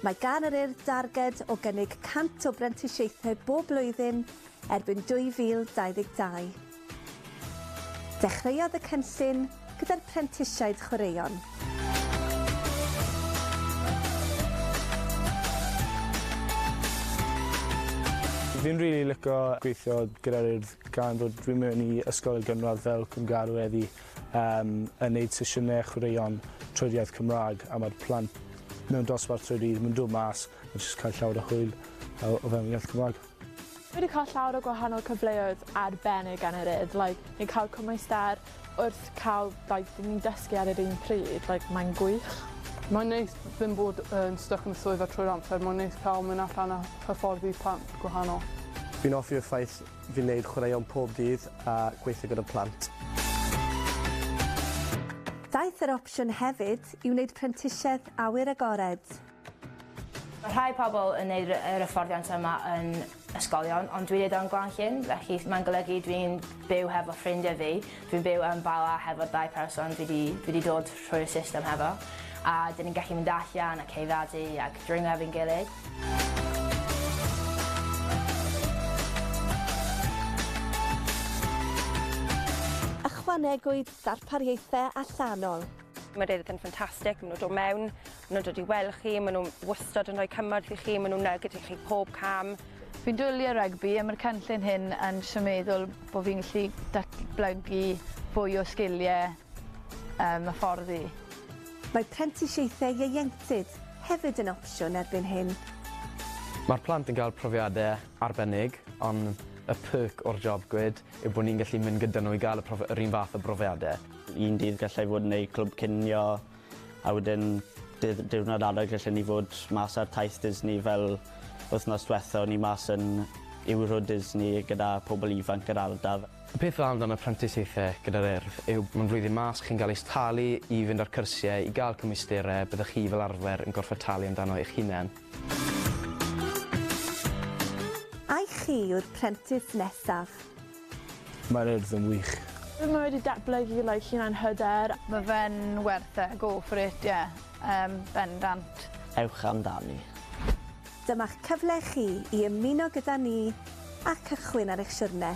Mae gan yr Urdd darged o gynnig 100 o brentisiaethau bob blwyddyn erbyn 2022. Dechreuodd y cynllun gyda'r prentisiaid chwaraeon. Fi'n rili licio gweithio gyda'r Urdd gan bod dwi'n mewn i ysgol gynradd fel cymgarw heddi yn neud sesiynau chwaraeon trwy'r iaith Cymraeg a mae'r plant mewn dosbarth trwy'r dydd yn dod mas a jyst cael llawer o hwyl o fewn iaith Cymraeg. Dwi wedi cael llawer o gwahanol cyfleoedd arbennig gan yr Urdd. Ni'n cael cymwystar wrth cael ni'n dysgu ar yr un pryd. Mae'n gwych. Mae'n neis ddim bod yn stuck yn y swyddfa trwy'r amser. Mae'n neis cael mynd allan a hyfforddi plant gwahanol. Fi'n offio'r ffaith fi'n neud chwaraeon pob dydd a gweithio gyda'r plant. Daeth yr opsiwn hefyd i wneud prentisiaeth awyr agored. Mae rhai pobl yn gwneud yr hyfforddiant yma yn ysgolion, ond dwi'n neud o'n Glanllyn, felly mae'n golygu dwi'n byw hefo ffrindiau fi. Dwi'n byw yn Bala hefo'r 2 person dwi wedi dod trwy'r system hefo. A dyn ni'n gallu mynd allan a ceidadu ac dringo efo'n gilydd. Ychwanegwyd darpariaethau allanol. Mae'r Urdd yn ffantastig, maen nhw'n dod mewn, maen nhw'n dod i weld chi, maen nhw'n wastad yn rhoi cymorth i chi, maen nhw'n gyda chi pob cam. Fi'n dwylio rygbi a mae'r cynllun hyn yn meddwl bod fi'n gallu datblygu fwy o sgiliau hyfforddi. Mae prentisiaethau ieuenctid hefyd yn opsiwn erbyn hyn. Mae'r plant yn cael profiadau arbennig, ond Y perk o'r job gwed yw bod ni'n gallu mynd gyda nhw i gael yr un fath o brofiadau. Un dydd gallai fod yn gwneud clwb cinio, a wedyn diwrnod arall gallai ni fod mas ar taith Disney fel wythnos diwetha o'n ni mas yn Urdd Disney gyda pobl ifanc yr ardal. Y peth dda amdano apprenticeithau gyda'r Urdd yw mae'n flwyddyn mas chi'n cael eich talu i fynd ar cyrsiau, i gael cymwysterau, byddwch chi fel arfer yn gorfod talu amdano eich hunain. Ai chi yw'r Apprentice nesaf? Mae'r Urdd yn wych. Mae wedi datblygu hunan hyder. Mae fe'n werth e, go for it, yeah. Bendant. Ewch amdani. Dyma'ch cyfle chi i ymuno gyda ni a cychwyn ar eich siwrne.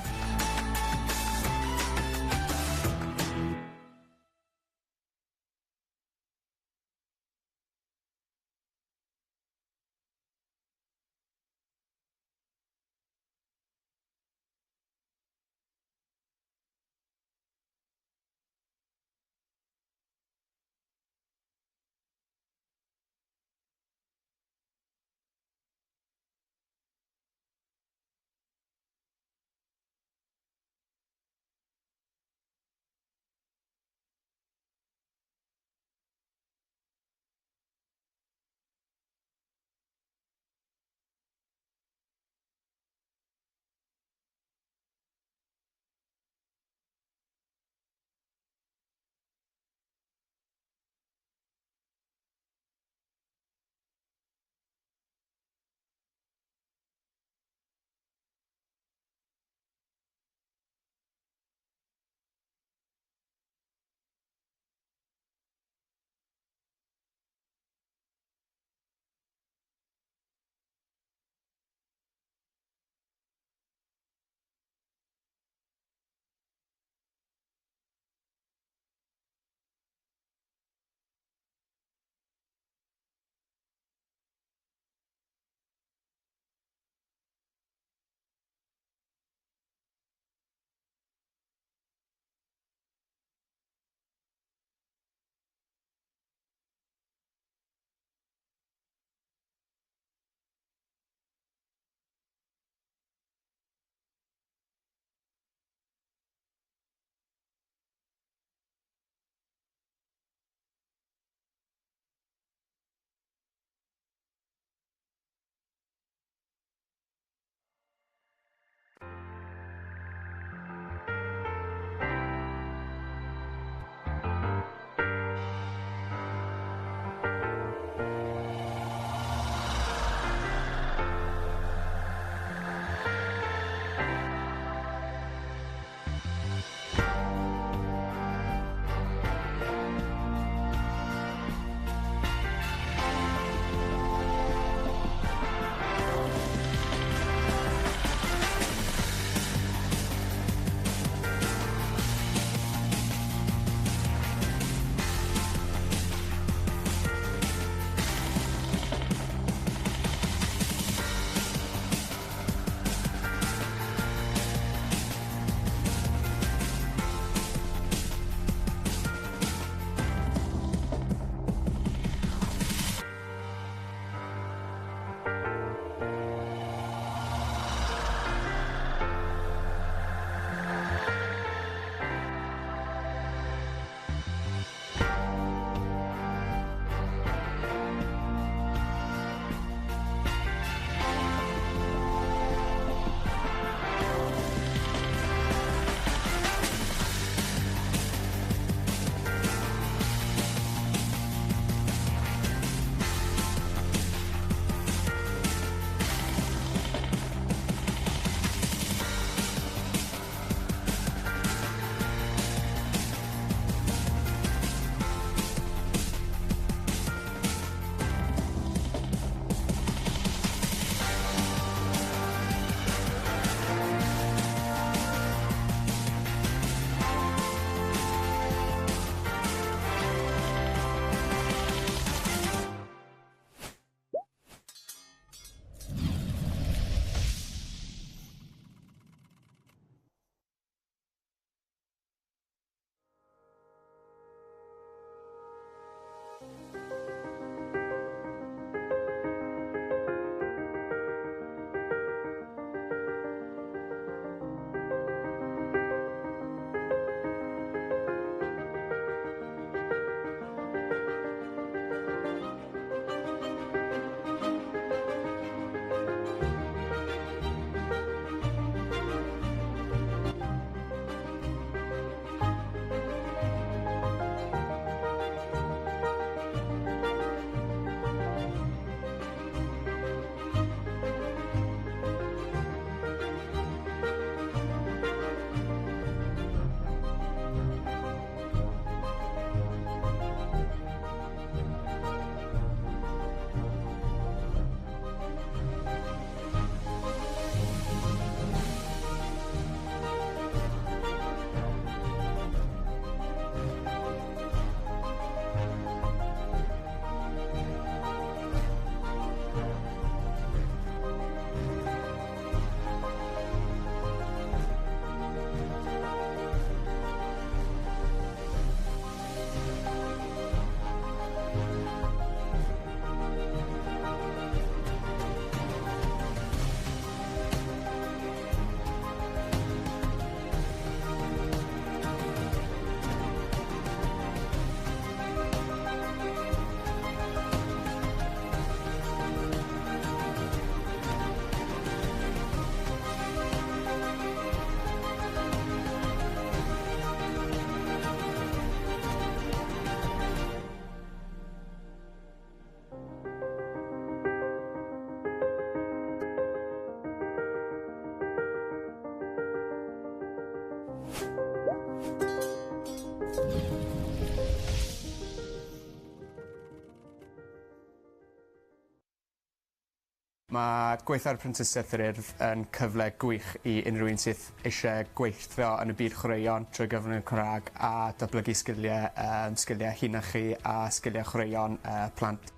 Mae gweithio'r Apprentice yr Urdd yn cyfle gwych i unrhyw un sydd eisiau gweithio yn y byd chwaraeon trwy gyfrwng y Cymraeg a datblygu sgiliau hunachu a sgiliau chwaraeon plant.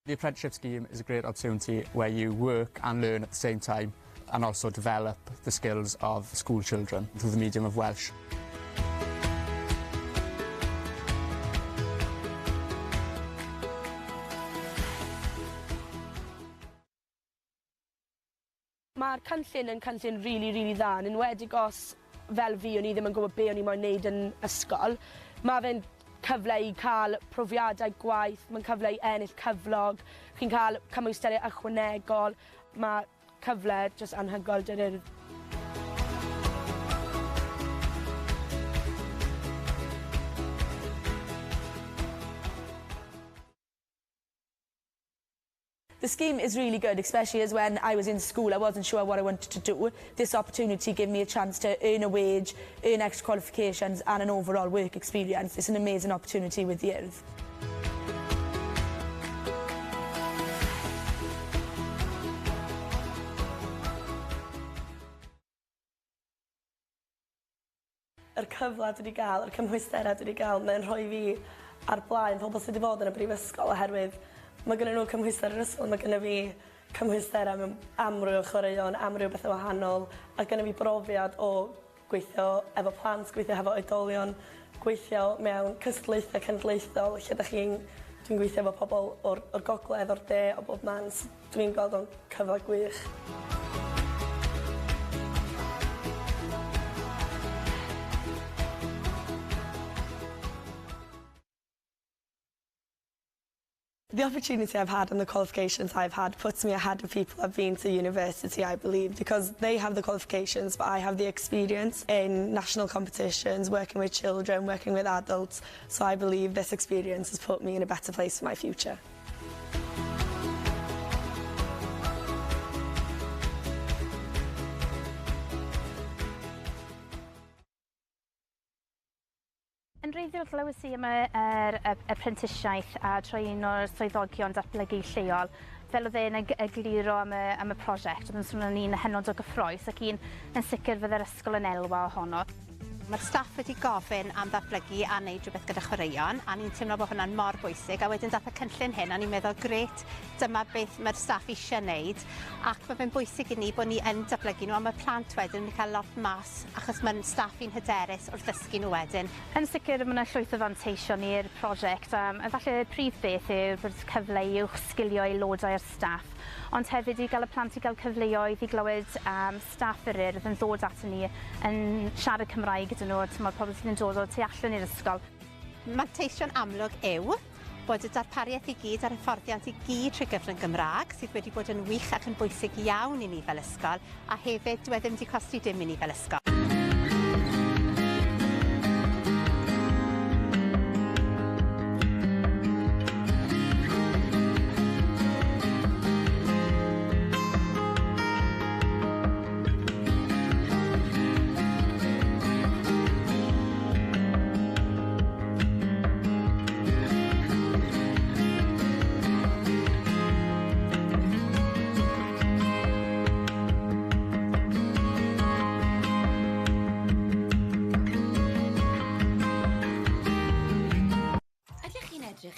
The apprenticeship scheme is a great opportunity where you work and learn at the same time and also develop the skills of school children through the medium of Welsh. Mae'r cynllun yn cynllun really dda, yn enwedig os fel fi o'n i ddim yn gwybod be o'n i moyn wneud yn ysgol. Mae fe'n cyfle i cael profiadau gwaith, mae'n cyfle i ennill cyflog, chi'n cael cymwysterau ychwanegol, mae cyfle jyst anhygoel dy'r Urdd. The scheme is really good, especially as when I was in school, I wasn't sure what I wanted to do. This opportunity gave me a chance to earn a wage, earn extra qualifications and an overall work experience. It's an amazing opportunity with the Urdd. Yr cyfle dwi wedi gael, yr cymhwysterau dwi wedi gael, mae'n rhoi fi ar blaen pobl sydd wedi bod yn y brifysgol oherwydd mae gennym nhw cymhwyster yr ysgol, mae gennym fi cymhwysterau mewn amryw o chwaraeon, amryw bethau wahanol, a gennym fi brofiad o gweithio efo plant, gweithio efo oedolion, gweithio mewn cystadlaethau cenedlaethol, lle dwi'n gweithio efo pobl o'r gogledd, o'r de, o bob man. Dwi'n gweld o'n cyfle gwych. The opportunity I've had and the qualifications I've had puts me ahead of people who have been to university, I believe, because they have the qualifications, but I have the experience in national competitions, working with children, working with adults. So I believe this experience has put me in a better place for my future. Yn wreiddiol glywys i am yr apprenticesiaeth a troi un o'r swyddogion datblygu lleol. Fel oedd e'n egluro am y prosiect, oedd yn swnio'n un hynod o gyffrous ac un yn sicr fydd yr ysgol yn elwa ohono. Mae'r staff wedi gofyn am ddatblygu a wneud rhywbeth gyda chwaraeon, a ni'n teimlo bod hwnna'n mor bwysig, a wedyn dath y cynllun hyn, a ni'n meddwl, gret, dyma beth mae'r staff eisiau wneud, ac mae fe'n bwysig i ni bod ni yn datblygu nhw, a mae plant wedyn yn cael lot mas, achos mae'n staff i'n hyderus wrth ddysgu nhw wedyn. Yn sicr, mae yna llwyth o fanteision i'r prosiect, a falle y prif beth yw bod cyfle i uwchsgilio aelodau'r staff, ond hefyd i gael y plant i gael cyfleoedd i glywed staff yr Urdd yn ddod ato ni yn siarad Cymraeg gyda nhw, mae'r pobl sydd yn dod o tu allan i'r ysgol. Manteision amlwg yw bod y darpariaeth i gyd a'r hyfforddiant i gyd trwy gyfrwng Gymraeg sydd wedi bod yn wych ac yn bwysig iawn i ni fel ysgol, a hefyd dyw e ddim wedi costi dim i ni fel ysgol.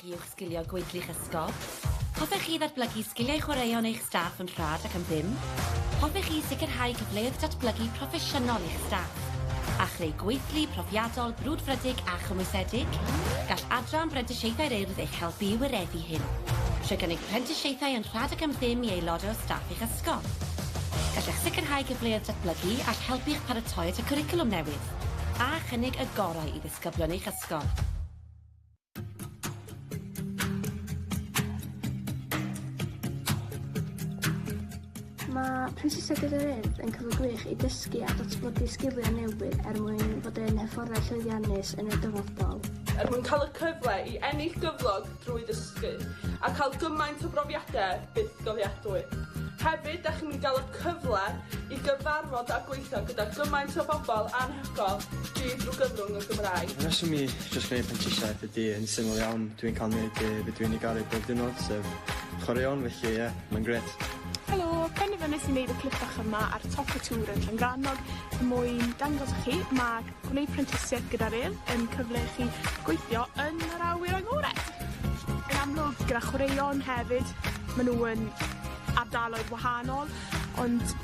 I uwchsgilio gweithlu'ch ysgol? Hoffech chi ddatblygu sgiliau chwaraeon eich staff yn rhad ac yn ddim? Hoffech chi sicrhau cyfleoedd datblygu proffesiynol i'ch staff? A chreu gweithlu profiadol brwdfrydig a chymwysedig? Gall adran brentisiaethau'r Urdd eich helpu i wyreddu hyn. Trwy gynnig prentisiaethau yn rhad ac yn ddim i aelodau o staff eich ysgol. Gallech sicrhau cyfleoedd datblygu ac helpu'ch paratoi at y cwricwlwm newydd. A chynnig y gorau i ddisgyblion eich ysgol. Mae Apprentice gyda'r Urdd yn cyfle gwych i dysgu a datblygu sgiliau newydd mwyn fod yn hyfforddai llwyddiannus yn y dyfodol. Mwyn cael y cyfle i ennill gyflog drwy ddysgu a cael gymaint o brofiadau byth gofiadwy. Hefyd, ydych chi'n cael y cyfle i gyfarfod a gweithio gyda gymaint o bobl anhygoel drwy gyfrwng y Gymraeg. Y reswm i jyst gwneud prentisiaeth ydy yn syml iawn. Dwi'n cael gwneud be dwi'n ei garu bob diwrnod, sef chwaraeon, felly ie, mae'n gret. Helo, penderfynais i wneud y clip bach yma ar top y tŵr yn Llangrannog mwyn dangos i chi mae gwneud prentisiaeth gyda'r Urdd yn cyfle i chi gweithio yn yr awyr agored. Yn amlwg gyda chwaraeon hefyd, maen nhw yn ardaloedd wahanol, ond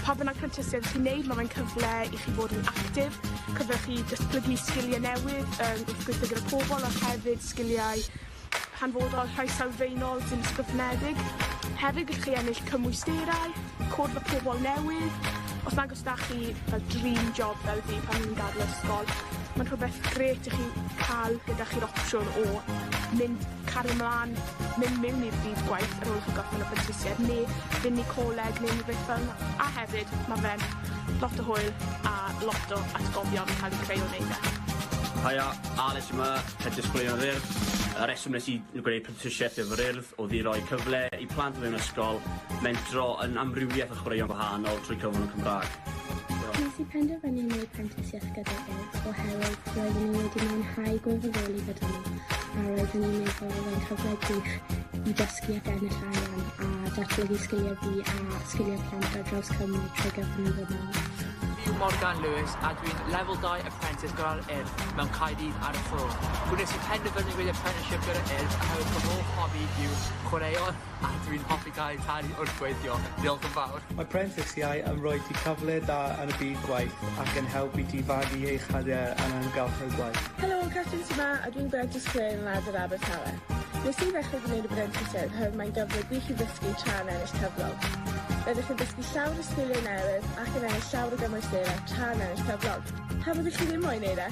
pa bynnag prentisiaeth chi'n neud, mae'n cyfle i chi fod yn actif, cyfle chi datblygu sgiliau newydd, wrth gweithio gyda pobl, a hefyd sgiliau hanfodol rhai sylfaenol sy'n ysgrifnedig. Hefyd gallwch chi ennill cymwysterau, cwrdd â pobl newydd. Os nag os da chi fel dream job fel fi pan ni'n gadael ysgol, mae'n rhywbeth gret i chi cael gyda chi'r opsiwn o cario ymlaen, mynd mewn i'r byd gwaith ar ôl chi gorffen y prentisiaeth, neu fynd i coleg neu rhywbeth fel yna. A hefyd, mae fe'n lot o hwyl a lot o atgofion yn cael eu creu o wneud e. Haia, Alex yma, head disgwylion yr Urdd. Y reswm nes i gwneud prentisiaeth efo'r Urdd oedd i roi cyfle i plant mewn ysgol mentro yn amrywiaeth o chwaraeon gwahanol trwy cyfrwng y Cymraeg. Nes i penderfynu wneud prentisiaeth gyda'r Urdd oherwydd roeddwn i wedi mwynhau gwirfoddoli gyda nhw a roeddwn i'n meddwl oedd e'n cyfle gwych i dysgu ac ennill arian a datblygu sgiliau fi a sgiliau plant ar draws Cymru trwy gyfrwng y Gymraeg. Fi'n Morgan Lewis a dwi'n Level 2 Apprentice gyda'r Urdd mewn Caerdydd ar y ffro. Gwnes i penderfynu wneud apprenticeship gyda'r Urdd oherwydd fy hoff hobi yw chwaraeon a dwi'n hoffi cael ei talu wrth gweithio. Diolch yn fawr. Mae prentisiau yn rhoi ti cyfle da yn y byd gwaith ac yn helpu ti fagu eich hyder yn ymgylch y gwaith. Helo, Catrin yma a dwi'n Apprentice Clare yn Ladder Abertawe. Nes i ddechrau gwneud y prentisiaeth oherwydd mae'n gyfle gwych i ddysgu tra'n ennill cyflog. Rydych chi'n dysgu llawer o sgiliau newydd ac yn ennill llawer o gymwysterau tra'n ennill cyflog. Pa byddwch chi ddim moyn wneud e?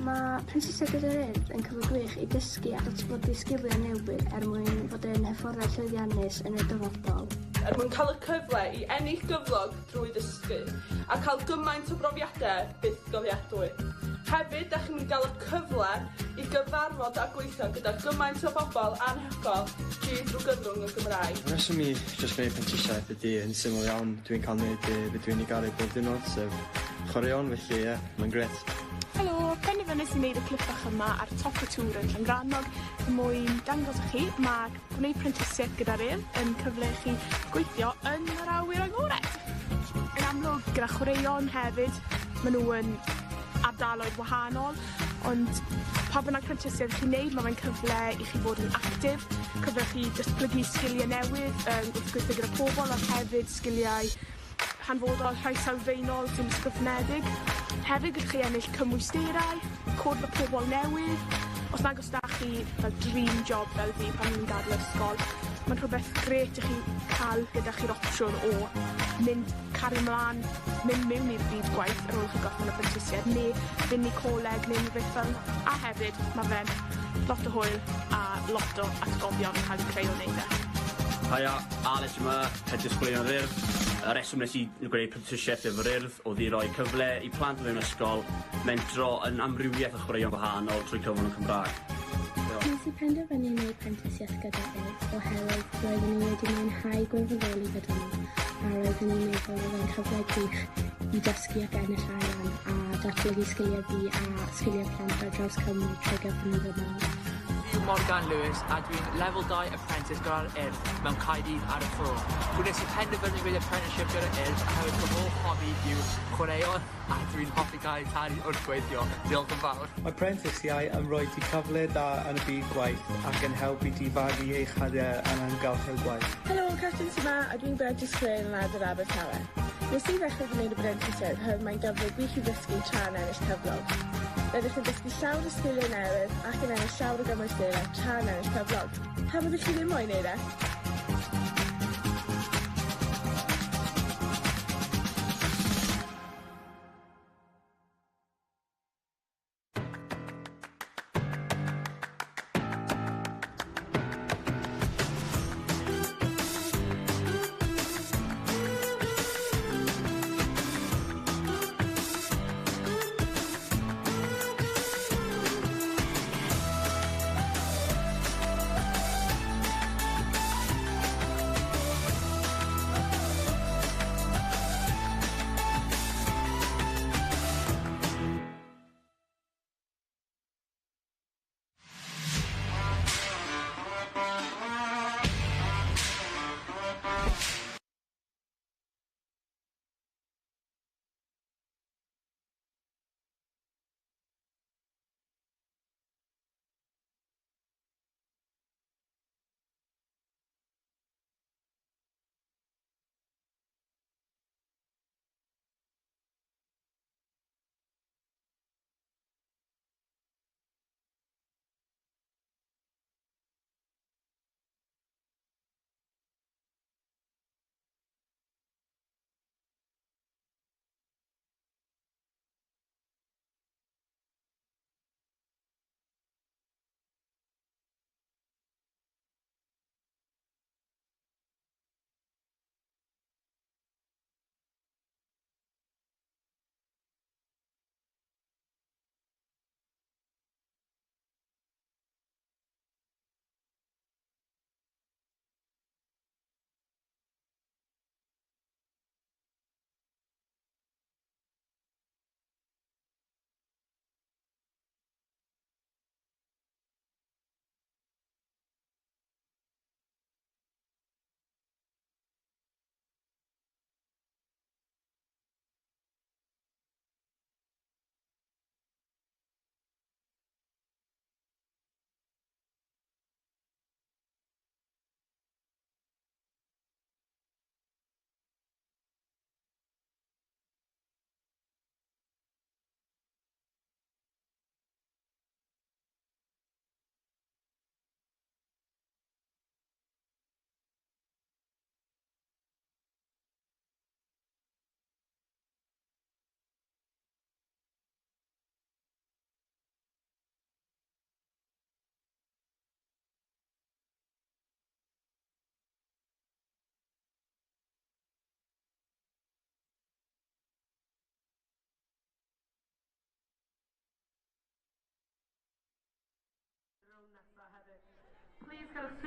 Mae prentisiaeth gyda'r Urdd yn cyfle gwych i dysgu a datblygu sgiliau newydd mwyn fod yn hyfforddai llwyddiannus yn y dyfodol. Mwyn cael y cyfle i ennill gyflog drwy ddysgu a cael gymaint o brofiadau byth gofiadwy. Hefyd, ydych chi'n cael y cyfle i gyfarfod a gweithio gyda gymaint o bobl anhygoel drwy gyfrwng y Gymraeg. Y reswm i jyst gwneud prentisiaeth ydy yn syml iawn. Dwi'n cael gwneud be dwi'n ei garu bob diwrnod, sef chwaraeon, felly ie, mae'n gret. Helo, penderfynais i wneud y clip bach yma ar top y tŵr yn Llangrannog mwyn dangos i chi mae gwneud prentisiaeth gyda'r Urdd yn cyfle i chi gweithio yn yr awyr agored. Yn amlwg gyda chwaraeon hefyd, maen nhw yn ardaloedd wahanol, ond pa bynnag prentisiaeth chi'n neud, mae'n cyfle i chi fod yn actif, cyfle chi datblygu sgiliau newydd, wrth gweithio gyda pobl a hefyd sgiliau hanfodol rhai sylfaenol sy'n ysgrifnedig. Hefyd gallwch chi ennill cymwysterau, cwrdd â pobl newydd. Os nag os da chi fel dream job fel fi pan ni'n gadael ysgol, mae'n rhywbeth gret i chi cael gyda chi'r opsiwn o cario ymlaen, mynd mewn i'r byd gwaith ar ôl chi gorffen y prentisiaeth, neu fynd i coleg neu rhywbeth fel yna. A hefyd, mae fe'n lot o hwyl a lot o atgofion yn cael eu creu o wneud e. Haia, Alex yma, head disgwylion yr Urdd. Y reswm nes i gwneud prentisiaeth efo'r Urdd oedd i roi cyfle i plant mewn ysgol mentro yn amrywiaeth o chwaraeon gwahanol trwy cyfrwng y Cymraeg. Nes i penderfynu wneud prentisiaeth gyda'r Urdd oherwydd roeddwn i wedi mwynhau gwirfoddoli gyda nhw a roeddwn i'n meddwl oedd e'n cyfle gwych i dysgu ac ennill arian a datblygu sgiliau fi a sgiliau plant ar draws Cymru trwy gyfrwng y Gymraeg. Fi'n Morgan Lewis a dwi'n Level 2 Apprentice gyda'r Urdd mewn Caerdydd ar y ffro. Gwnes i penderfynu wneud apprenticeship gyda'r Urdd oherwydd fy hoff hobi yw chwaraeon a dwi'n hoffi cael ei talu wrth gweithio. Diolch yn fawr. Mae prentisiau yn rhoi ti cyfle da yn y byd gwaith ac yn helpu ti fagu eich hyder yn ymgylch y gwaith. Helo, Catrin yma a dwi'n Apprentice Clare yn Ladder Abertawe. Nes i ddechrau gwneud y prentisiaeth oherwydd mae'n gyfle gwych i ddysgu tra'n ennill cyflog. Rydych chi'n dysgu llawer o sgiliau newydd ac yn ennill llawer o gymwysterau tra'n ennill cyflog. Pa byddwch chi ddim moyn wneud e?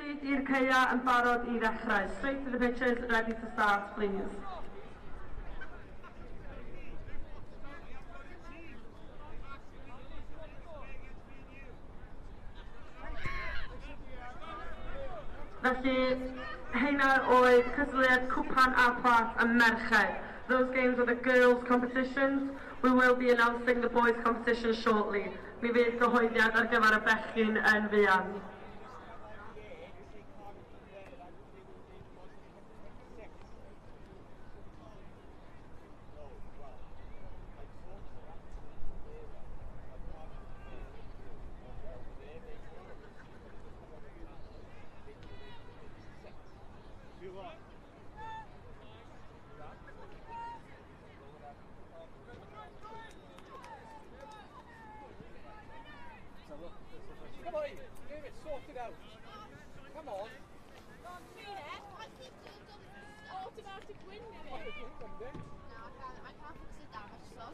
bryd i'r ceia yn barod i ddechrau. Straight to the pitches, ready to start, please. Felly, heina oedd cystadleuaeth cwpan a plas y merched. Those games are the girls' competitions. We will be announcing the boys' competition shortly. Mi fydd gyhoeddiad ar gyfer y bechgyn yn fuan. Come on, give it sorted out. Come on. Automatic win, maybe. No, I can't fix the damage, so.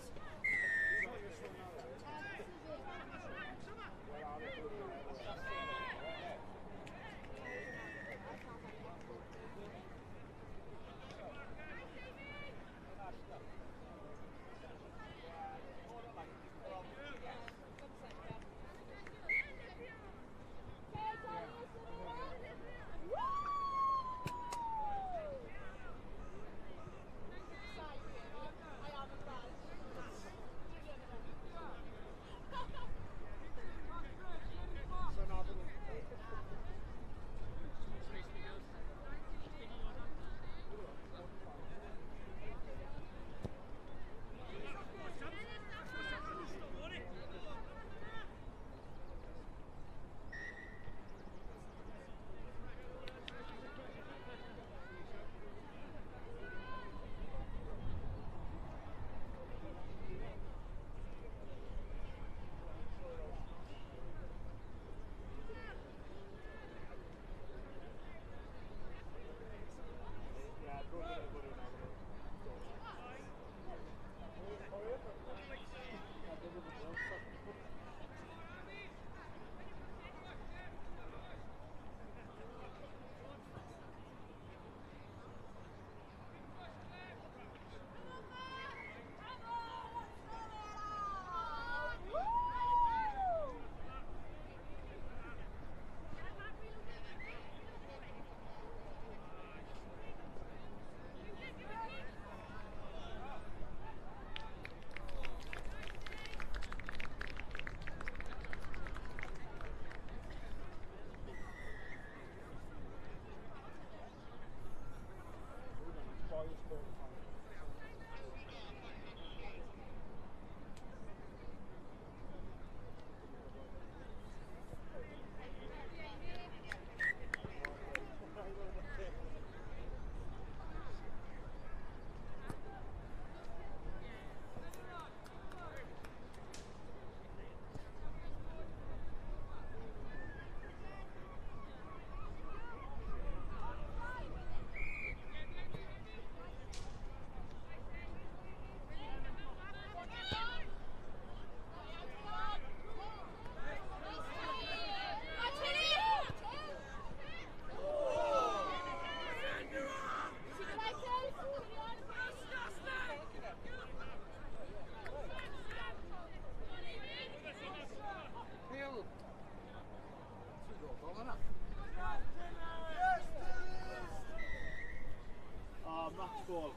Match ball.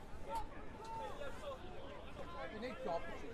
You need property,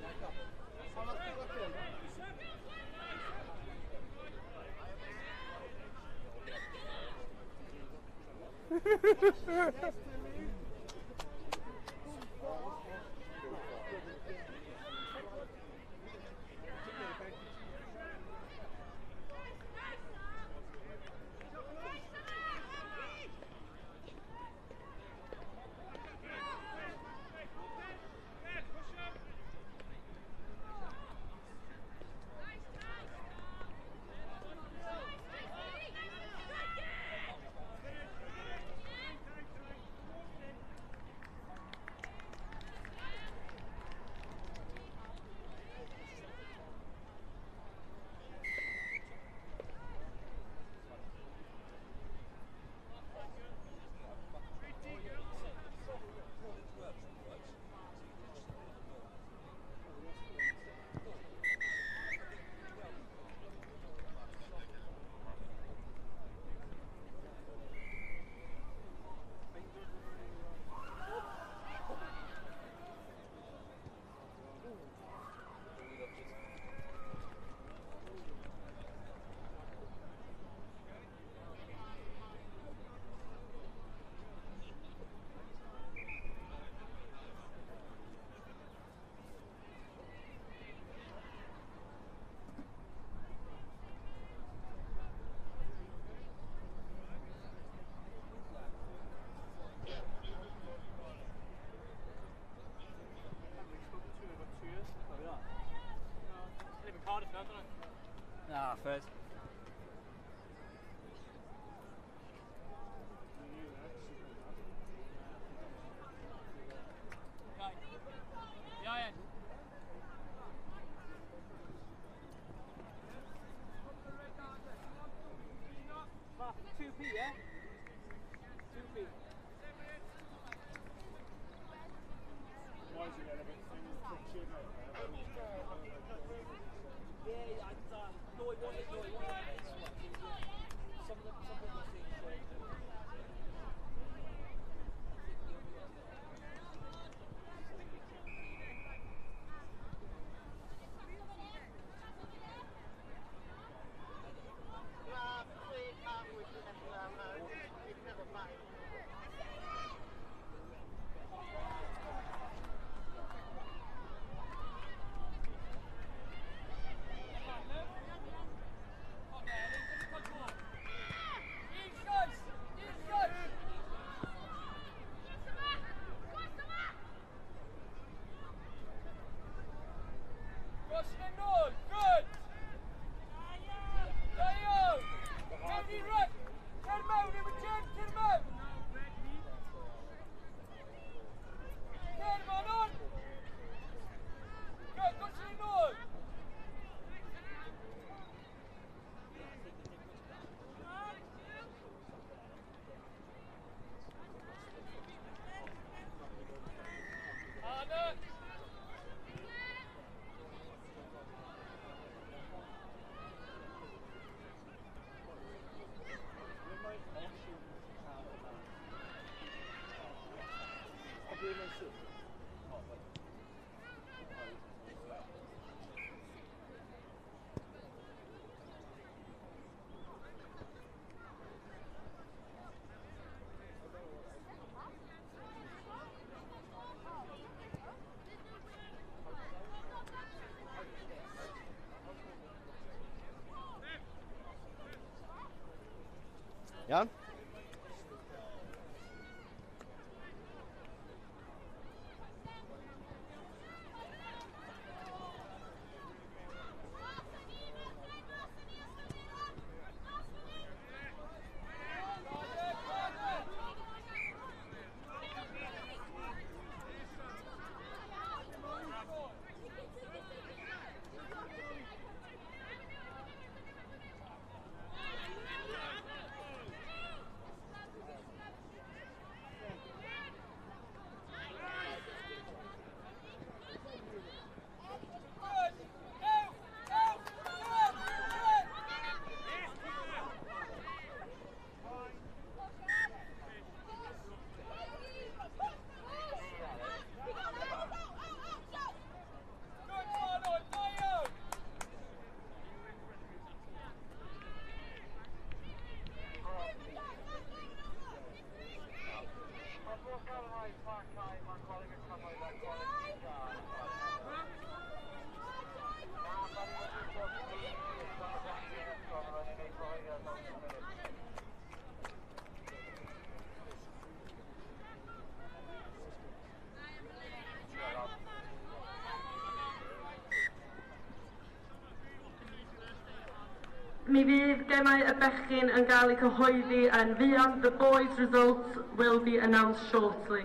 Mi fydd gemau y bechgyn yn cael eu cyhoeddi yn fuan. The boys' results will be announced shortly.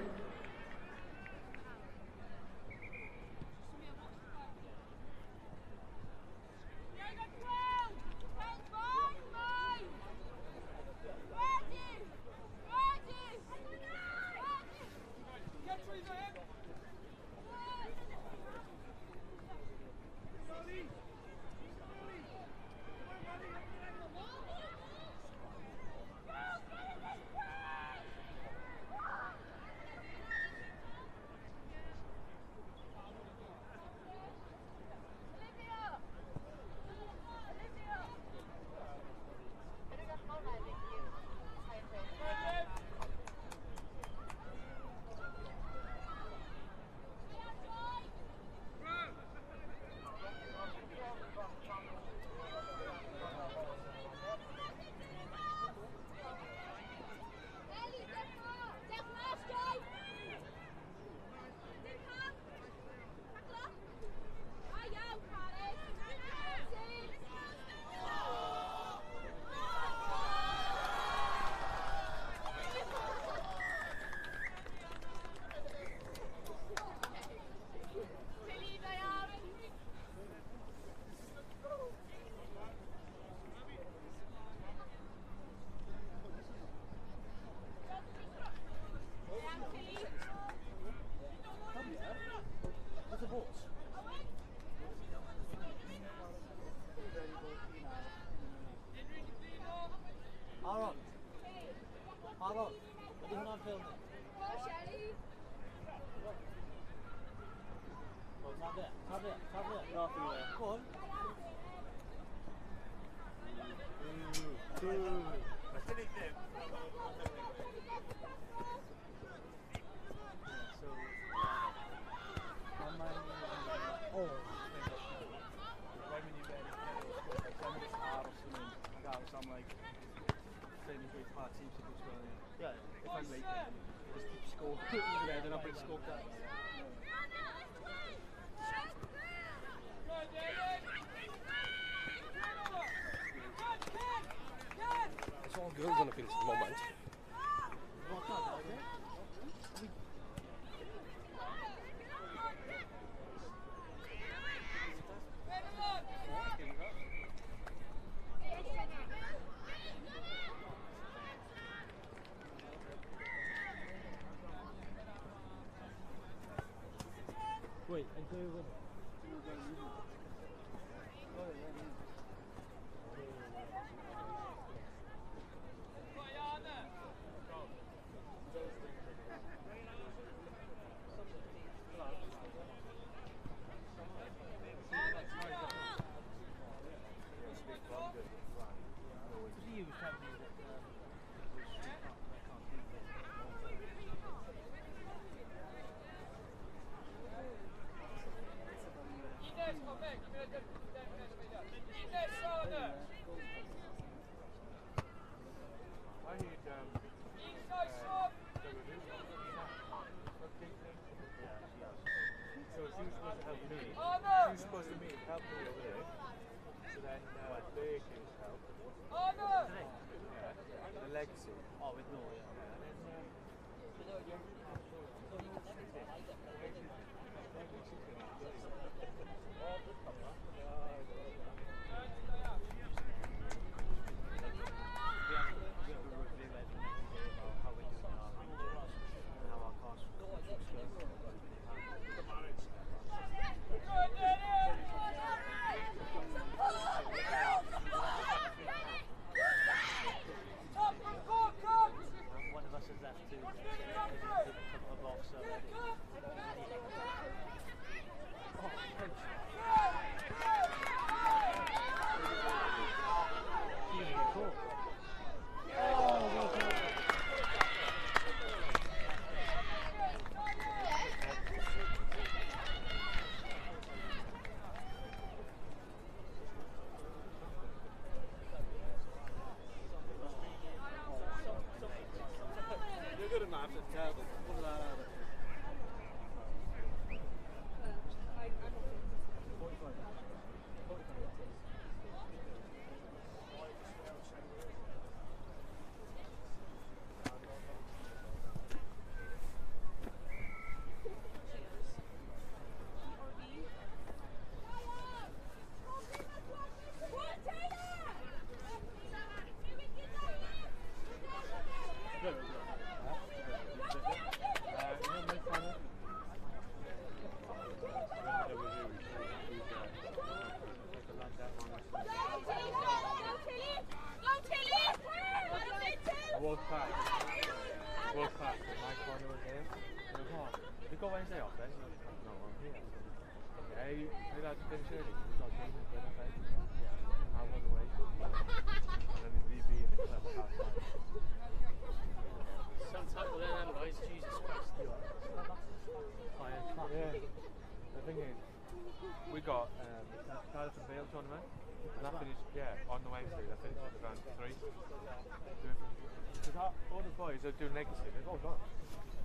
It's all girls on the field at the moment. Wait, and go with Walk past. Walk past. And my corner was there. And I thought, you go Wednesday off then? No, I'm here. Yeah, you had to finish early. You got games and dinner then. I was away. And then we'd be in the club at half time. Some tackle there then, boys. Jesus Christ. Yeah. The thing is, we got Cardiff and Vale tournament. And that finished, on the Wednesday. That finished at around 3. Because all the boys are doing legacy, they've all gone.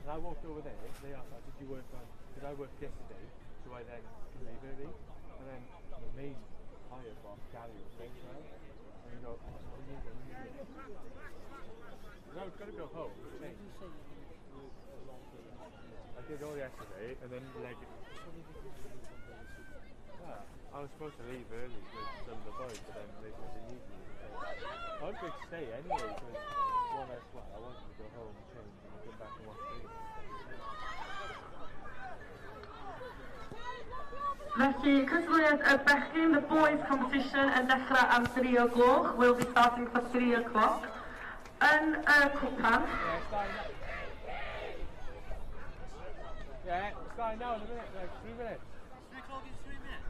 And I walked over there, they asked, did I work yesterday? So I then leave early? And then the main higher boss, Gary, was saying to her, and you go, we need it. I was going to go home, change. I did all yesterday, and then I was supposed to leave early with some of the boys, but then they said they need me. I was going to stay anyway, because I wanted to go home, change, and come back and watch the game. Felly, cyfleoedd y bechgyn, the boys competition yn dechrau am 3 o'clock. We'll be starting for 3 o'clock. Yn y cwpan. Yeah, starting now in a minute, like 3 minutes. 3 o'clock in 3 minutes?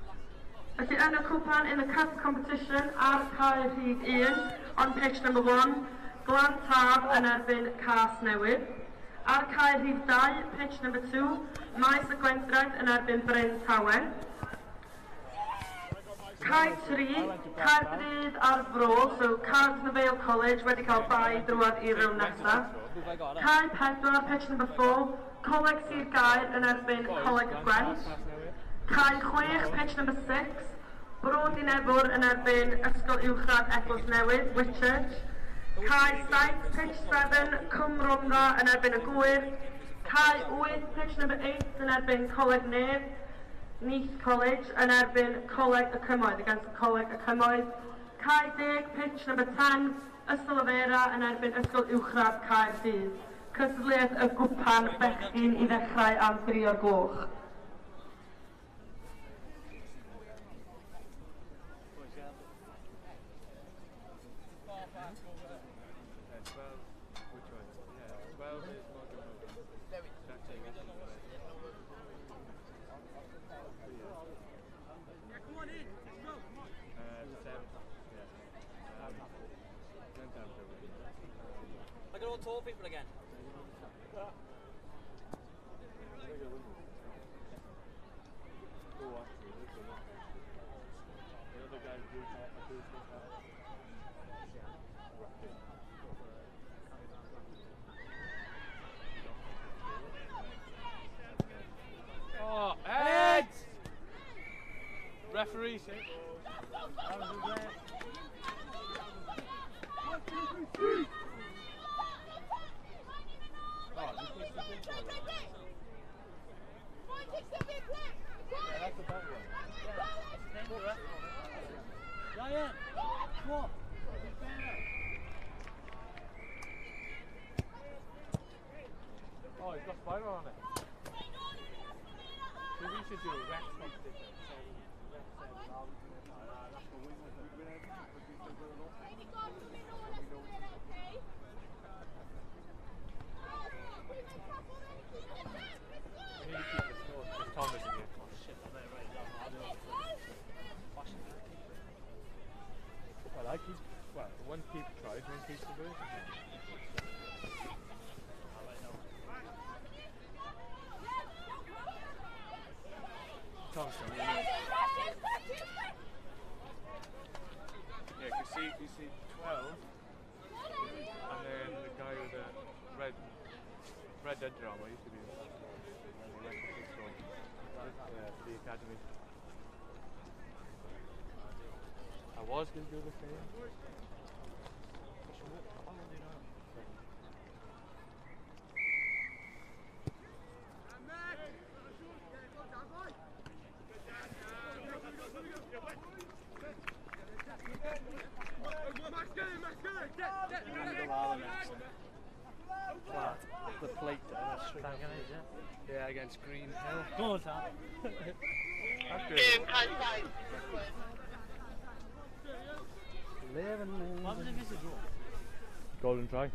Felly, yn y cwpan, in the cast competition, ar cae rhif 1, on pitch number 1, Glan Tab yn erbyn Cas Newydd. Ar cae rhif 2, pitch number 2, Maes y Gwenthred yn erbyn Bryn Tawen. Cae 3, Caerdydd ar Fro, so Cardiff Vale College wedi cael bai drwad i'r rown nesaf. Cae 4, pitch number 4, Coleg Sir Gaer yn erbyn Coleg Gwent. Cae 6, pitch number 6, Brod i Nefwr yn erbyn Ysgol Uwchradd Eglwys Newydd, Whitchurch. Cae 7, pitch 7, Cwm Rhondda yn erbyn y Gwyr. Cae 8, pitch number 8 yn erbyn Coleg Nef. Neath College yn erbyn Coleg y Cymoedd, against Coleg y Cymoedd. Cae 10, pitch number 10, Ysgol Yfera yn erbyn Ysgol Uwchradd Caerdydd. Cyfleoedd y gwpan bechgyn i ddechrau am 3 o'r gloch. Look at all tall people again. Oh, Ed! Referee, see? That's a bad one. Ryan, come on. Oh, he's got spider on it. So we should do a Rex competition. We need to keep the score because Tom isn't here. Oh shit, I better write it down. Well, one keeper tries, one keeps the bird. Tom's done, yeah, you see 12, and then the guy with the red Red Dead drama used to be the academy. I was going to do the thing. The plate yeah, against Green Hill. Go on, Sam. That's good. What was it this draw? Golden try. Yeah.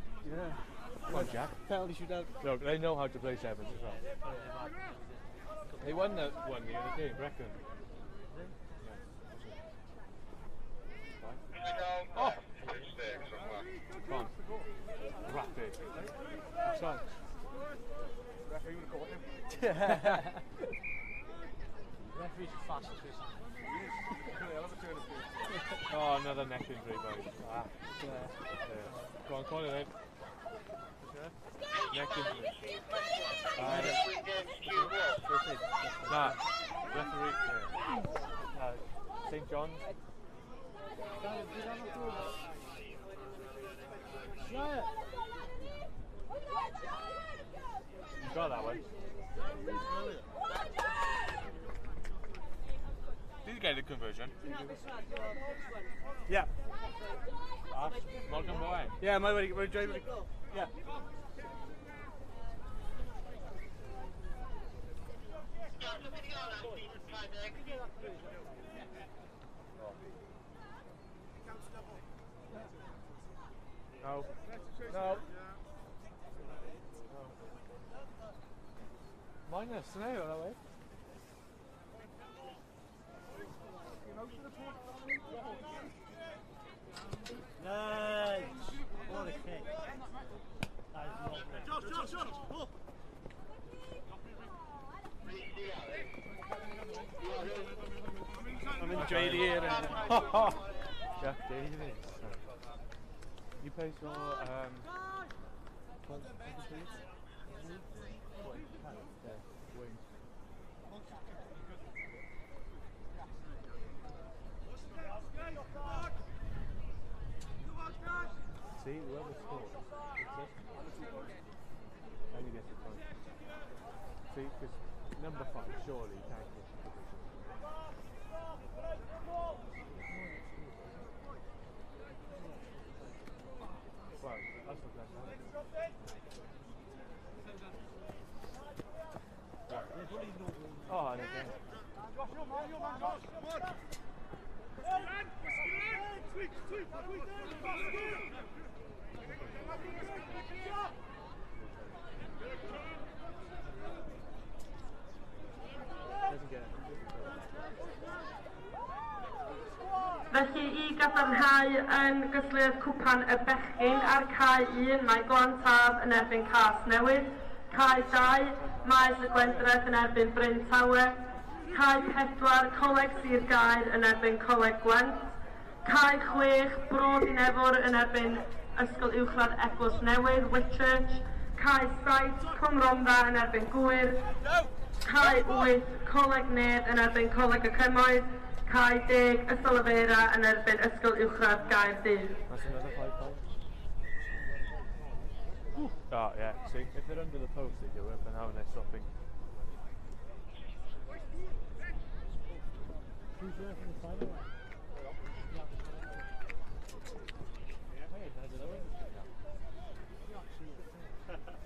Come on, Jack. Penalty shootout. Look, they know how to play sevens as well. They won that one the other game, reckon. Oh! Come on. Rapid. Offside. Referee would have caught him. Referee's the fastest person. Oh, another neck injury, boys. Ah. Yeah. Go on, call it in. Neck injury. Nah, referee. St. John's. You got that one. Did you get the conversion? Yeah. Welcome away. Yeah, my way. Yeah. No. No. Minus, no, that way. Nice! What a kick. That is lovely. Josh! Oh. I'm in jail here. Jack Davis. You play for see, whoever scores, only gets a point. See, because number 5, surely can't get the position. Well, that's not that bad. Oh, and again. Felly I gadarnhau yn gyslyd cwpan y bechgyn ar cae 1 mae Glantaf yn erbyn Cas Newydd, cae 2 Maes y Gwendredd yn erbyn Bryn Tawe, cae 4 Coleg Sir Gaer yn erbyn Coleg Gwent, cae 6 Brod i Nefwr yn erbyn Ysgol Uwchradd Eglwys Newydd, Whitchurch, cae 7 Cwm Rhondda yn erbyn Gwyr, cae 8 Coleg Nedd yn erbyn Coleg y Cymoedd, cae 10 Ysgol Olivera yn erbyn Ysgol Uwchradd Gaerdydd. That's another 5 points. Oh, yeah, see, if they're under the post, they do it, but now they're stopping. Who's there from the final one?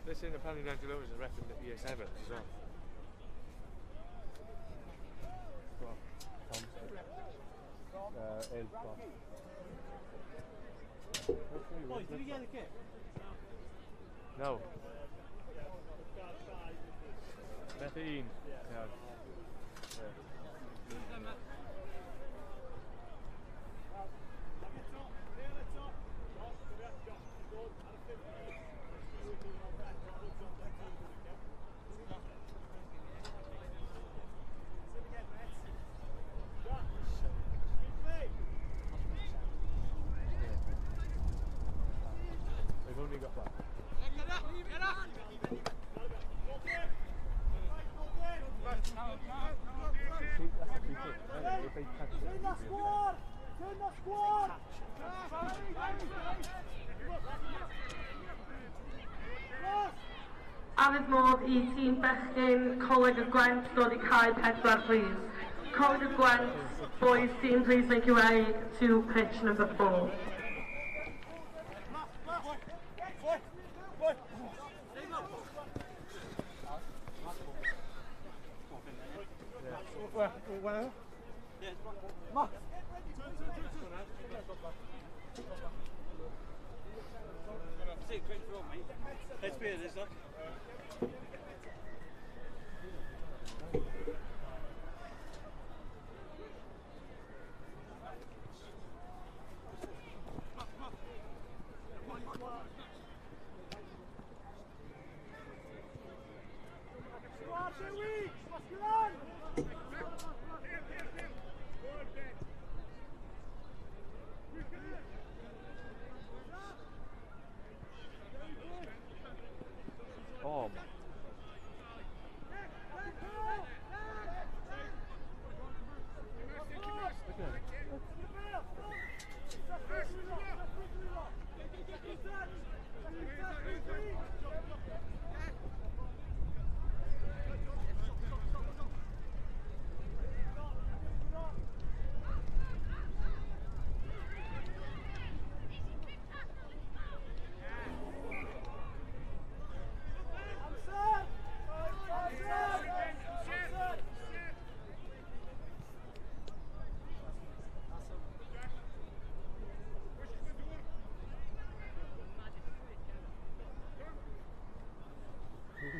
Listen, apparently Nigel Owens is repping the ES Evans as well. Boys, did you get the kick? No. Methine. Yeah. They've only got that. modd I tîm bechgyn Coleg y Gwent dod I cae 4, please. Coleg y Gwent, boys team, please make your way to pitch number 4. Let's be this up. Oh,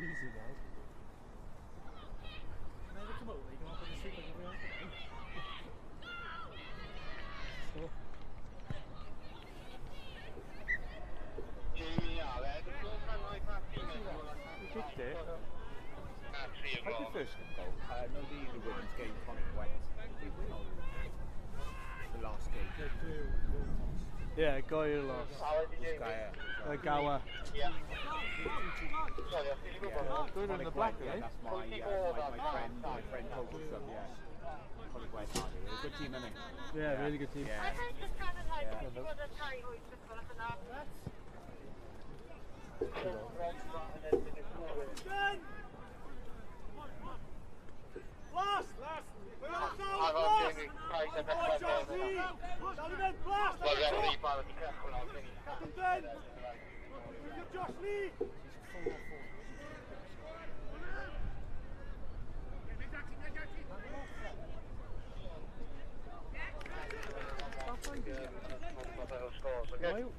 easy now. Never come over, you can open the street like everyone. You kicked it. How did you first go? No, the women's game, Conic Wet. The last game. Yeah, guy who lost. Gower. Yeah. Good in the black, yeah, eh? that's my friend told us some, yeah. Conic Wet, a good team, isn't it? Yeah, really good team. Yeah. Last! We're on the last! Oh, Johnny! Johnny Ben, blast! Captain Ben! We've got Josh Lee!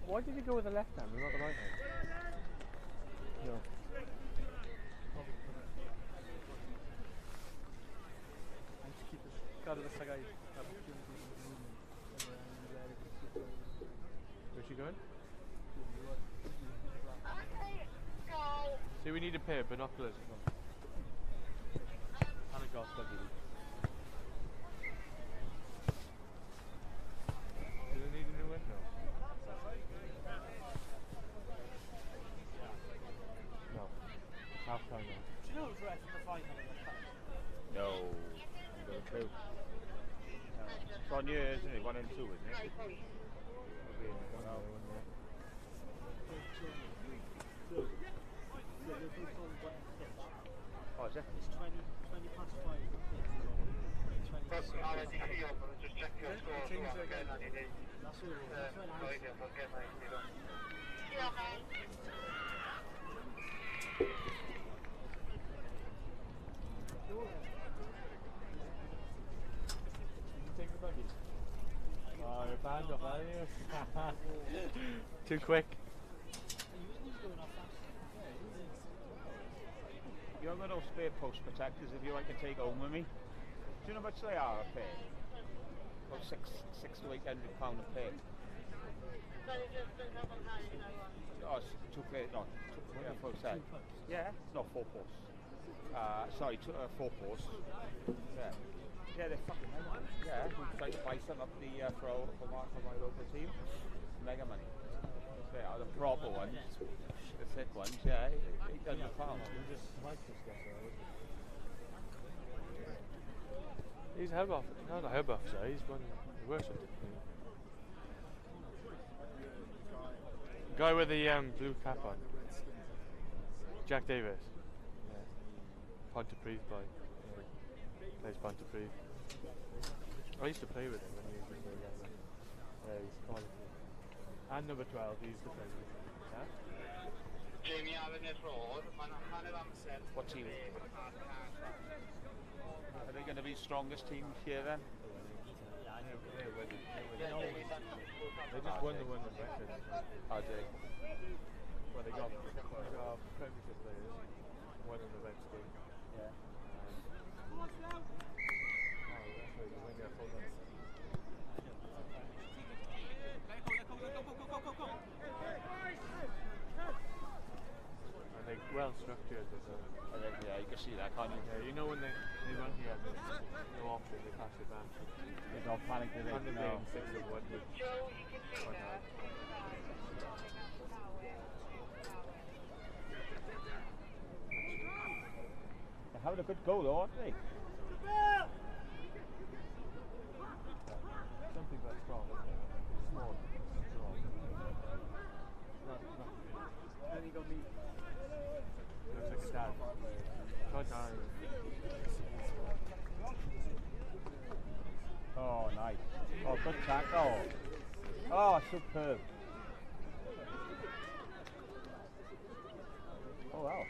Why did you go with the left hand and not the right hand? No. Where's she going? See, we need a pair of binoculars as well. And a golf buggy. Do they need a new window? No. Half time now. Do you know who's ref in the final of the cup? No, I've got a clue. It's on you, isn't it? 1 and 2, isn't it? Oh, is it? It's 20 past 5. Just check your score again. That's all. Take the buggy. Oh, you're banned off, aren't you? Too quick. You haven't got no spare post protectors if you like to take home with me. Do you know how much they are a pair? About £600 to £800 a pair. Oh, it's 2 pair, no, 4 set. Yeah, no, 4 posts. Sorry, 4 posts. Yeah. Yeah, they're fucking mega. Yeah, we tried to buy some up for my local team. Mega money. They are the proper ones, the thick ones. Yeah, £800. He's a hub off. Not a hub officer, he's one of the worst ones. Guy with the blue cap on. Jack Davis. Pontypridd boy. Plays Pontypridd. I used to play with him when he was younger. He's quality. And number 12, he used to play with him. Yeah? Jamie Allen is road, What team? Are they going to be strongest team here then? They're winning. They just won the one in breakfast. Are they? Well, they got Premiership players. One in the Reds game. Yeah. And they're well structured. Yeah, you can see that, can't you? Yeah, you know when they run here, no option, they pass it back. They don't panic, do they? And they're playing 6 of 1 with They're having a good goal though, aren't they? Something that's strong, isn't it? Small, strong. Not and he got me. Looks like a dad. Oh, nice. Oh, good tackle. Oh, superb. Oh, wow.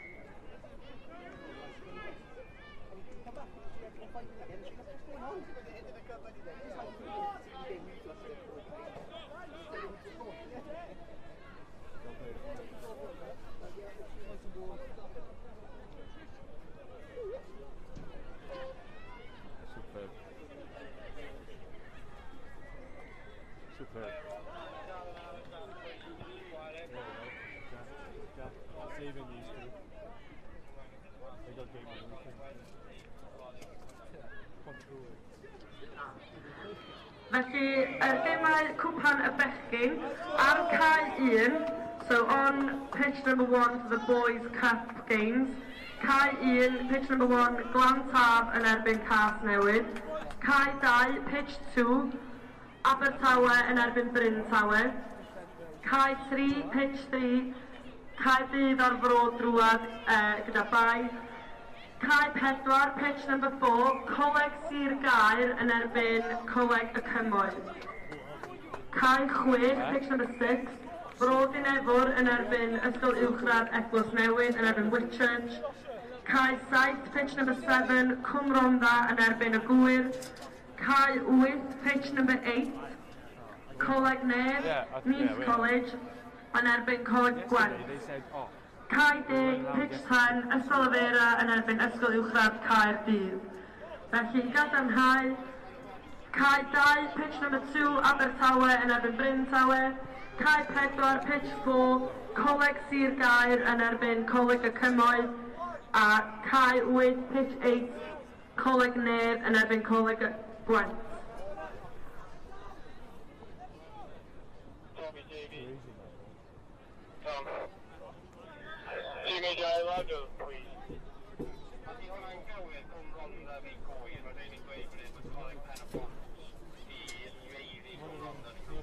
Superb. Superb. Saving these two. They got game on. Felly, gemau cwpan y bechgyn ar cae 1, so on pitch number 1 for the Boys Cup games. Cae 1, pitch number 1, Glantaf yn erbyn Cas Newydd. Cae 2, pitch 2, Abertawe yn erbyn Bryn Tawe. Cae 3, pitch 3, Caerdydd ar Fro Drwad gyda 2. Cae 4, pitch number 4, Coleg Sir Gaer yn erbyn Coleg y Cymoedd. Cae 6, pitch number 6, Brod i Nefwr yn erbyn Ysgol Uwchradd Eglwys Newydd yn erbyn Whitchurch. Cae 7, pitch number 7, Cwm Rhondda yn erbyn y Gwyr. Cae 8, pitch number 8, Coleg Nef, Nice College yn erbyn Coleg Gwent. Cae 10, pitch 10, Ysgol Afera yn erbyn Ysgol Uwchradd Caerdydd. Felly, gadarnhau, Cae 2, pitch number 2, Abertawe yn erbyn Bryn Tawe. Cae 4, pitch 4, Coleg Sir Gaer yn erbyn Coleg y Cymoedd. A Cae 8, pitch 8, Coleg Nef yn erbyn Coleg y Gwent. Jimmy DIWRNOD, please. Ydy hwnna'n gywir Cwm Rhondda fi Gwyr, mae'n rhaid i gweud bod e'n coleg pen y bont i leiddi Cwm Rhondda fi Gwyr.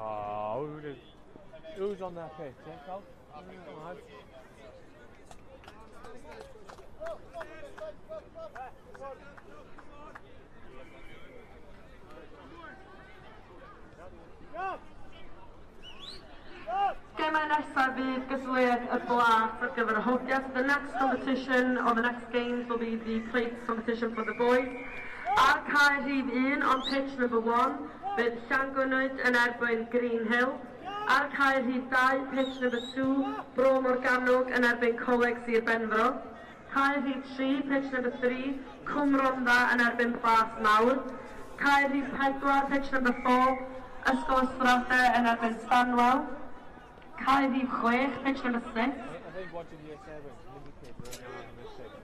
Oh, who's on that pitch? Yeah, Cal? Gemau nesaf fydd gyswledd y blas ar gyfer y hogiau. The next competition or the next games will be the plates competition for the boys. Ar cae rhif 1 on pitch number 1, bydd Llangwynwyd yn erbyn Green Hill. Ar cae rhif 2, pitch number 2, Bro Morgannwg yn erbyn Coleg Sir Benfro. Cae rhif 3, pitch number 3, Cwm Rhondda yn erbyn Plas Mawr. Cae rhif 4, pitch number 4, Ysgol Ysbrathe yn erbyn Stanwell. Cae rhif 6, pitch number 6,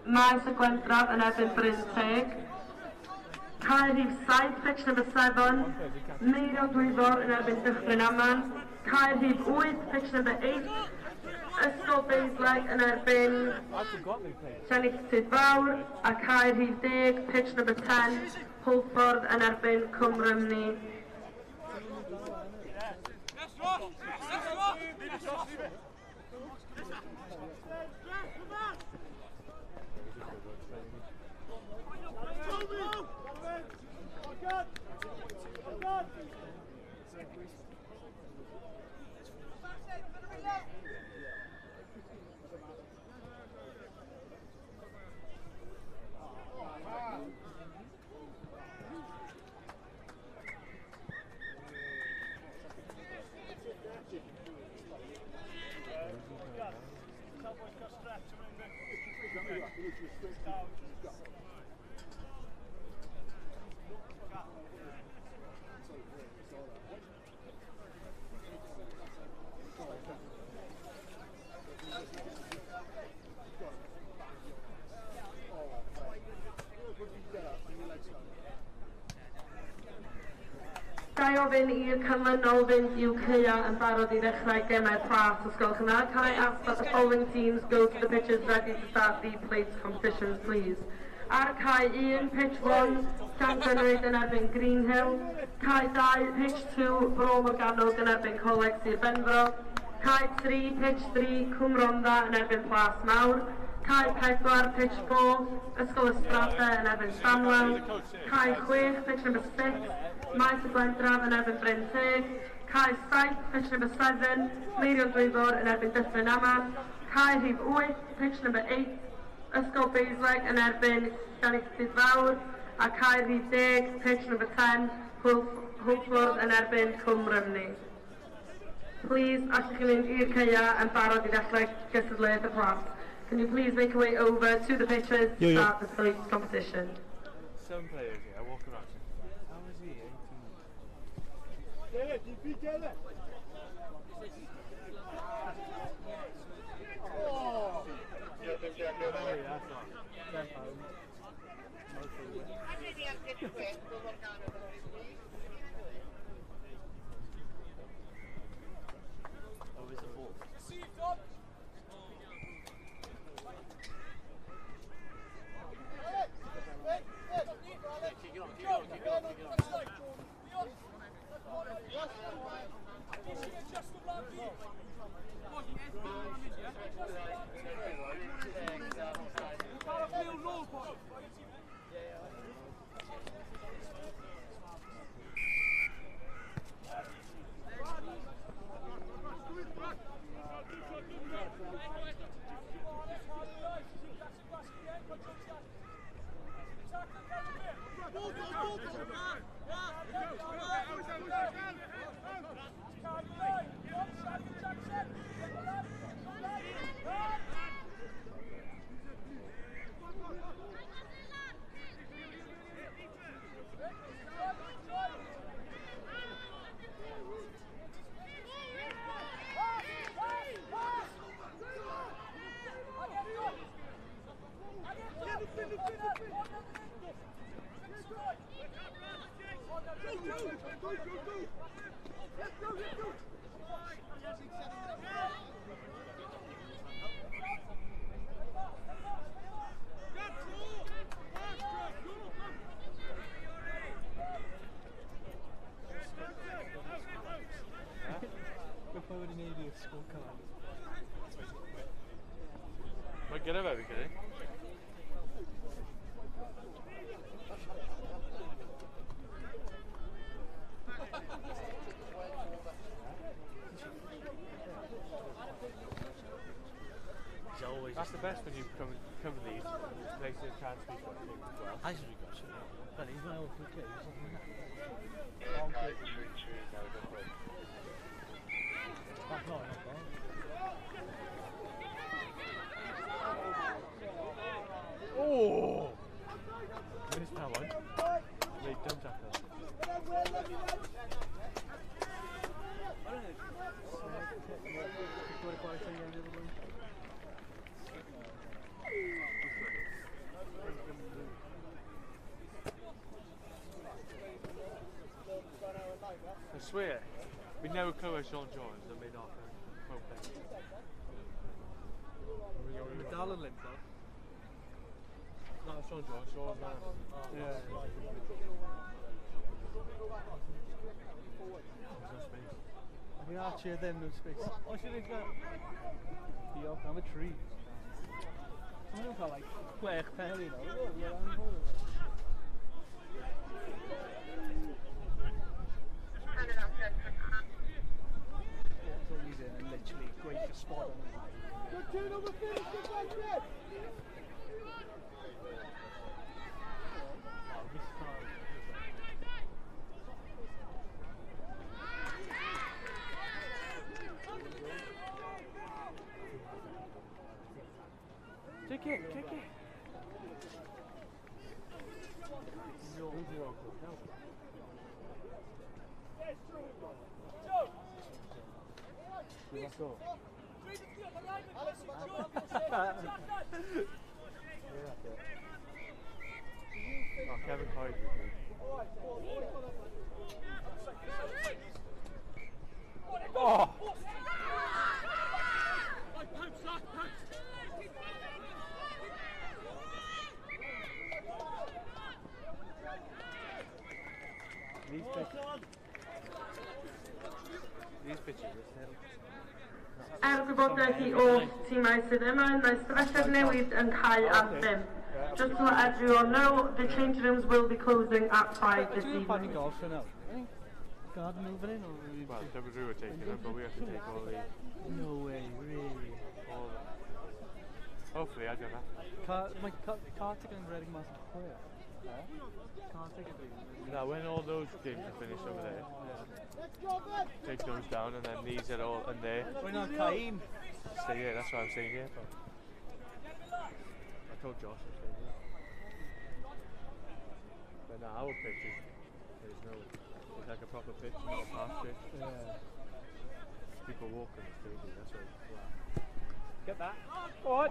Maes y Gwendraf yn erbyn Bryn Teg. Cae rhif 7, pitch number 7, Meiro Dwyfor yn erbyn Dychryn Aman. Cae rhif 8, pitch number 8, Ysgol Beisleg yn erbyn Llanich Tydfawr. A cae rhif 10, pitch number 10, Pwlffordd yn erbyn Cwm Rymni. Gai ofyn i'r canlynol fynd i'w caea yn barod I ddechrau gemau'r plas os gwelwch yn dda. Can I ask that the following teams go to the pitches ready to start the plates competitions, please? Ar cae 1, pitch 1, Llangwynwyd yn erbyn Green Hill. Cae 2, pitch 2, Bro Morgannwg yn erbyn Coleg Sir Benfro. Cae 3, pitch 3, Cwm Rhondda yn erbyn Plas Mawr. Cae 4, pitch 4, Ysgol Ysbrathe yn erbyn Stanwell. Cae 6, pitch number 6, Maes y Gwendraf yn erbyn Bryn Teg. Cae 7, pitch number 7, Meirion Dwyfor yn erbyn Dyffryn Aman. Cae rhif 8, pitch number 8, Ysgol Beisleg yn erbyn Llanich Tydfawr. A cae rhif 10, pitch number 10, Pwlffordd yn erbyn Cwm Rymni. Please, allwch chi fynd i'r caea yn barod I ddechrau gystadleuaeth y plas. Can you please make your way over to the pitches to start the plates competition? 7 players, yeah, walk around. How is he? 18. Get it, you beat get it. Oh! can't speak Welsh. I speak Welsh. But he's my old kid. That's not enough, though. Oh! Minus power one. Wait, don't tackle. I swear, we never clywed Sean Jones and made off him. Medal yn Linda. No, Sean Jones, Sean man. Yeah. We actually them no space. Oh, should have got the up on a tree. Some of them got like 6 pen, you know. So he's in and literally great for spot on. Good two number finish, good back there. Kick it, kick it. Let's go. Oh, Kevin Hyde with me. Oh! These pictures Gwybodaeth I oll tîmau sydd yma yn y stafelloedd newid yn cau at 5. Just to let everyone know, the change rooms will be closing at 5 this evening. Golf for now. God moving in or we... Well, WWE were taking it, but we have to take all the... No way, really? All that. Hopefully, I don't know. My car ticket and Reading Master Square. Car ticket. Now, when all those games are finished over there, take those down, and then these are all in there. Why not Cain? Stay here, that's what I'm saying here. I told Josh to stay here. But now our pitch is, it's like a proper pitch, not a pass pitch. Yeah. People walking the stadium, that's what it's Get that. Go on.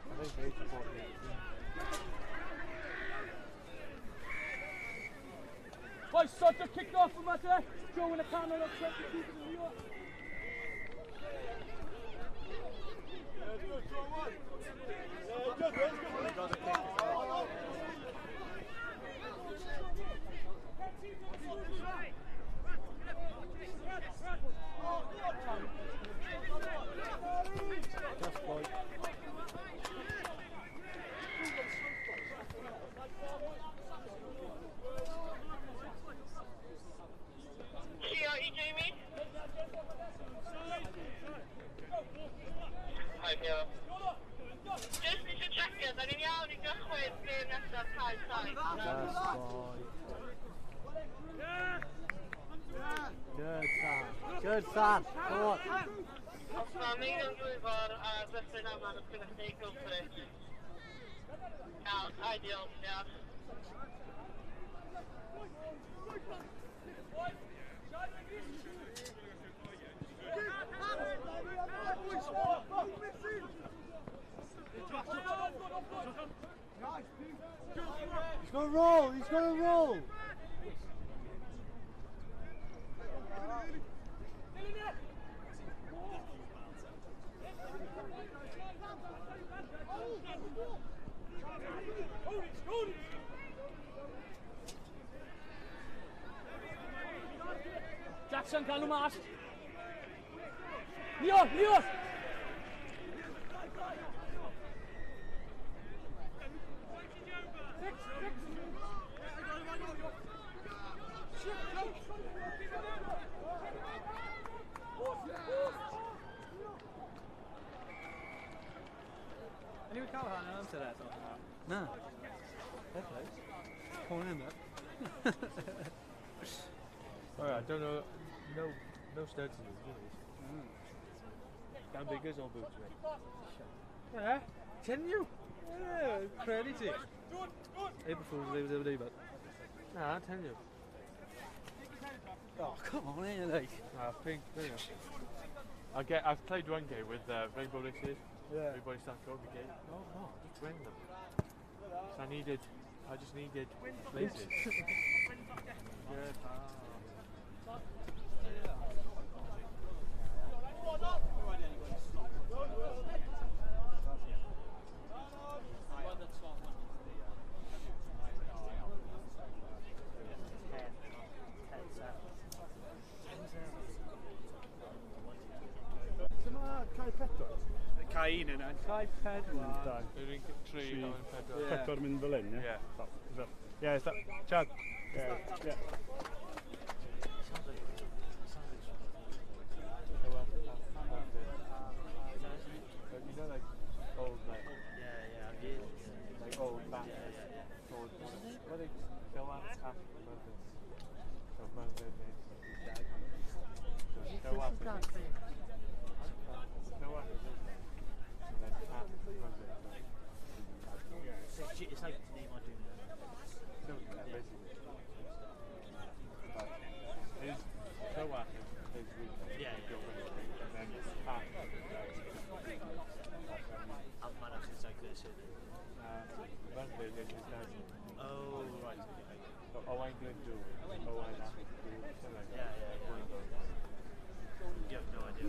I think they support me. Boys, start to kick off from there. Joe in the corner, up set to keep it in the York. Good son. Come on. Ideal, yeah. He's gonna roll, he's gonna roll. Jackson, calma mas. Leo, Leo. cael hanner amser eto? Na. Okay. Hwn yma. Alright, I don't know. No studs in these, do we? Dan Biggers or boots, mate? Yeah, can you? Yeah, credit it. April Fool's Day was the other day, but... Nah, I'll tell you. Oh, come on, ain't you, like? Pink, there you go. I've played one game with Rainbow Laces. Yeah. Everybody started going the game. Oh, no, just bring them. So I just needed laces. Yeah, Cai un yna. Cai pedwar. Yr un tri yn pedwar. Pedwar mynd fel hyn, ie? Ie. Ie, is that Chad? Yeah. You know, like old, like old back. What they go out after London. So London is dead. So go after it. Go after it. And then after London. It's like the name I do now. No, basically. But his go after his weekend. Yeah. And then after I'm man up since like this, isn't it? Monday is his dancing. Oh, right. So all I'm going to do is all I'm have to do something like that. You have no idea.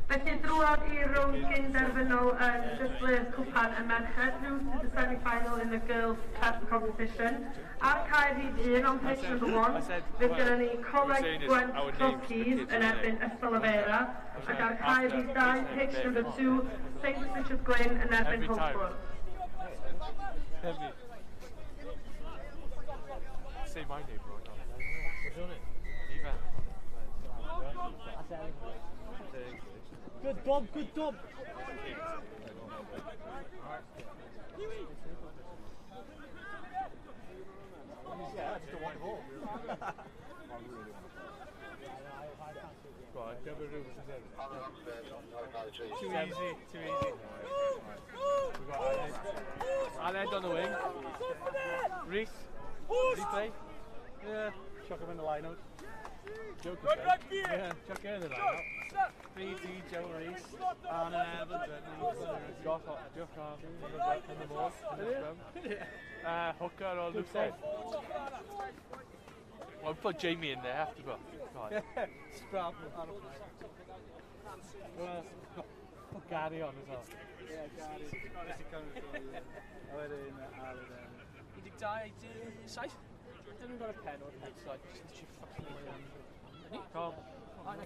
Felly drwodd I rownd gyn-derfynol yn gyslu'r cwpan y merched through to the semi-final in the girls' chess competition. Ar cae rhif 1 on pitch number 1, fydd gyda ni Coleg Gwent Closkeys yn erbyn Ystolafera, ac ar cae rhif 2 pitch number 2, St Richard Gwyn yn erbyn Hwlffordd. Say my name, bro. What's your name? Ivan. Good job, good job. Yeah, I just don't want the ball. Go on, go over Too easy. We got Aled on the wing. Reese. Replay. Yeah, chuck him in the line-out. Good rugby! Yeah, chuck him in the line-out. 3T, Joe Reese, Anna Evans, Jock off in the ball. Hooker or Luke Head. I'll put Jamie in there after, but Sprout. Put Gary on as well. Yeah, Gary. You did die site? Didn't got a pen or a pen site. Just fucking Come.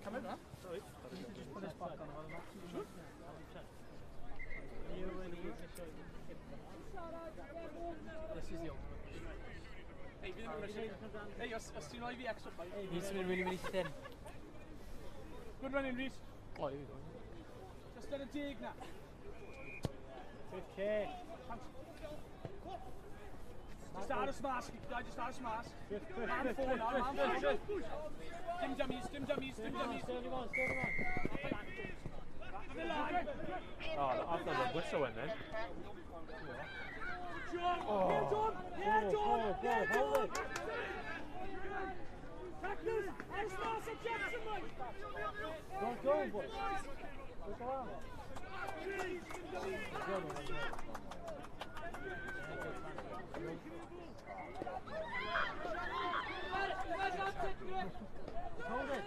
come in, huh? Sorry. You can just put this back on while I'm not. Sure. This is the ultimate. Hey, os ti'n rhoi fi extra fight? Needs to be really, really thin. Good running, Reese. Oh, here we go. Just let it dig now. Good kick. Just out of smash, guys, just out of smash. Man 4 now, man 4. Dim dummies. Still him on. Oh, after the whistle went then. Hold it. Practice, out of smash at Jackson, mate. Go, boys. Look around. Hold it.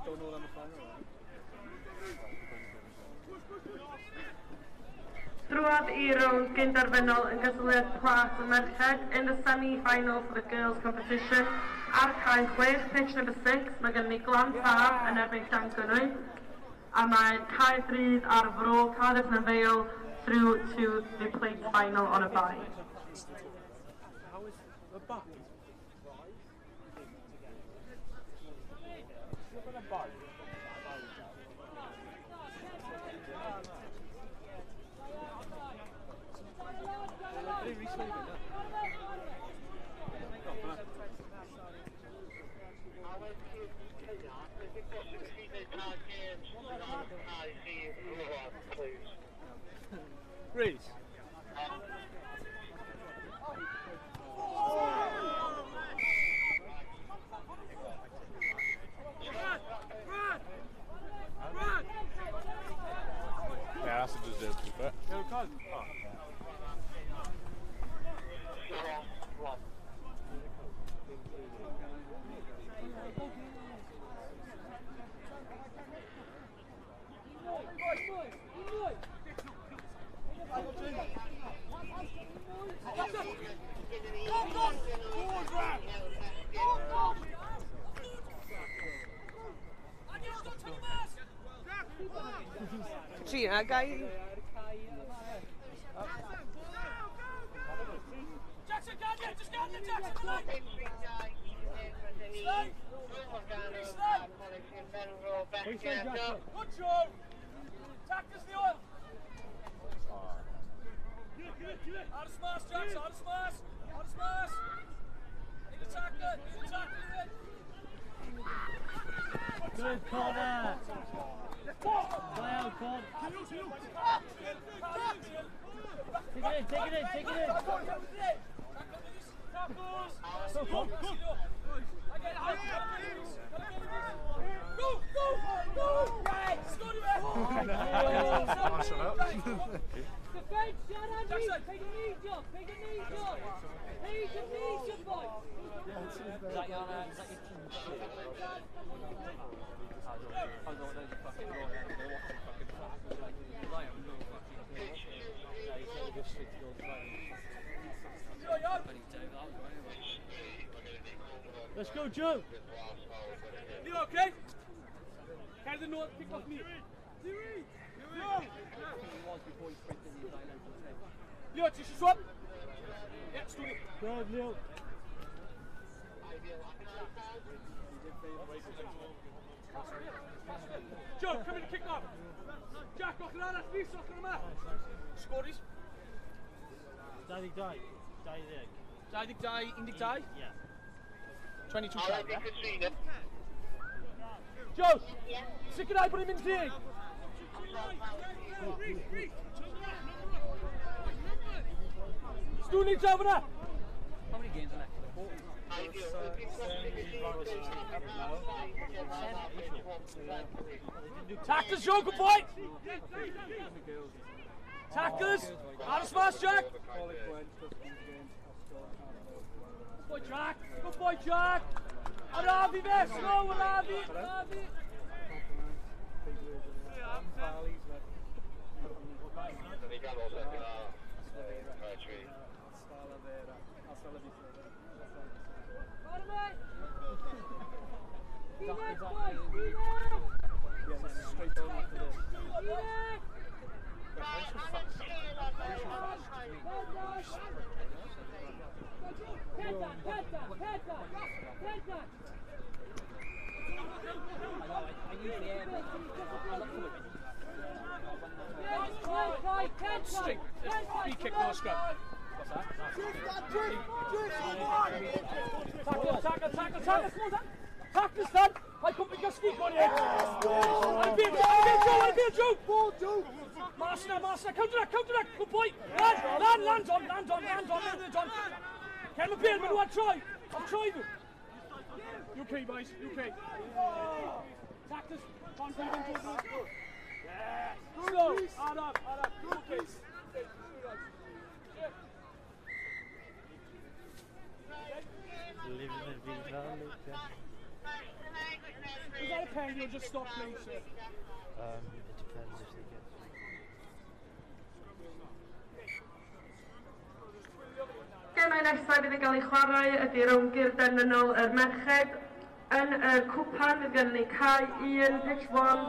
Don't know them a final. Drwodd I rownd gyn-derfynol yn gysylliad plas y merched in the semi-final for the girls' competition. Ar cae 6, pitch number 6, mae gen ni Glan Fab yn erbyn Llancynwy. A mae cae 3 ar fro, Cardiff yn feil, through to the plate final on a bye. How is the back? You're going to buy. Reese. Yeah, that's a deserved bet. No, can't. Oh. Gina, guy. Jackson, just get in, Jackson, good job. Tactics the oil. Out of smash, Jackson, out of smash. Out of smash. In the tackle, Good corner. Well, corner. Take it in. Go. Defense, shut on me. Take a knee jump. Take a knee jump. Boy. Is that your Let's go, Joe. You okay? Carry the note, pick off me. Leo, tissue swap. Yeah, story. Go, Leo. Joe, come in and kick off. Jack, off the line, that's me, off the mat. Scores. Daddy die. Die there. Indig die? Yeah. 22 time, yeah? Joe! Stick it out, put him in dig! Stu needs over there! How many games are left? Tacklers, Joe, good boy! Tacklers! Out of smash, Jack! Good boy, Jack! Good boy, Jack! Aravi there, slow, Aravi! Straight. Free kick, no scrub. What's that? Tackle, come on, Dan. Tackle, Stan. I come with your sneak on here. I'll be a Joe. Ball, Joe. Master, counter that, good boy. Land on. Can we build, but try. I'll try you. You okay, boys? You okay? Tactics, confident. Yeah. Slow. Add up. You okay? Living the vida loca. Is that a pen? You'll just stop playing shit. It depends if they get. Gemau nesaf fydd yn cael ei chwarae ydy'r ymgyrch dynol yr merched. Yn y cwpan fydd gen ni Cai 1, pitch 1,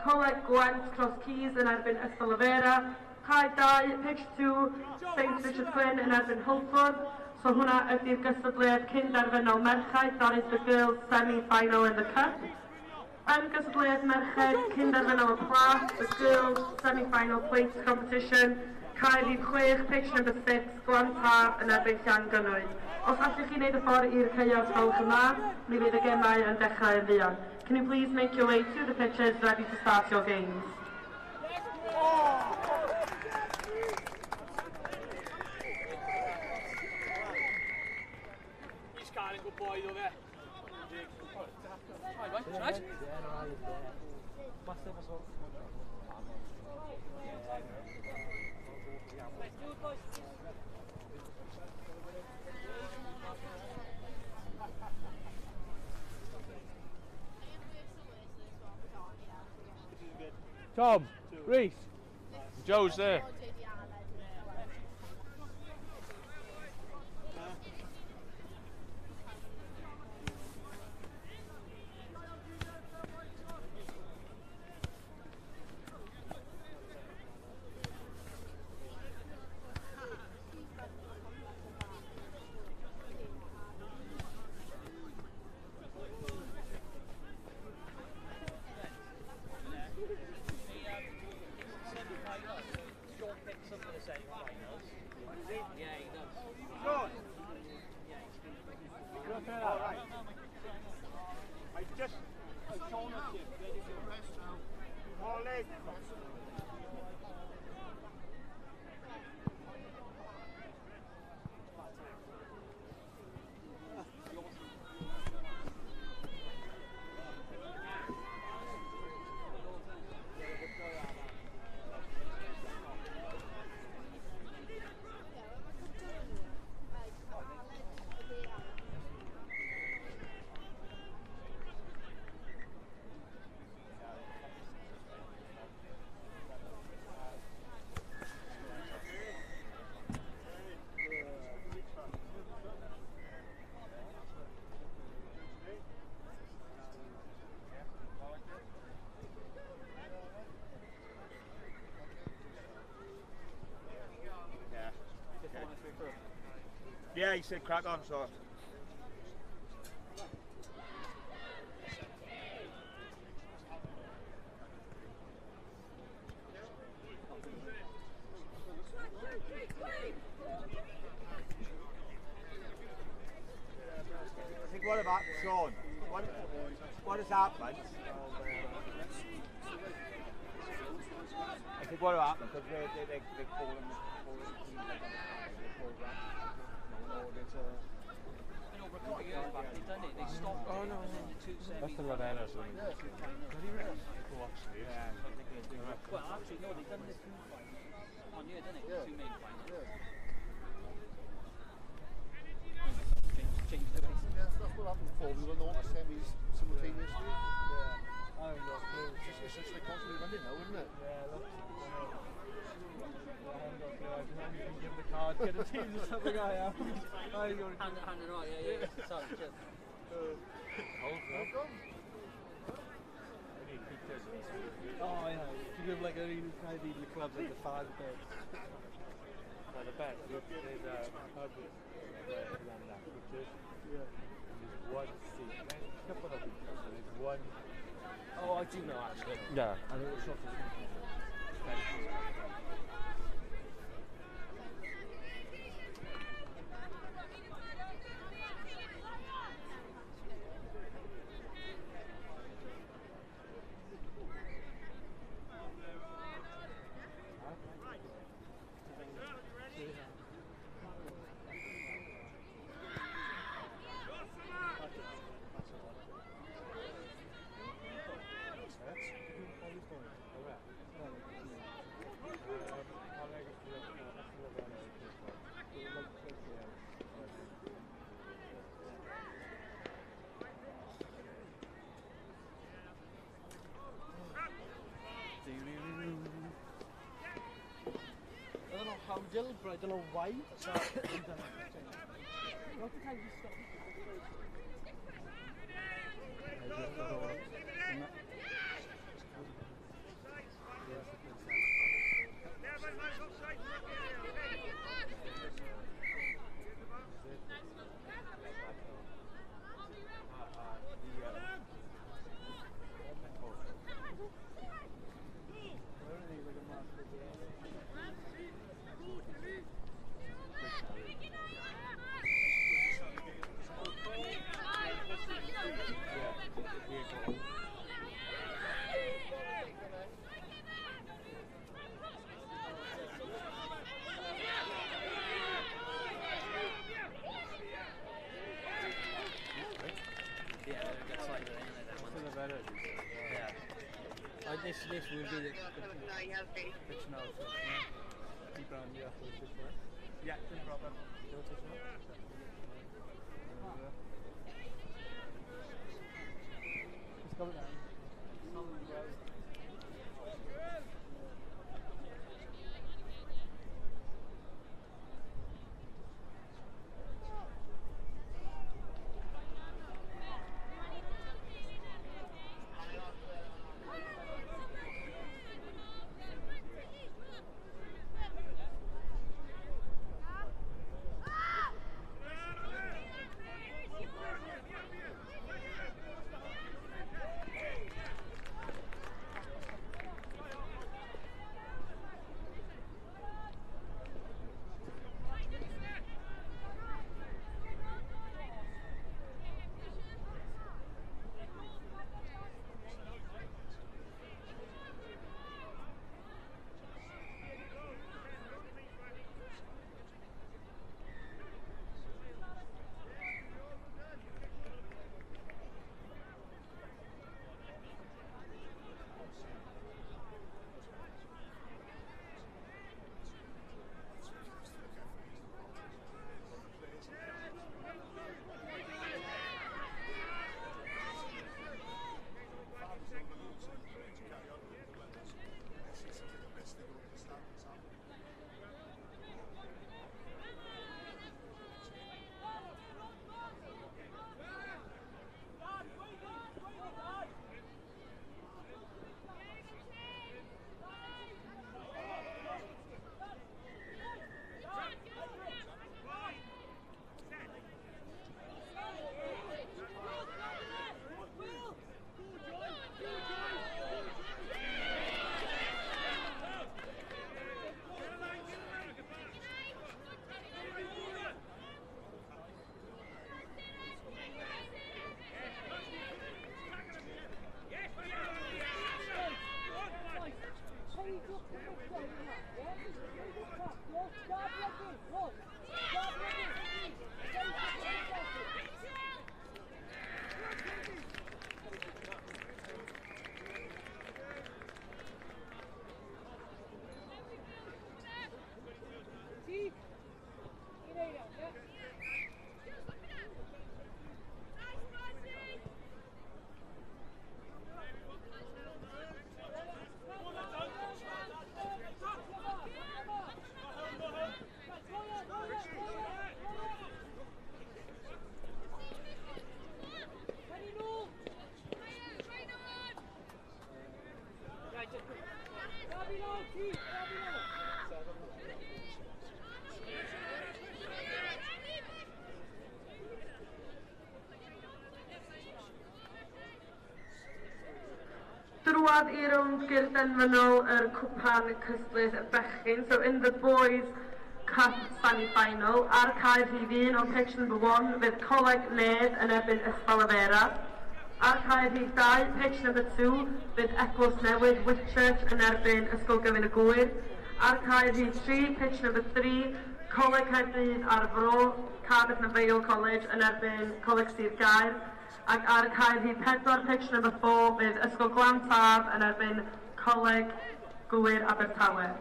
Coleg Gwent dros Keys yn erbyn Ystolafera. Cae 2, pitch 2, St Richard Quinn yn erbyn Hulford. So hwnna ydy'r gystadleuaeth cyn derfynol merchaid, that is the girls' semi-final in the cup. Yn gystadleuaeth merched cyn derfynol y plas, the girls' semi-final points competition. Cae 6, pitch number 6, Glantar yn erbyn Llangynwy. Os allwch chi wneud y ffordd i'r caead golwch yma, mi fydd y gemau yn dechrau yn fuan. Can you please make your way to the pitches ready to start your games? He's carrying good boy though there. Right? Tom, Reese, Joe's there. Yeah, he said crack on, so. I think what about Sean? What has happened? I think what happened because they're calling That's the Ravenna, so Well, actually, no, they've done the two finals on here, didn't it? The two main finals. Change the race. Yeah, that's what happened before. We were on the semis simultaneously. Yeah. I don't know. It's just like constantly running now, isn't it? Yeah, look. Give the card, get a team or something. I am. Hand it right, yeah. Sorry, just. Oh, yeah. To give like a really kind of the clubs like the 5 beds. the best. There's a pub around that, which is there's one seat. A couple of people, so there's one. Oh, I do know actually. Yeah. And it was shot but I don't know why. So what the time you stop? outside of it, isn't it, that one? Yeah. This will be the pitch now, so deep round, yeah, for the pitch, right? Yeah, just drop it. It's coming down. Drwodd i rownd gyrdenfynol yr cwpan cystlyd bechgyn. So in the boys cup semi-final, ar cae rhif 1 on pitch number 1 fydd Coleg Nedd yn erbyn Ysbalafera. Ar cae rhif 2, pitch number 2 fydd Eglwys Newydd Whitchurch yn erbyn Ysgol Gyfun y Gwyr. Ar cae rhif 3, pitch number 3, Coleg Caerdydd ar Fro, Cardiff na Vale College yn erbyn Coleg Sir Gaer. Ac ar cae rhif 4, pitch number 4 fydd Ysgol Glantaf yn erbyn Coleg Gwyr Abertawe.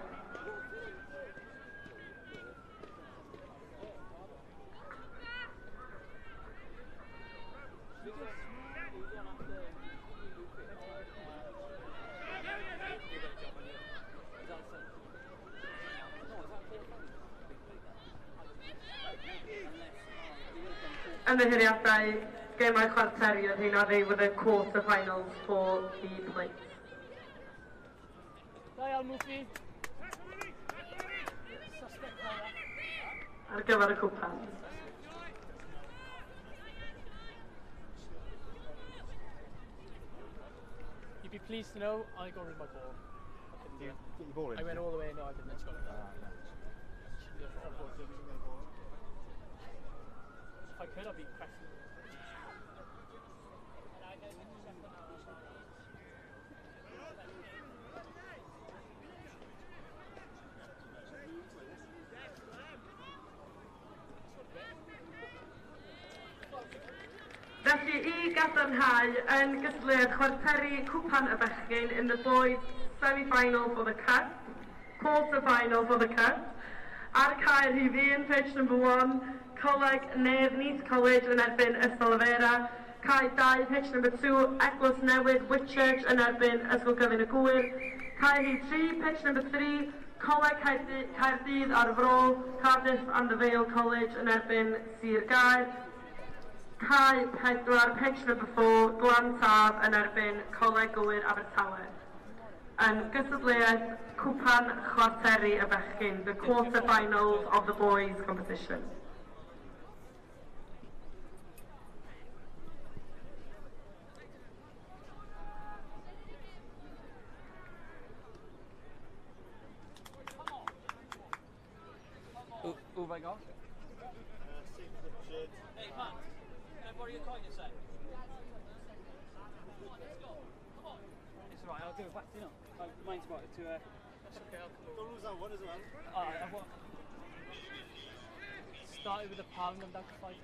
Ymddiheuriadau gemau chwarteriad hynna they were the quarter-finals for the plates. Da iawn, Mwfi. Ar gyfer y cwpan. You'd be pleased to know I got rid of my ball. Did you get your ball in? I went all the way, no I didn't, I just got it back. If I could, I'd be pressing. Felly, i gadarnhau yn gysylltiad chwarteri cwpan y bechgyn in the boys semi-final for the cup, quarter-final for the cup, ar cael rhif 1, pitch number 1, Coleg Nedd Neath College yn erbyn Ysgol Afera, cael 2, pitch number 2, Eglwys Newydd Whitchurch yn erbyn Ysgol Gyfun y Gwyr, cael rhif 3, pitch number 3, Coleg Caerdydd ar y Fro, Cardiff and the Vale College yn erbyn Sir Gaer, cael 4, pitch number 4, Glan Taf yn erbyn Coleg Gwyr Abertawe. Yn gystadleuaeth cwpan chwarteri y bechgyn, the quarter-finals of the boys competition. Who have I got? Hey, Matt, can I borrow your coin a sec? Come on. It's alright, I'll do it back, you know. Mine's about to, that's okay, I'll come over. Don't lose that one as well. I've won. Started with a pound and down to 5.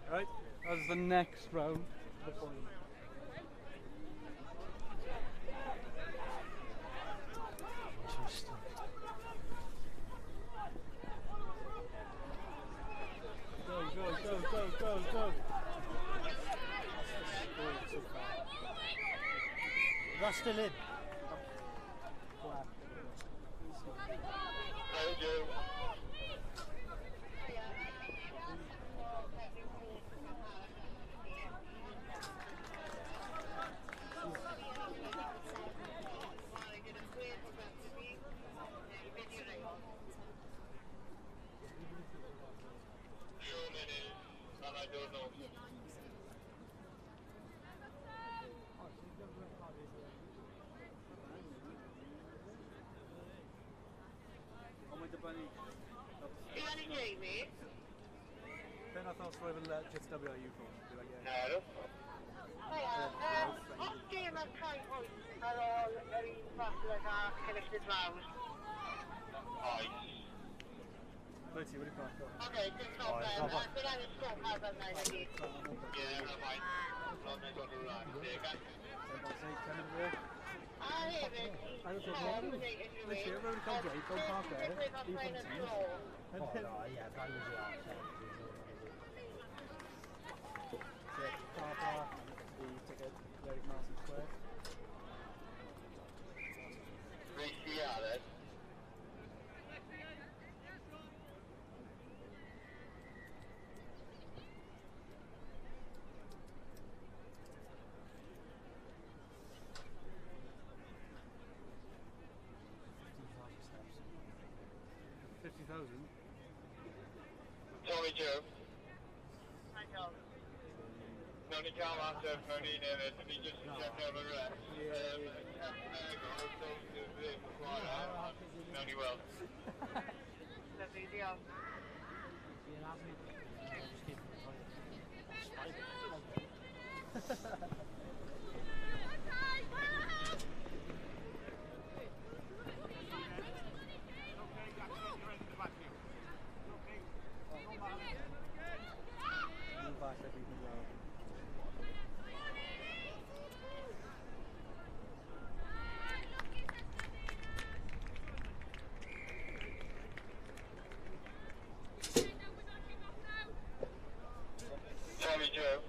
Right, that's the next round. Go. That's still in. Ben I thought so even just WIU for No. Os dim yn cael hwyl ar ôl yr un fath a cynnydd mawr? Oes. Right, what do you got? Okay, good job then. Bydd angen stop ar fan yna i gyd. Ie, na fai. Ro'n i'n dod o'r rhaid. A hefyd, everyone comes right, don't park there, leave on teams. Yeah, that was Car park, the ticket, Derek Martin Square. Reis i Aredd. Joe. No, ni cael ateb mewn un hefyd, ni jyst yn check over rest. Nawn ni weld. Lyfli, diolch. Sorry, Joe.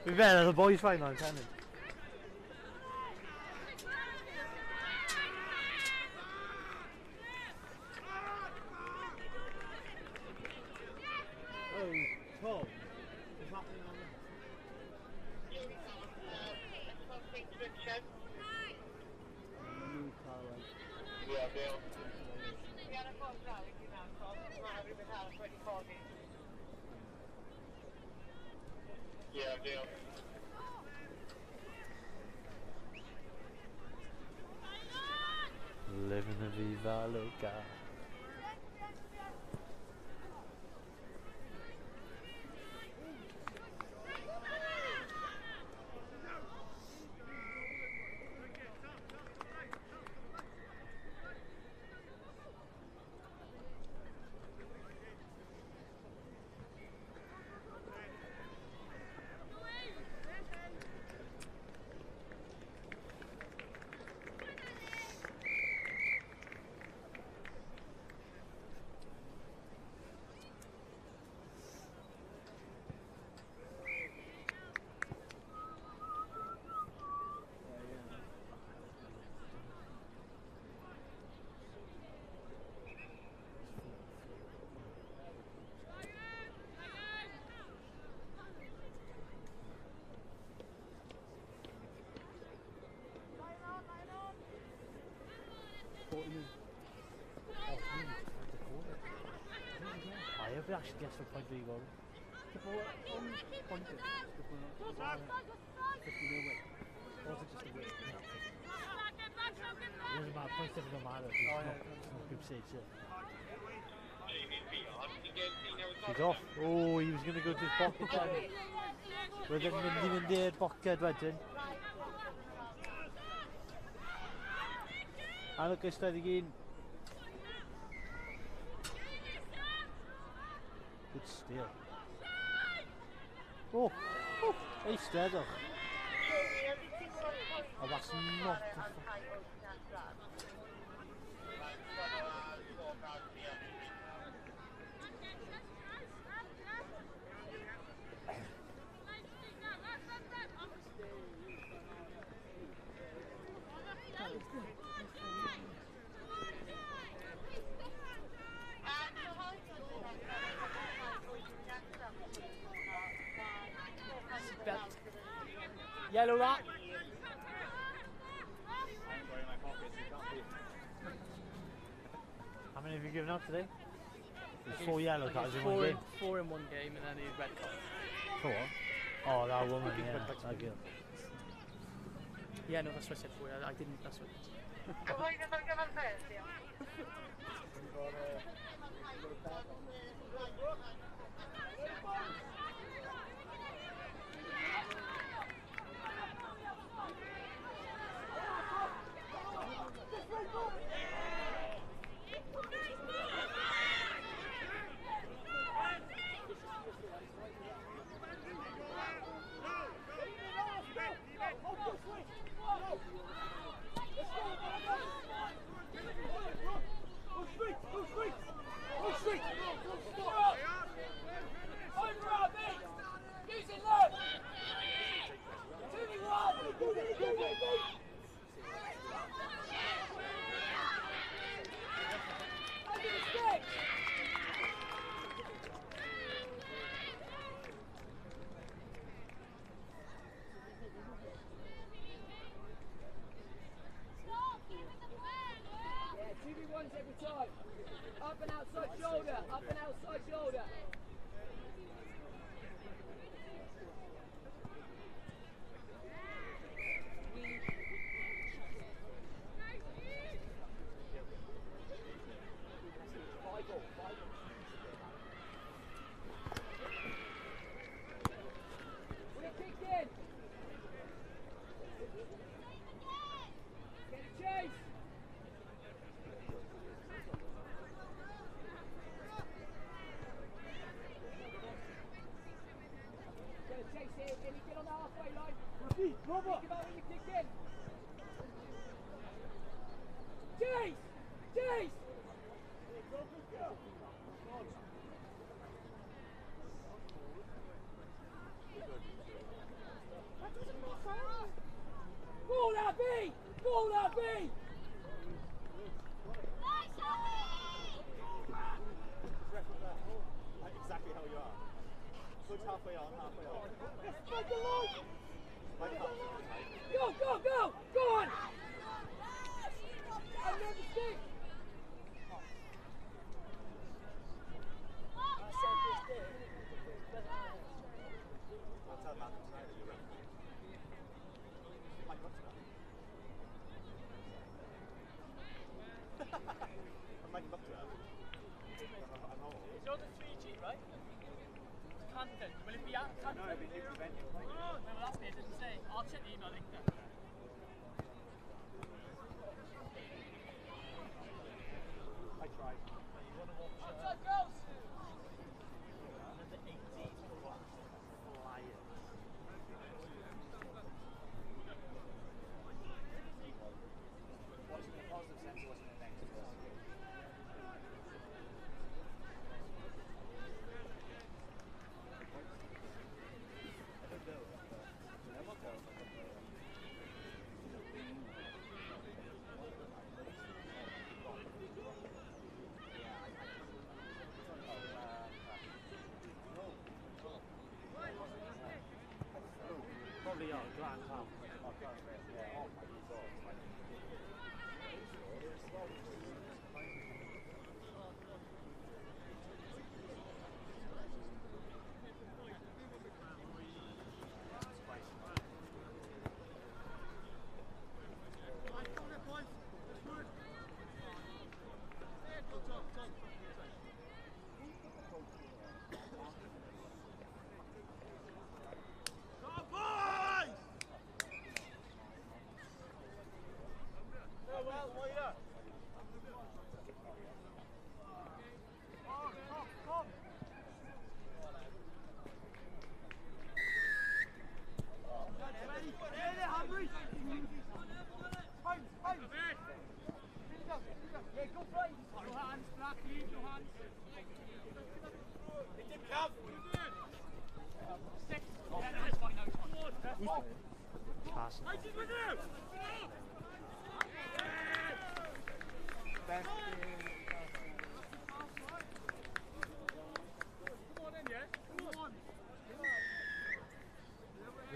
We've been the boys fine on tennis. Oh, Tom, what's happening on that? Yeah, Bill. Yeah, Bill. Living a Viva Loca. I hope it actually gets to the point where you go. The ball pointed. The ball 50 no win. Or was it just a win? No, 50. It doesn't matter. Points doesn't matter. It's not group stage, yeah. He's off. Oh, he was going to go to his pocket then. Wedyn mynd i'r boced wedyn. A look, it's 31. Good steal. Oh, eistedd. Oh, that's not... Yellow rock. How many have you given up today? There's 4 yellow cards in one game. 4 in one game and then a red card. For what? Oh, that woman, yeah, that girl. Yeah, no, that's what I said 4. I didn't, that's what outside shoulder, up and outside shoulder. Exactly how you are. Good halfway on, halfway on. Go, go, go! Go on! I'll never stick! I'll tell Matt tonight that you're right. Mike, what's that? I'm Mike, what's that? I'm home. It's on the 3G, right? Canton. Will it be at Canton? No, it'll be new venue. Oh, no, well, that's it, doesn't say. I'll check the email later. I tried. Outside girls! Number 18 for Flyers. Wasn't in a positive sense, it wasn't in a negative sense. Probably our grand half.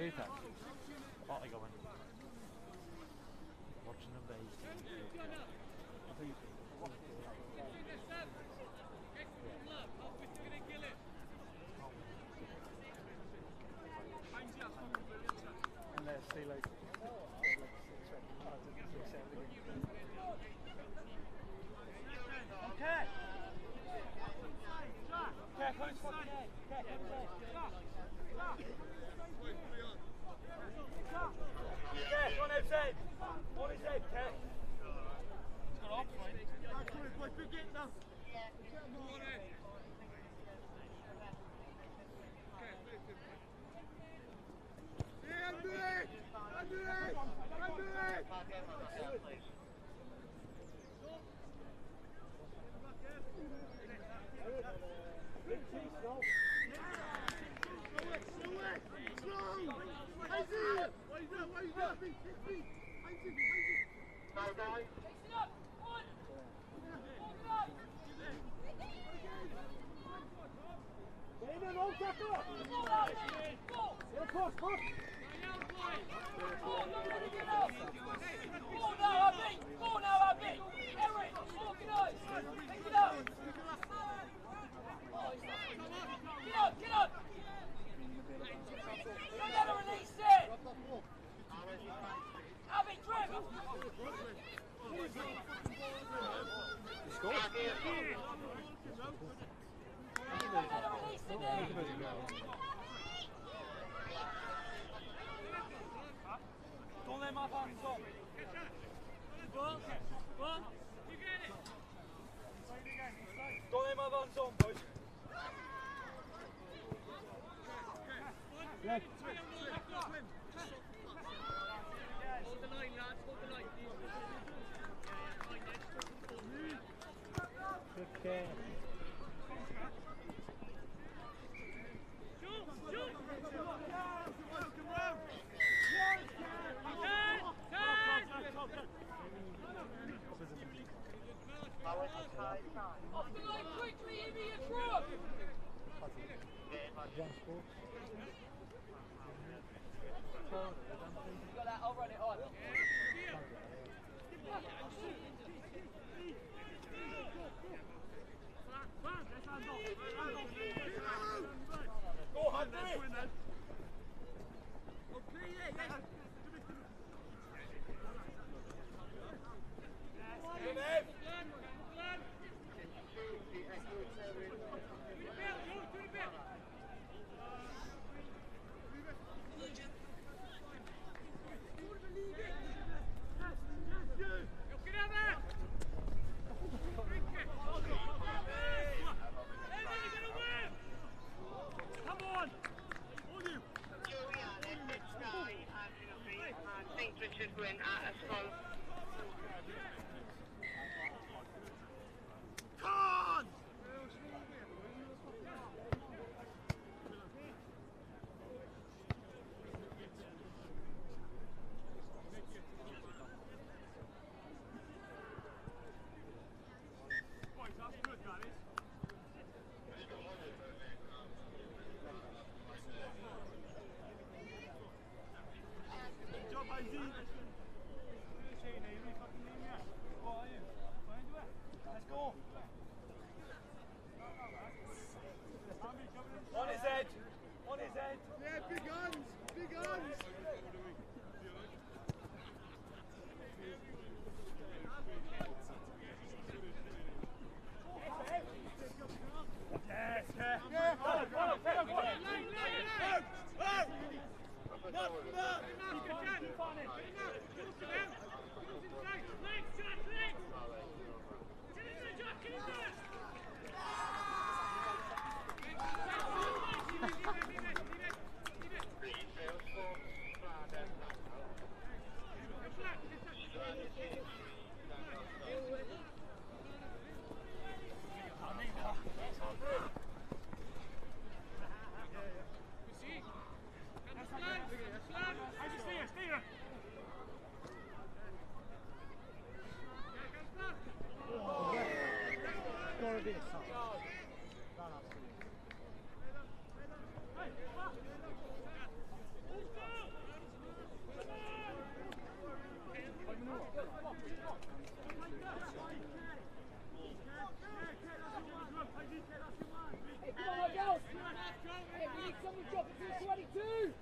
Rita. What are you going? Watching them base. And let's see like Okay. Okay, who's fucking A? Okay, who's A? Okay, one outside. One inside, okay. It's got off, right? Come on, boys, big get now. Come on in. Undo it! Undo it! Undo it! Big cheese, no? Slow it! Slow! I see it! What are you doing? What are you doing? Big feet! I see it! No, guys. Chase it up! One! Hold it up! Get in there, no, back up! Ball out there! Ball! Get across, push! Ball, nobody get out! Ball now, Abby! Ball now, Abby! Eric, organise! Take it out! Don't let my hands on, boys. Leg. Hold the line, lads. Hold the line. Good care. Off the line quickly, immediate drop! You got that, I'll run it on. Go, Hunter! On his head! On his head! Yeah, big guns! Big guns! Yes, yeah! Gotta be a song. Hey, come on, girls! Hey, we need someone to drop it to 22!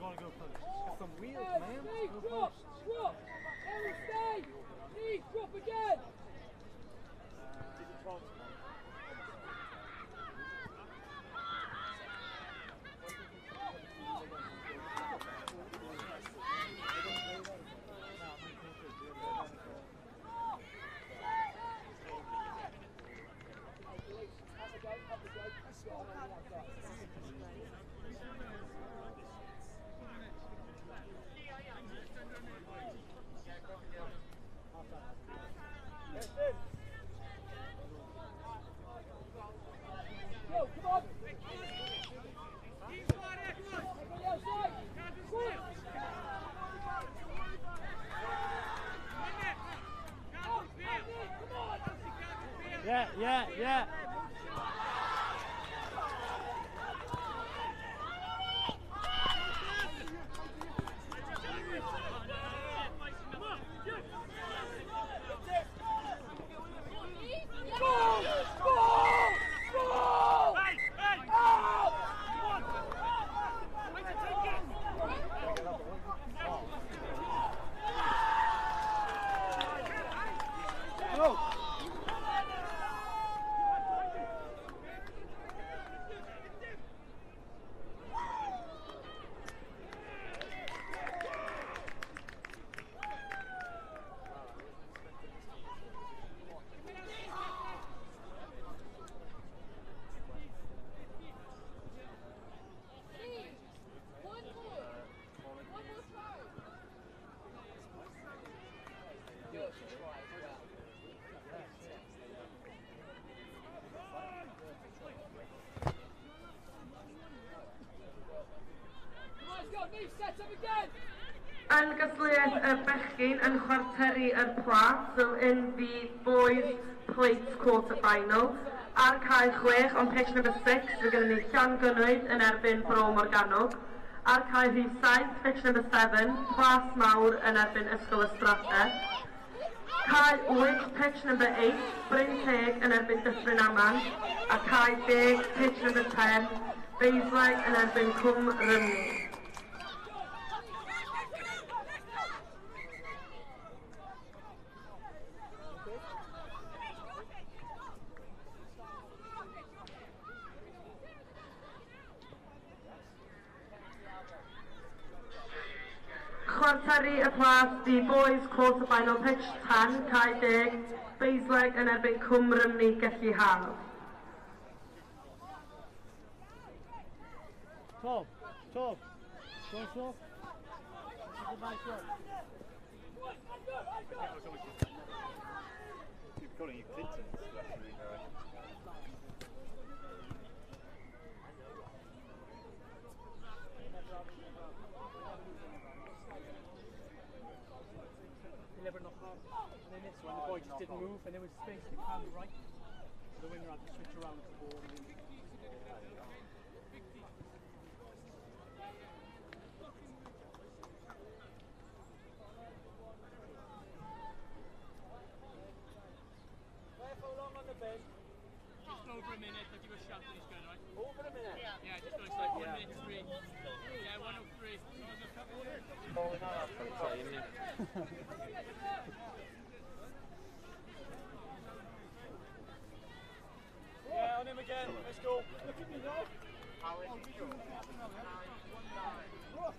Gotta go first. Got some wheels, man. Steve, Go drop! first. Drop! Aaron, stay! Steve, drop again! Go, come on! Yeah. Gystadleuaeth y bechgyn yn chwarteri y plat, so in the boys plate quarter final. Ar cae 6 on pitch number 6, we're going to need Llan Gynwyd yn erbyn Bro Morgannwg. Ar cae rhif 7, pitch number 7, Plas Mawr yn erbyn Ysgol Ysbrate. Cae 8, pitch number 8, Bryn Teg yn erbyn Dyffryn Aman. A cae 10, pitch number 10, Beisleg yn erbyn Cwm Rymni. Chwarteri y plas, the boys quarter final pitch 10, cae 10, Beisleg yn erbyn Cwm Rymni Gelli Haf. Tom, go slow. This is a nice one. Keep calling you Clinton. Never knocked out. And then this one, the boy just didn't move, and there was space to come right. So the winger had to switch around the ball. How long on the bench? Just over a minute. I'll give a shout when he's going, right? Over a minute? Yeah, just going like 1 minute 3. Yeah, 1:03. Falling out for time, yeah. Yeah, on him again. Let's go. Look at me now.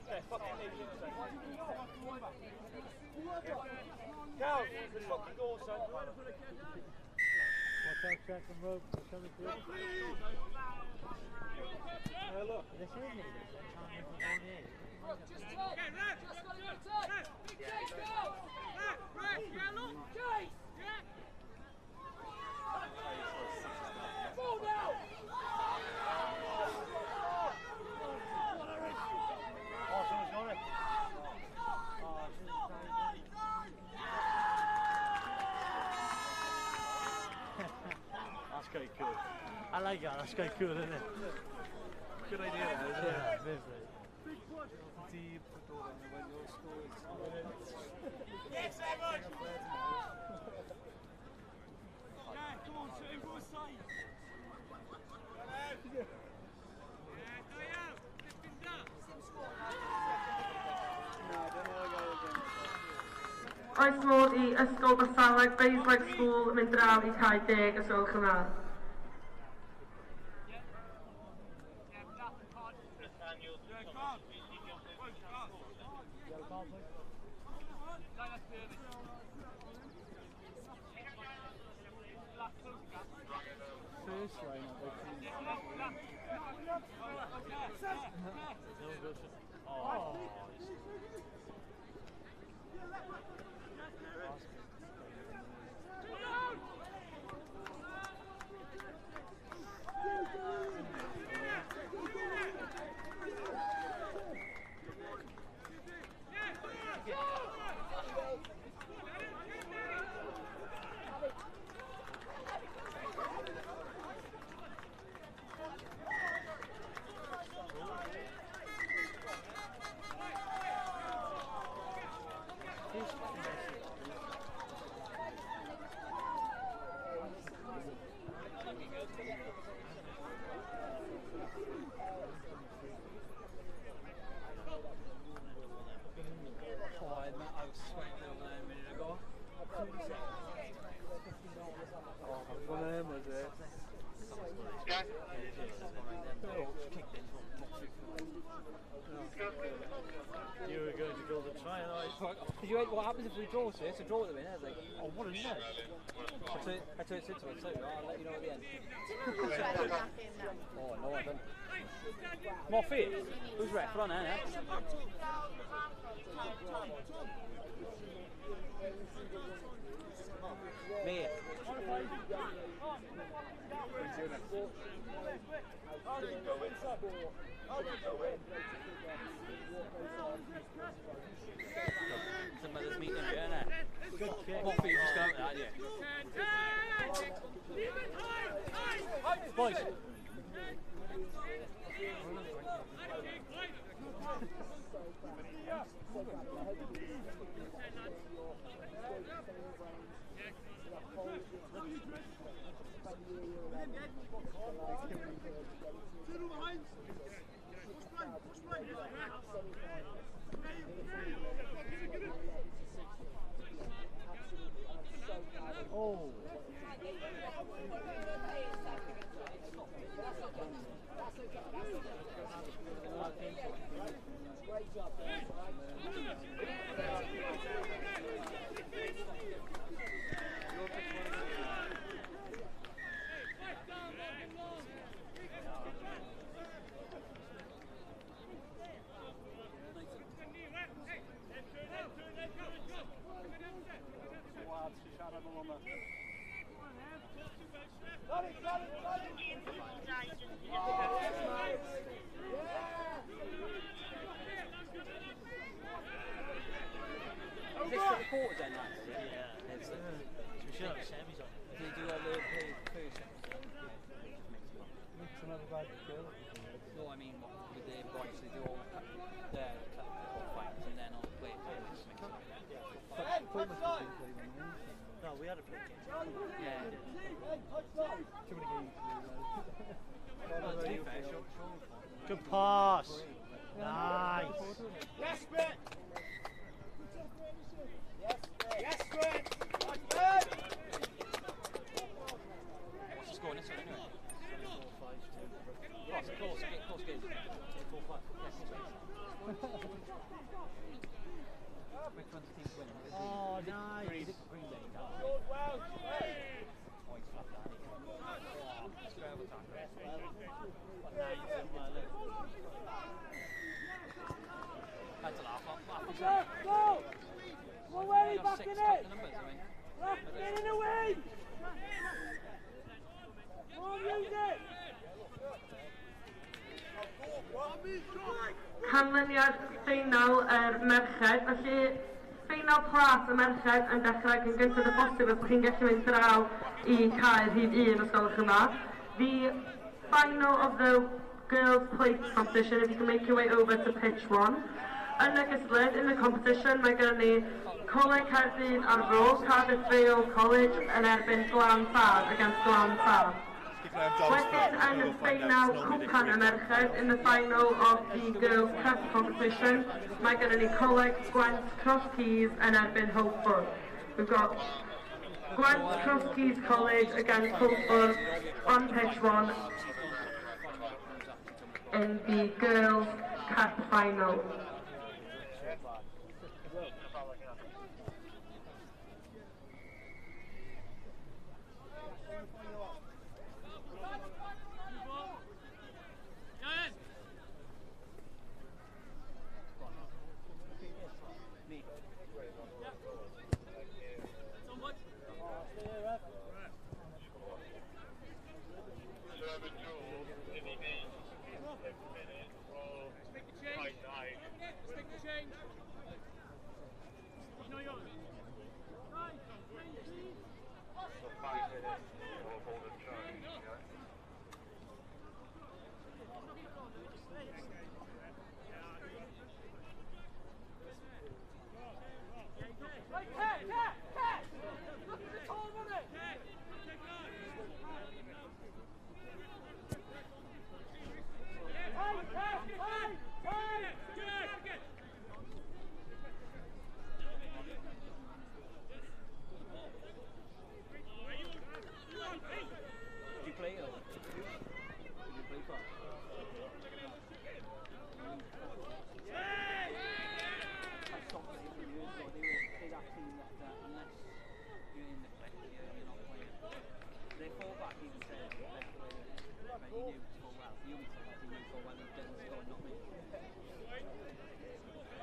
Yeah, fucking leave him a second. Cal, let's fucking go, son. Watch out, track and rope. They're coming through. Look. This is it. Just take. Just got to take. Big Chase, go. Right, yeah, look. Chase. Yeah. Ball now. Oh, someone's got it. That's quite cool. I like that. That's quite cool, isn't it? Good idea, isn't it? Yeah, seriously. Deep door on the window scores. Yes, Edward. Yeah, come on, shoot him both sides. Oes modd i Ysgol Basaleg, Beisleg School, mynd draw i cae 10 os gwelwch yn dda. First line up there. Oh. One of them was it. You were going to go to try and Did you what happens if we draw to it's a draw at the minute? Like, oh, what a net. I told you, I'll let you know at the end. Oh, no, I don't. More feet. Who's ref? Put on there, yeah? Me. How did it go in, son? How did it go in? Boys. Oh. Great job, guys. Is this for the quarters then, lads? Yeah. So we should have semis on. Do you do all the first semis? Mix them up about the kill. No, I mean with the boys, they do all the fights and then all the play just mix it up. No, we had a play game. Yeah. Too many games to do that. Good pass. Nice. Yes, Brett. Yes, Brett. Yes, What's the score in this one anyway? 4-5-2. Oh, it's a close game. 4-5. Which one's the team winning? Oh, nice. Green Bay. well. Points for that. Square with that. That's a laugh. Go! Go away, back in it! Numbers, I mean. Get in the way! Come on, use it! Canlyniad ffeinal merched, felly ffeinal plas y merched yn dechrau cyn gyntaf y bosib os chi'n gallu mynd draw I cael rhif 1 os gwelwch yma. The final of the girls' plate competition, if you can make your way over to pitch 1. Yn y gysled, in the competition, mae gen ni Coleg Caerdydd ar bro, Cardiff Vale College yn erbyn Glan Fab against Glan Fab. Wedyn yn y ffeinal cwpan y merched, in the final of the girls' prep competition, mae gen ni Coleg Gwent Crosskeys yn erbyn Hopeford. We've got Gwent Crosskeys College against Hopeford on pitch 1 in the girls' cup final.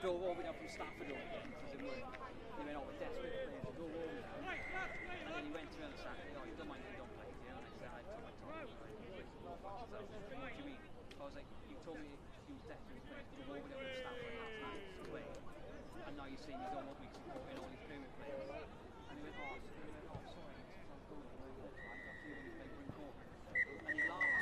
Drove over now from Stafford over there, because it worked. He went, oh, we're desperate players, we'll go over there. And then he went to me on the Saturday, oh, you don't mind if you don't play, do you? And I said, I told him, what do you mean? I was like, you told me you was desperate players, drove over there from Stafford last night to play, and now you're saying you don't want me supporting all these Premier players. And he went, oh, sorry, I'm going, I got you when you played for Important. And he laughed.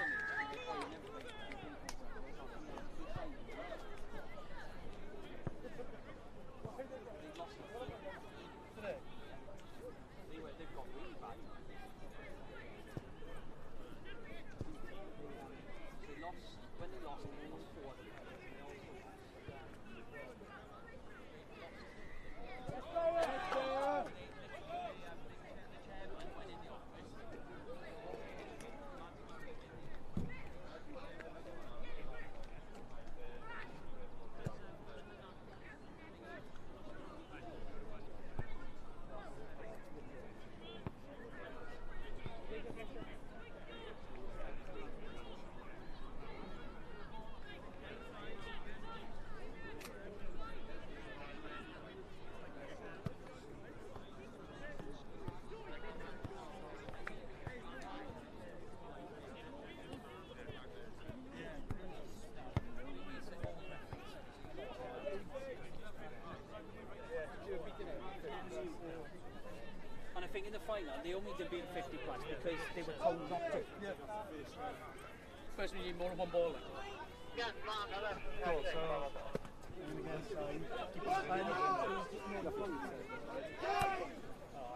prevented them being 50 plus because they were told not to. First, we need more than one ball. Cool, so... I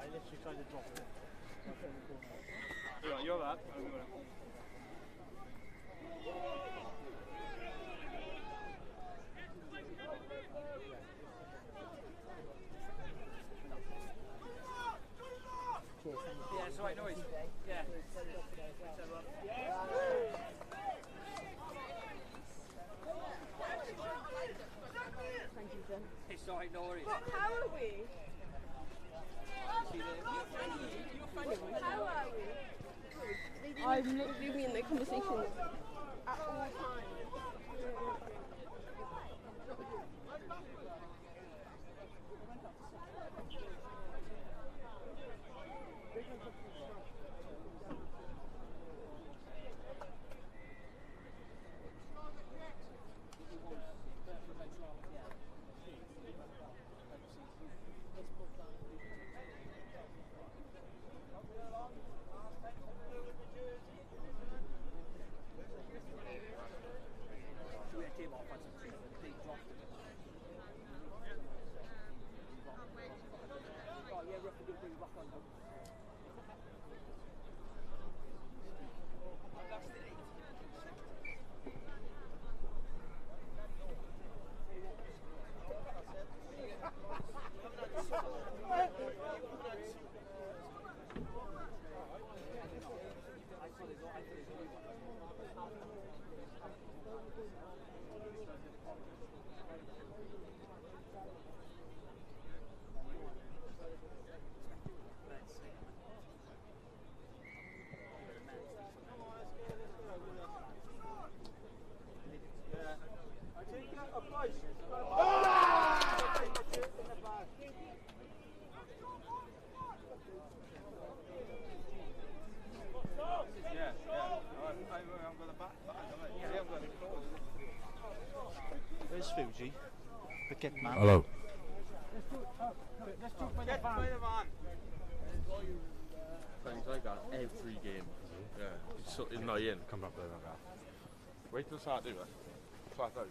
literally tried to drop it. You're that. Yeah, it's alright, no worries. Yeah. It's alright, no worries. What, how are we? How are we? I'm literally in the conversation at all times. Where's Fuji? The kid man. Hello. Things like that every game. Yeah, he's not in. Come up there like that. Wait till start, do it. Flat out.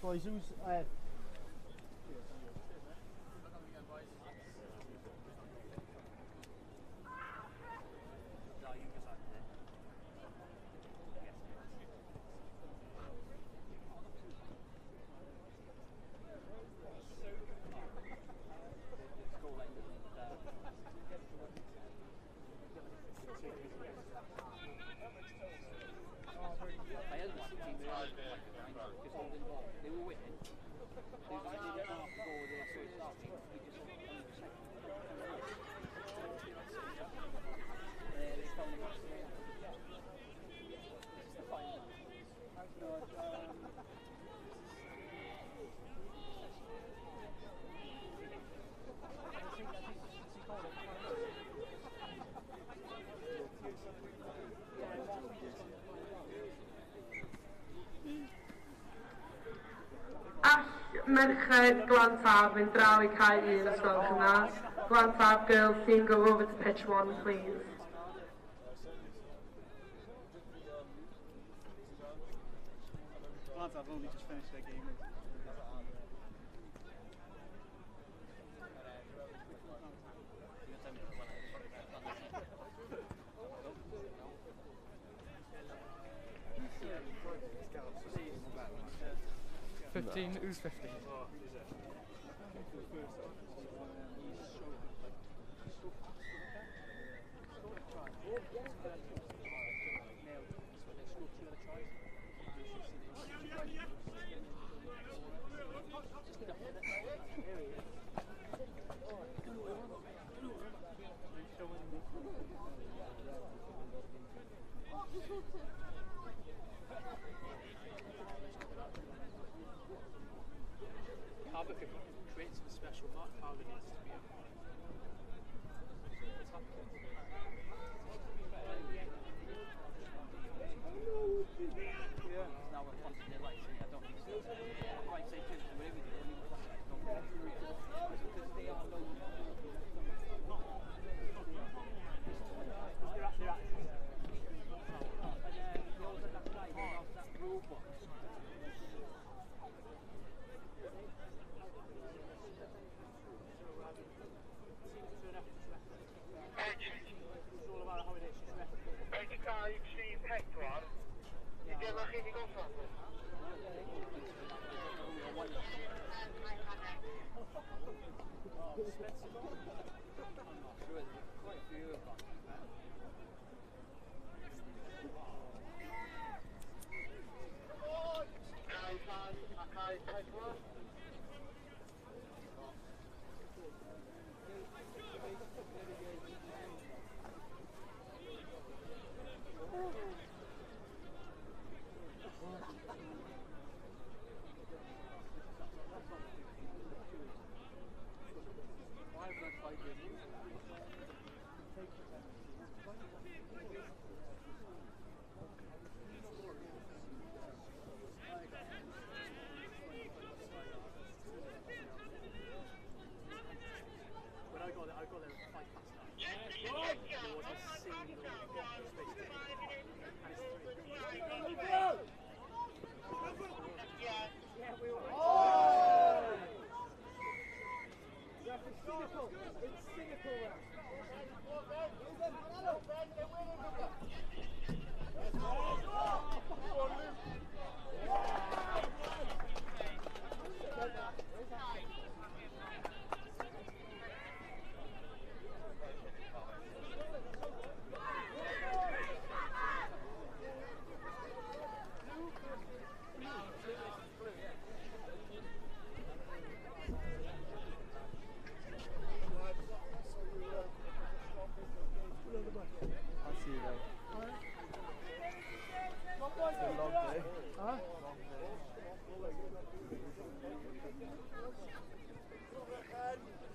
Boys, who's Merched Glantaf yn draw I cael un os gwelwch yn dda. Glantaf girls team, go over to pitch 1 please. Glantaf only just finished their game. Who's 15?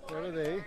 Where are they?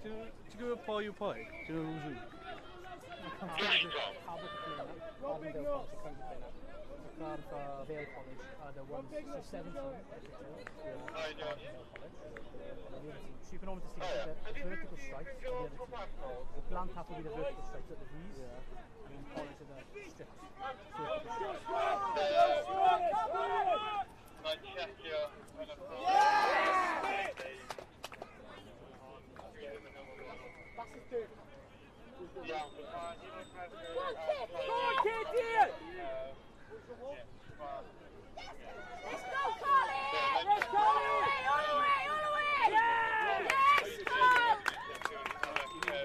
Do you go på you poi? Do you know Vale College are the ones, so 17 so you can almost distinguish the vertical stripes of the other two. The plant half will be the vertical stripes at the V's, and then college are the strips.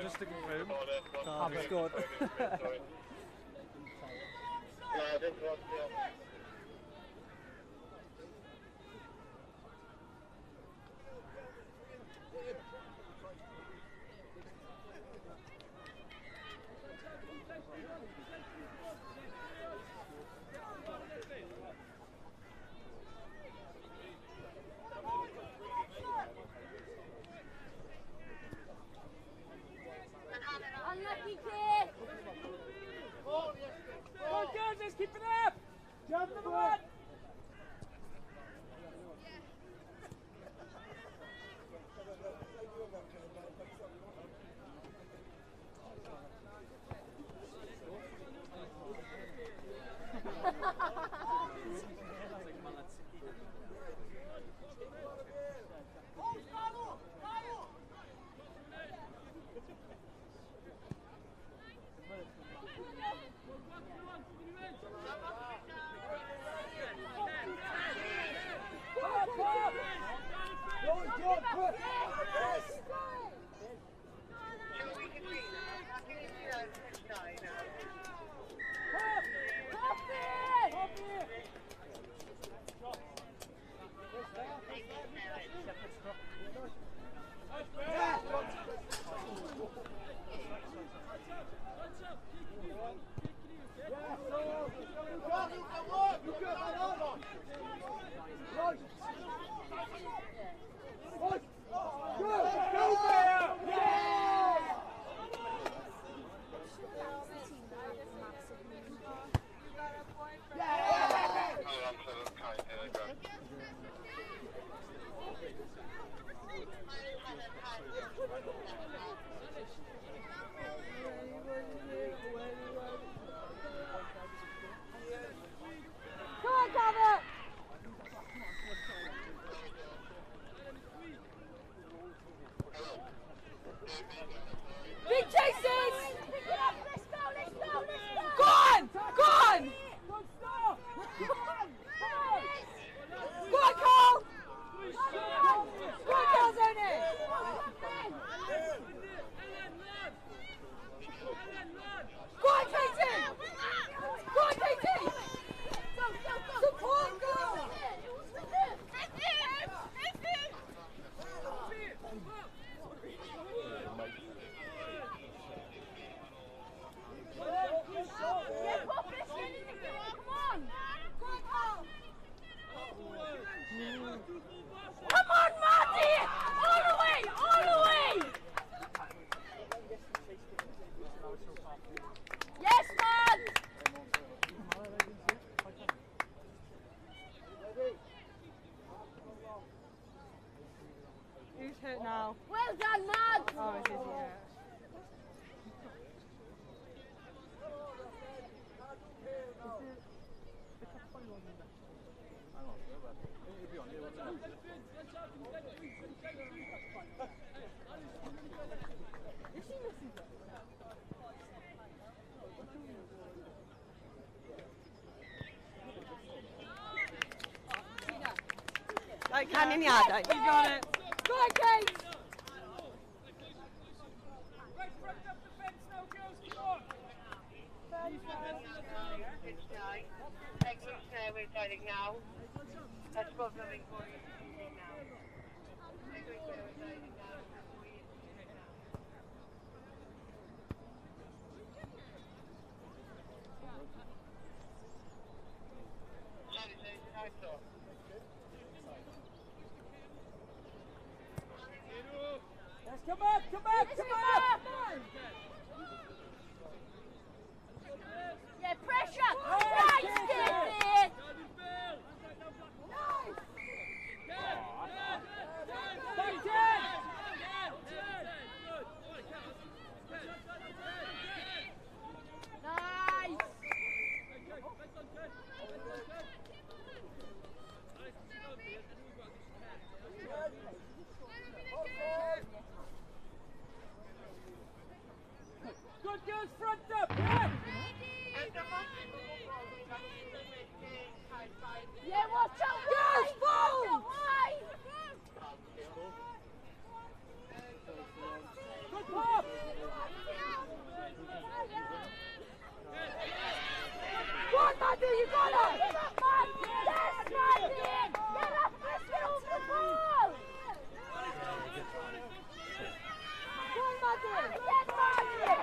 Just to confirm, I've scored. Unlucky kid! Go, Gurses, keep it up! Jump number one! Go, it now. Well done, Nod! Oh, it is, yeah. Like caniniadau. You got it. Go on, Kate! Come back, come back, come back! Yeah, pressure! Right, David! Nice! Good girls, front up! Yeah! Yeah, watch out! Girls, boom! Good pop! Go on, Maddie, you got it! Yes, Maddie! Get up, let's get over the ball! Go on, Maddie! Get Maddie!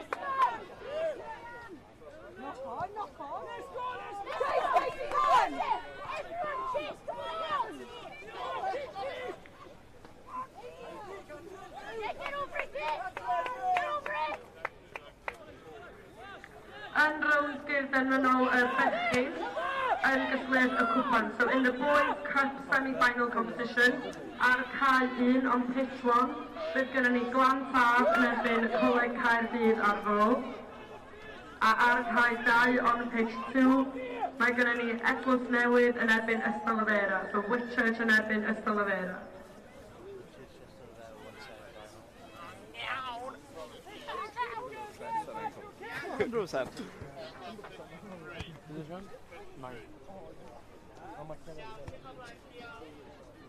Knock on, knock on. Let's go, let's go! Chase, Chase, go on! Everyone chase, come on! Yeah, get over it, Vic! Get over it! And round gyda nhw y bechgyn yn gysled y cwpan. So in the boys cup semi-final competition, ar cae 1 on pitch 1, bydd gennym ni Glan Fab yn erbyn Coleg Caerdydd ar fro. A ar cae 2 on pitch 2, mae gennym ni Eglwys Newydd yn erbyn Ystolafera. So Whitchurch yn erbyn Ystolafera. Rosen. Is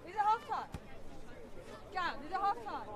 it half time? Gam, is it half time?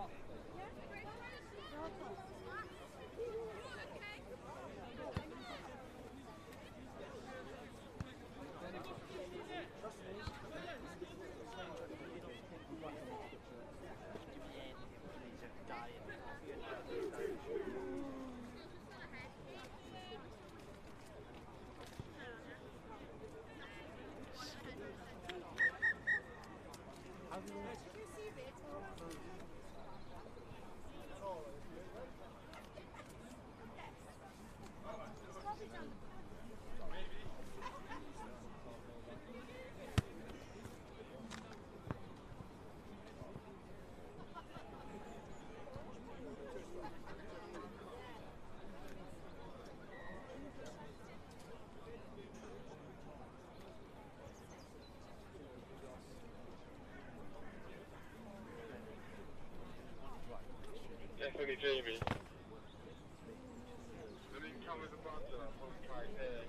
Definitely Jamie. They didn't come with a buzzer, I thought right there.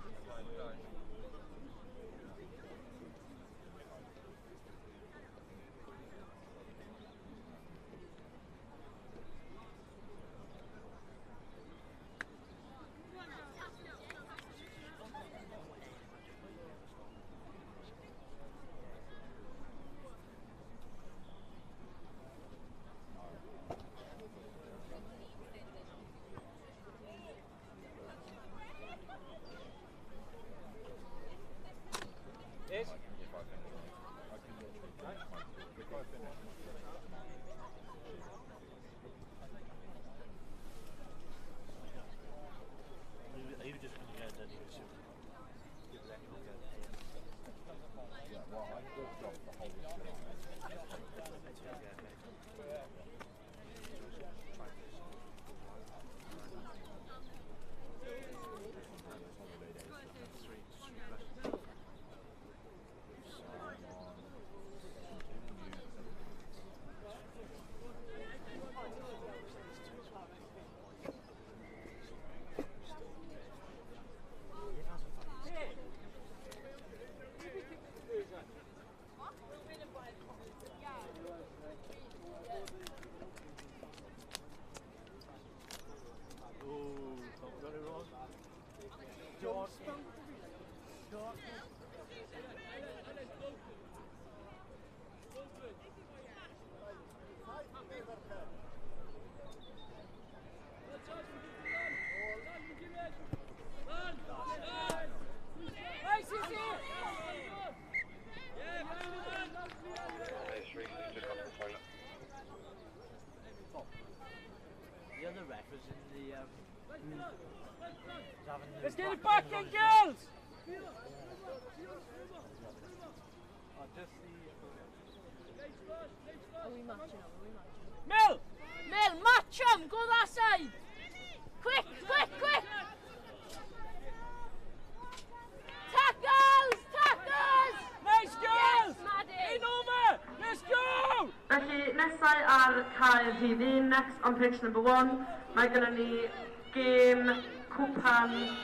Let's get it back then, girls! Are we matching? Mill! Mill, match him! Go that side! Quick, quick, quick! Tackles! Tackles! Nice girls! Yes, Maddie! In over! Let's go! Felly, nesau ar cael rhif 1, next on pitch number 1. Mae gennym ni gêm cwpan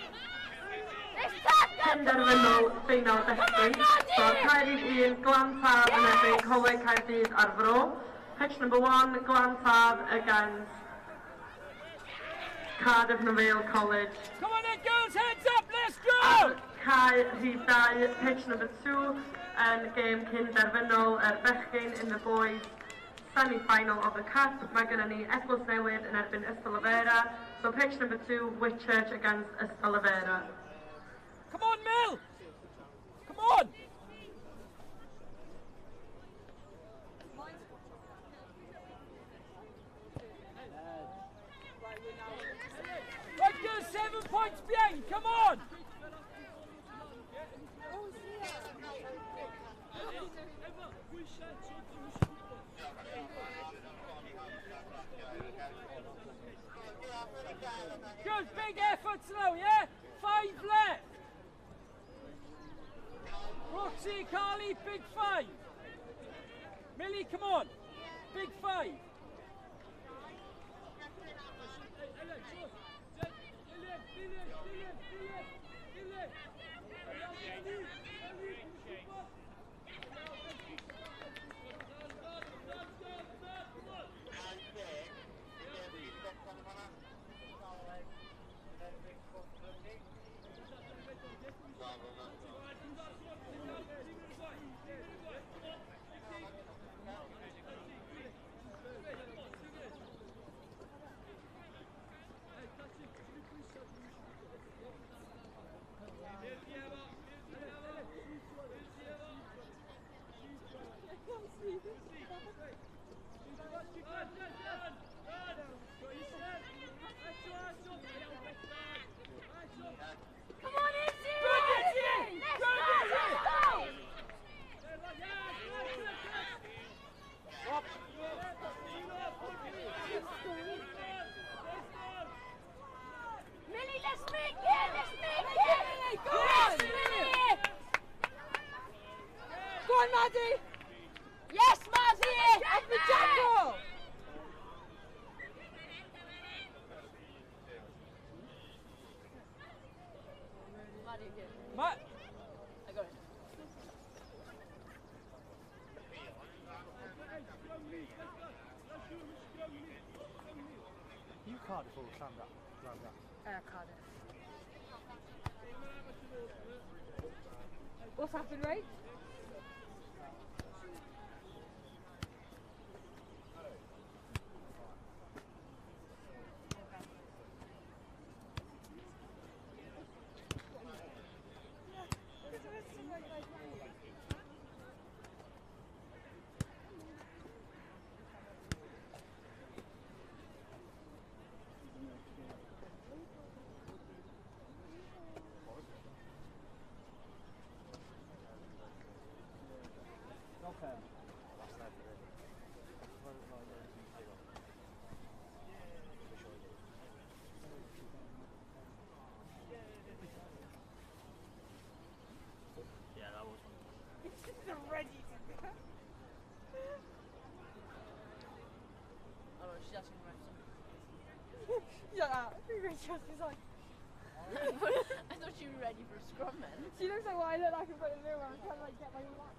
penderfynol beinol bechgyn. So, cael rhif 1, Glantaf yn erbyn Coleg Caerdydd ar Fro. Pitch number 1, Glantaf against Cardiff Vale College. Come on then, girls, heads up, let's go! Cael rhif 2, pitch number 2, and game penderfynol bechgyn in the boys semi-final of the cup. Mae gennym ni Eglwys Newydd yn erbyn Ystolafera. So pitch number 2, Whitchurch against Ystolafera. Come on, Mill! Come on! Right, girls, 7 points behind, come on! Good, big efforts now, yeah? 5 left. Roxy, Carly, big 5. Millie, come on. Big 5. Come on, Izzy! Let's go! Millie, let's make it! Let's make it! Go on, Millie! Go on, Maddie! Yes, Maddie! Up the tackle! Matt! I got it. You Cardiff or Llandaff? Cardiff. What's happened, Ray? Ready to go. Oh, she's asking for something. She's like. I thought she was ready for a scrum then. She looks like what I look like in front of the mirror. I'm trying to like get my like.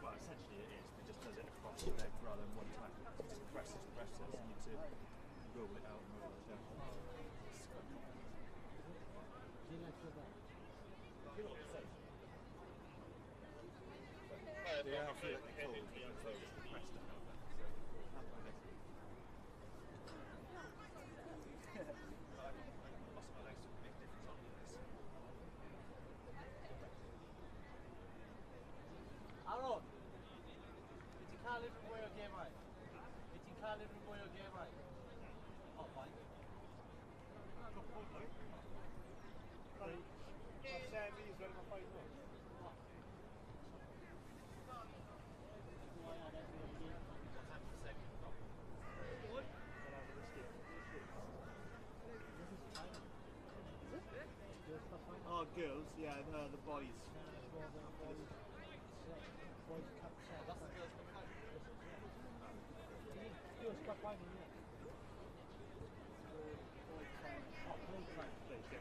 Well, essentially it is. It just does it across the neck rather than one time. It's compressed, so you need to roll it out and roll it down. Yeah, I feel like the cold because they just compressed it out. Aaron, wyt ti'n cael unrhyw mwy o gemau? Wyt ti'n cael unrhyw mwy o gemau? O, fine. Cwpl, dwi? Mae'r semis wedi mae final. Oh, girls, yeah, no, the boys. Boys Cup set. That's the Girls Cup final. Girls Cup final, yeah. Oh, World Cup place, yeah.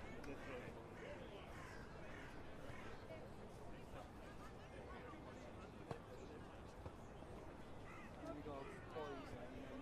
Then we got boys and then we got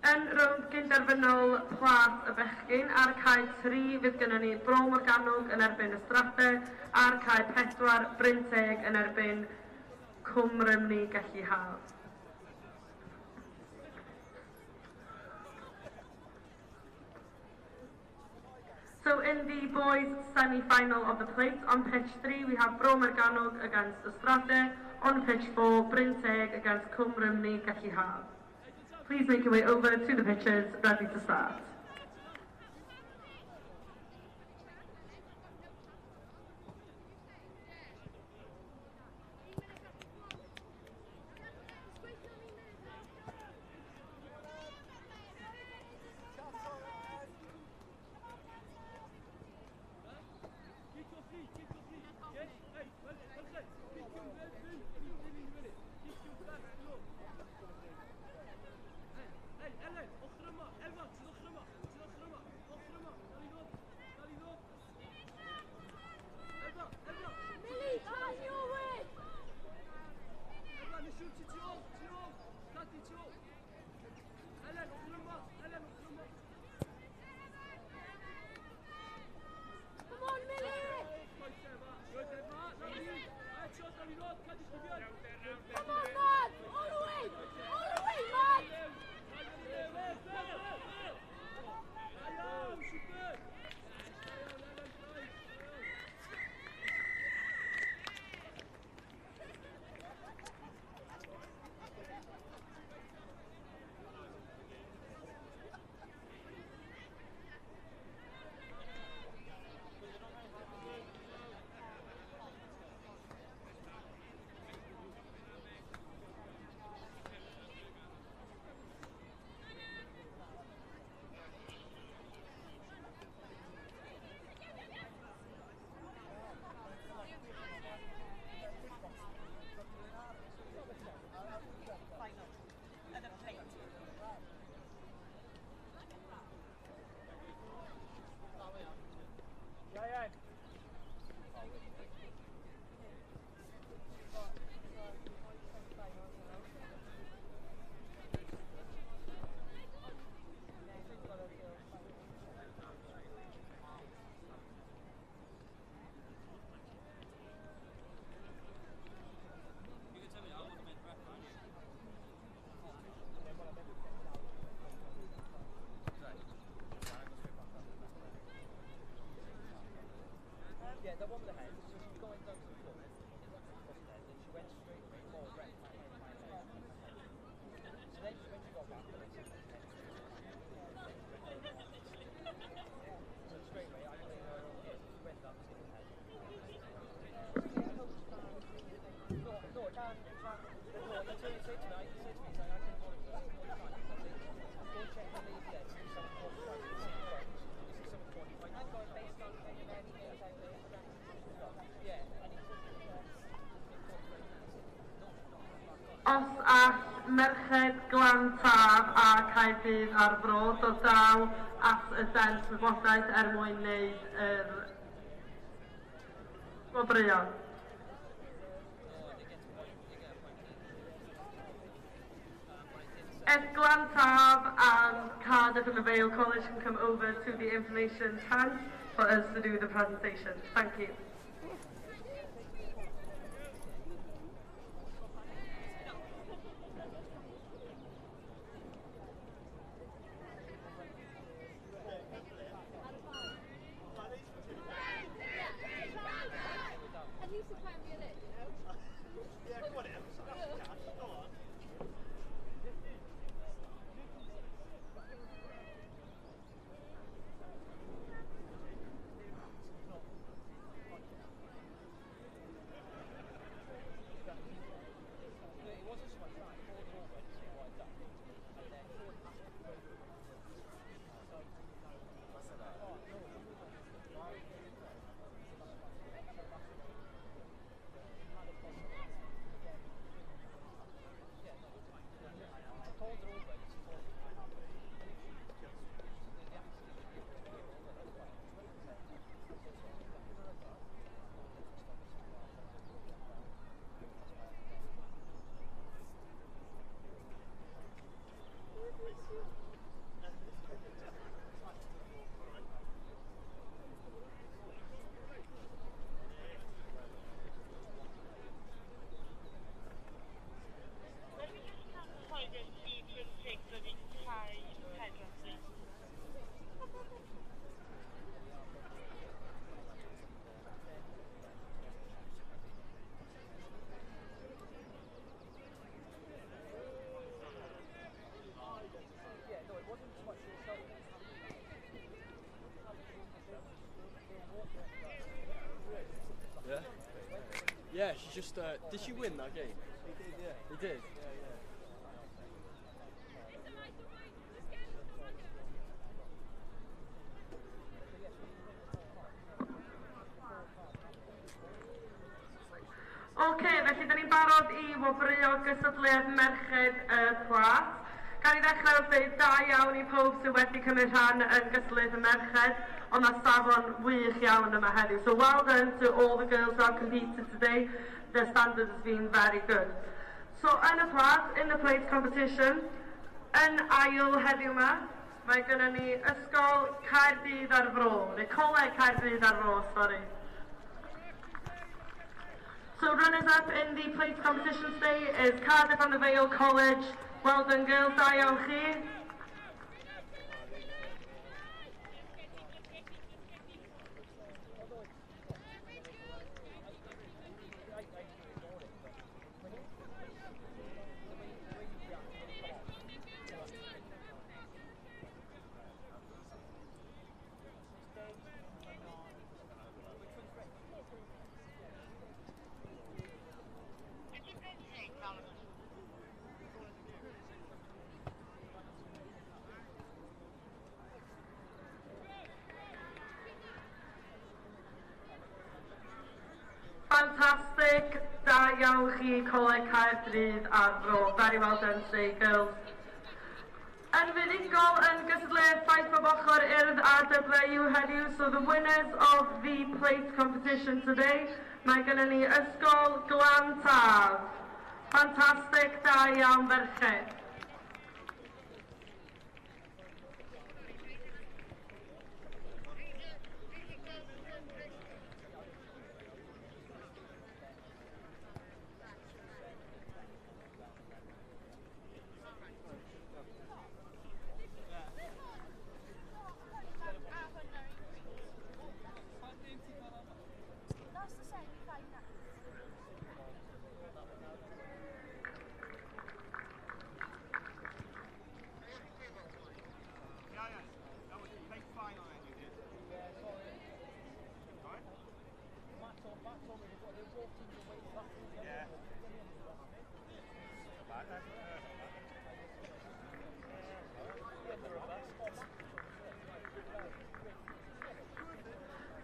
Yn rownd gynderfynol plas y bechgyn, ar cae 3 fydd gynnon ni Bro Morgannwg yn erbyn y Strate, ar cae 4 Bryn Teg yn erbyn Cwm Rymni Gelli Haf. So in the boys semi-final of the plate, on pitch 3 we have Bro Morgannwg against the Strate, on pitch 4 Bryn Teg against Cwm Rymni Gelli Haf. Please make your way over to the pitches, ready to start. Caerdydd ar Fro, dod daw at y dent wybodaeth mwyn wneud yr gwobreuon. If Glantaf and Cardiff and the Vale College can come over to the information tent for us to do the presentation. Thank you. Yeah, she just, did she win that game? He did, yeah. He did? Felly, da ni'n barod I wobreo gystadleuaeth merched y plat. Gan I ddechrau wrth dweud da iawn I pob sydd wedi cymryd rhan yn gystadleuaeth y merched, ond mae safon wych iawn yma heddiw. So well done to all the girls who have competed today. Their standard has been very good. So yn y plat, in the plates competition, yn ail heddiw yma, mae gynnon ni ysgol Caerdydd ar Fro, neu coleg Caerdydd ar Fro, sorry. So runners up in the plates competition today is Cardiff and the Vale College. Well done girls, da iawn chi. Fantastic, da iawn chi coleg Caerdydd ar Fro. Very well done today, girls. Yn fuddugol yn gystadleuaeth ffaith bob ochr Urdd a DIWRNOD heddiw, so the winners of the plate competition today, mae gynnon ni ysgol Glantaf. Fantastic, da iawn ferched.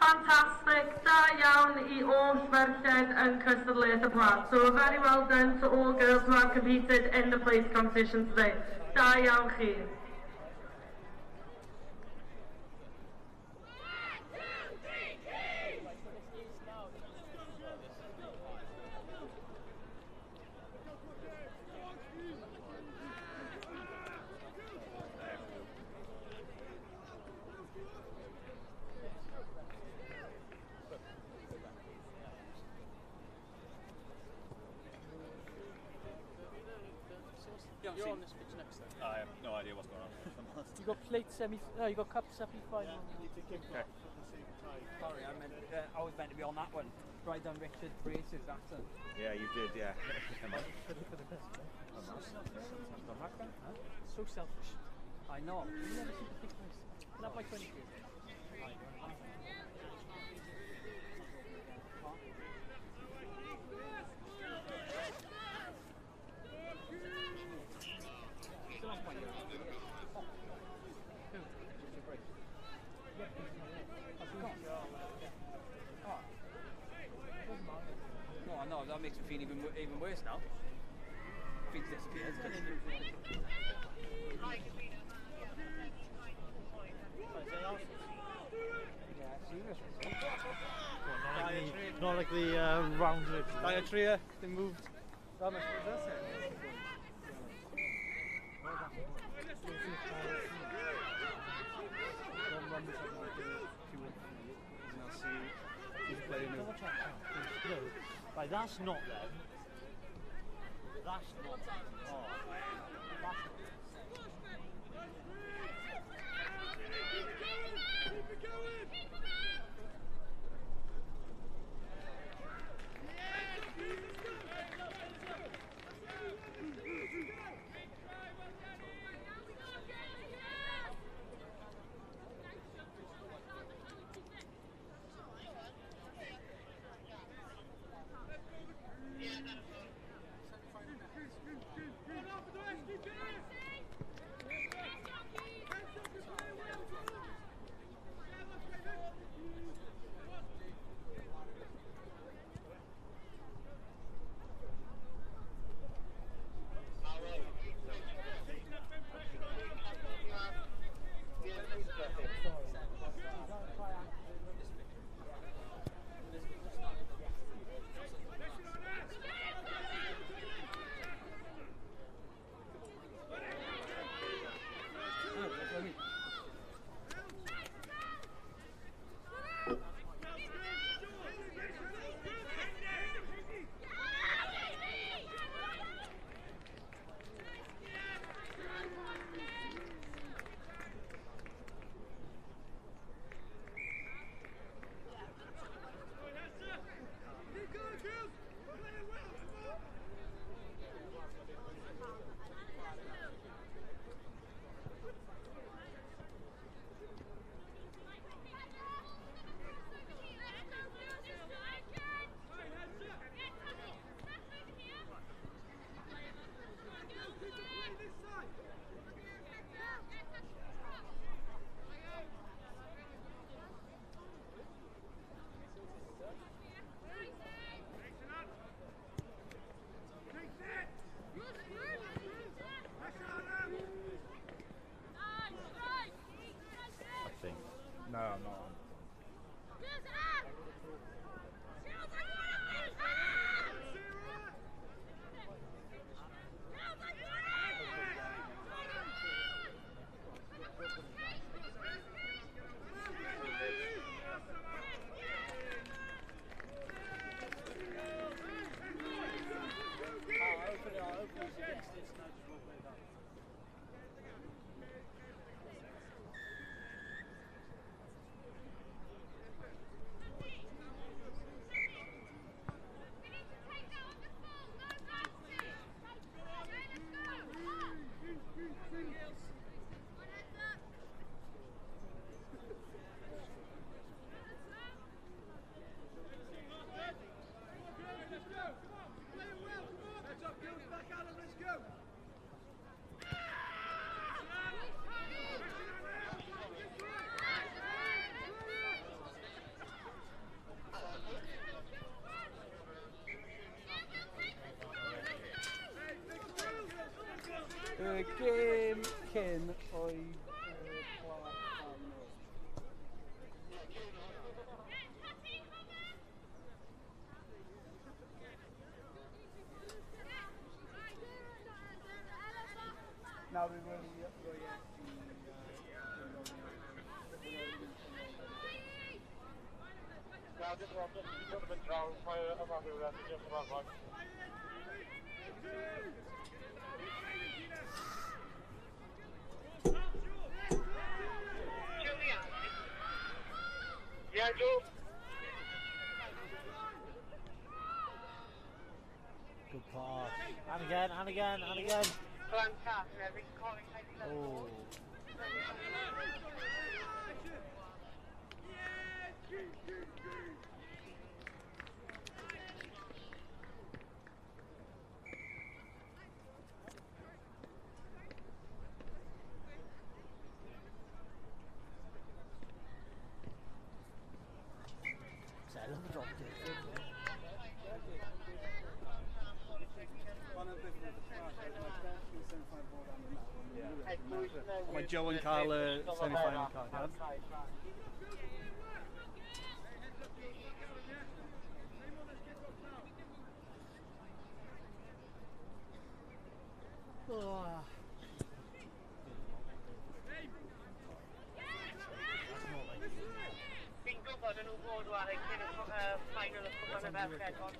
Fantastic, da iawn I oll ferched yn cystadleuaeth y plat. So very well done to all girls who have competed in the place competition today. Da iawn chi. on this pitch next time? I have no idea what's going on. You got plate no, you got cup semi-final. Okay. Sorry, I was meant to be on that one. Right down Richard Brace's accent. Yeah, you did, yeah. So selfish. I know. You never seem to think twice. Can I have my 20 quid? No, I know, that makes me feel even worse now. Feels disappears. Not like the round Diatria, they moved. That much, that's it. Like, that's not them. That's not them. Oh, that's not them. No, I'm not. Gêm cyn oedd Now we will Good pass. And again, and again, and again. Oh. Drop kick. Mae Joe yn cael y semi-final card. Fi'n gwybod yn nhw bod wario cyn y final y cwpan y ferched, ond...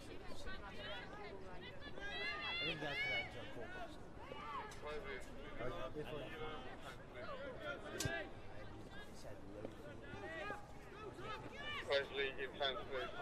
I think that's the end of Wesley, in fans, please.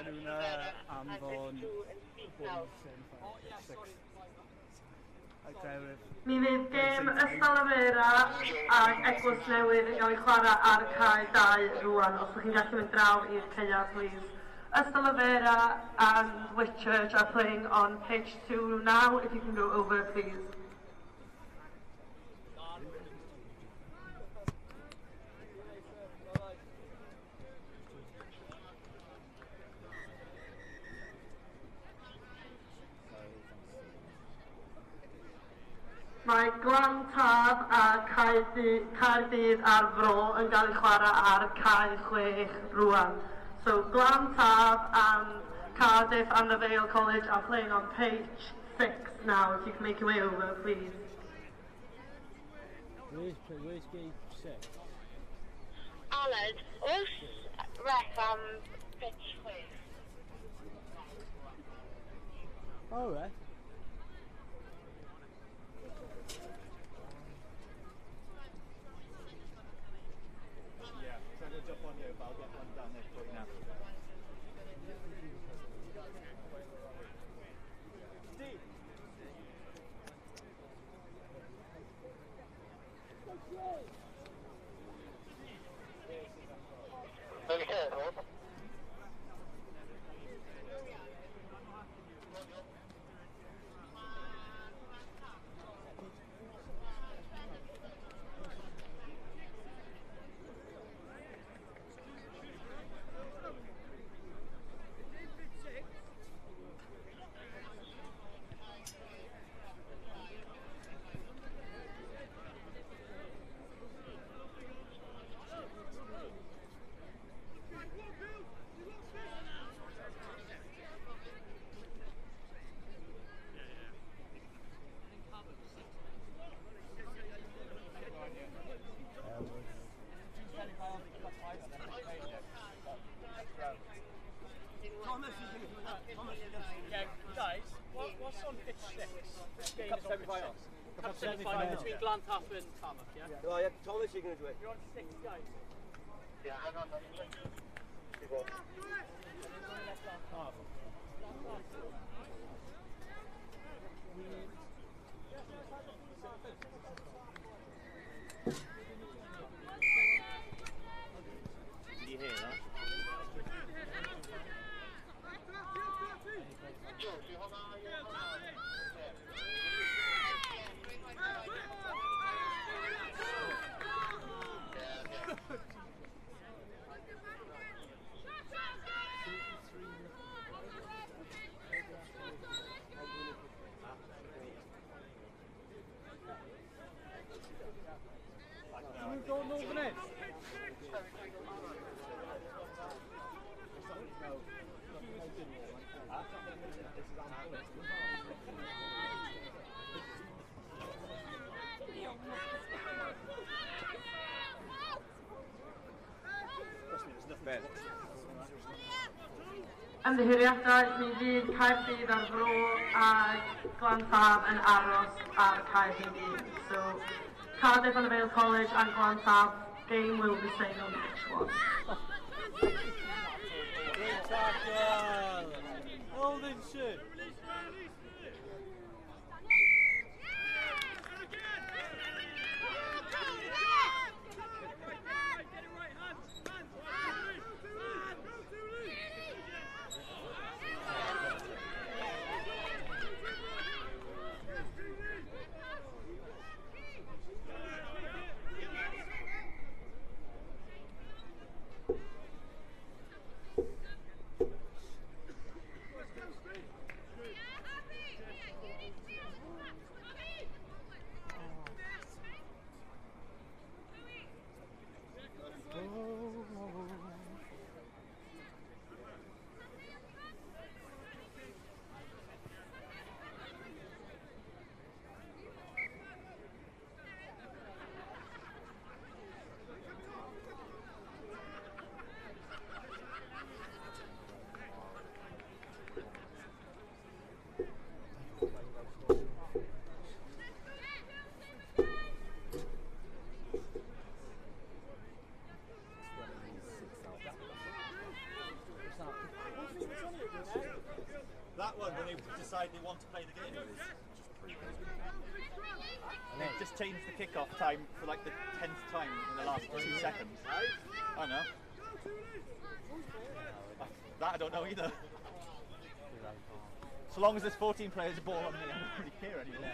Nhw'n anfon Mi fydd gêm Ystafera ac Eglwys Newydd yn cael ei chwarae ar cae 2 rwan, os ydych chi'n gallu mynd draw i'r ceia, please. Ystafera and Whitchurch are playing on pitch 2 now, if you can go over, please. Mae Glantaf a Caerdydd ar Fro yn cael ei chwarae ar cae 6 rwan. So Glantaf and Cardiff and the Vale College are playing on page 6 now, if you can make your way over, please. Where's game 6? Alan, who's ref on pitch 6? Oh, right. Jump on you, but I'll get one down there for you now. Steve! game Cup is on semi-final. Cup semi-final between Glanthap and Tarmac, yeah? Oh, yeah, Thomas, you're going to do it. You're on 6 guys. Yeah, hang on. Did you hear that? We've got Northern Edge. Ymddiheuriadau, mi fydd Caerdydd ar Fro a Glanthab yn aros ar Caerdydd 1. So, Cardiff and Vale College and Glanthab, game will be staying on pitch 1. Great tackle! Holding shit! That one, when they decide they want to play the game, is just pretty crazy. And they've just changed the kick-off time for like the 10th time in the last 2 seconds. I know. That I don't know either. So long as there's 14 players a ball on me, I don't really care anymore.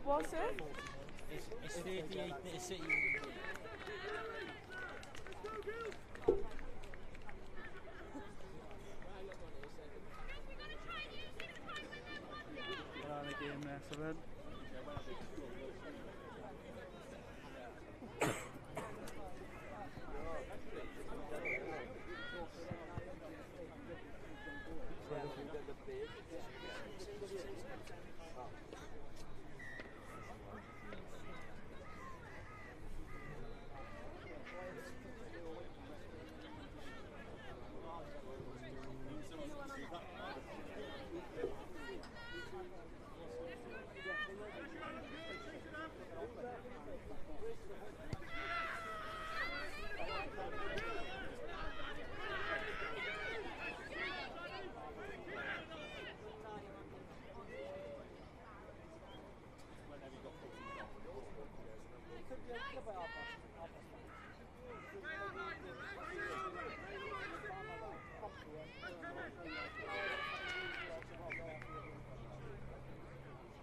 Was it? It's 38 minutes City. We're on a game there, so then.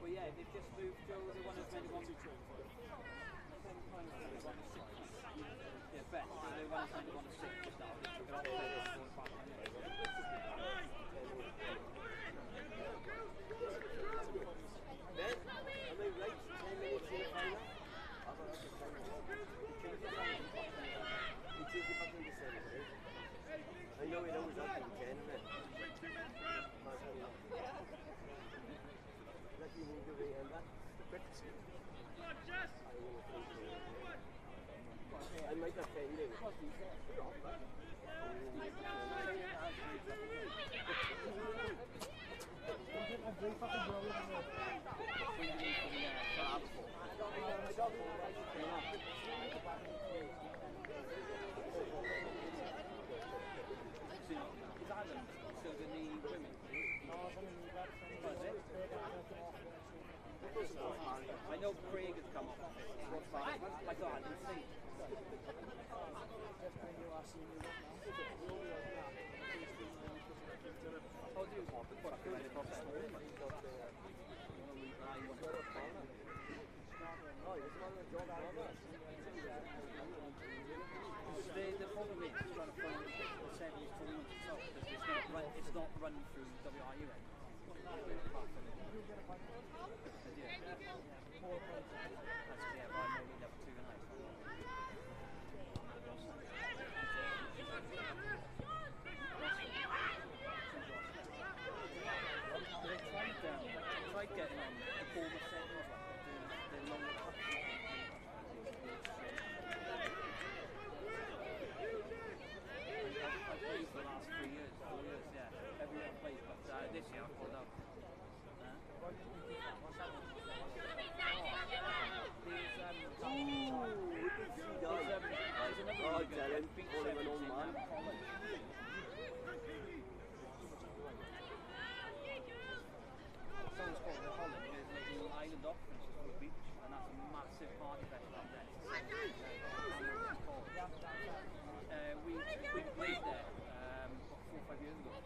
Well, yeah, they've just moved Joe, the one who's meant to I know Craig has come off. I thought I didn't see. I'll do more before I come in the process. The problem is trying to find the 70s tournament itself because it's not run through WRU anymore. This year I pulled up. Island off beach, and that's a massive party fest up there. We played there 4 or 5 years ago.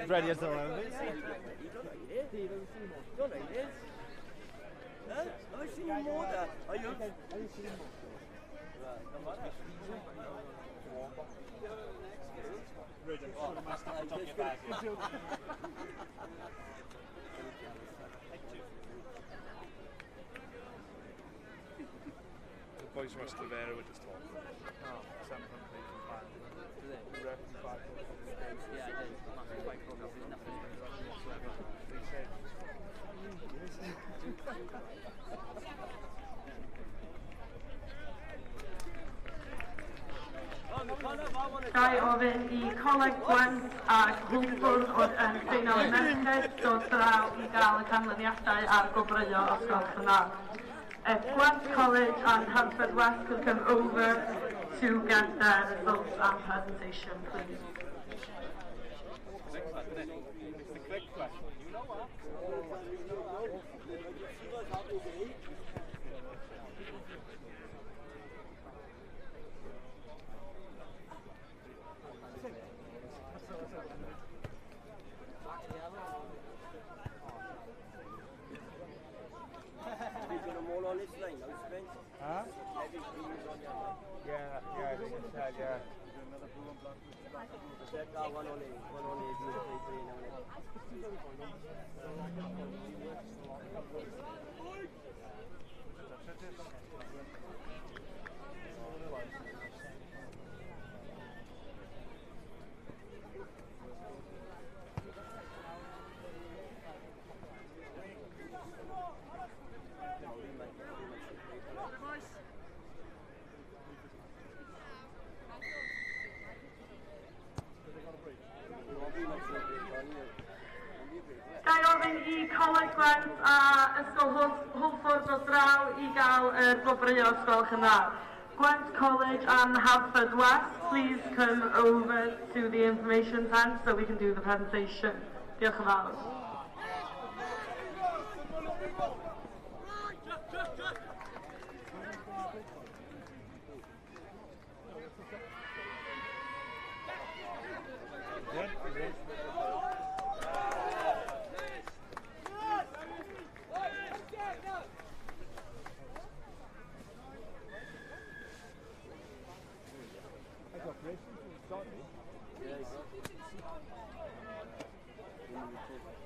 Ready as the moment. I've seen more there. Are you? The boys from Esclavera were just talking. Oh, 7 completion plan. Yeah, I did. Massive fight program. There's nothing whatsoever. They said. Gai ofyn I Coleg Gwent a Gwlbwrdd oedd yn ffeinal merched dod draw I gael y canlyniadau a'r gwobrwyo os gwelwch yn dda. Gwent College and Hampstead West can come over to get their results and presentation, please. It's the quick question. You know what? Huh? Yeah, she said, yeah. Coleg Gwent a Ysgol Hwlffordd o draw I gael gwobrwyo ysgol Cymraeg. Gwent College and Haverford West, please come over to the information tent so we can do the presentation. Diolch yn fawr.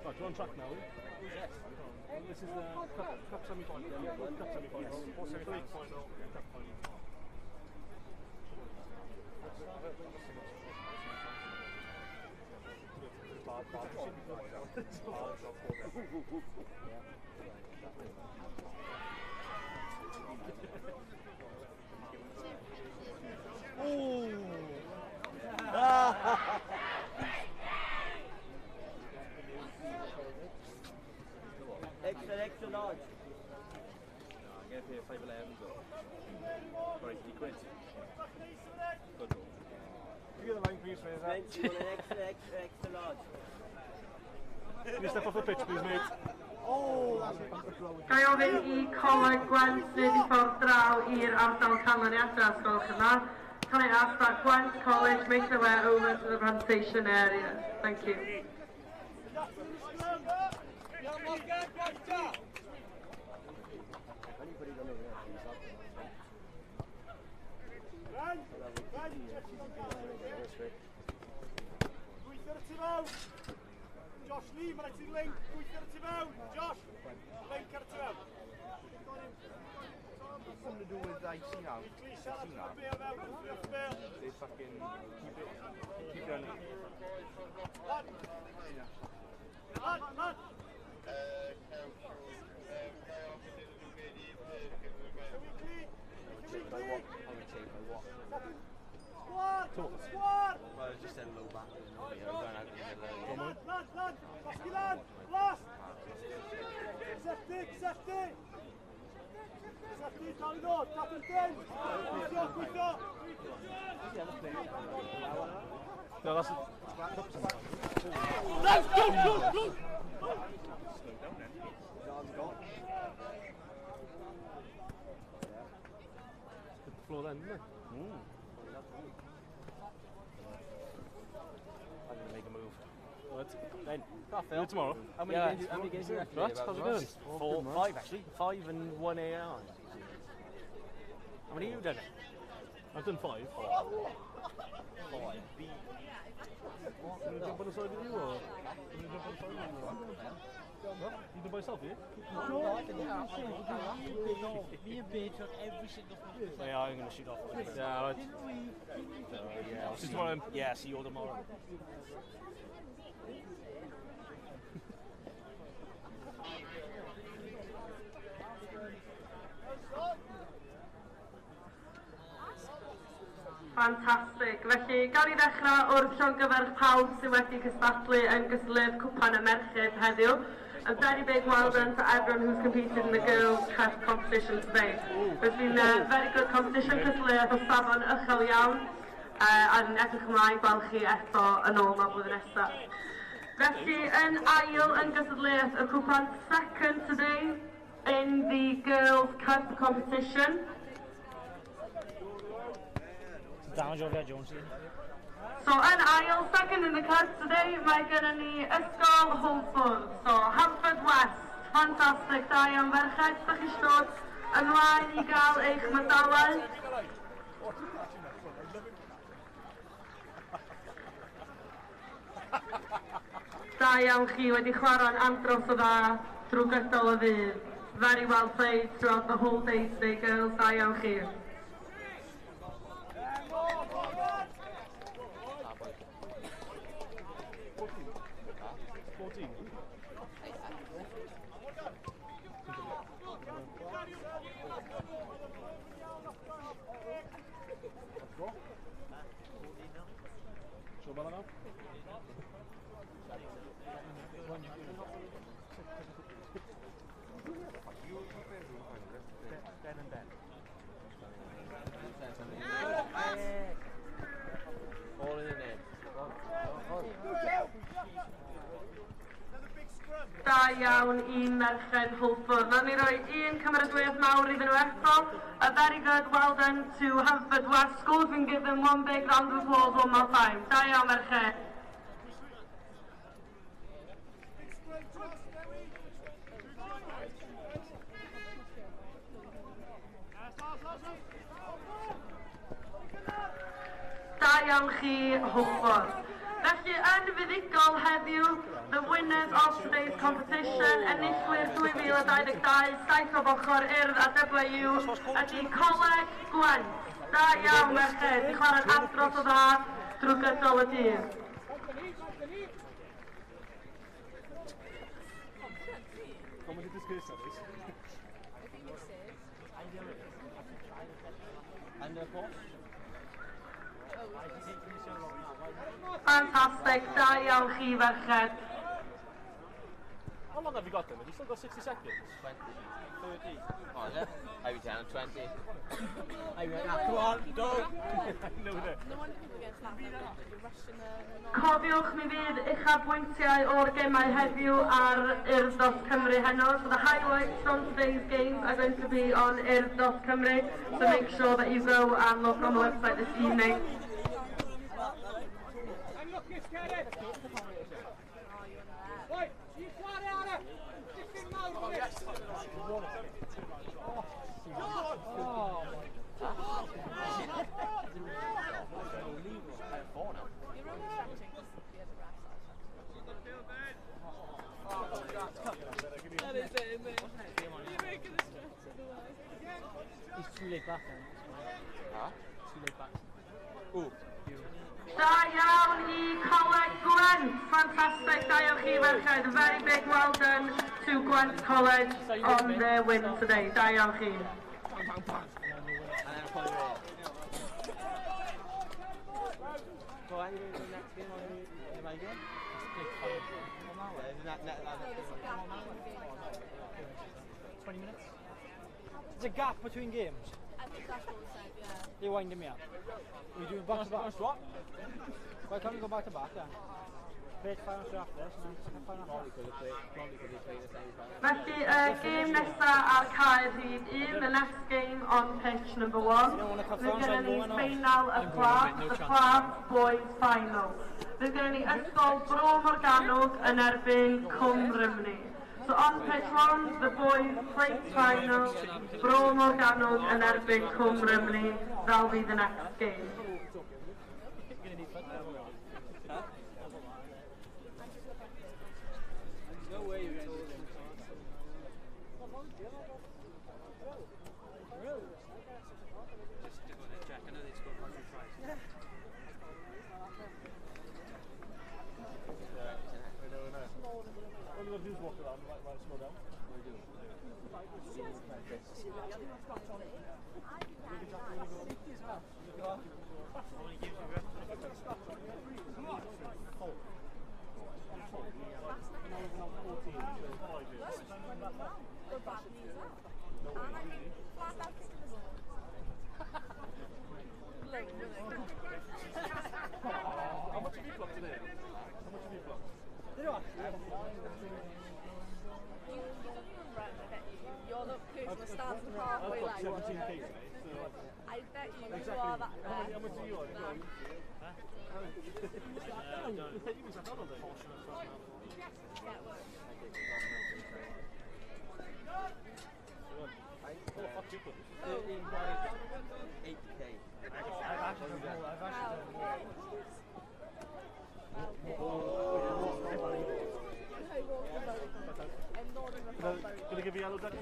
Right, we're on track now, This is the cup semi-final. Yeah, cup semi-final. Yes. Or semi-final. Cup final. Extra large. No, I'm going to pay a 511 for 80 quid. Good goal. You get the line, please, Fraser. You want an extra large. Can you step off the pitch, please, mate? Ga I ofyn I Coleg Gwent sydd I ffordd draw i'r ardal canlyniadau ysgol Cymraeg. Can I ask that Gwent College make their way over to the presentation area? Thank you. Josh Lee, mae'n rhaid i Link, gweithio'r tu fewn. Josh, Link ar y tu fewn. Something to do with IC now. They fucking keep it running. Lad! Squad! Well, I just said a little back. Going out in the middle. Lad! Basky last! Safety! Dal I ddod, captain 10! Gweithio! No, that's... Let's go! Good floor then, isn't it? I'm going to make a move. Right. Then, Phil. Tomorrow. How many games are left? Right, how's it going? 5 actually. 5 and 1 AI. How many have you done it? I've done 5. 5. B. Can you jump on the side with you or? Can you jump on the side with you? What? You do by yourself, yeah? No, I can me and Bates on every single thing. Yeah, I'm going to shoot off. Yeah, right. Yeah, I'll see you tomorrow. Yeah, see you tomorrow. Fantastic. Felly, gawn ni ddechrau wrth llongyfarch pawb sydd wedi cystadlu yn gysylltu cwpan y merched heddiw. A very big well done to everyone who's competed in the girls' chess competition today. There's been a very good competition cystadleuaeth o safon uchel iawn a'n edrych ymlaen gweld chi eto yn ôl na blwyddyn nesaf. Felly, yn ail yn gysylltuaeth y cwpan second today in the girls' chess competition. Down Georgia Jones. So yn ail, second in the cuts today, mae gyda ni Ysgol Hwlffordd. So Haverford West, fantastic, da iawn ferched, da chi dod ymlaen I gael eich medalau. Da iawn chi wedi chwarae'n andros o dda drwy gydol o ddydd. Very well played throughout the whole day today, girls, da iawn chi. iawn I merched Hwlffordd. Nawn ni roi un cymeradwyeth mawr iddyn nhw eto. A very good, well done to Haverfordwest Schools. We can give them one big round of applause one more time. Da iawn merched. Da iawn chi Hwlffordd. Felly, yn fuddigol heddiw, the winners of today's competition, enillwyr 2022, saith o bochr Urdd a DIWRNOD, ydy Coleg Gwent. Da iawn merched, di chwarae'n adrodd o dda drwy gydol y dydd. Fantastic, da iawn chi ferched. How long have you got them? Have you still got 60 seconds? 20. 30. Oh, is it? Maybe 10 or 20. Come on, go! No wonder people get slapped like that, you're rushing them. Cofiwch mi fydd uchafbwyntiau o'r gemau heddiw ar Urdd.Cymru heno. So the highlights from today's games are going to be on Urdd.Cymru. So make sure that you go and look on the website this evening. He's too laid back then. Huh? Too laid back. Ooh. Da iawn I Coleg Gwent. Fantastic, da iawn chi ferched. A very big well done to Gwent College on their win today. Da iawn chi. Go on, you do the next game on the my game? 20 minutes? There's a gap between games. I think that's what we said, yeah. They're winding me up. We're doing back to back. What? Why can't we go back to back then? Play final after this and then second final after. Felly, game nesa ar caer hyd 1, the next game on pitch number 1. Fydd gen ni final y claf, the claf boys final. Fydd gen ni ysgol Bro Morgannwg yn erbyn Cwm Rymni. So on pitch 1, the boys plate final, Bro Morgannwg yn erbyn Cwm Rymni. That'll be the next game. No way you're going to do Jack, I know they scored once or twice. I know. All you got to do is walk around and slow down. What do you do? How much have you clocked today? How much have you clocked? You're the person that stands halfway like 17 k today, so I bet you exactly. are that How much are you on? Nah. Can I give you a yellow duck?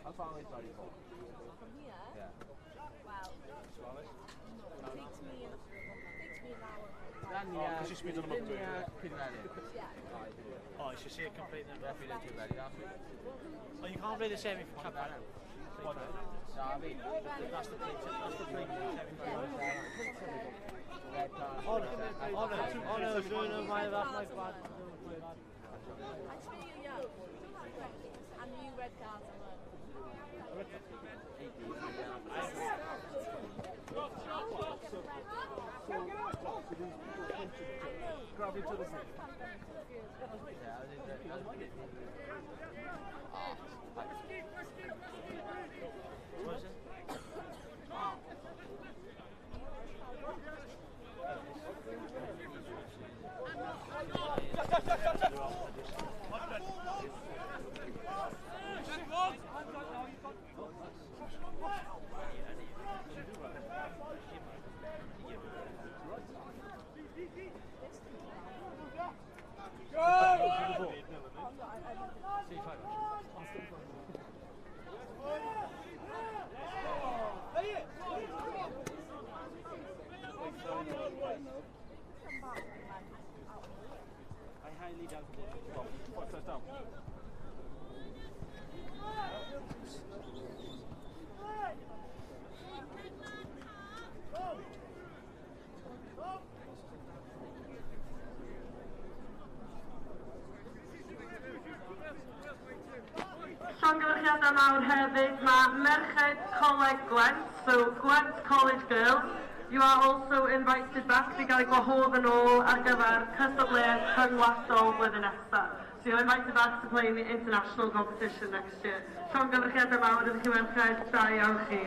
How far away is that from? From here? Yeah. Wow. Takes me an hour. Because you speed on them up to it. Oh, you should see it completely. Oh, you can't play the semi for cup. That's the play. That's the play. Oh no, that's my bad. Actually, yeah. And new red cards. Grab each other's hand. What is it? I highly doubt it. What first down? Llongyfarchiadau mawr hefyd, mae Merched Coleg Gwent, so Gwent College Girls. You are also invited back to gael gwahodd yn ôl ar gyfer cystadleuaeth rhyngwladol flwyddyn nesaf. So you're invited back to play in the international competition next year. Llongyfarchiadau mawr ydych chi merched, da iawn chi.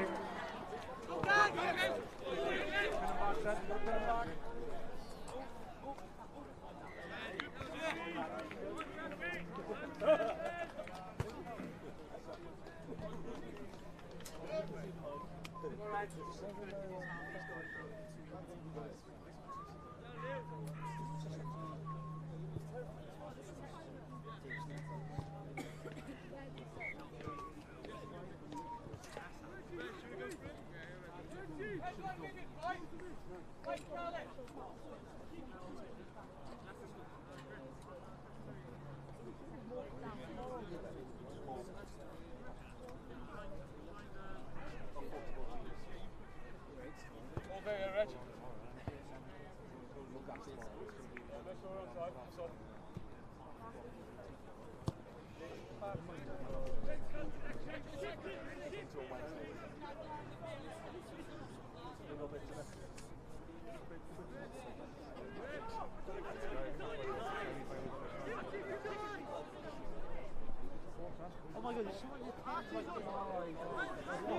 Oh my god, there's someone in your pants like, oh my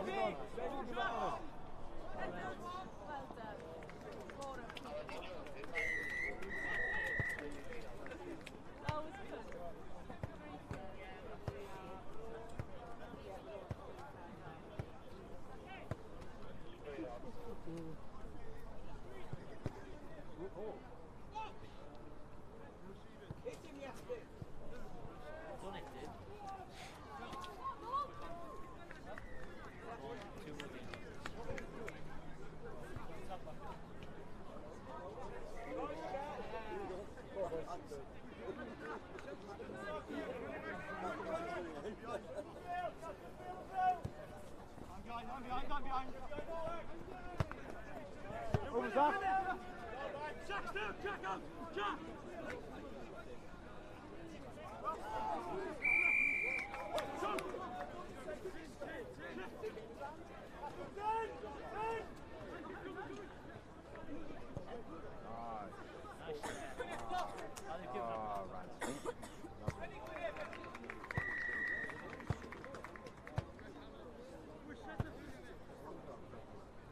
god. What was that? Jack's down! Jack up! Jack!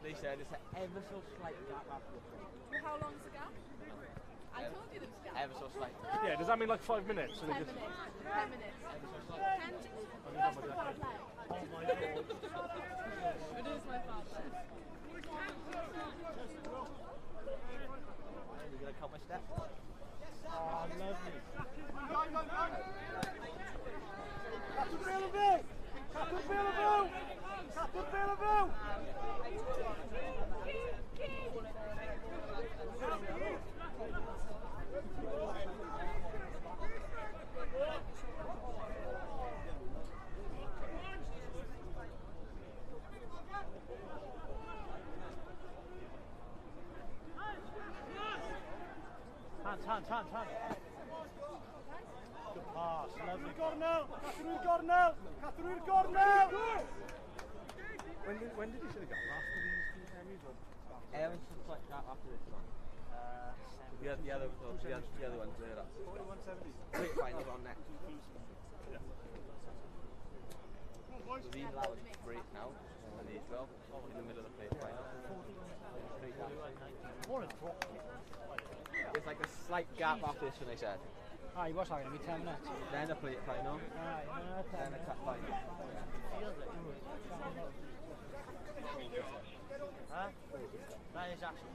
Lisa, there's an ever so slight gap after the play. How long's the gap? I told you there was a gap. Ever so slight. Yeah, does that mean like 5 minutes? 10 minutes. 10 minutes. 10 to... That's the far play. Oh my god. It is my far play. You're going to cut my step? Oh, lovely. Hands. Good pass, lovely. Cornell! Cornell! When did you see the gap? After these two semis or Slight gap after this one. The other ones there. 41-70. Great finals on next. So these allowed break now, and these 12 in the middle of the play final. It's like a slight gap after this one, they said. Ah, what's that going to be 10 minutes? Then a plate final. Then a cup final. Huh? That is actually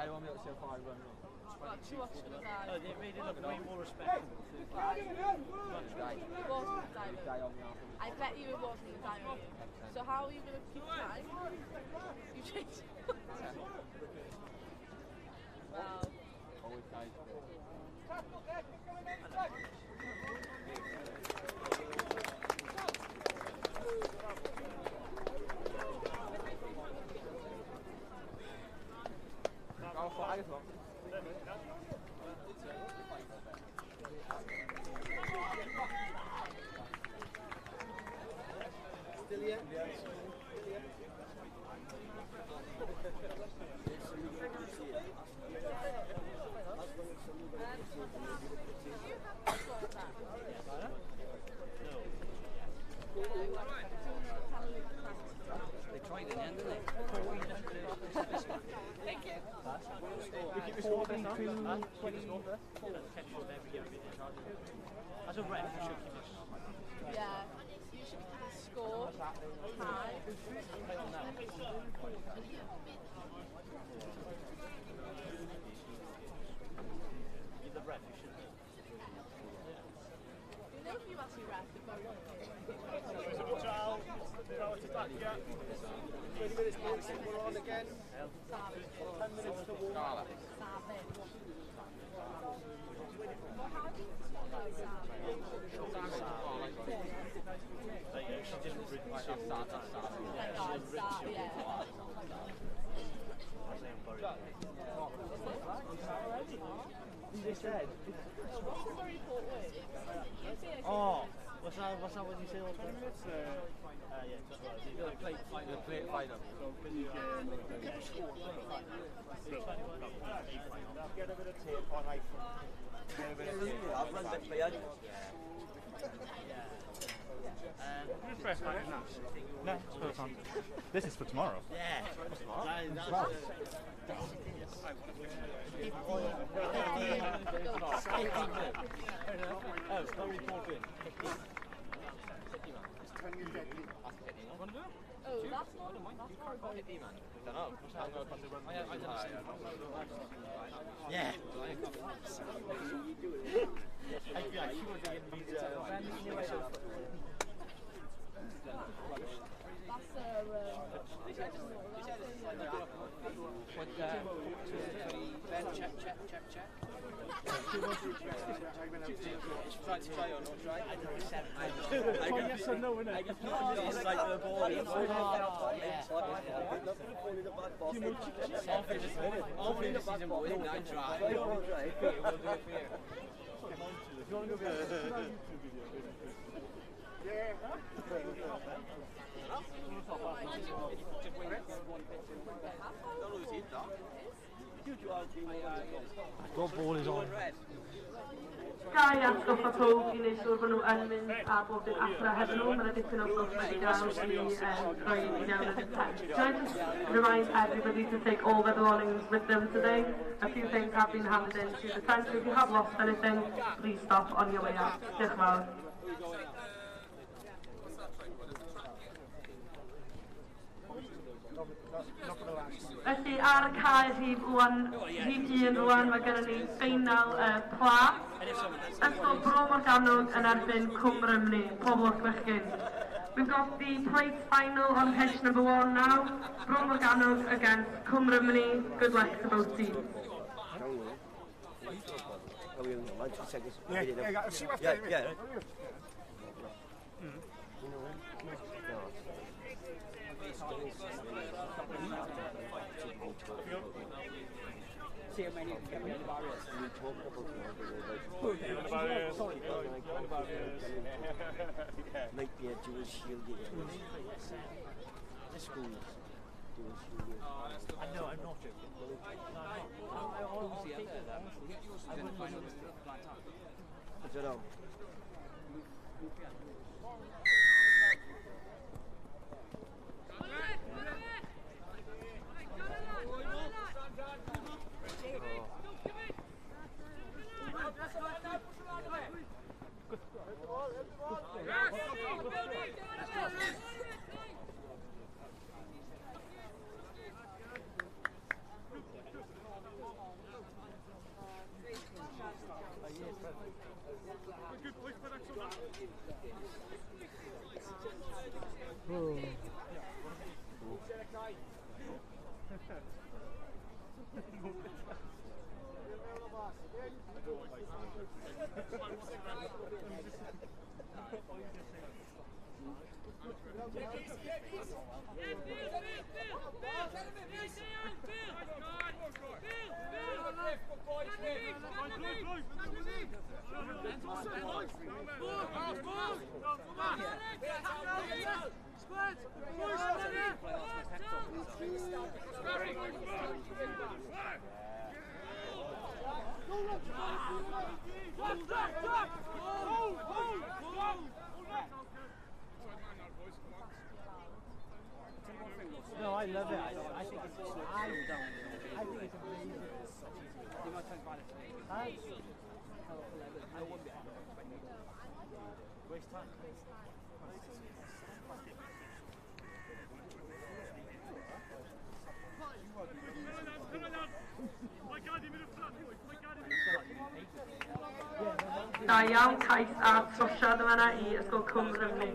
I don't want to be able to say how I run. They made it look way more respectable. I bet you it wasn't the time. So how are you going to keep time? You changed. Wow. Always guys. Still here? They tried it again, didn't they? Thank you. We keep the score first, huh? Keep the score first. As a ref, you should keep it. Yeah, you should keep the score high. You're the ref, you should. You know if you actually ref the boat. 20 minutes notice, we're on again. 10 minutes to walk. She didn't really start. Oh, what's that what you say all the time? Yeah, just right. The plate final. Get a bit of tape on iPhone. I've run that for you. Who's first fight now? No, it's first on. This is for tomorrow. Yeah. It's not reporting. Oh, that's not a yeah. Try or not try? Yes or no, innit? I can just like the ball. All in the season, boy. 9 try. We'll do it for you. You want to go yeah. What ball is on? Cai a atgoffa pob i wneud siŵr bod nhw yn mynd a bob dim athro hefyd nhw. Mae yna dipyn o bwch wedi gael i rhoi i mewn yn y pen. Can I just remind everybody to take all their belongings with them today? A few things have been handed in to the tent. If you have lost anything, please stop on your way out. Diolch yn fawr. Felly ar y cae rhif 1 rwan, mae gennym ni ffeinal pla. Ysgol Bro Morgannwg yn erbyn Cwm Rymni, Poblwch Bechgyn. We've got the plate final on pitch number 1 now. Bro Morgannwg against Cwm Rymni. Good luck to both teams. See how many can get behind the barriers. Might be a dual shield. The school. Dual shield. I know, I'm not joking. No, I'm not. I don't know. No, I love it. I think it's amazing. You might talk about it. I wouldn't be waste time. Da iawn cais a trosiad yma I Ysgol Cwm Rymni.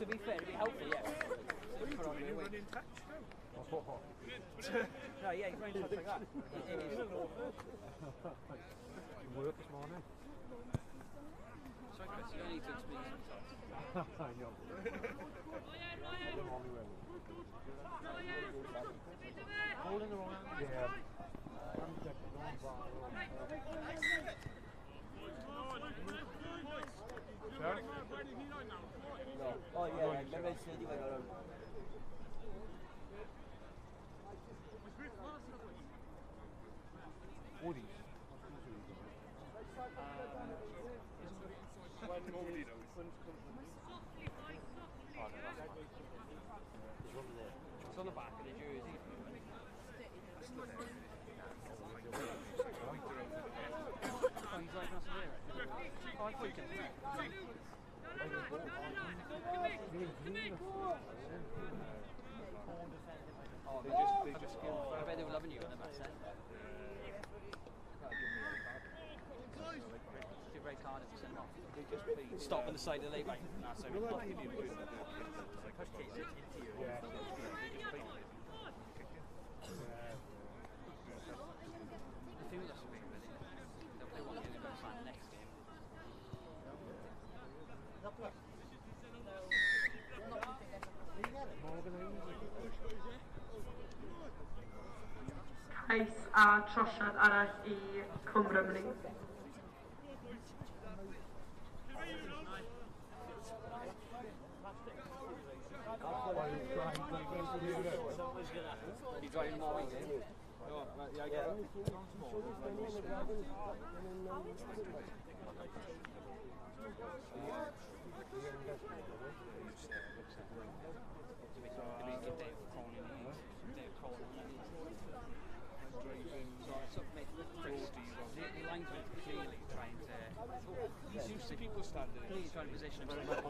To be fair, it'd be helpful, yeah. No, yeah, he's running touch like that. Work this morning. Sorry, Chris, you don't need to explain sometimes. I know. Holding the wrong hand? Yeah. No. Oh yeah, remember I said you were going to... Woody. It's on the back of the jersey. Oh, he's like us here. Oh, I thought you could. Oh, they just I bet they were loving you on the back set. You're very kind if you send them off. Stop on the side of the lane, right? Nah, so we're not into you. The thing with us will be really, they'll play one game and go sign the next game. Cais a trosiad arall I Cwm Rymni. Why He's driving more weight, isn't he? He's used to people standing. He's trying to position himself.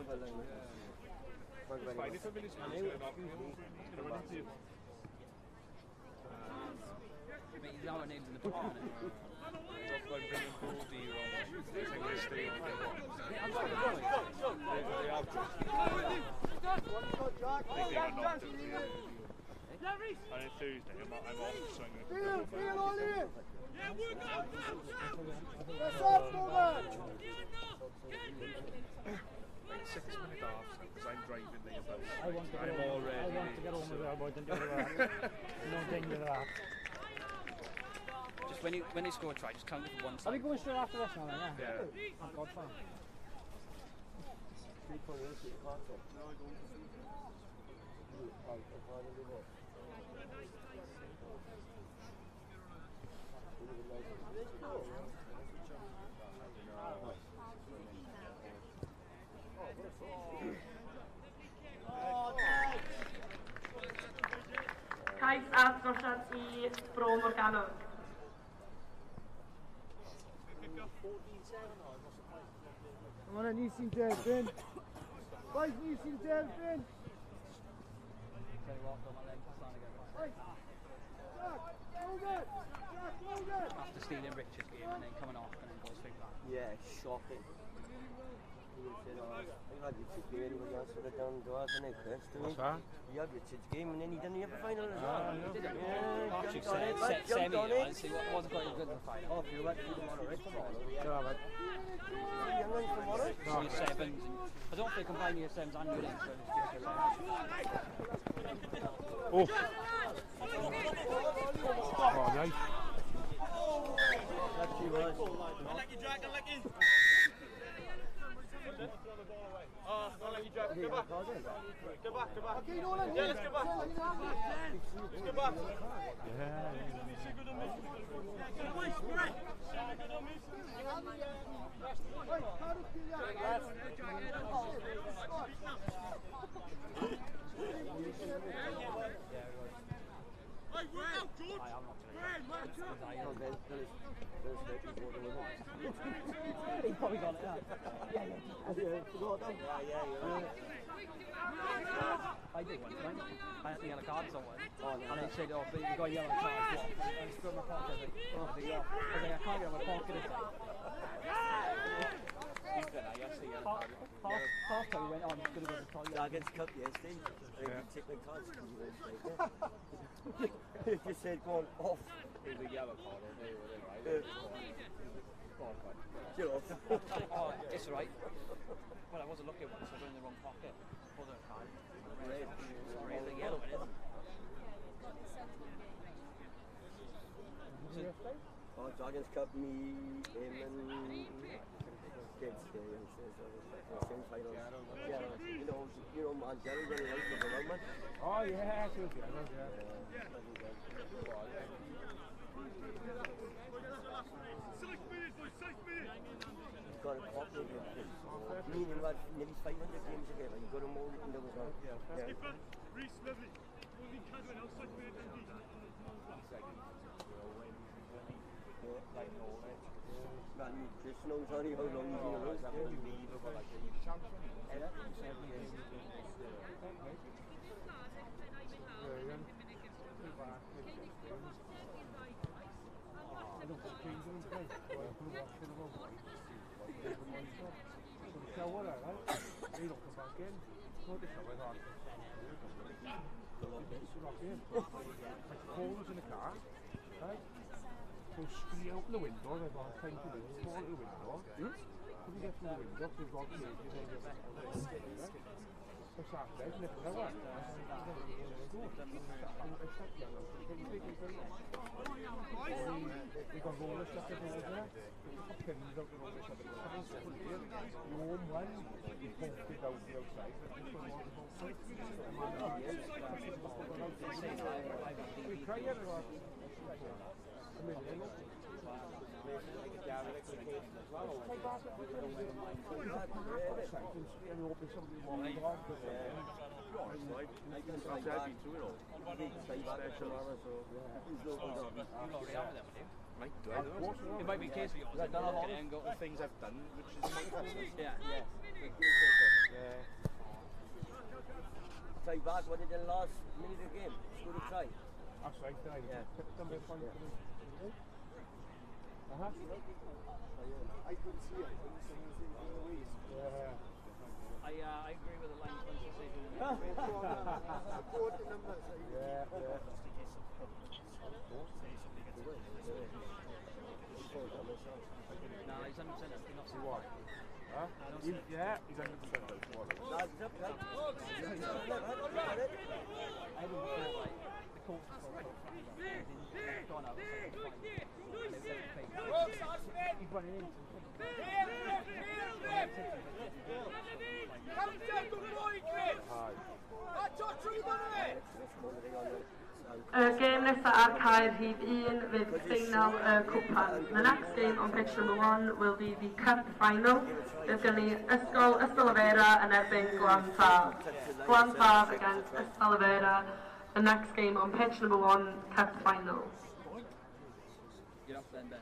It's fine if a minute's going to knock him. He's going to run into you. He's our names in the book, isn't it? That's why I'm bringing Goldie around. They think they stay on the one. They have just. They think I'm not doing it. And on Thursday, I'm off, so I'm going to Feel all in! Yeah, work out! Let's up, Morgan! 6 minute off, because I'm driving the bus. I'm already. To get on with it, boy, don't do that. No danger of that. Just when they score a try, just count it for one side. Are we going straight after this now then, yeah? Yeah. Oh, God, fine. Cais arddosiad I Bro Morgannwg. Come on, ni sy'n derbyn. Boys, ni sy'n derbyn. After stealing Richard's game and then coming off and then goes straight back. Yeah, shocking. I had Richard's game, anybody else would have done doors, didn't it, Chris? What's that? You had Richard's game and then he didn't have a final as well. Yeah, Patrick said semi, honestly, wasn't quite good in the final. Oh, if you went to tomorrow, right, tomorrow. Yeah, but... Young ones tomorrow? Year sevens. I don't think combine year sevens and year eights, so it's just year sevens. Oh! Oh, nice. That's you, right? I'll let you drag, I'll let you. Oh, I'll let you drag. Go back. Go back, go back. Okay, Nolan. Yeah, let's go back. Let's go back. Yeah. He probably got it, yeah. I did one, right? I had the yellow card somewhere. And they said, oh, but you got a yellow card. I just put my pocket, I was like, I can't get my pocket in half time we went on, it's going to go to the toilet. Against Cup yesterday, they took my cards to you. He just said, go on, off. It was a yellow card, or they were right. Oh, it's alright. Well, I wasn't looking once, I was in the wrong pocket. Other card. Sorry, the yellow it is. Oh, Dragons Cup, me, him and kids there, youngsters, same final. Yeah, you know, man, Jerry really likes the below, man. Oh, yeah, she was good, yeah. You've got a copy of it. Me and him had nearly 500 games together. You've got them all written down as well. Yeah. Reece, lovely. Man, Chris knows already how long he's been around. Unbelievable, like the champion. Holes in the car, right? So screen open the window, they've got time to do it, fall out the window. When you get through the window, they've got cages and you're so Saturday, nip it away. We got roller stuff over there. Pins out the roller stuff. Warm one, you poked it out the outside. It might be a case of yours. I've done a lot of the things I've done, which is my process. Yeah. Try back what they did last minute of the game. Score a try. That's right, yeah. I couldn't see it. I agree with the line conversation. Support the numbers. Yeah. No, he's 100% not see why. Huh? Yeah, he's 100% those what. I didn't feel like the court gone out. He's running into Game nesa ar Caer Hyd 1 fydd final y cwpan. The next game on pitch number 1 will be the cup final. Fydd gen ni Ystolafera yn erbyn Glantaf. Glantaf against Ystolafera. The next game on pitch number 1, cup final. Get up then, Ben.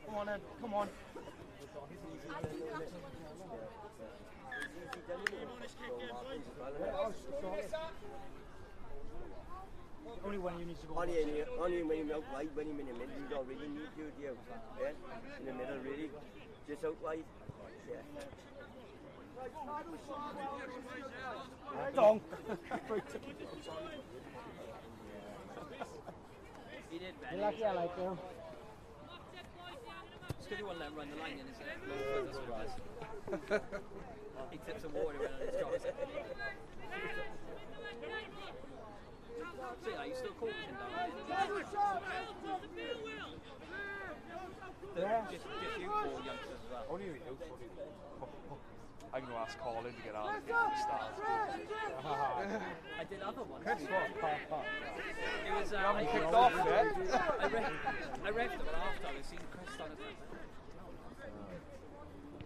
Come on then, come on. Only when you need to go. Only when you're out wide, when you're in the middle, you don't really need to, do you? Yeah? In the middle, really. Just out wide. Yeah. Dong. He did, Ben. You're lucky I like you. It's because he won't let him run the line in, isn't it? That's what it was. He tips the water when it's dropped. So, are you still coaching, Just you four youngsters as well. Only you, I'm going to ask Colin to get out of the stars. I did other ones. Guess what? It was, you haven't kicked off yet. I reffed them at half time. I seen Chris on his back.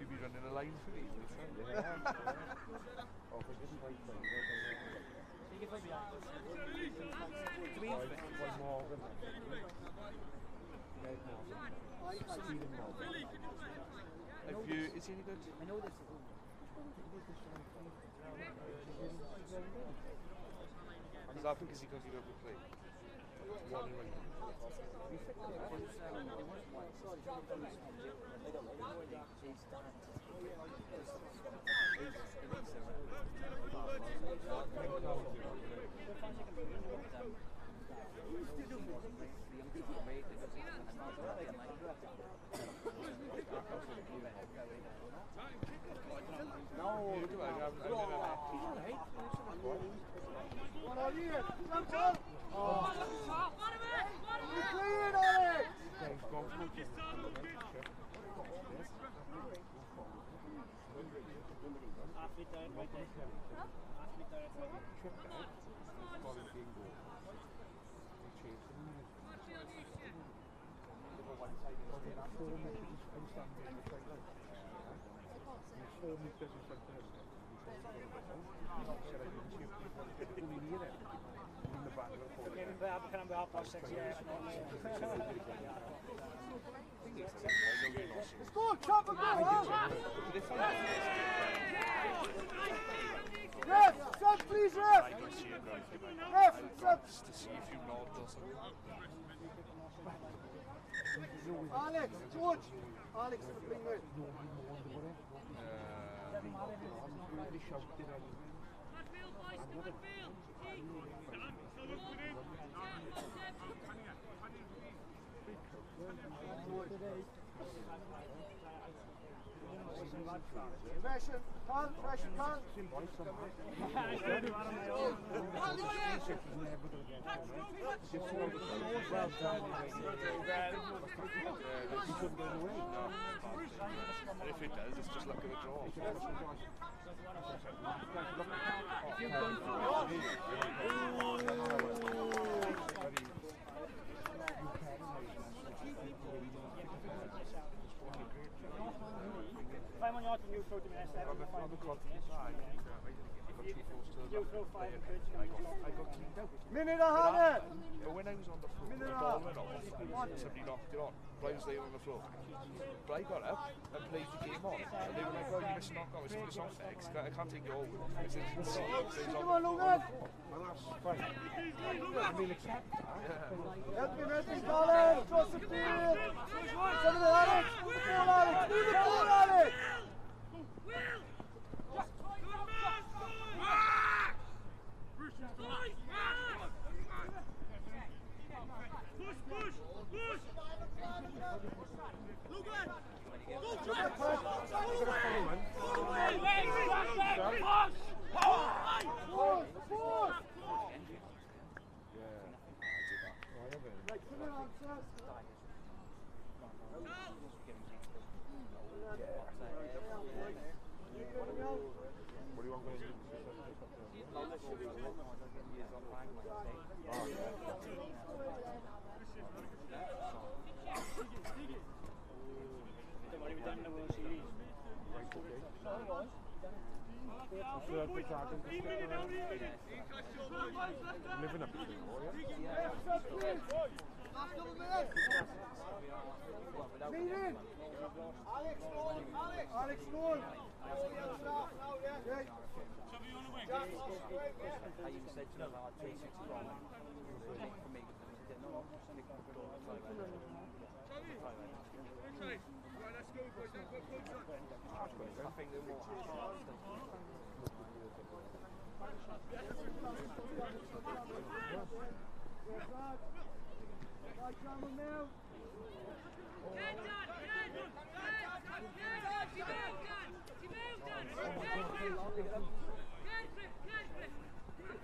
You'll be running a line for these, yeah. Oh, if I didn't wait for you, one more, If you, is he any good? I know this. Is that because he goes you don't play? One ring. Kan be half past 6, yeah. Score, chop and go! Ref, sub please, ref! Ref, sub! Just to see if you nod or something. Alex, George! Alex is playing with. Pressure, Carl, pressure, Carl. If it does, it's just luck of the draw. I'm on your team, you throw to me next time. You throw 5 and I got cleaned out. Minute a hundred. But when I was on the floor, the ball went off, somebody knocked it on. But I was laying on the floor. But I got up and played the game on. And they were like, oh, you missed a knock on. I said, it's on X. I can't take it all. I said, come on, Logan. Well, that's fine. I mean, accept that. Help me, Messi, Colin. Cross the field. Send it to Alex. Move the ball, Alex. Move the ball, Alex. Living up to Alex, go on.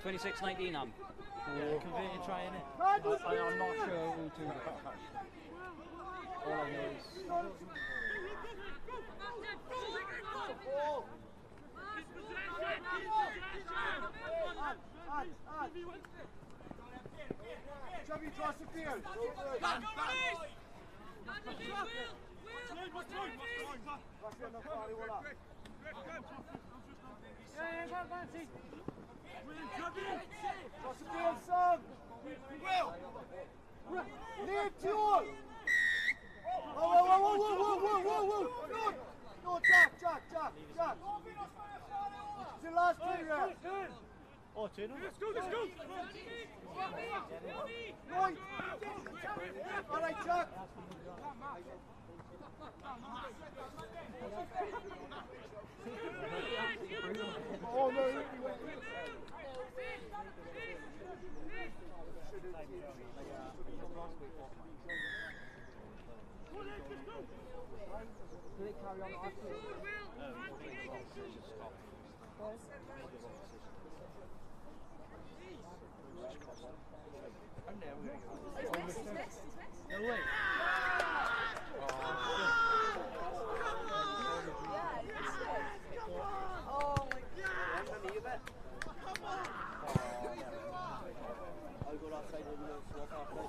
$26.19 I'm converting trying it. I'm not sure who to catch. All I know is Chubby, cross the field. Cross the field, son. Lead to all. Whoa. No, Jack. It's the last play, Red. Oh, turn on. Let's go. Right. All right, Jack. Oh, no. Do they carry on after? no way. Oh my God! I'll go outside and swap after.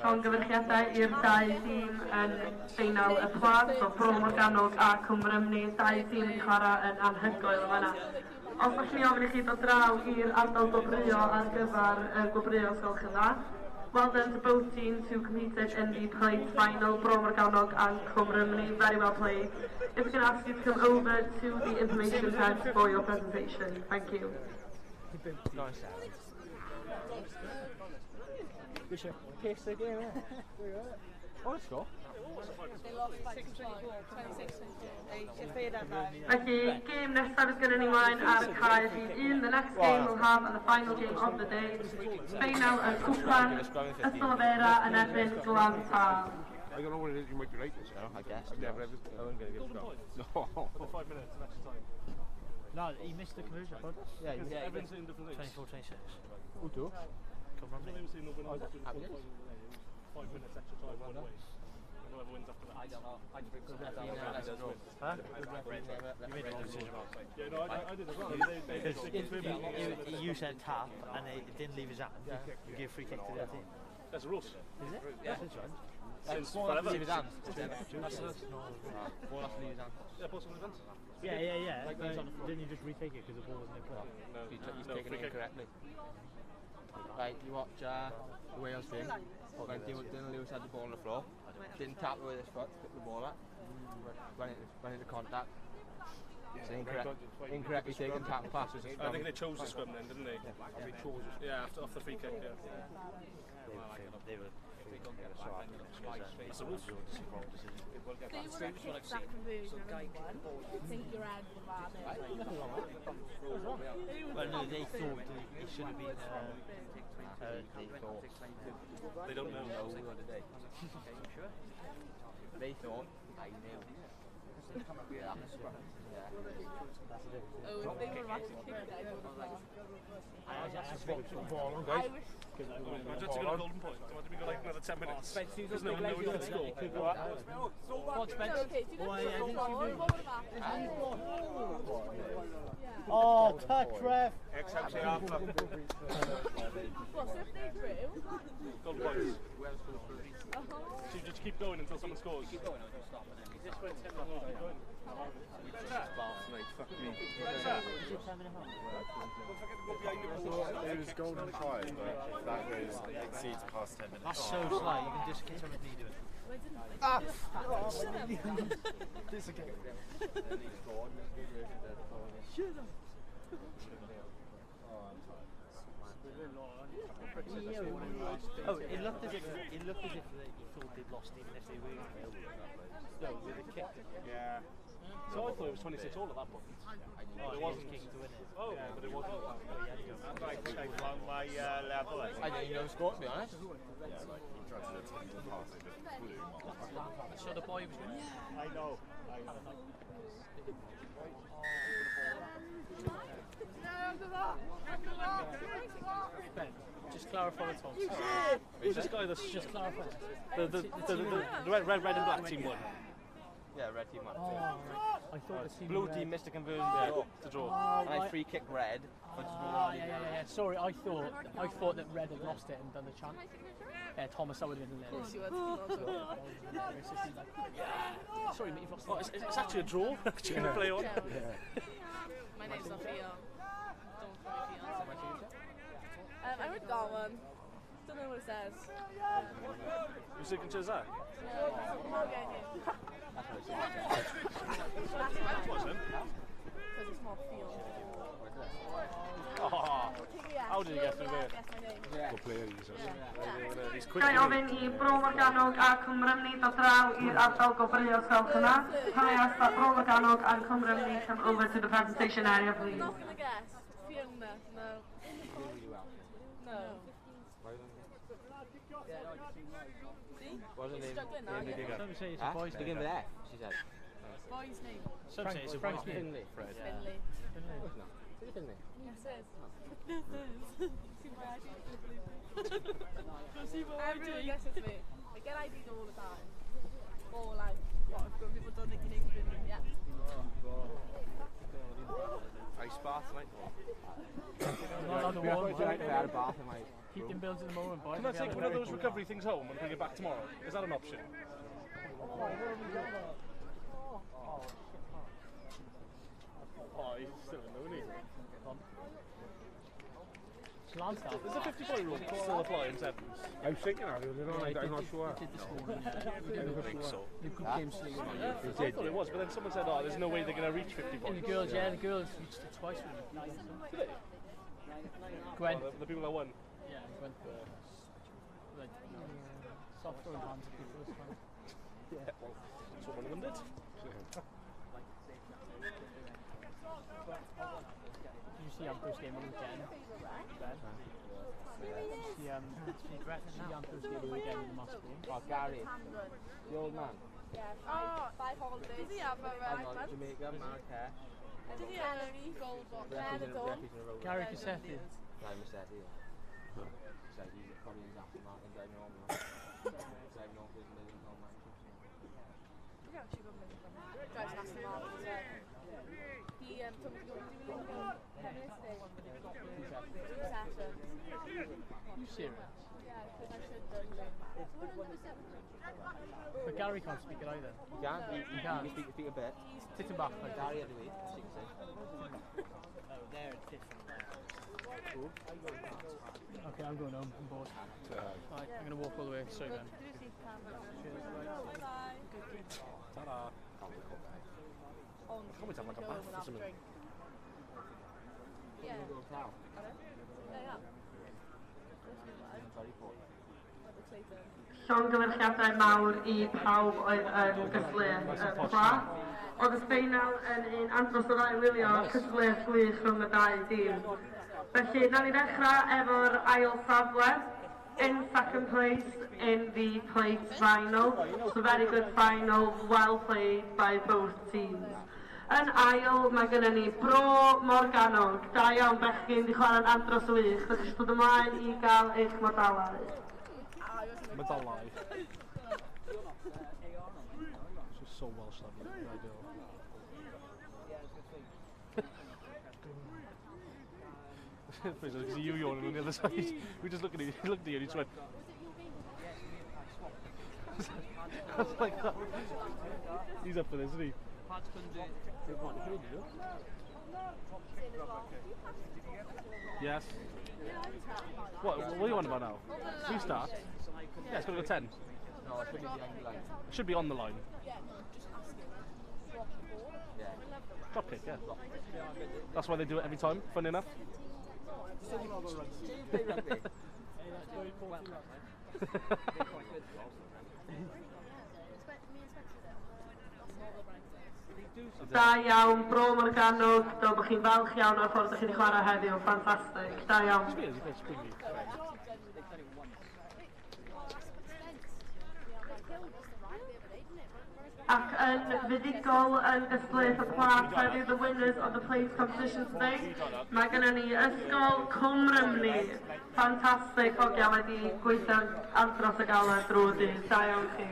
Llongyfarchiadau i'r dau tîm yn ffeinal y plant o Bro Morgannwg a Cwmrymni. Dau tîm wedi chwarae yn anhygoel o fanna. Os allwn ni ofyn i chi dod draw i'r ardal gwobrwyo ar gyfer gwobrwyo os gwelwch yn dda. Well done to both teams who competed in the plate final, Bro Morgannwg and Cwmrymni. Very well played. If we can ask you to come over to the information tent for your presentation. Thank you. Nice. We should pace the game, Oh, let's go. They lost by 26. Felly, game nesaf is gyda ni ymlaen ar y cae rhif 1. The next game we'll have the final game of the day. Ffeinal yn Cwpan, Ystolfera yn erbyn Glantal. I don't know what it is. You might be right this. I guess. I've never ever. I wasn't going to give it a go. No. For the 5 minutes of extra time. No, he missed the conversion. Yeah, he missed. Everyone's in different things. 24, 26. Who do? Come on, I've never seen no winner after 5 Have you? minutes extra time one way. And whoever wins after that. I don't know. I just Huh? Yeah, no, I did as well. Because you said tap and it didn't leave his hand. You give free kick to the other team. That's the rules. Is it? Yeah. That's right. Since Ball has to forever. leave his hand. That's it. Ball has to leave his hand. Yeah, ball has to leave his hand. Yeah. Like didn't you just retake it because the ball wasn't in play? No, He's taken it incorrectly. Right, you watch the Wales thing. When Dylan Lewis had the ball on the floor, didn't tap it with his foot, picked the ball up, went into contact. So incorrectly taken tap and passes. I think they chose the scrum then, didn't they? They chose it. Yeah, off the free kick, yeah. They were That's the rules. So you want to kick that conversion and think you're out of the bar Well, no, they thought it should have been. They don't know. They thought. I knew. Oh, if they were actually kicked that, I would have laughed. Imagine to get a golden point. Imagine we got like another 10 minutes. There's no one knowing who can score. What, Spence? Okay, do you know what happened? Oh, touch, ref! Except they are club. Well, so if they drew... Golden points. So you just keep going until someone scores. Keep going until stop. Is this where 10 minutes keep going? It was golden time, but that goes exceeds past 10 minutes. That's so slow, you can just get something to do it. Ah! This again. Oh, it looked as if they thought they'd lost even if they were. No, with the kick. Yeah. So I thought it was 26 all at that point. It wasn't. Oh, yeah, but it wasn't. I'm like checking on my level. I didn't even know the score, to be honest. Yeah, like he tried to take the pass, it just flew. So the boy was going, I know. Ben, just clarify the Thompson. Who's this guy that's just clarify? The red and black team won. Yeah, red team won. Oh, I thought the team Blue red. team missed a conversion to draw. Oh, And I free kick red. Yeah. Sorry, I thought that red had lost it and done the chant. Yeah, Thomas, that would have been hilarious. Sorry, mate, you've lost. Oh, it's actually a draw. Actually, yeah. Play on. My name's Sophia. Don't call me Fiona. I read that one. Don't know what it says. Your signature's that? No, That wasn't. Because it's not Fiona. Oh, how did you get through there? Good player, he's quick. Gael ofyn I Bro Morgannwg a Cymrymni dod draw i'r ardal gofreol Selcona. Hanes that Bro Morgannwg and Cymrymni come over to the presentation area, please. I'm not going to guess. Fiona, no. No. Wasn't He's it? struggling now, yeah. Some say it's a boy's name. Begin with F, she said. Boy's name. Some say it's a Frank boy's name. Finley. Fred. Finley. Finley. Yes, it is. See my ID? Everyone guesses me. I get ID'd all the time. Or like, what, I've got people don't think your name's Finley yet. I spa tonight. Not on the wall. Keep them builds in the moment, boys. Can I take one of those recovery things home and bring it back tomorrow? Is that an option? Oh, he's still in there, isn't he? Does the 50-point rule still apply in sevens? I was thinking of it, I'm not sure. Did this morning. I don't think so. Good game sleep. I thought it was, but then someone said, oh, there's no way they're going to reach 50 points. The girls reached it twice with me. Did they? Gwen. Oh, the people that won? Yeah, Gwen. Like, soft throwing hands at people this time. Yeah, well, that's what one of them did. Did you see our first game on the weekend? Ben? weekend in the Moscow. Oh, Gary. The old man. Yeah, five holidays. Does he have a Jamaica, Marrakesh. Did he have a gold box? Gary Cassetti. Gary Cassetti, yeah. So he's probably in Aston Martin driving home now. Driving home with millions on Manchester. Yeah, she got millions on Manchester. Drives an Aston Martin as well. He told me to go and do a little feminist day. 2 sessions. Are you serious? Yeah, because I should do that. But Gary can't speak it either. He can? He can speak a bit. Sit him back like Gary had to wait, she can say. They're different there. Okay, I'm going home. I'm bored. Right, I'm going to walk all the way straight then. Cheers, bye. Ta-da. Come and have like a bath or something. Yeah. Llongyfarchiadau mawr I pawb oedd yn gysleuaeth y pla. Oedd y sbeinal yn un andros o ddau wylio cysleuaeth gwych rhwng y dau dîm. Felly, na ni ddechrau efo'r ail safle. In second place in the plate final. So very good final, well played by both teams. Yn ail, mae gennym ni Bro Morganog. Da iawn bechgyn, di chwarae'n andros o wych. Dych chi'n dod ymlaen I gael eich modalau. Medalau. She's so Welsh, that would be ideal. Because you yawning on the other side. We just looked at you and you just went. I was like that. He's up for this, isn't he? Yes. What do you want about now? Restart? Yeah, it's got to go 10. No, it should be the line. It should be on the line. Drop kick, yeah. That's why they do it every time, funny enough. Da iawn, Bro Morganog, do bych chi'n falch iawn o'r ffordd ydych chi'n chwarae heddiw, ffantastig, da iawn. Ac yn fudigol yn gysgleth y plas heddiw, the winners of the plate competition today, mae gennym ni Ysgol Cwm Rymni. Ffantastig hogia wedi gweithio'n andros o galed drwy'r dydd, da iawn chi.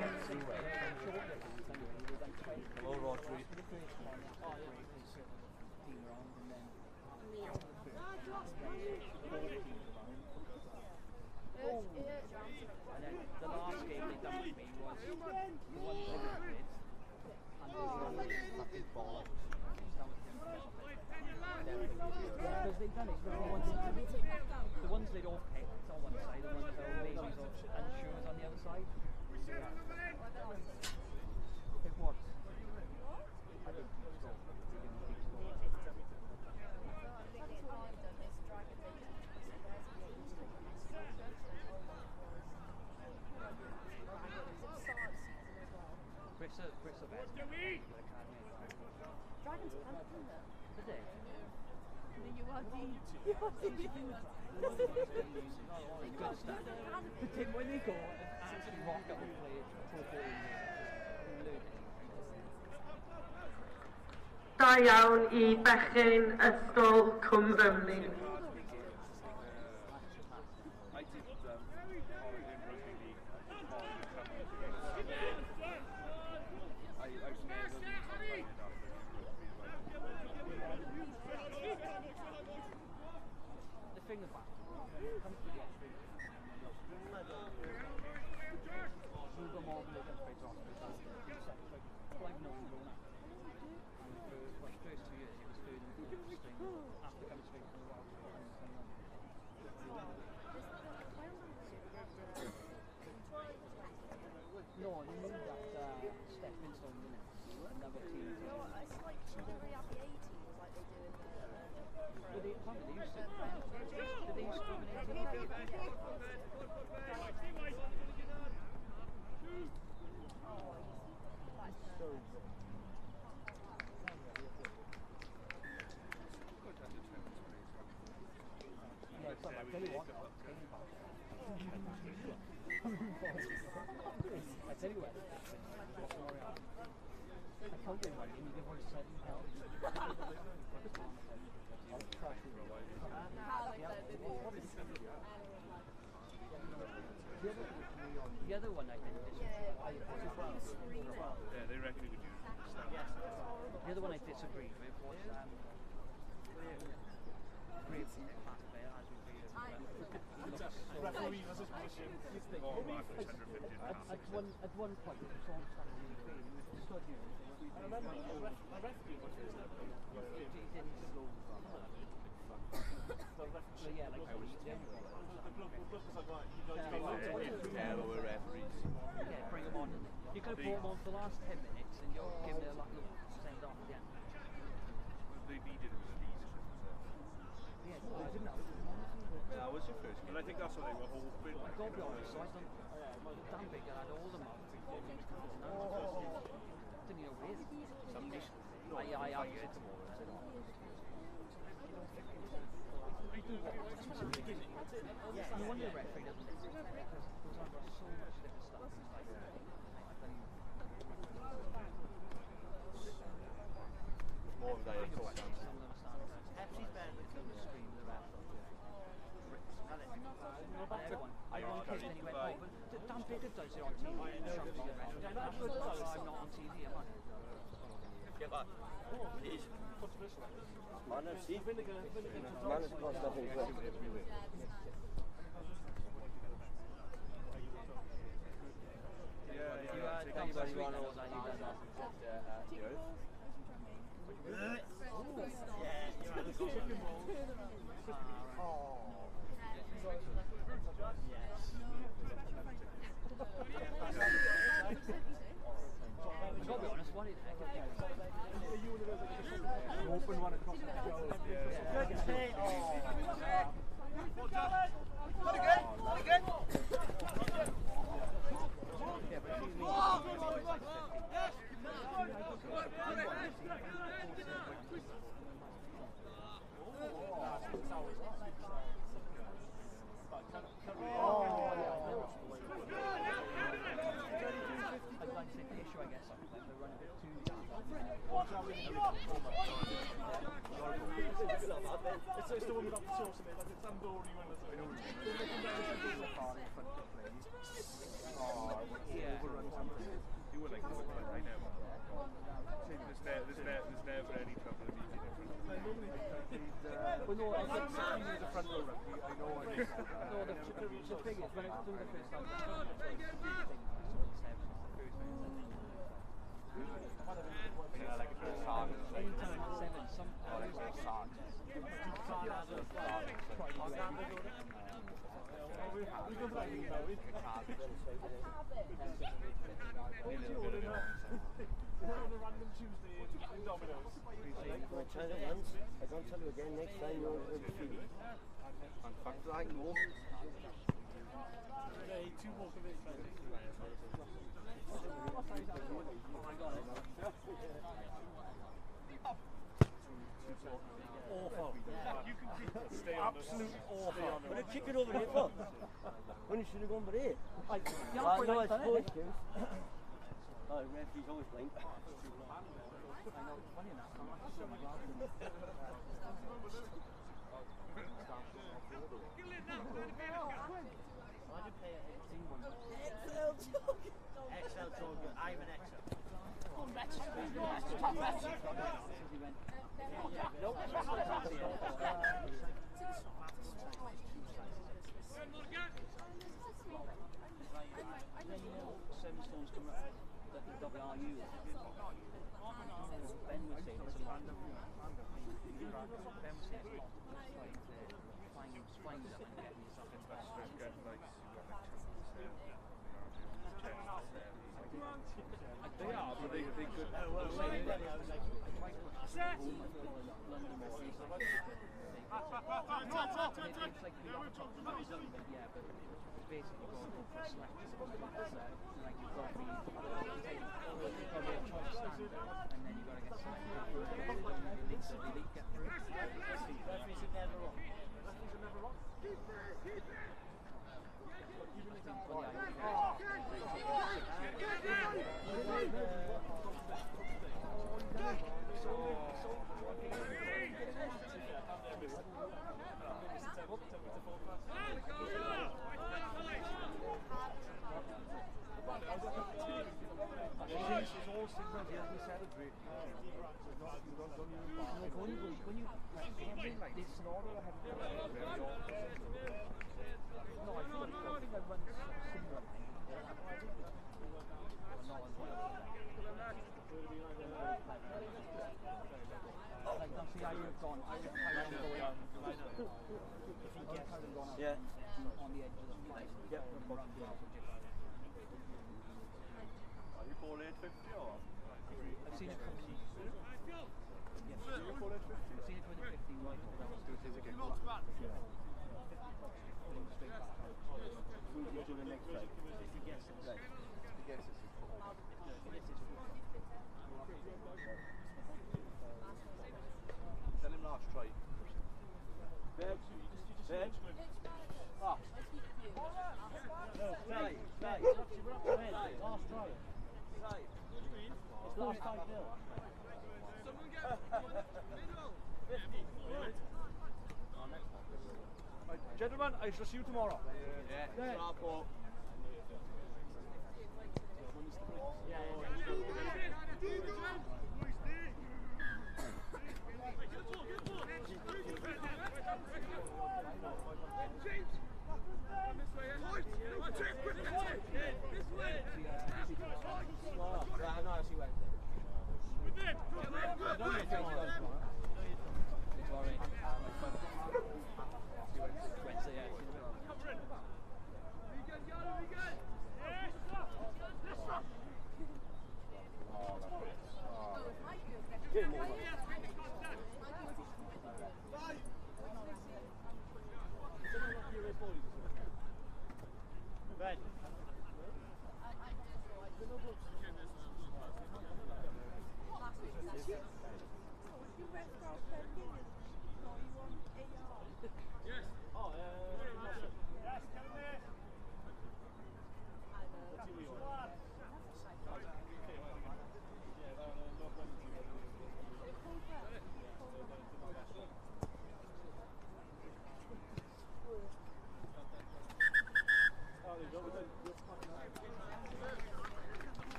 Because they've done it, the ones they'd all picked on one side, the ones that were maybe unsure on the other side. Pick what? I didn't keep score. Brits are best. Dragons can't do that. Did they? Good stuff. But then when they go and actually rock up and play it, Da iawn I bechgyn Ysgol Cwm Rymni. the thing about it comes to the extreme. Super more than they can face off. Like no one going up. And for the first 2 years he was doing the thing after coming straight from the wild. No, you mean that stepping stone, didn't it? Another team. It's like they have the 80s like they do in the... Well, they used to. Did they used to told you about it, and you give one a certain help. The other one I think yeah, they reckon it would use the other one I disagreed with was Brave Fast Bear as we referee versus position. At one point it was all standing in the field, he stood here. I remember a referee was he didn't slow so yeah, like the bloke was like, right, you guys go referees. Yeah, bring them on. You could have brought them on for the last 10 minutes and you'll give them a little send off at the end. They needed it with these. Yeah, they didn't have it. Yeah, was your first, but I think that's what they were hoping. I've got to be honest, so I don't damn big I had all the mouth before didn't know where. Somebody's I used it tomorrow. Yeah, no wonder the referee doesn't because it goes on about so much different stuff. It's more of a day of thought. Pepsi's better than the scream the ref. Everyone kids and he went, oh, but Dan Baker does it on TV. I'm not on TV, am I? Get back. Please. Manners, see? Manners cost nothing. Anybody want to know that you've done at the Urdd? I've got to be honest, what is it? Open one across the shoulder. It's the one without the sauce in it, like the tandoori one or something. You were like, I know. There's never any trouble in eating it. Well, no, I think he's a front row referee. I know I know. No, the thing is, when I do the first time, Like a first time. Random Tuesday in Domino's. I tried it once. I don't tell you again. Next time you'll feel it. And fuck like no. Two more of it. awful. You can stay on absolute awful. But they kick it over here for. When you should have gone for it. No, I suppose. Oh, the referee's always blind. I know, it's funny enough. I'm not sure my glasses. XL Jordan, I'm an XL. Seven stones come up that the WRU. Ben was saying it's a random. Ben was saying it's not flying them and getting yourself into that straight. They are, but they could. Basically going for a select like you've got to be a choice standard and then you've got to get selected elite get through. Referees are never wrong. Referees are never wrong. those things where you have to celebrate. When you like this scenario, I haven't done it very often. No, I think I run similar. Like, now see how you've gone. If he gets gone out on the edge of the flight, Are you call 850 or? I've seen it come in. Yes. You call 850? I've seen it come in 15 right now. Straight back. We'll do the next time. If he gets it. Right. If he gets it. Tell him last try. Ben. Ben. Ah. No, try. Try. We're up to Ben. Last try. Try. It's last 5-0. Someone get middle. 50. Right, gentlemen, I shall see you tomorrow. Yeah. Paul.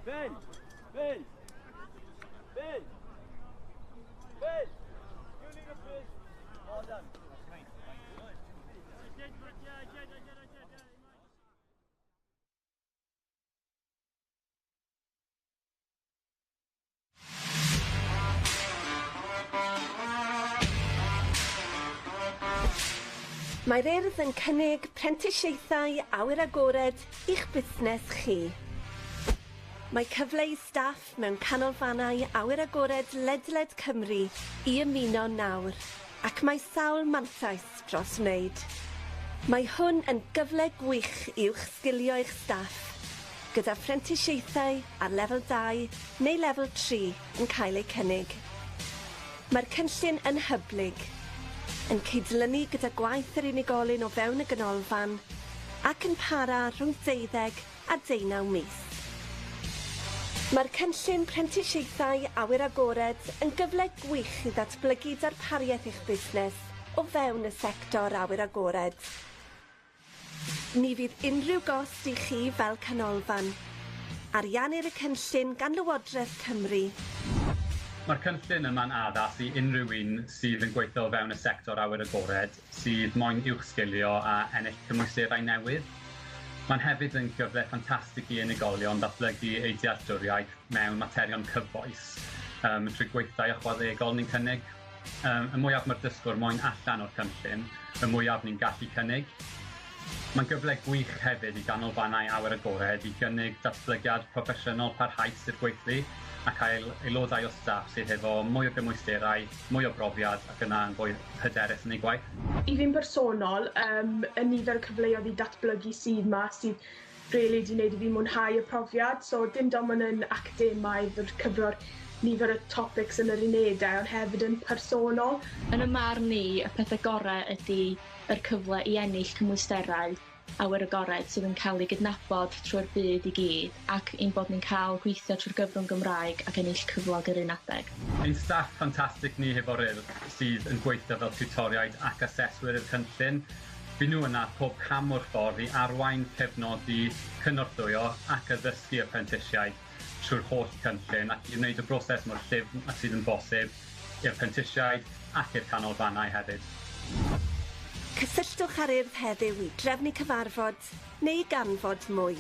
Ben! Ben! Ben! Ben! You need a fish! Well done. Mae'r Urdd yn cynnig prentisiaethau awyr agored i'ch busnes chi. Mae cyfle i staff mewn canolfannau awyr agored ledled Cymru i ymuno nawr, ac mae sawl mantais dros wneud. Mae hwn yn gyfle gwych i'ch sgilio eich staff, gyda prentisiaethau ar lefel 2 neu lefel 3 yn cael eu cynnig. Mae'r cynllun yn hyblyg, yn cydlynu gyda gwaith yr unigolyn o fewn y ganolfan ac yn para rhwng 12 a 19 mis. Mae'r cynllun prentisiaethau awyr agored yn gyfle gwych i ddatblygu darpariaeth eich busnes o fewn y sector awyr agored. Ni fydd unrhyw gost i chi fel canolfan. Ariannir y cynllun gan Lywodraeth Cymru. Mae'r cynllun yma'n addas i unrhyw un sydd yn gweithio o fewn y sector awyr agored, sydd moyn i'w sgilio a ennill cymwysterau newydd. Mae'n hefyd yn gyfle ffantastig i unigolion datblygu eu dealltwriaeth mewn materion cyfoes, trwy gweithdai ychwanegol ni'n cynnig. Y mwyaf mae'r dysgwr moyn allan o'r cynllun, y mwyaf ni'n gallu cynnig. Mae'n gyfle gwych hefyd i ganolfannau awyr agored i gynnig datblygiad proffesiynol parhaus i'r gweithlu a cael aelodau o staff sydd hefo mwy o gymwysterau, mwy o brofiad ac yna yn fwy hyderus yn ei gwaith. I fi'n personol, y nifer o cyfleoedd i datblygu sydd yma sydd rili wedi gwneud i fi mwynhau y profiad. So dim ond yn academaidd o'r cyfro'r nifer o topics yn yr unedau, ond hefyd yn personol. Yn y marn ni, y pethau gorau ydy yr cyfle i ennill cymwysterau awyr agored sydd yn cael ei gydnabod trwy'r byd i gyd, ac ein bod ni'n cael gweithio trwy'r gyfrwng Gymraeg ac ennill cyflog yr un adeg. Ein staff ffantastig ni hefo'r Urdd sydd yn gweithio fel tiwtoriaid ac aseswyr y cynllun. Fy nhw yna pob cam o'r ffordd i arwain, cefnodi, cynorthwyo ac addysgu apprentishiaid trwy'r holl cynllun ac i wneud y broses mor llyfn a sydd yn bosib i'r apprentishiaid ac i'r canolfannau hefyd. Cysylltwch ar Urdd heddiw i drefnu cyfarfod neu ganfod mwy.